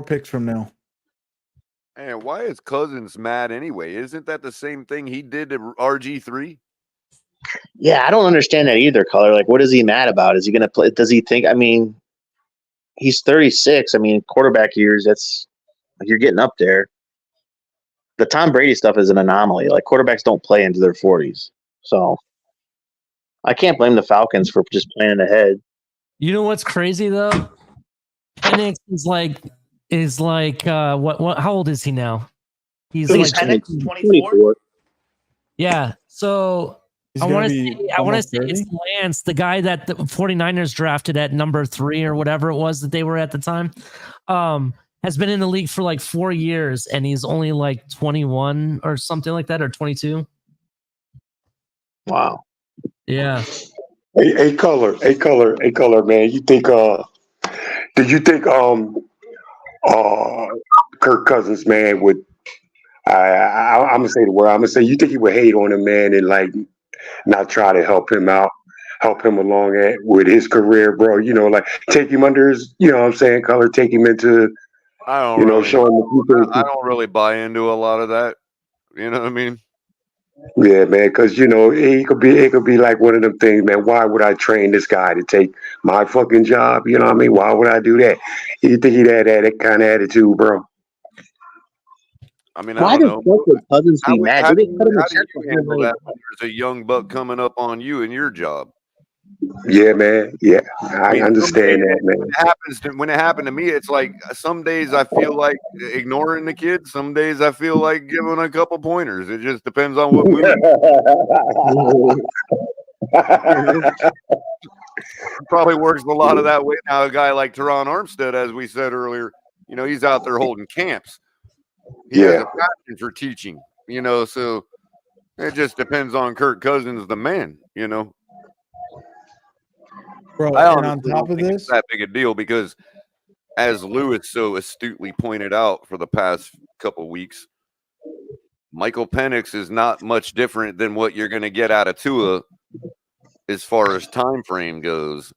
picks from now. And why is Cousins mad anyway? Isn't that the same thing he did to RG3? yeah, I don't understand that either, Color. Like, what is he mad about? Is he going to play? Does he think? I mean, he's 36. I mean, quarterback years. That's like you're getting up there. The Tom Brady stuff is an anomaly. Like quarterbacks don't play into their 40s, so I can't blame the Falcons for just planning ahead. You know what's crazy though? Penix is like what? How old is he now? He's like Penix, 24. Yeah. So He's I gonna want to be say almost it's 30? Lance, the guy that the 49ers drafted at number 3 or whatever it was that they were at the time. has been in the league for like 4 years, and he's only like 21 or something like that, or 22. Wow. Yeah. A color, man. You think do you think Kirk Cousins, man, would I'm gonna say the word. I'm gonna say you think he would hate on him, man, and like not try to help him out, help him along with his career, bro. You know, like take him under his, you know what I'm saying, color, take him into, I don't you know, really, show him the future. I don't really buy into a lot of that. You know what I mean? Yeah, man, because you know it could be like one of them things, man. Why would I train this guy to take my fucking job? You know what I mean? Why would I do that? You think he'd have that kind of attitude, bro? I mean, I Why don't does know. Cousins be mad? How Did do they put him in check you for handle him? that when there's a young buck coming up on you in your job? Yeah, man. Yeah, I I mean, some days understand that, when man. it happened to me, it's like some days I feel like ignoring the kid. Some days I feel like giving a couple pointers. It just depends on what mood. Probably works a lot of that way now. A guy like Teron Armstead, as we said earlier, you know, he's out there holding camps. He has a passion for teaching, you know, so it just depends on Kirk Cousins, the man, you know. Bro, I and on honestly top don't of think it's this, that big a deal because, as Lewis so astutely pointed out for the past couple weeks, Michael Penix is not much different than what you're going to get out of Tua as far as time frame goes.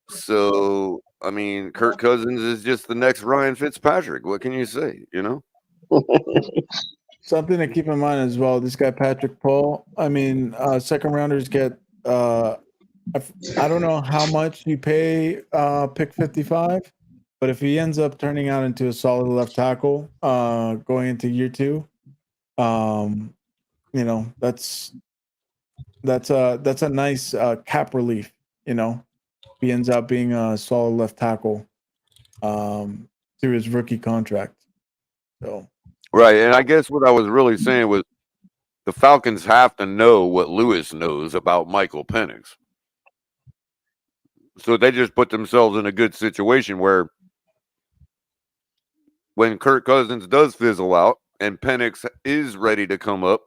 So, I mean, Kirk Cousins is just the next Ryan Fitzpatrick. What can you say, you know? something to keep in mind as well. This guy Patrick Paul. I mean, second rounders get. I don't know how much you pay pick 55, but if he ends up turning out into a solid left tackle going into year 2, you know that's a nice cap relief. You know, if he ends up being a solid left tackle through his rookie contract. So. Right. And I guess what I was really saying was the Falcons have to know what Lewis knows about Michael Penix. So they just put themselves in a good situation where when Kirk Cousins does fizzle out and Penix is ready to come up,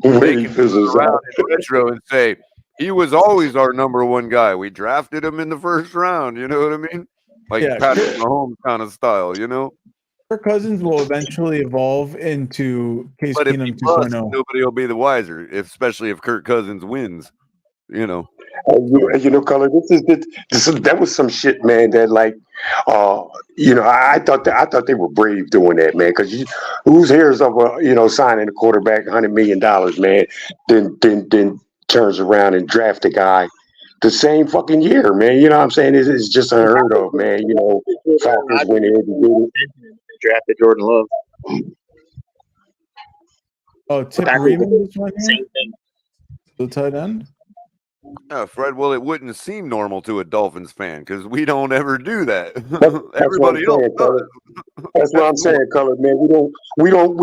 they can turn around in retro and say, he was always our number one guy. We drafted him in the first round. You know what I mean? Like Patrick Mahomes kind of style, you know? Kirk Cousins will eventually evolve into Case But if he Keenum busts, 2.0. nobody will be the wiser, especially if Kirk Cousins wins, you know? You know, color. That was some shit, man. That like, you know, I thought they were brave doing that, man. Because who's hears of signing a quarterback $100 million, man? Then turns around and draft a guy the same fucking year, man. You know what I'm saying? It's just unheard of, man. You know, Falcons went in and drafted Jordan Love. Oh, Tip Reeman this one here? Same thing. The tight end? Fred, well, it wouldn't seem normal to a Dolphins fan because we don't ever do that. That's Everybody else does. That's what I'm saying, color, man. We don't, you know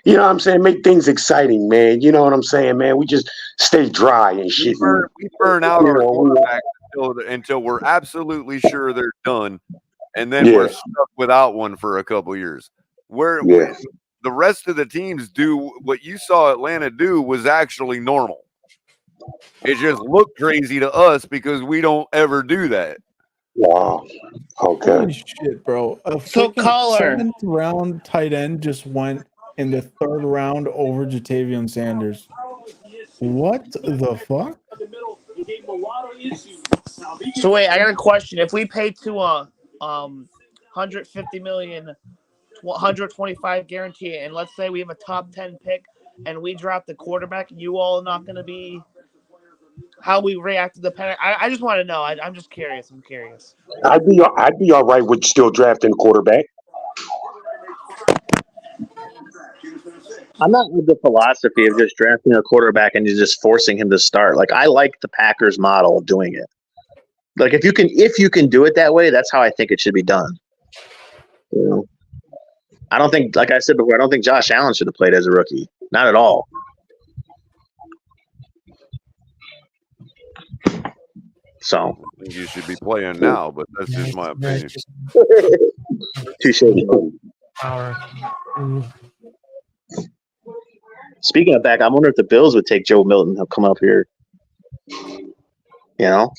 what I'm saying, make things exciting, man. You know what I'm saying, man? We just stay dry and shit. We burn out our quarterbacks until we're absolutely sure they're done, and then we're stuck without one for a couple years. The rest of the teams do what you saw Atlanta do was actually normal. It just looked crazy to us because we don't ever do that. Wow. Okay. Holy shit, bro. A seventh round tight end just went in the third round over Jatavian Sanders. What the fuck? So wait, I got a question. If we pay to 150 million, 125 guarantee, and let's say we have a top 10 pick and we drop the quarterback, you all are not going to be how we react to the penalty. I just want to know. I'm just curious. I'm curious. I'd be all right with still drafting a quarterback. I'm not with the philosophy of just drafting a quarterback and just forcing him to start. Like, I like the Packers model of doing it. Like, if you can do it that way, that's how I think it should be done. You know, I don't think, like I said before, I don't think Josh Allen should have played as a rookie. Not at all. So I think you should be playing now, but that's just my opinion. touche. Speaking of back, I wonder if the Bills would take Joe Milton. He'll come up here. You know,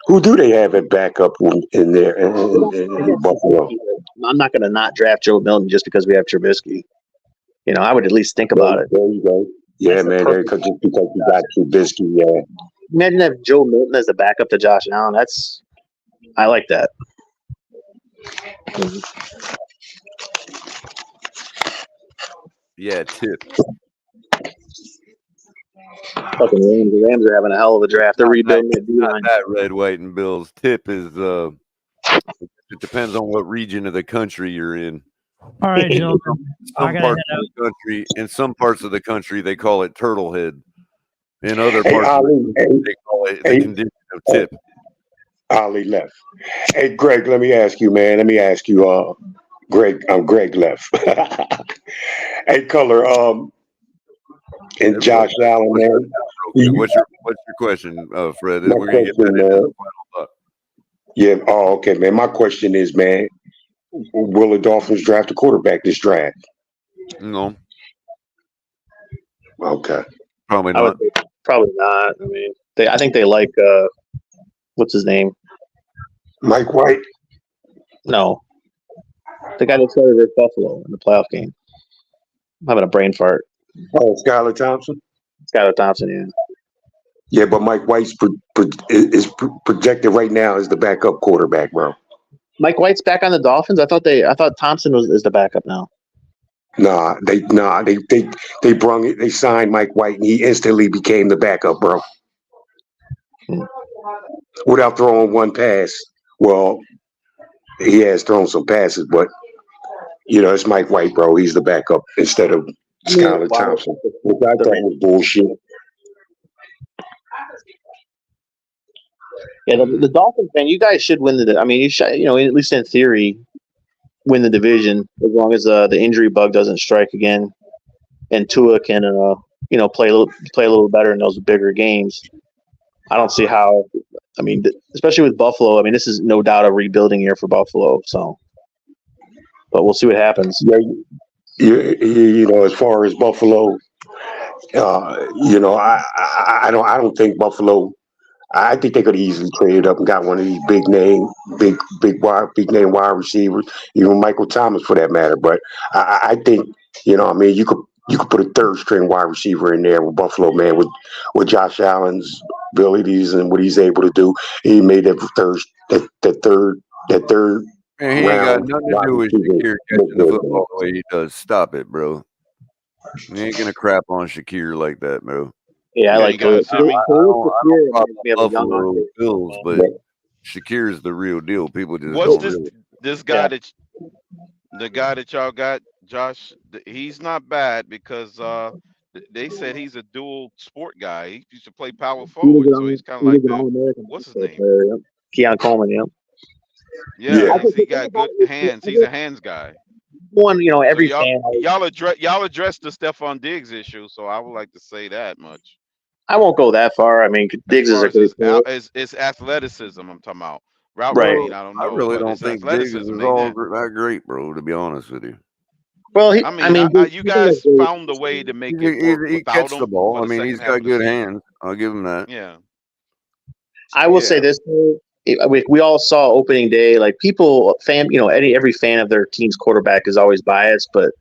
Who do they have at backup in there in Buffalo? I'm not going to not draft Joe Milton just because we have Trubisky. You know, I would at least think about it. There you go. Yeah, That's man. Just because you got Trubisky, yeah. Imagine if Joe Milton as the backup to Josh Allen. I like that. Yeah, Tip. Fucking Rams. The Rams are having a hell of a draft. They're rebuilding that Not D-line. that red, white, and Bills. Tip is it depends on what region of the country you're in. All right, gentlemen. In some parts of the country, they call it turtle head. In other parts of the country, they call it the condition of tip. Ali left. Hey, Greg, let me ask you, man. Greg. Greg left. Hey, Color. And Josh Allen, man. What's your question, Fred? We're gonna get that into the final thought. Yeah. Oh, okay, man. My question is, man, will the Dolphins draft a quarterback this draft? No. Okay. Probably not. Probably not. I mean, I think they like what's his name? Mike White. No, the guy that started at Buffalo in the playoff game. I'm having a brain fart. Oh, Skylar Thompson. Skylar Thompson, yeah. Yeah, but Mike White's is projected right now as the backup quarterback, bro. Mike White's back on the Dolphins. I thought Thompson is the backup now. They brung it. They signed Mike White, and he instantly became the backup, bro. Without throwing one pass. Well, he has thrown some passes, but it's Mike White, bro. He's the backup instead of Skylar Thompson, which I thought was bullshit. Yeah, the Dolphins, man, you guys should win I mean, you should, at least in theory, win the division as long as the injury bug doesn't strike again, and Tua can, play a little better in those bigger games. I don't see how. I mean, especially with Buffalo. I mean, this is no doubt a rebuilding year for Buffalo. So, but we'll see what happens. Yeah, as far as Buffalo, I don't think Buffalo. I think they could easily traded up and got one of these big name wide receivers, even Michael Thomas for that matter. But I think you could put a third string wide receiver in there with Buffalo, man, with Josh Allen's abilities and what he's able to do. He made that third. Man, he ain't got nothing to do with Shakir catching the football the way he does. Stop it, bro. You ain't gonna crap on Shakir like that, bro. Yeah, I like Buffalo Bills, but Shakir's the real deal. People just what's this guy the guy that y'all got, Josh? He's not bad because they said he's a dual sport guy. He used to play power forward, so he's kind of like what's his name? Keon Coleman, yeah. Yeah, he got good hands. He's a hands guy. One, every fan. Y'all addressed the Stephon Diggs issue, so I would like to say that much. I won't go that far. I mean, Diggs is a good player. It's athleticism I'm talking about. Route right. running, I don't know. I really don't think Diggs is all that great, bro, to be honest with you. Well, you guys found a way to make it work he without catches the ball. I mean, he's got good hands. I'll give him that. Yeah. I will say this. We all saw opening day. Like every fan of their team's quarterback is always biased, but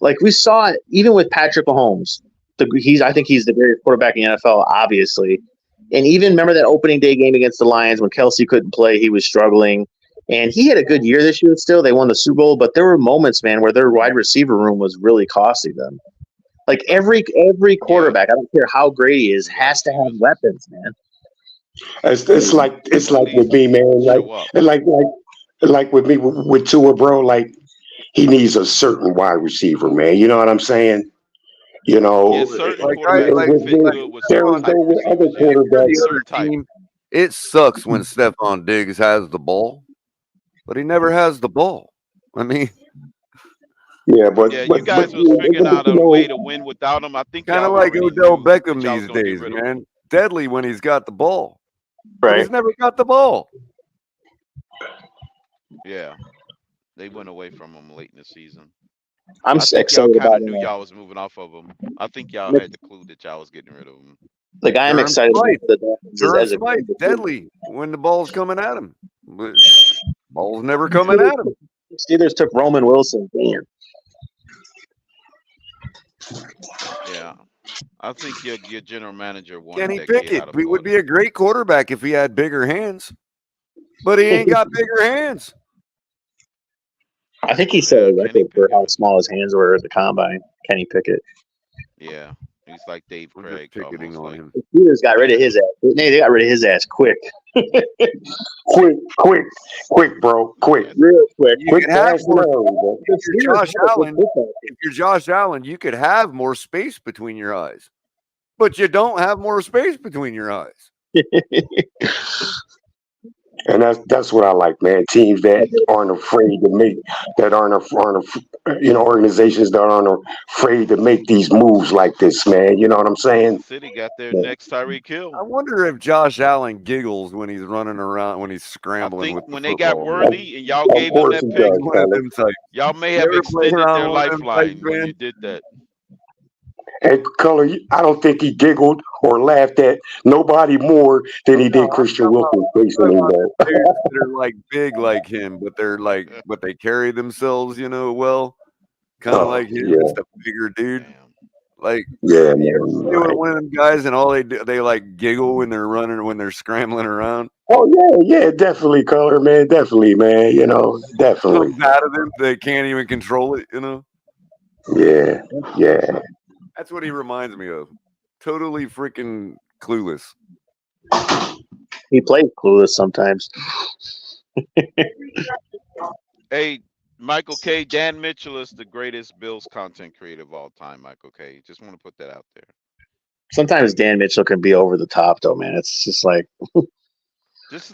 like we saw it even with Patrick Mahomes. I think he's the greatest quarterback in the NFL, obviously. And even remember that opening day game against the Lions when Kelsey couldn't play, he was struggling. And he had a good year this year still. They won the Super Bowl, but there were moments, man, where their wide receiver room was really costing them. Like every quarterback, I don't care how great he is, has to have weapons, man. It's like with me, man. Like with me with Tua, bro. Like he needs a certain wide receiver, man. You know what I'm saying? It sucks when Stephon Diggs has the ball, but he never has the ball. I mean, you guys was figuring out a way to win without him. I think kind of like Odell Beckham these days, man. deadly when he's got the ball, but he's Right. never got the ball. Yeah, they went away from him late in the season. I'm I think y'all excited kind about of knew y'all was moving off of him. I think y'all had the clue that y'all was getting rid of him. like I am Durham excited Smythe, about the Dolphins Durham as a Smythe, group. deadly when the ball's coming at him, but ball's never coming at him. Steelers took Roman Wilson. Damn. Yeah, I think your general manager wanted Kenny that kid Pickett, out of he would Florida. be a great quarterback if he had bigger hands, but he ain't got bigger hands. I think he set Yeah, a Kenny record for how Pickett. small his hands were at the combine. Kenny Pickett. Yeah, he's like Dave We're just Craig, picketing almost on like. him. The Steelers got rid of his ass. They got rid of his ass quick. Quick, bro, quick. Real quick. You Quick, could have fast, and more. hurry, bro. The If you're Steelers Josh had a good Allen, football if you're Josh Allen, you could have more space between your eyes, but you don't have more space between your eyes. team. And that's what I like, man. Teams that aren't afraid to make, that organizations that aren't afraid to make these moves like this, man. You know what I'm saying? Kansas City got their next Tyreek I Hill. wonder if Josh Allen giggles when he's running around, when he's I scrambling think with the when they got football, man. Worthy and y'all Of gave them course that he pick, does, One of fella. them types. y'all may You have ever play extended around their one of them types, lifeline when man? you did that. And Color, I don't think he giggled or laughed at nobody more than he No, did Christian I'm Wilkins facing talking him, about man. the dudes that are like big like him, but they carry themselves, well, kind of Oh, like him, yeah, just a bigger dude. Damn. Like, yeah, you ever man. play with Right. one of them guys and all they do, they like giggle when they're running, when they're scrambling around. Oh yeah, definitely, Color, man, definitely, man. Definitely. Comes out of them, they can't even control it. Yeah, yeah. That's what he reminds me of. Totally freaking clueless. He plays clueless sometimes. Hey, Michael K. Dan Mitchell is the greatest Bills content creator of all time. Michael K. Just want to put that out there. Sometimes Dan Mitchell can be over the top, though, man. It's just like Just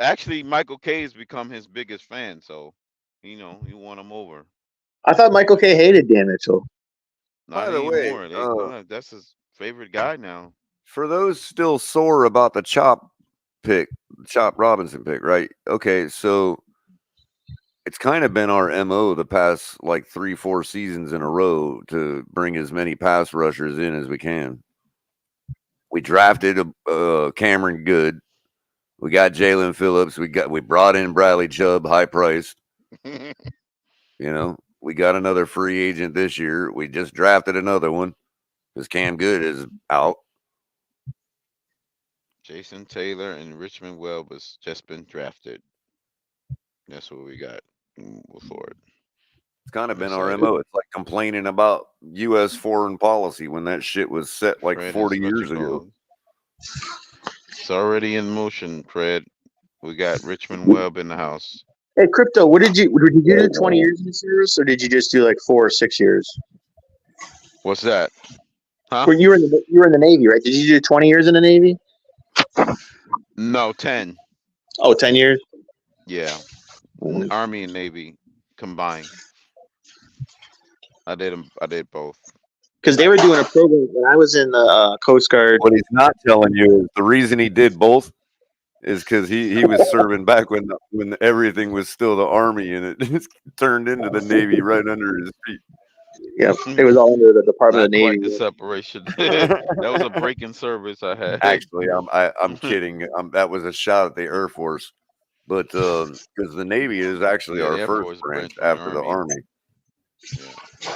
actually Michael K. has become his biggest fan, so you want him over. I thought Michael K hated Dan Mitchell. Not By the way, anymore. That's his favorite guy now. for those still sore about the Chop Robinson pick, right? Okay, so it's kind of been our MO the past like 3-4 seasons in a row to bring as many pass rushers in as we can. We drafted Cameron Good. We got Jalen Phillips. We brought in Bradley Chubb, high priced. We got another free agent this year. We just drafted another one because Cam Good is out. Jason Taylor and Richmond Webb has just been drafted. That's what we got for it. It's kind of I'm been our excited. MO. It's like complaining about U.S. foreign policy when that shit was set like Fred 40 has let years you ago. go. It's already in motion, Fred. We got Richmond Webb in the house. Hey, Crypto, did you do 20 years in the service, or did you just do like 4 or 6 years? What's that? Huh? Well, you were in the Navy, right? Did you do 20 years in the Navy? No, 10. Oh, 10 years? Yeah. Army and Navy combined. I did both. Because they were doing a program when I was in the Coast Guard. What he's not telling you is the reason he did both is because he was serving back when everything was still the Army and it just turned into the Navy right under his feet. Yep, it was all under the Department of Not Navy. quite the separation. That was a break in service I had. Actually, I'm kidding. That was a shot at the Air Force, but because the Navy is actually Yeah, our the Air first Force branch branch from the after the Army. Yeah.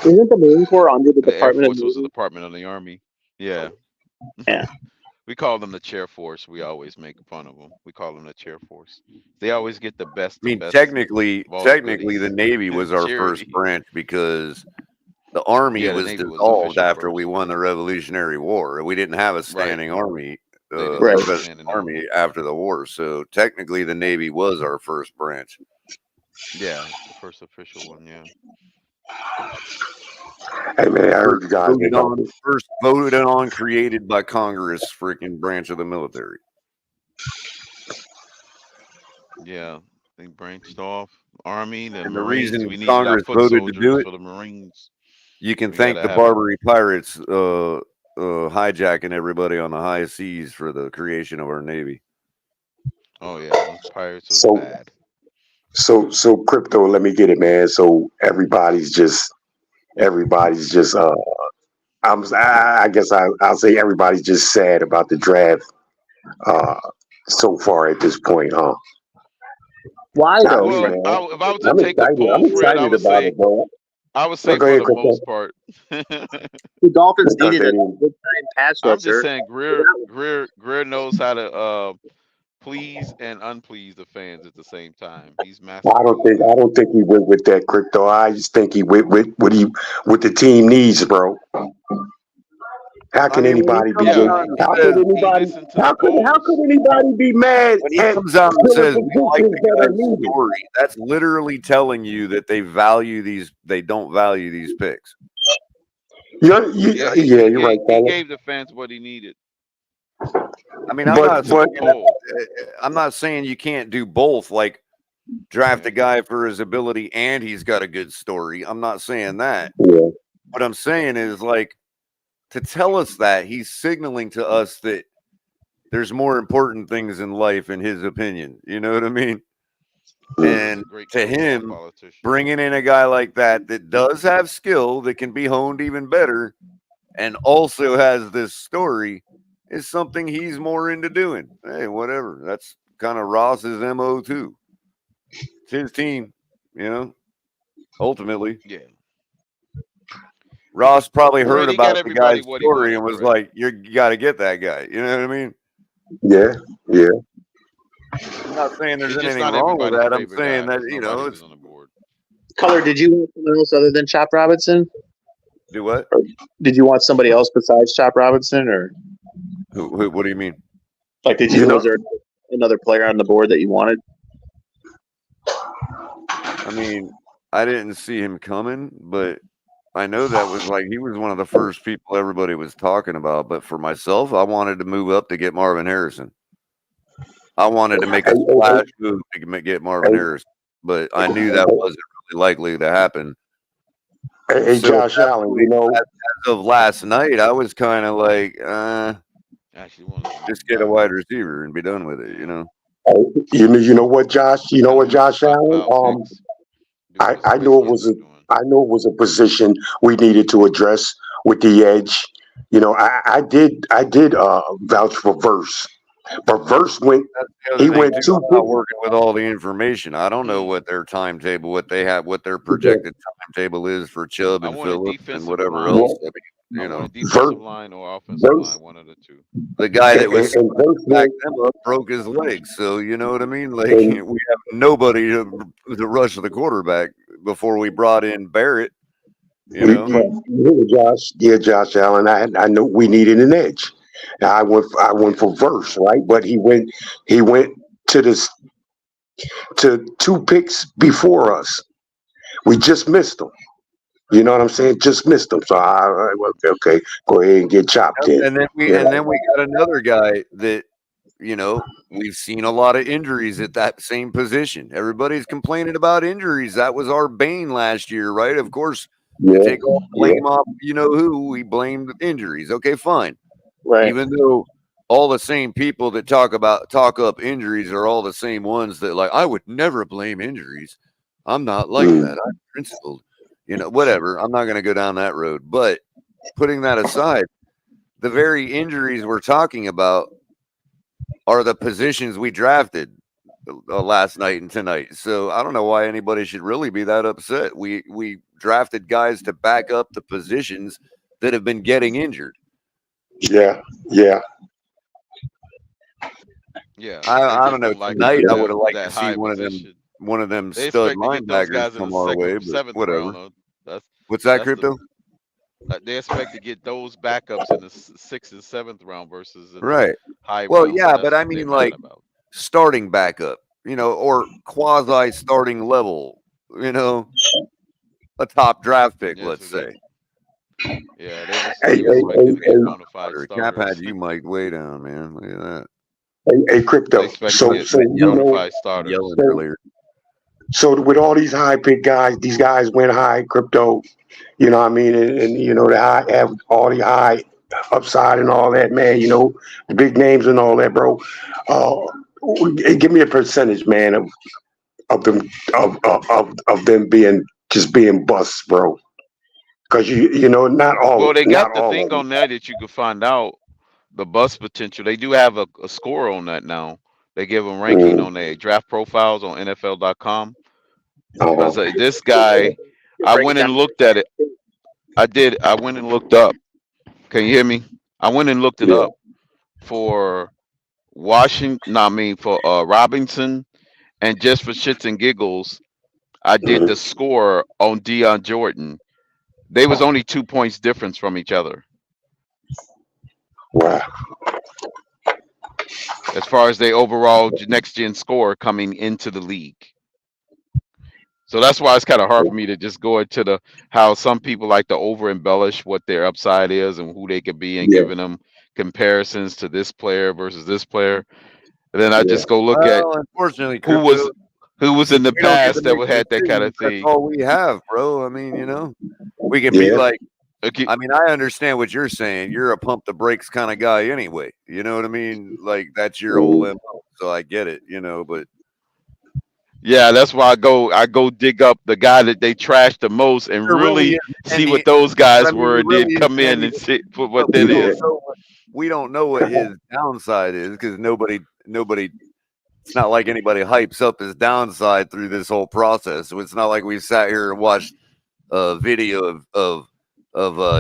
Isn't the Marine Corps under the The Air Department of Force was the Navy? Department of the Army. Yeah. Yeah. We call them the Chair Force. We always make fun of them. We call them the Chair Force. They always get the best. I mean, of technically, all the the goodies. Navy was our first Charity. branch because the Army Yeah, the was Navy was dissolved official after first. we won the Revolutionary War. We didn't have a standing Army, They didn't Right. have a standing Army after the war. So technically, the Navy was our first branch. Yeah, the first official one. Yeah. Hey man, I heard you guys been talking. First voted on, created by Congress, freaking branch of the military. Yeah. They branched off Army, the And the Marines. reason We needed our Congress foot voted to do soldiers it, for the Marines. you can We thank gotta the have 'em. Barbary Pirates hijacking everybody on the high seas for the creation of our Navy. Oh yeah, those pirates was So bad. so crypto, let me get it, man. So everybody's just I guess I'll say everybody's just sad about the draft so far at this point, huh? Why Not though, me, Well, Fred? man. if I was to I'm take a excited. I'm poll, Fred, excited about it, bro. I would Oh, say go for ahead, the crypto. most part. The Dolphins Because needed they a didn't. big time pass I'm just rusher. saying Greer knows how to please and unplease the fans at the same time. He's masterful at I that. don't think he went with that crypto. I just think he went with what the team needs, bro. How I can mean, when he anybody be comes Yeah, out and how he could says he anybody listened to the how polls. could anybody be mad when he at comes out and filling says we like positions the that are guy's needed? story, that's literally telling you that they don't value these picks. Yeah, You're right, he fella. gave the fans what he needed. I mean, He I'm listened not to the saying poll. I'm not saying you can't do both, like draft Yeah. a guy for his ability and he's got a good story. I'm not saying that. Yeah. What I'm saying is, like, to tell us that he's signaling to us that there's more important things in life, in his opinion. You know what I mean? That's And a great to quote from a him, politician. bringing in a guy like that does have skill that can be honed even better and also has this story is something he's more into doing. Hey, whatever. That's kind of Ross's MO too. It's his team, ultimately. Yeah. Ross probably Fred, heard he got about the everybody guy's what he story wanted, and was Fred. like, you got to get that guy. You know what I mean? Yeah. I'm not saying there's It's just anything not wrong with everybody's that. I'm favorite saying guy that, because nobody was it's on the board. Color, did you want someone else other than Chop Robinson? do what? Or did you want somebody else besides Chop Robinson, or What do you mean? like was there another player on the board that you wanted? I mean, I didn't see him coming, but I know that was like he was one of the first people everybody was talking about. But for myself, I wanted to move up to get Marvin Harrison. I wanted to make a splash move to get Marvin Harrison, but I knew that wasn't really likely to happen. Hey, So Josh Allen, as of last night, I was kind of like, Actually, just get a wide receiver and be done with it, you know what, Josh? You know what, Josh Allen? I know it was a position we needed to address with the edge. I did vouch for Verse, but Verse went. He went too. two I'm not working with all the information. I don't know what their timetable, what they have, what their projected timetable is for Chubb I and want a Phillips and defensive whatever line. else. I want a defensive line or offensive line, one of the two. The guy that was and back them up broke his leg. So you know what I mean? Like we have nobody to rush the quarterback before we brought in Barrett. Josh Allen. I know we needed an edge. I went for Verse, right? But he went to two picks before us. We just missed them. You know what I'm saying? Just missed them. So okay, go ahead and get chopped in. And then we got another guy that we've seen a lot of injuries at that same position. Everybody's complaining about injuries. That was our bane last year, right? Of course, to take all the blame off, who we blamed injuries. Okay, fine. Right. Even though all the same people that talk up injuries are all the same ones that I would never blame injuries. I'm not like that. I'm principled. Whatever. I'm not going to go down that road. But putting that aside, the very injuries we're talking about are the positions we drafted last night and tonight. So I don't know why anybody should really be that upset. We drafted guys to back up the positions that have been getting injured. Yeah. I don't know. Tonight I would have liked to see one of them They stud expect to get those guys linebackers in come the our second, way, but seventh whatever. round. What's that, Crypto? They expect to get those backups in the 6th and 7th round versus in Right. the high Well, rounds. yeah, That's but I what they're mean, mad about. starting backup, or quasi starting level, a top draft pick, let's say. Yeah, they were expecting to get bona fide Cap starters. had you mic'd way down, man. Look at that. Hey, Crypto. They expect to get bona fide starters. Yelling earlier. So with all these high pick guys, these guys went high. Crypto, you know what I mean, and they have all the high upside and all that, man. You know, the big names and all that, bro. Give me a percentage, man, of them of them being busts, bro. Because you know, Well, they not got the all thing of them. on there that you can find out the bus potential. They do have a score on that now. They give them ranking on their draft profiles on NFL.com. Because this guy, I Break it went down. and looked at it. I did. I went and looked up. Can you hear me? I went and looked it Yeah. up for Washington. No, I mean for Robinson, and just for shits and giggles, I did the score on Deion Jordan. They was only 2 points difference from each other Wow. as far as their overall next gen score coming into the league. So that's why it's kind of hard for me to just go into the how some people like to over embellish what their upside is and who they could be and Yeah. giving them comparisons to this player versus this player. And then I Yeah. just go look at Well, unfortunately, who crypto, was in the we don't get to past that make would the had that kind decisions. of That's thing. all we have, bro. I mean, you know, we can be Yeah. like, Okay. I mean, I understand what you're saying. You're a pump the brakes kind of guy anyway. You know what I mean? Like that's your whole MO. So I get it, you know, but Yeah, that's why I go dig up the guy that they trashed the most and there really really isn't see any. what those But I guys mean, were there and then really come isn't in any. and see for what But that Yeah. is. we don't know what his downside is because nobody. It's not like anybody hypes up his downside through this whole process. So it's not like we sat here and watched a video of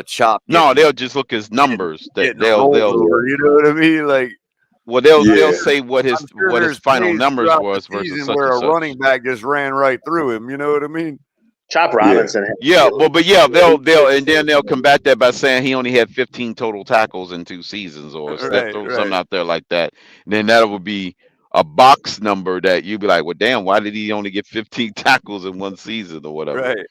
Chop No, they'll just look as numbers. That getting rolled they'll over. You know what I mean? Like well they'll Yeah. say what I'm sure his there's final plays numbers throughout the was versus season such where and a such. running back just ran right through him. You know what I mean? Chop Yeah. Robinson. Yeah, well, but yeah, they'll and then they'll combat that by saying he only had 15 total tackles in 2 seasons, or they'll Right, throw something right. out there like that. And then that would be a box number that you'd be like, well, damn, why did he only get 15 tackles in 1 season or whatever? Right.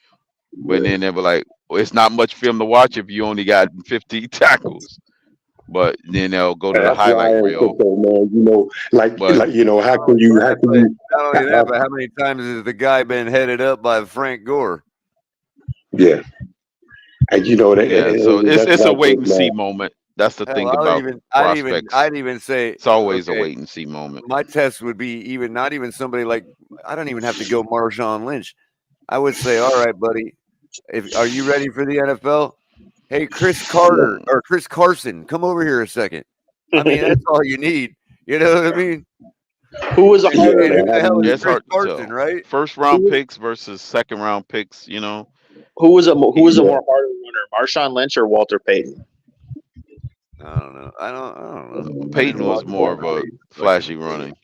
But then they'll be like, well, it's not much film to watch if you only got 15 tackles. But then they'll go to And the that's why I highlight am reel. crypto, man. You know, But you know, how Not can only you that, but not only that, but how many times has the guy been headed up by Frank Gore? yeah. And you know that yeah, so and that's it's what a I wait think, and see man. moment. That's the Hell, thing about prospects. I'd even say, It's always a okay, wait and see moment. my test would be even not even somebody like I don't even have to go Marshawn Lynch. I would say, all right, buddy, if are you ready for the NFL? Hey, Chris Carter or Chris Carson, come over here a second. I mean, that's all you need. You know what I mean? Who was a And, harder and who the hell is It's Chris hard to Carson, tell. right? First round picks versus second round picks, you know. who was a more harder runner, Marshawn Lynch or Walter Payton? I don't know. I don't know. I Peyton didn't was watch more of Walter a Payton much in flashy the game. running.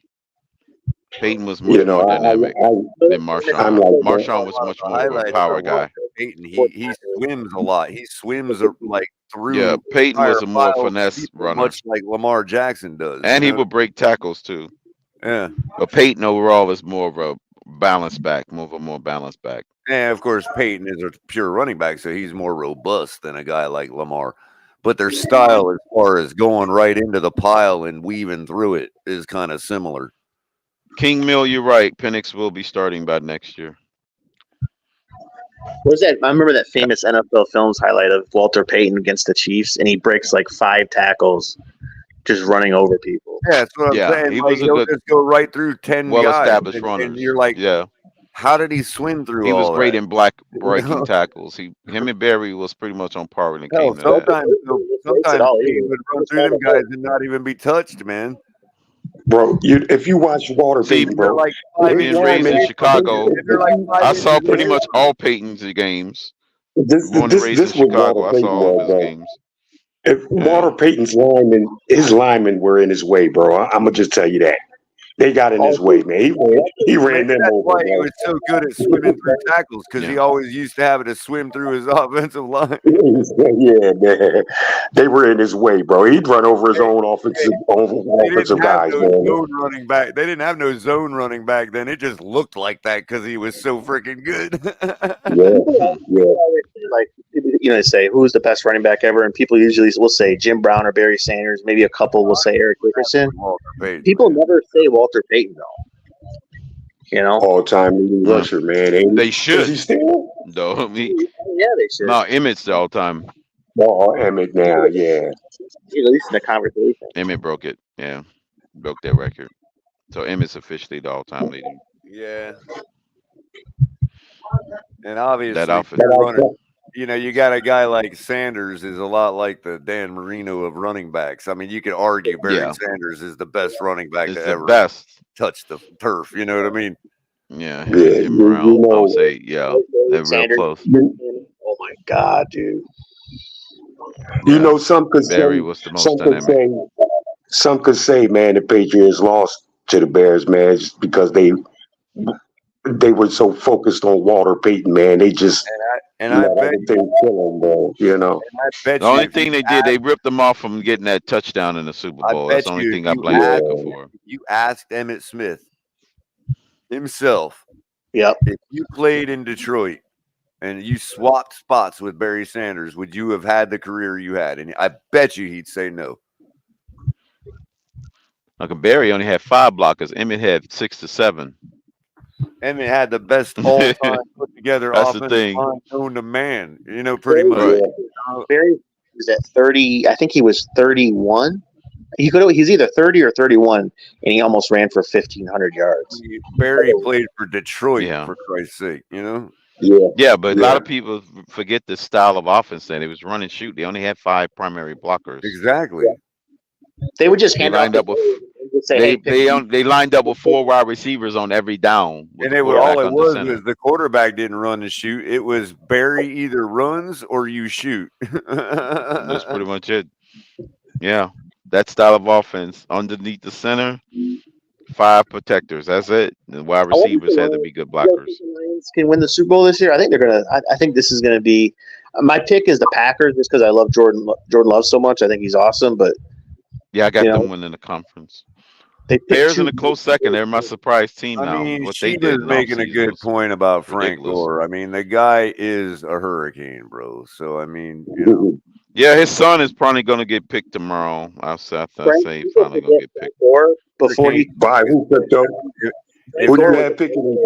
Peyton was You much know, more dynamic than I'm Marshawn. like that. Marshawn was much The more of a highlights power for guy. Walter Payton, he swims a lot. He swims like Yeah, through Peyton was entire a more piles of finesse people, runner. much like Lamar Jackson does. You And he know? would break tackles too. Yeah. But Peyton overall is more of a balanced back, more balanced back. And of course, Peyton is a pure running back, so he's more robust than a guy like Lamar. But their style, as far as going right into the pile and weaving through it, is kind of similar. King Mill, you're right. Penix will be starting by next year. What was that? I remember that famous NFL Films highlight of Walter Payton against the Chiefs, and he breaks like 5 tackles just running over people. Yeah, that's what I'm Yeah, saying. he Like was a he'll good, just go right through 10 guys, well-established and runners. you're like, Yeah, how did he swim through he was all great that? in black You breaking know? tackles. Him and Barry was pretty much on par when it Hell, came to that. sometimes Peyton would run through them guys and not even be touched, man. Bro, if you watch Walter See, Payton, They're bro, like 5 being inches raised in away from him. Chicago, They're like 5 I saw inches pretty away much from him. all Peyton's games. Born and raised in this was Chicago, Walter I saw Payton all of was, his bro. games. If Yeah. Walter Payton's his linemen were in his way, bro. I'm gonna just tell you that. They got in his way, man. He Well, ran maybe them that's over, why he bro. was so good at swimming through tackles because he Yeah. always used to have to swim through his offensive line. Yeah, man. They were in his way, bro. He'd run over his own They offensive didn't have guys, no man. zone running back. They didn't have no zone running back then. It just looked like that because he was so freaking good. Yeah, yeah. Like, they say who's the best running back ever, and people usually will say Jim Brown or Barry Sanders. Maybe a couple will say Eric Dickerson. People never say Walter Payton though. You know, all-time leading rusher, man. They Is should. he still? Though, yeah, they should. no, Emmett's the all-time. Oh, Emmett now, yeah. He's at least in the conversation. Emmett broke it. Yeah, broke that record. So Emmett's officially the all-time leader. Yeah, and That obviously, if offense. you're running, you got a guy like Sanders is a lot like the Dan Marino of running backs. I mean, you could argue Barry Yeah, Sanders is the best running back it's to the ever best. touch the turf. You know what I mean? Yeah, him Yeah, and Jim Brown. I would say, yeah, they're real Sanders. close. Oh my God, dude. Yeah, some could Barry say, was the most some could dynamic. say, some could say, man, the Patriots lost to the Bears, man, just because they were so focused on Walter Payton, man. They just And I let bet everything kill them, man. and I bet The you only if you thing they did, they ripped them off from getting that touchdown in the Super I Bowl. That's bet the only you thing I blame Flacco for. if you asked Emmitt Smith himself, Yep. if you played in Detroit and you swapped spots with Barry Sanders, would you have had the career you had? And I bet you he'd say no. Uncle Barry only had 5 blockers. Emmett had 6 to 7. Emmitt had the best all-time put together That's the offensive thing. line known to man. Pretty much. Right. Barry was at 30. I think he was 31. He's either 30 or 31, and he almost ran for 1,500 yards. Barry played for Detroit, Yeah. for Christ's sake. Yeah, but a lot of people forget the style of offense that it was run and shoot. They only had 5 primary blockers. Exactly. They would just They hand off lined the up with ball and just say, "Hey, pick me." they lined up with 4 wide receivers on every down with And the it was all quarterback it under was center. the quarterback didn't run and shoot. It was Barry either runs or you shoot. That's pretty much it. Yeah, that style of offense underneath the center, 5 protectors. That's it. The wide I wonder if receivers the had to Lions- be good you guys blockers. think the Lions can win the Super Bowl this year. I think they're gonna. I think this is gonna be. My pick is the Packers, just because I love Jordan Love so much. I think he's awesome, but Yeah, I got you know, them winning the conference. they picked Bears in two. a close second. They're my surprise team I now. mean, What they she did was in making a offseason good was point about Frank ridiculous. Gore. I mean, the guy is a hurricane, bro. So I mean, Yeah, his son is probably going to get picked tomorrow. I'll say Frank, he's people finally going to forget get picked. Gore before he. By who picked up? if Who there you was had picking him?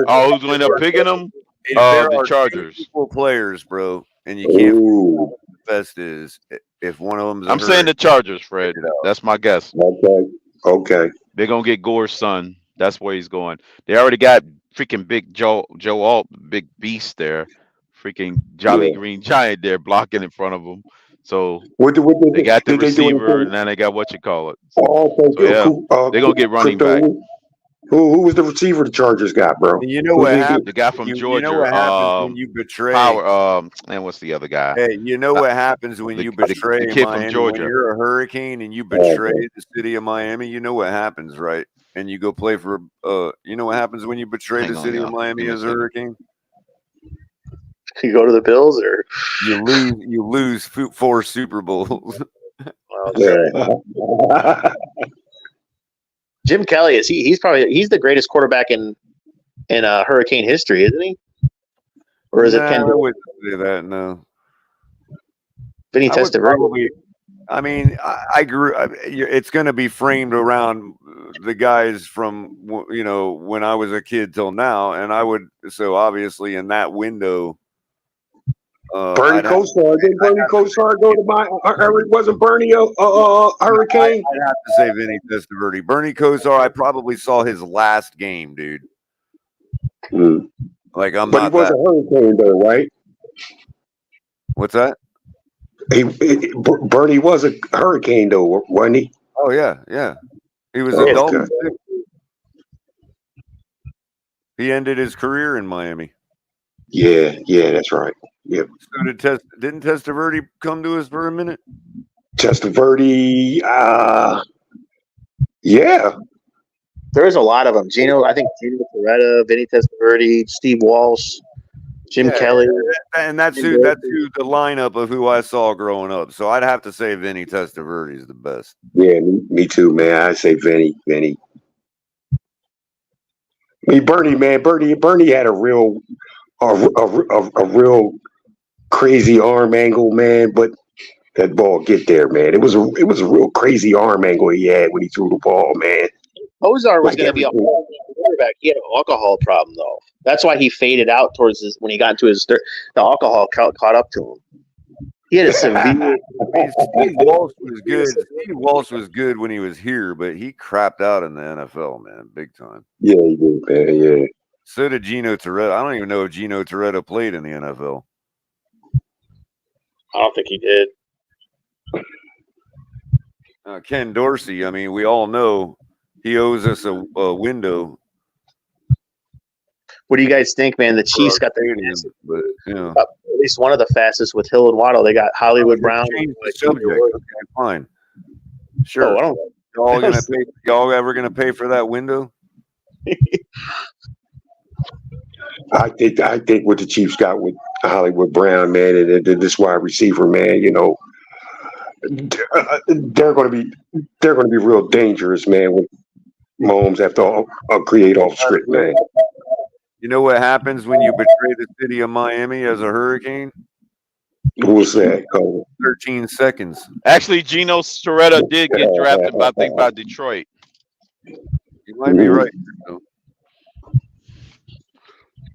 Oh, who's going to end up picking him? if there The are two Chargers. equal players, bro, and you can't Ooh, what the best is if one of them's a I'm saying the hurricane, Chargers, Fred. figure it out. That's my guess. okay. They're going to get Gore's son. That's where he's going. They already got freaking big Joe Alt, big beast there. Freaking Jolly Yeah. Green Giant there blocking in front of them. So What they got the did they do receiver, anything? and now they got what you call it. Oh, okay. So yeah, they're gonna get running back. Who was the receiver the Chargers got, bro? And you know Who what did they get? happens? The guy from You know Georgia, what happens when you betray. Power, and what's the other guy? Hey, you know what happens when you betray the kid from Miami? Georgia. When you're a hurricane and you betray the city of Miami, you know what happens, right? And you go play for you know what happens when you betray Hang the on, city y'all. of Miami Give me a as a second. hurricane? You go to the Bills, or You lose 4 Super Bowls. Jim Kelly is he's the greatest quarterback in Hurricane history, isn't he? Or is it Nah, Ken? I wouldn't say that. No, Vinny I would Testaverde. probably. I mean, I grew. It's going to be framed around the guys from when I was a kid till now, and I would. So obviously, in that window, Bernie Kosar. Didn't Bernie Kosar go to my? Wasn't Bernie a hurricane? I'd have to say Vinny Testaverde. Bernie Kosar, I probably saw his last game, dude. Like I'm But not. he was a hurricane, though, right? What's that? Bernie was a hurricane, though, wasn't he? Oh yeah. He was Oh, a Dolphin. okay. Too. He ended his career in Miami. Yeah, that's right. Yep. So didn't Testaverde come to us for a minute? Testaverde, yeah. There's a lot of them. I think Gino Torretta, Vinny Testaverde, Steve Walsh, Jim Kelly, and that's who the lineup of who I saw growing up. So I'd have to say Vinny Testaverde is the best. Yeah, me too, man. I say Vinny. I mean, Bernie had a real crazy arm angle, man. But that ball get there, man. It was a real crazy arm angle he had when he threw the ball, man. Ozar was going to be a quarterback. He had an alcohol problem, though. That's why he faded out when he got into the alcohol caught up to him. He had a severe. I mean, Steve Walsh was good. Steve Walsh was good when he was here, but he crapped out in the NFL, man, big time. Yeah, he did, man. Yeah. So did Gino Toretta. I don't even know if Gino Toretta played in the NFL. I don't think he did. Ken Dorsey, I mean, we all know he owes us a window. What do you guys think, man? The Chiefs got the but at least one of the fastest with Hill and Waddle. They got Hollywood Brown. Change the subject. Okay, fine. Sure. Oh, I don't. Y'all ever gonna pay for that window? I think what the Chiefs got with Hollywood Brown, man, and this wide receiver, man, you know, they're going to be real dangerous, man. When Mahomes have to create off script, man. You know what happens when you betray the city of Miami as a hurricane? What's that? 13 seconds. Actually, Gino Toretta did get drafted, I think, by Detroit. You might be right.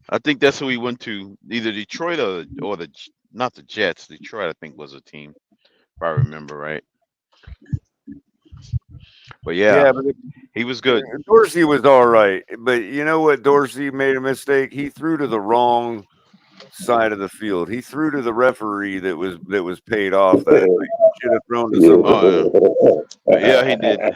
I think that's who he went to, either Detroit or the not the Jets. Detroit, I think, was a team, if I remember right. But yeah, but he was good. Dorsey was all right, but you know what? Dorsey made a mistake. He threw to the wrong side of the field. He threw to the referee that was paid off. That he should have thrown to somebody. Yeah, he did.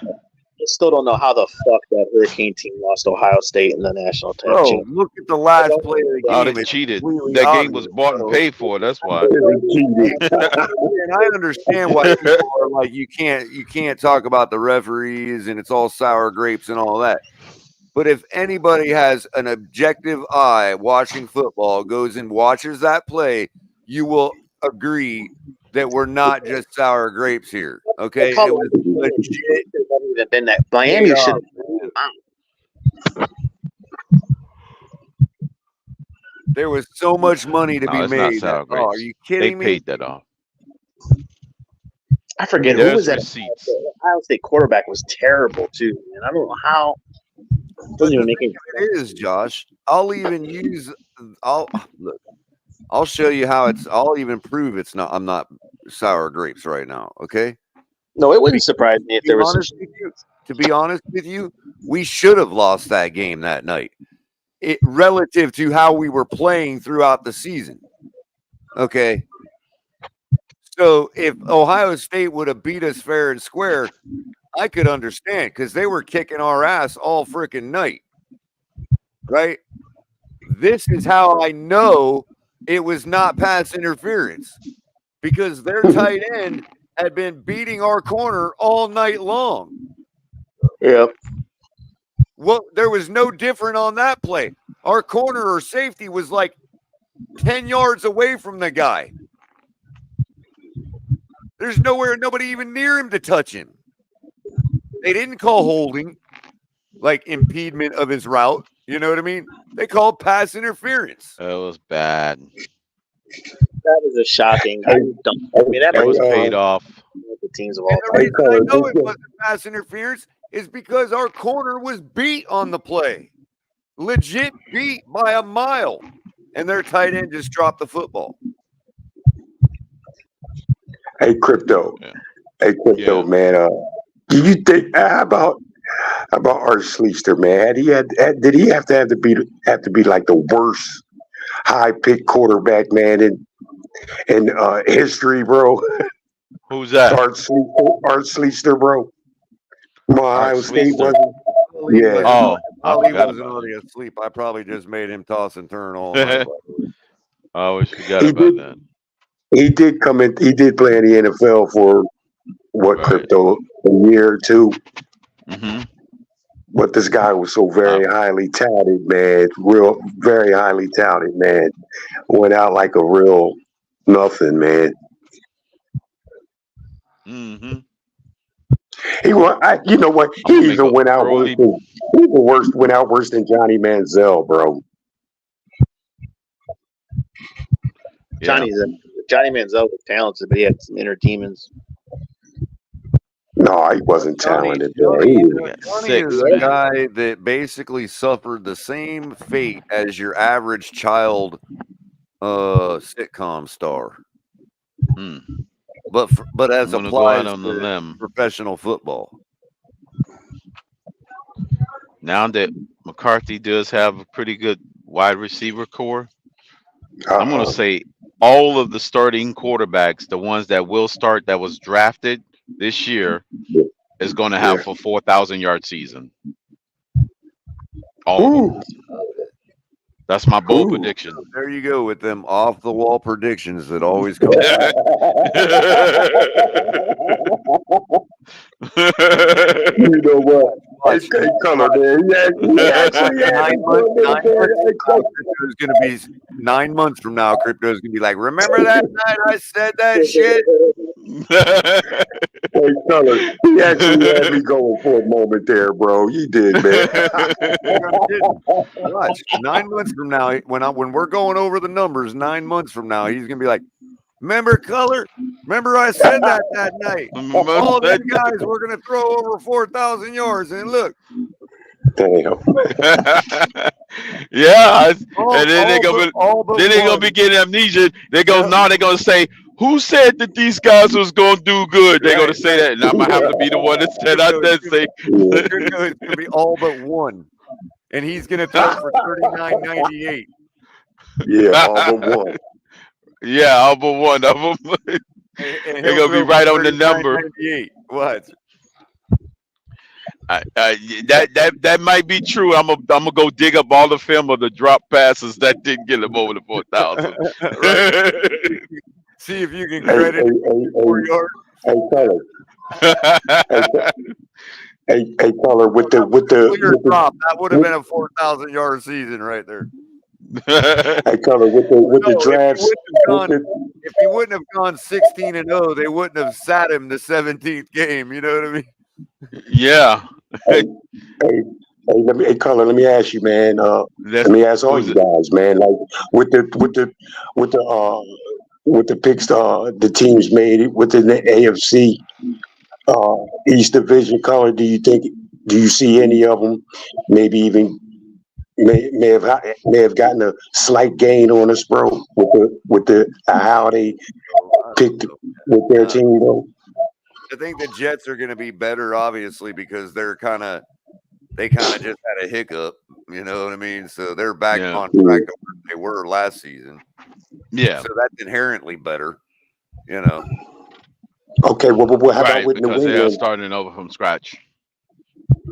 I still don't know how the fuck that Hurricane team lost Ohio State in the national championship. Bro, look at the last play of the game. Oh, they cheated. That game was bought and paid for. That's why. And I understand why people are like, you can't talk about the referees and it's all sour grapes and all that. But if anybody has an objective eye watching football, goes and watches that play, you will agree that we're not just sour grapes here. Okay, it was legit. Even been that Miami should have. There was so much money to be made. Oh, are you kidding me? They paid that off. I forget who was that. Ohio State quarterback was terrible too, man. I don't know how. Doesn't even make it is, Josh. I'll show you how it's. I'll even prove it's not. I'm not sour grapes right now. Okay. No, it wouldn't surprise me if there was. To be honest with you, we should have lost that game that night. Relative to how we were playing throughout the season. Okay. So if Ohio State would have beat us fair and square, I could understand because they were kicking our ass all freaking night. Right? This is how I know it was not pass interference because their tight end had been beating our corner all night long. Yep. Well, there was no different on that play. Our corner or safety was like 10 yards away from the guy. There's nobody even near him to touch him. They didn't call holding, like impediment of his route. You know what I mean? They called pass interference. It was bad. That was a shocking. I mean, that was paid off. The teams of all time. The reason I know it wasn't pass interference is because our corner was beat on the play. Legit beat by a mile. And their tight end just dropped the football. Hey, Crypto. Yeah. Hey, Crypto, man. Do you think about Art Schlichter, man? Did he have to be like the worst high pick quarterback, man, in history, bro? Who's that? Art Schlichter, bro. Ohio State wasn't. Yeah. Oh, Ali wasn't already asleep. I probably just made him toss and turn all night. I always forgot about that. He did come in. He did play in the NFL for Crypto, a year or two. Mm-hmm. But this guy was so very highly touted, man. Real, very highly touted, man. Went out like a real nothing, man. Mm-hmm. You know what? He even went out worse. Went out worse than Johnny Manziel, bro. Johnny Manziel was talented, but he had some inner demons. No, he wasn't talented. Johnny is a guy that basically suffered the same fate as your average child sitcom star. But as I'm gonna go out applies on a to limb. professional football. Now that McCarthy does have a pretty good wide receiver core, I'm going to say all of the starting quarterbacks, the ones that will start that was drafted this year, is going to have a 4,000-yard season. All of them. That's my bold prediction. There you go with them off the wall predictions that always come. You know what? It's great color, man. He actually had 9 me months, going in there. crypto's going to be 9 months from now. Crypto's going to be like, remember that night I said that shit? Hey, color. He actually had me going for a moment there, bro. You did, man. Watch 9 months from now, when we're going over the numbers, 9 months from now, he's gonna be like, "Remember, color? Remember I said that night? All these guys were gonna throw over 4,000 yards, and look." Damn. Yeah, and then they're gonna be getting amnesia. They're gonna say, "Who said that these guys was gonna do good?" They're gonna say that, and I'm gonna have to be the one that said I did say. It's gonna be all but one, and he's gonna throw for 39.98. Yeah, all but one. Yeah, all but one of them. They're gonna be right on the number. What? That might be true. I'm gonna go dig up all the film of the drop passes that didn't get him over the 4,000. See if you can credit 4 yards. Hey, color. Hey, color with the drop. That would have been a 4,000-yard season right there. Hey, color with the drafts. If he wouldn't have gone 16-0, they wouldn't have sat him the 17th game. You know what I mean? Yeah. Hey, color. Let me ask you, man. Let me ask all you guys, man. Like with the picks the teams made within the AFC East Division, color. Do you see any of them maybe even may have gotten a slight gain on us, bro, with the how they picked with their team, bro? I think the Jets are going to be better, obviously, because they kind of just had a hiccup. You know what I mean? So they're back on track to where they were last season. Yeah. So that's inherently better. You know. Okay. Well, how about with New because England? they are starting over from scratch.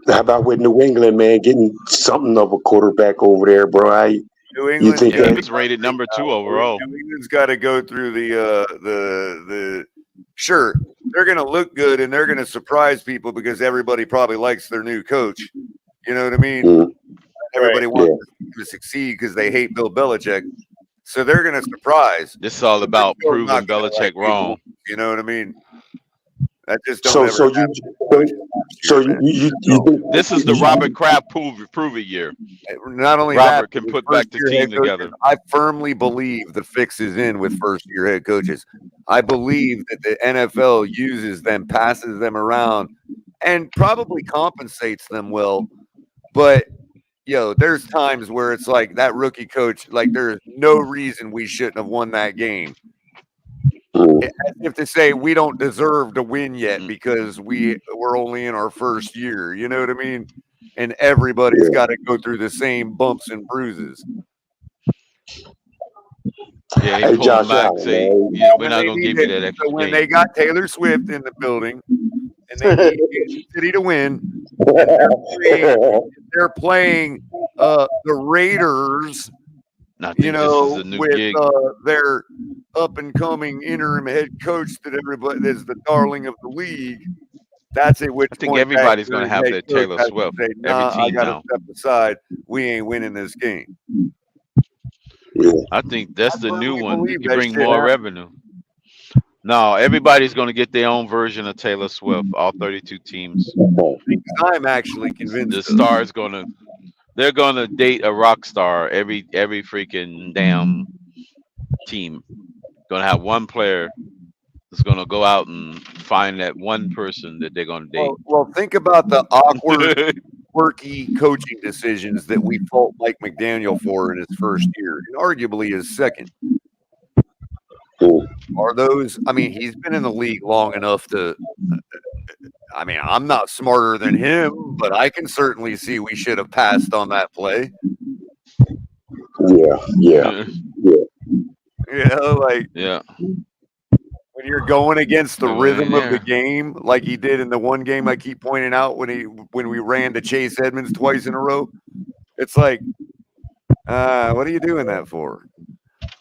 How about with New England, man, getting something of a quarterback over there, bro? New England, he was rated number 2 overall. New England's got to go through the sure, they're going to look good and they're going to surprise people because everybody probably likes their new coach. You know what I mean? Everybody wants to succeed because they hate Bill Belichick. So they're going to surprise. This is all about proving Belichick wrong. You know what I mean? That just don't So you this is the Robert Kraft prove it year. Not only Robert that, can put back the team together. I firmly believe the fix is in with first-year head coaches. I believe that the NFL uses them, passes them around, and probably compensates them well. But there's times where it's like that rookie coach, like there's no reason we shouldn't have won that game. As if to say we don't deserve to win yet because we're only in our first year. You know what I mean? And everybody's got to go through the same bumps and bruises. Yeah, he pulled them back. Say, we're not going to give you that extra when game. they got Taylor Swift in the building and they need Kansas City to win, and they're playing the Raiders. I think this is a new with gig. their up and coming interim head coach that everybody is the darling of the league. That's at which I think point everybody's going to have their Taylor Swift. Say, Every team I got to now. step aside. We ain't winning this game. I think that's the new one. It that can bring shit more happens. revenue. No, everybody's going to get their own version of Taylor Swift. All 32 teams. I'm actually convinced. The star's they're going to date a rock star. Every freaking damn team going to have one player that's going to go out and find that one person that they're going to date. Well, think about the awkward, quirky coaching decisions that we fault Mike McDaniel for in his first year, and arguably his second. Are those? I mean, he's been in the league long enough to. I mean, I'm not smarter than him, but I can certainly see we should have passed on that play. Yeah. You know, like Yeah. when you're going against the It rhythm wasn't of the there. game, like he did in the one game I keep pointing out when we ran to Chase Edmonds twice in a row. It's like, what are you doing that for?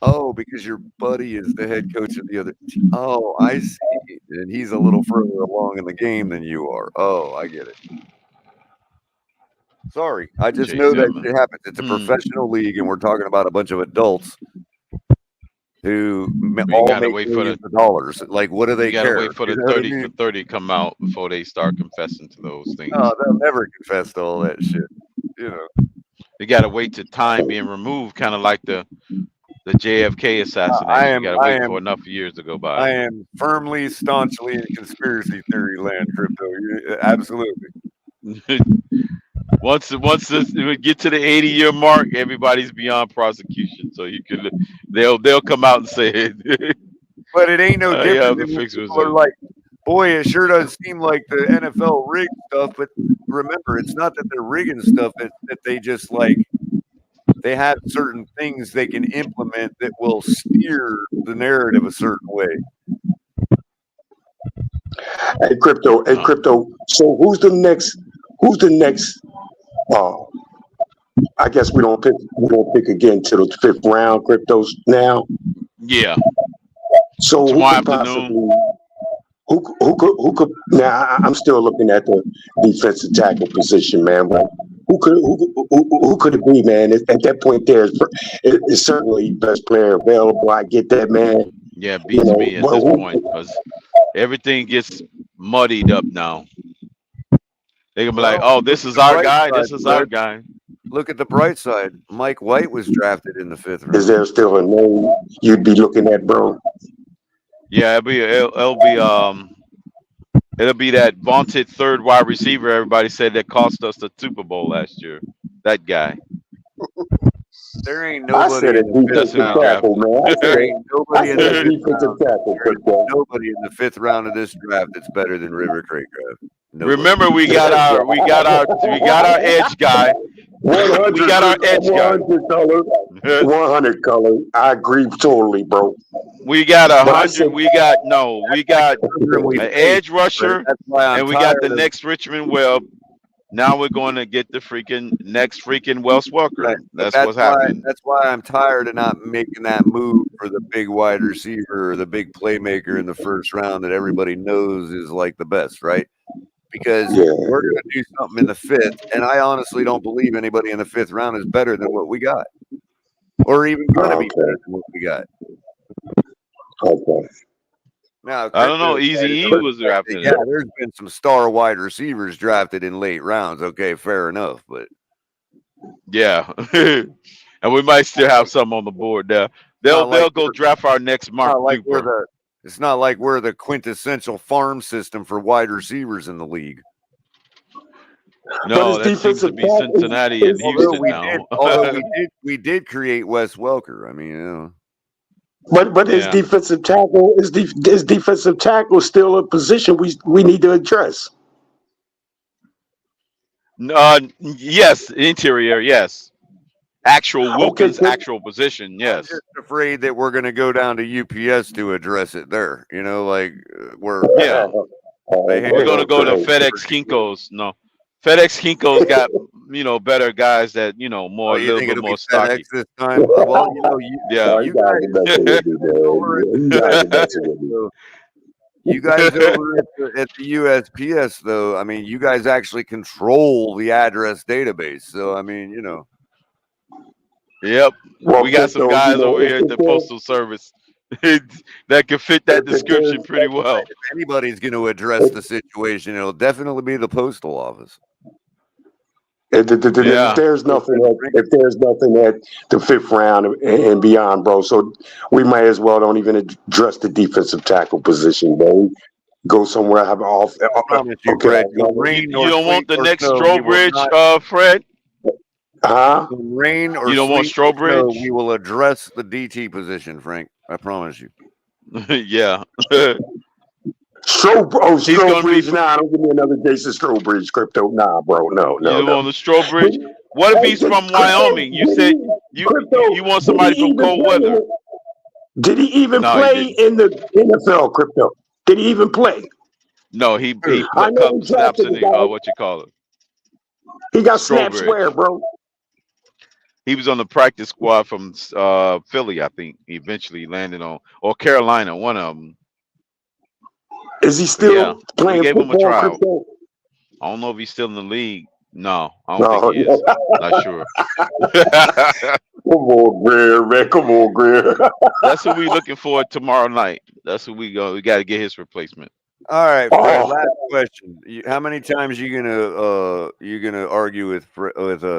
Oh, because your buddy is the head coach of the other team. Oh, I see. And he's a little further along in the game than you are. Oh, I get it. Sorry. I just Chase know that Edmonds. shit happens. It's a professional league, and we're talking about a bunch of adults who You all gotta make wait for millions the of dollars. Like, what do they you gotta care? wait for the You know what I 30 mean? for 30 come out before they start confessing to those things. Oh, they'll never confess to all that shit. You know. You gotta wait to time being removed, kind of like the JFK assassination. You gotta I wait for am enough years to go I by. am firmly, staunchly in conspiracy theory land, crypto. Absolutely. Once we get to the 80-year mark, everybody's beyond prosecution. So you can they'll come out and say it. But it ain't no Yeah, different the than when fix was people are like, boy, it sure does seem like the NFL rigged stuff. But remember, it's not that they're rigging stuff, it's that they just like they have certain things they can implement that will steer the narrative a certain way. Hey, crypto. So who's the next? I guess we don't pick again to the 5th round. Cryptos now. Yeah. So Tomorrow who could afternoon. possibly? Who could? Now I'm still looking at the defensive tackle position, man. But who could it be, man? At that point, it's certainly best player available. I get that, man. Yeah, beats me at this point because everything gets muddied up now. They can be like, "Oh, this is our guy. This is our guy." Look at the bright side. Mike White was drafted in the 5th round. Is there still a name you'd be looking at, bro? Yeah, it'll be that vaunted 3rd wide receiver everybody said that cost us the Super Bowl last year. That guy. There ain't I nobody said a in the 5th defensive round. tackle, man. There ain't nobody in the 5th round. Tackle. There ain't nobody in the 5th round of this draft that's better than River Craycraft. Nobody. Remember, we got our edge guy. 100, we got our edge guy. 100 color. I agree totally, bro. We got 100. We got an edge rusher, and we got the next Richmond Webb. Now we're going to get the next Wes Welker. Right. That's what's happening. That's why I'm tired of not making that move for the big wide receiver or the big playmaker in the 1st round that everybody knows is like the best, right? Because we're going to do something in the 5th, and I honestly don't believe anybody in the 5th round is better than what we got, or even going to be better than what we got. Okay. Now, I don't know. Easy E was drafted. Yeah, there's been some star wide receivers drafted in late rounds. Okay, fair enough, but yeah, and we might still have some on the board there. They'll go draft our next Mark Duper. It's not like we're the quintessential farm system for wide receivers in the league. No, that seems to be Cincinnati and Houston now. Although we did create Wes Welker. I mean, you know. But his defensive tackle his defensive tackle is still a position we need to address. Yes, interior, yes. Actual Wilkins, actual position, yes. I'm just afraid that we're going to go down to UPS to address it there. You know, like we're we're going to go to FedEx Kinko's. No, FedEx Kinko's got better guys that more a little bit more stocky. This time? Well, you guys over at the USPS, though. I mean, you guys actually control the address database. So, I mean, Yep, we got some guys over here at the Postal Service that can fit that description pretty well. If anybody's going to address the situation, it'll definitely be the postal office. If there's nothing at the 5th round and beyond, bro, so we might as well don't even address the defensive tackle position, bro. Go somewhere, have an off. You don't want the next Strobridge, Fred? Rain or you don't want Strobridge? We will address the DT position, Frank. I promise you. Yeah. Strobridge. gonna be Nah, don't give me another Jason Strobridge crypto. Nah, bro. No. You want the Strobridge? What if he's from Wyoming? You said you want somebody from cold weather. Did he even No, he play in the NFL crypto? Did he even play? No, he I put know couple he snaps drafted in the the guy. what you call it. He got snaps Strobridge. where, bro? He was on the practice squad from Philly, I think. He eventually landed on or Carolina, one of them. Is he But still yeah, we playing gave him a football tryout. crypto? I don't know if he's still in the league. No, I don't think No. he is. Not sure. Come on, Greer, man. Come on, Greer. That's who we looking for tomorrow night. That's who we go. We got to get his replacement. All right, Fred. Last question. How many times you gonna argue with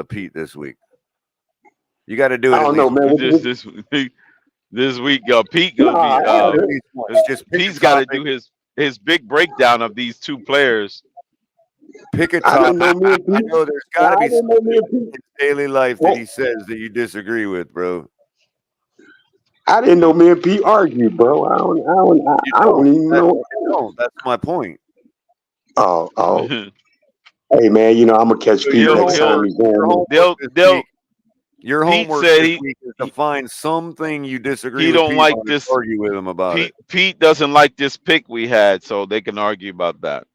Pete this week? You got to do it I at don't know, least man. once. This week, Pete gonna At be. least once. Just pick Pete's a got to topic. do his big breakdown of these two players. Pick a I didn't topic. know me and I Pete. know there's got to I be didn't know something me and in Pete. his daily life that he says that you disagree with, bro. I didn't know me and Pete argued, bro. I don't even know. No, that's my point. Oh. Hey, man, I'm gonna catch Pete next time he's on. Your homework this week is to find something you disagree he with don't Pete like on and this. argue with him about it. Pete doesn't like this pick we had, so they can argue about that.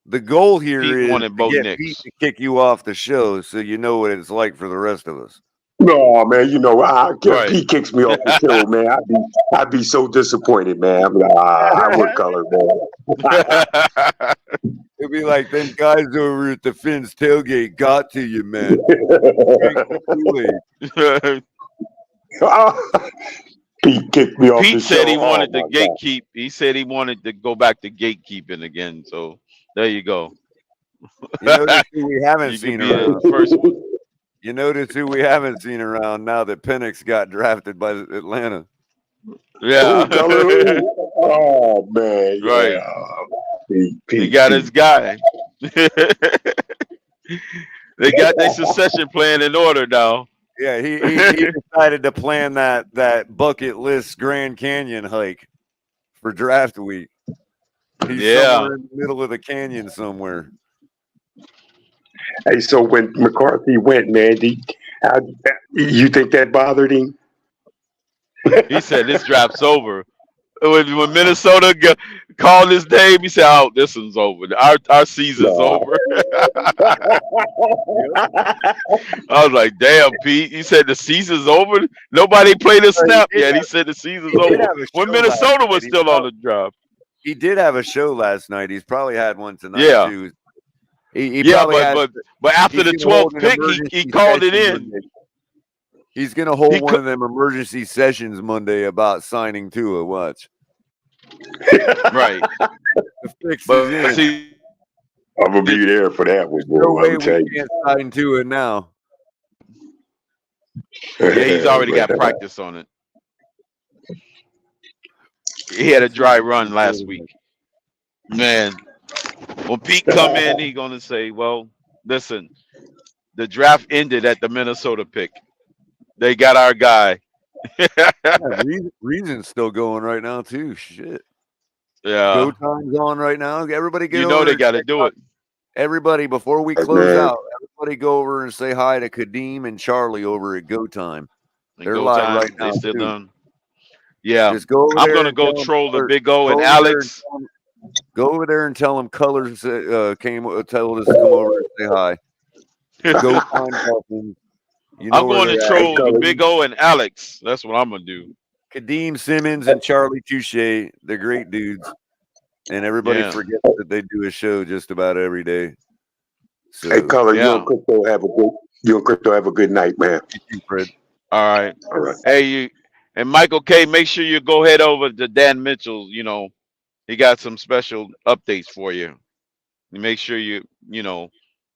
The goal here Pete is wanted to both get Knicks. Pete to kick you off the show so you know what it's like for the rest of us. No, man, Right. Pete kicks me off the show, man. I'd be so disappointed, man. I'm like, what color, man? It'd be like them guys over at the Finn's tailgate got to you, man. Pete kicked me off the show. Pete said he wanted to my God. gatekeep. He said he wanted to go back to gatekeeping again. So there you go. You notice who we haven't You seen could be around. the first one. You notice who we haven't seen around now that Penix got drafted by Atlanta. Yeah. Oh man. Right. Yeah. He got his guy. They got their succession plan in order now. Yeah, he decided to plan that bucket list Grand Canyon hike for draft week. He's somewhere in the middle of the canyon somewhere. Hey, so when McCarthy went, man, you think that bothered him? He said this draft's over. When Minnesota called his name, he said, "Oh, this one's over. Our season's over." I was like, "Damn, Pete." He said the season's over. Nobody played a snap yet. He said the season's over. When Minnesota was still on the draft. He did have a show last night. He's probably had one tonight too. But after the 12th pick, he called it in. Monday. He's gonna hold one of them emergency sessions Monday about signing Tua. Watch. Right. The fix is in. I'm gonna be there for that one, bro. No way I'm we can't sign Tua now. Yeah, he's already got practice on it. He had a dry run last week. Man, when Pete come in, he gonna say, "Well, listen, the draft ended at the Minnesota pick. They got our guy." Reason's still going right now too. Shit. Yeah. Go time's on right now. Everybody get over. You know they got to do it. Everybody, before we close out, everybody go over and say hi to Kadeem and Charlie over at Go Time. They're live right now. They still done. Yeah. Just go over I'm there gonna and go tell troll the them, Big O and Alex. Go over there and tell them Colors told us to come over and say hi. Go find Dolphins. I'm going to troll the Big O and Alex. That's what I'm gonna do. Kadeem Simmons and Charlie Touche, they're great dudes, and everybody forgets that they do a show just about every day. So, hey, Color, you and Crypto have a good night, man. You, Fred. All right. All right. Hey, you and Michael K. Make sure you go head over to Dan Mitchell. You know, he got some special updates for you. Make sure you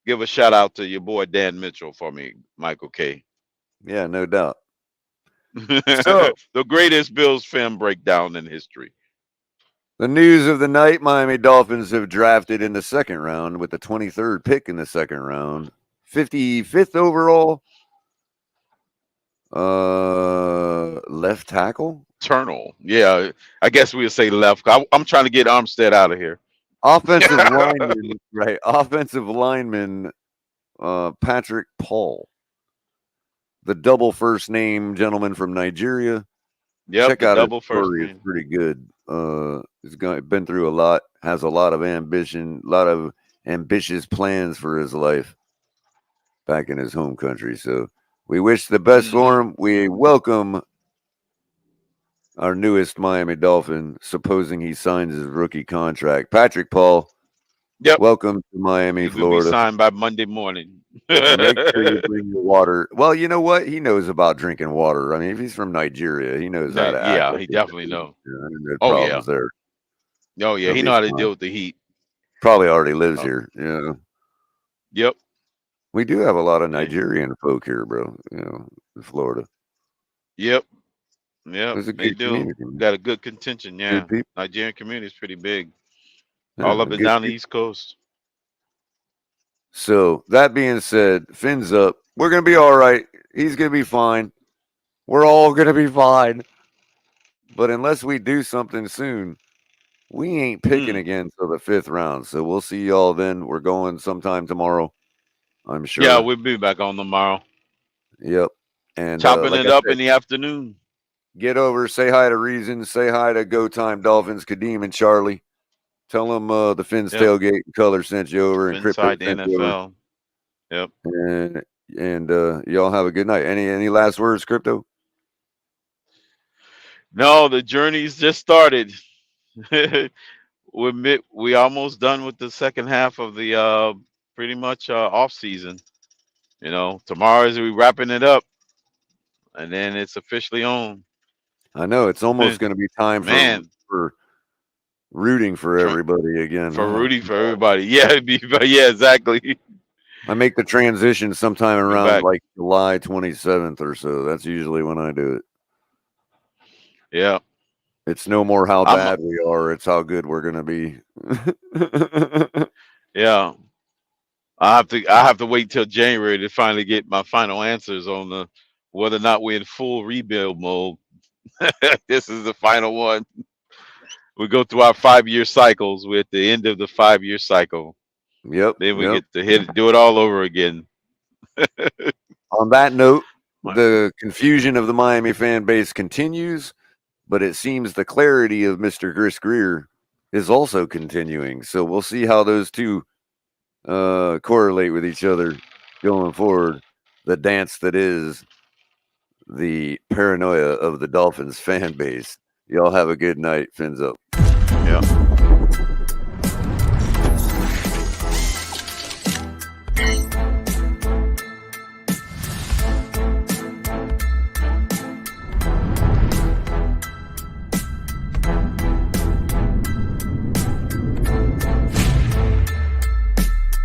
give a shout out to your boy Dan Mitchell for me, Michael K. Yeah, no doubt. So the greatest Bills fan breakdown in history. The news of the night: Miami Dolphins have drafted in the second round with the 23rd pick in the second round, 55th overall. Left tackle Nocturnal. Yeah, I guess we'll say left. I'm trying to get Armstead out of here. Offensive lineman, right? Offensive lineman, Patrick Paul, the double first name gentleman from Nigeria. Yep, Check the out his double first story; it's name. pretty good. He's been through a lot, has a lot of ambition, a lot of ambitious plans for his life back in his home country. So we wish the best for him. We welcome our newest Miami Dolphin, supposing he signs his rookie contract. Patrick Paul, Yep. welcome to Miami, He will be Florida. signed by Monday morning. Make sure you bring your water. Well, you know what? He knows about drinking water. I mean, if he's from Nigeria, he knows how to act. Yeah, Like he definitely knows. no Oh problems yeah. there. Oh yeah, He'll he be know how to fine. deal with the heat. Probably already lives here. You know. Yep. We do have a lot of Yeah. Nigerian folk here, bro. You know, in Florida. Yep. Yep. It's a They good do. community, man. Got a good contention. Yeah. Good people. Nigerian community is pretty big. Yeah, All up and good down the people. East Coast. So that being said, Finn's up. We're gonna be all right. He's gonna be fine. We're all gonna be fine. But unless we do something soon, we ain't picking again till the 5th round. So we'll see y'all then. We're going sometime tomorrow, I'm sure. Yeah, we'll be back on tomorrow. Yep. And chopping like it I up said, in the afternoon. get over, say hi to Reason, say hi to Go Time Dolphins, Kadeem and Charlie. Tell them the Finn's Tailgate and Color sent you over and Crypto Inside the sent you over. NFL. Yep. And y'all have a good night. Any last words, Crypto? No, the journey's just started. We almost done with the second half of the pretty much off season. You know, tomorrow is we wrapping it up, and then it's officially on. I know it's almost going to be time for rooting for everybody again. For rooting for everybody, yeah, yeah, exactly. I make the transition sometime around like July 27th or so. That's usually when I do it. Yeah. It's no more how bad we are; it's how good we're going to be. Yeah. I have to wait till January to finally get my final answers on whether or not we're in full rebuild mode. This is the final one. We go through our 5-year cycles. We're at the end of the 5-year cycle. Yep. Then we get to do it all over again. On that note, the confusion of the Miami fan base continues, but it seems the clarity of Mr. Chris Greer is also continuing. So we'll see how those two correlate with each other going forward. The dance that is the paranoia of the Dolphins fan base. Y'all have a good night. Fins up. Yeah.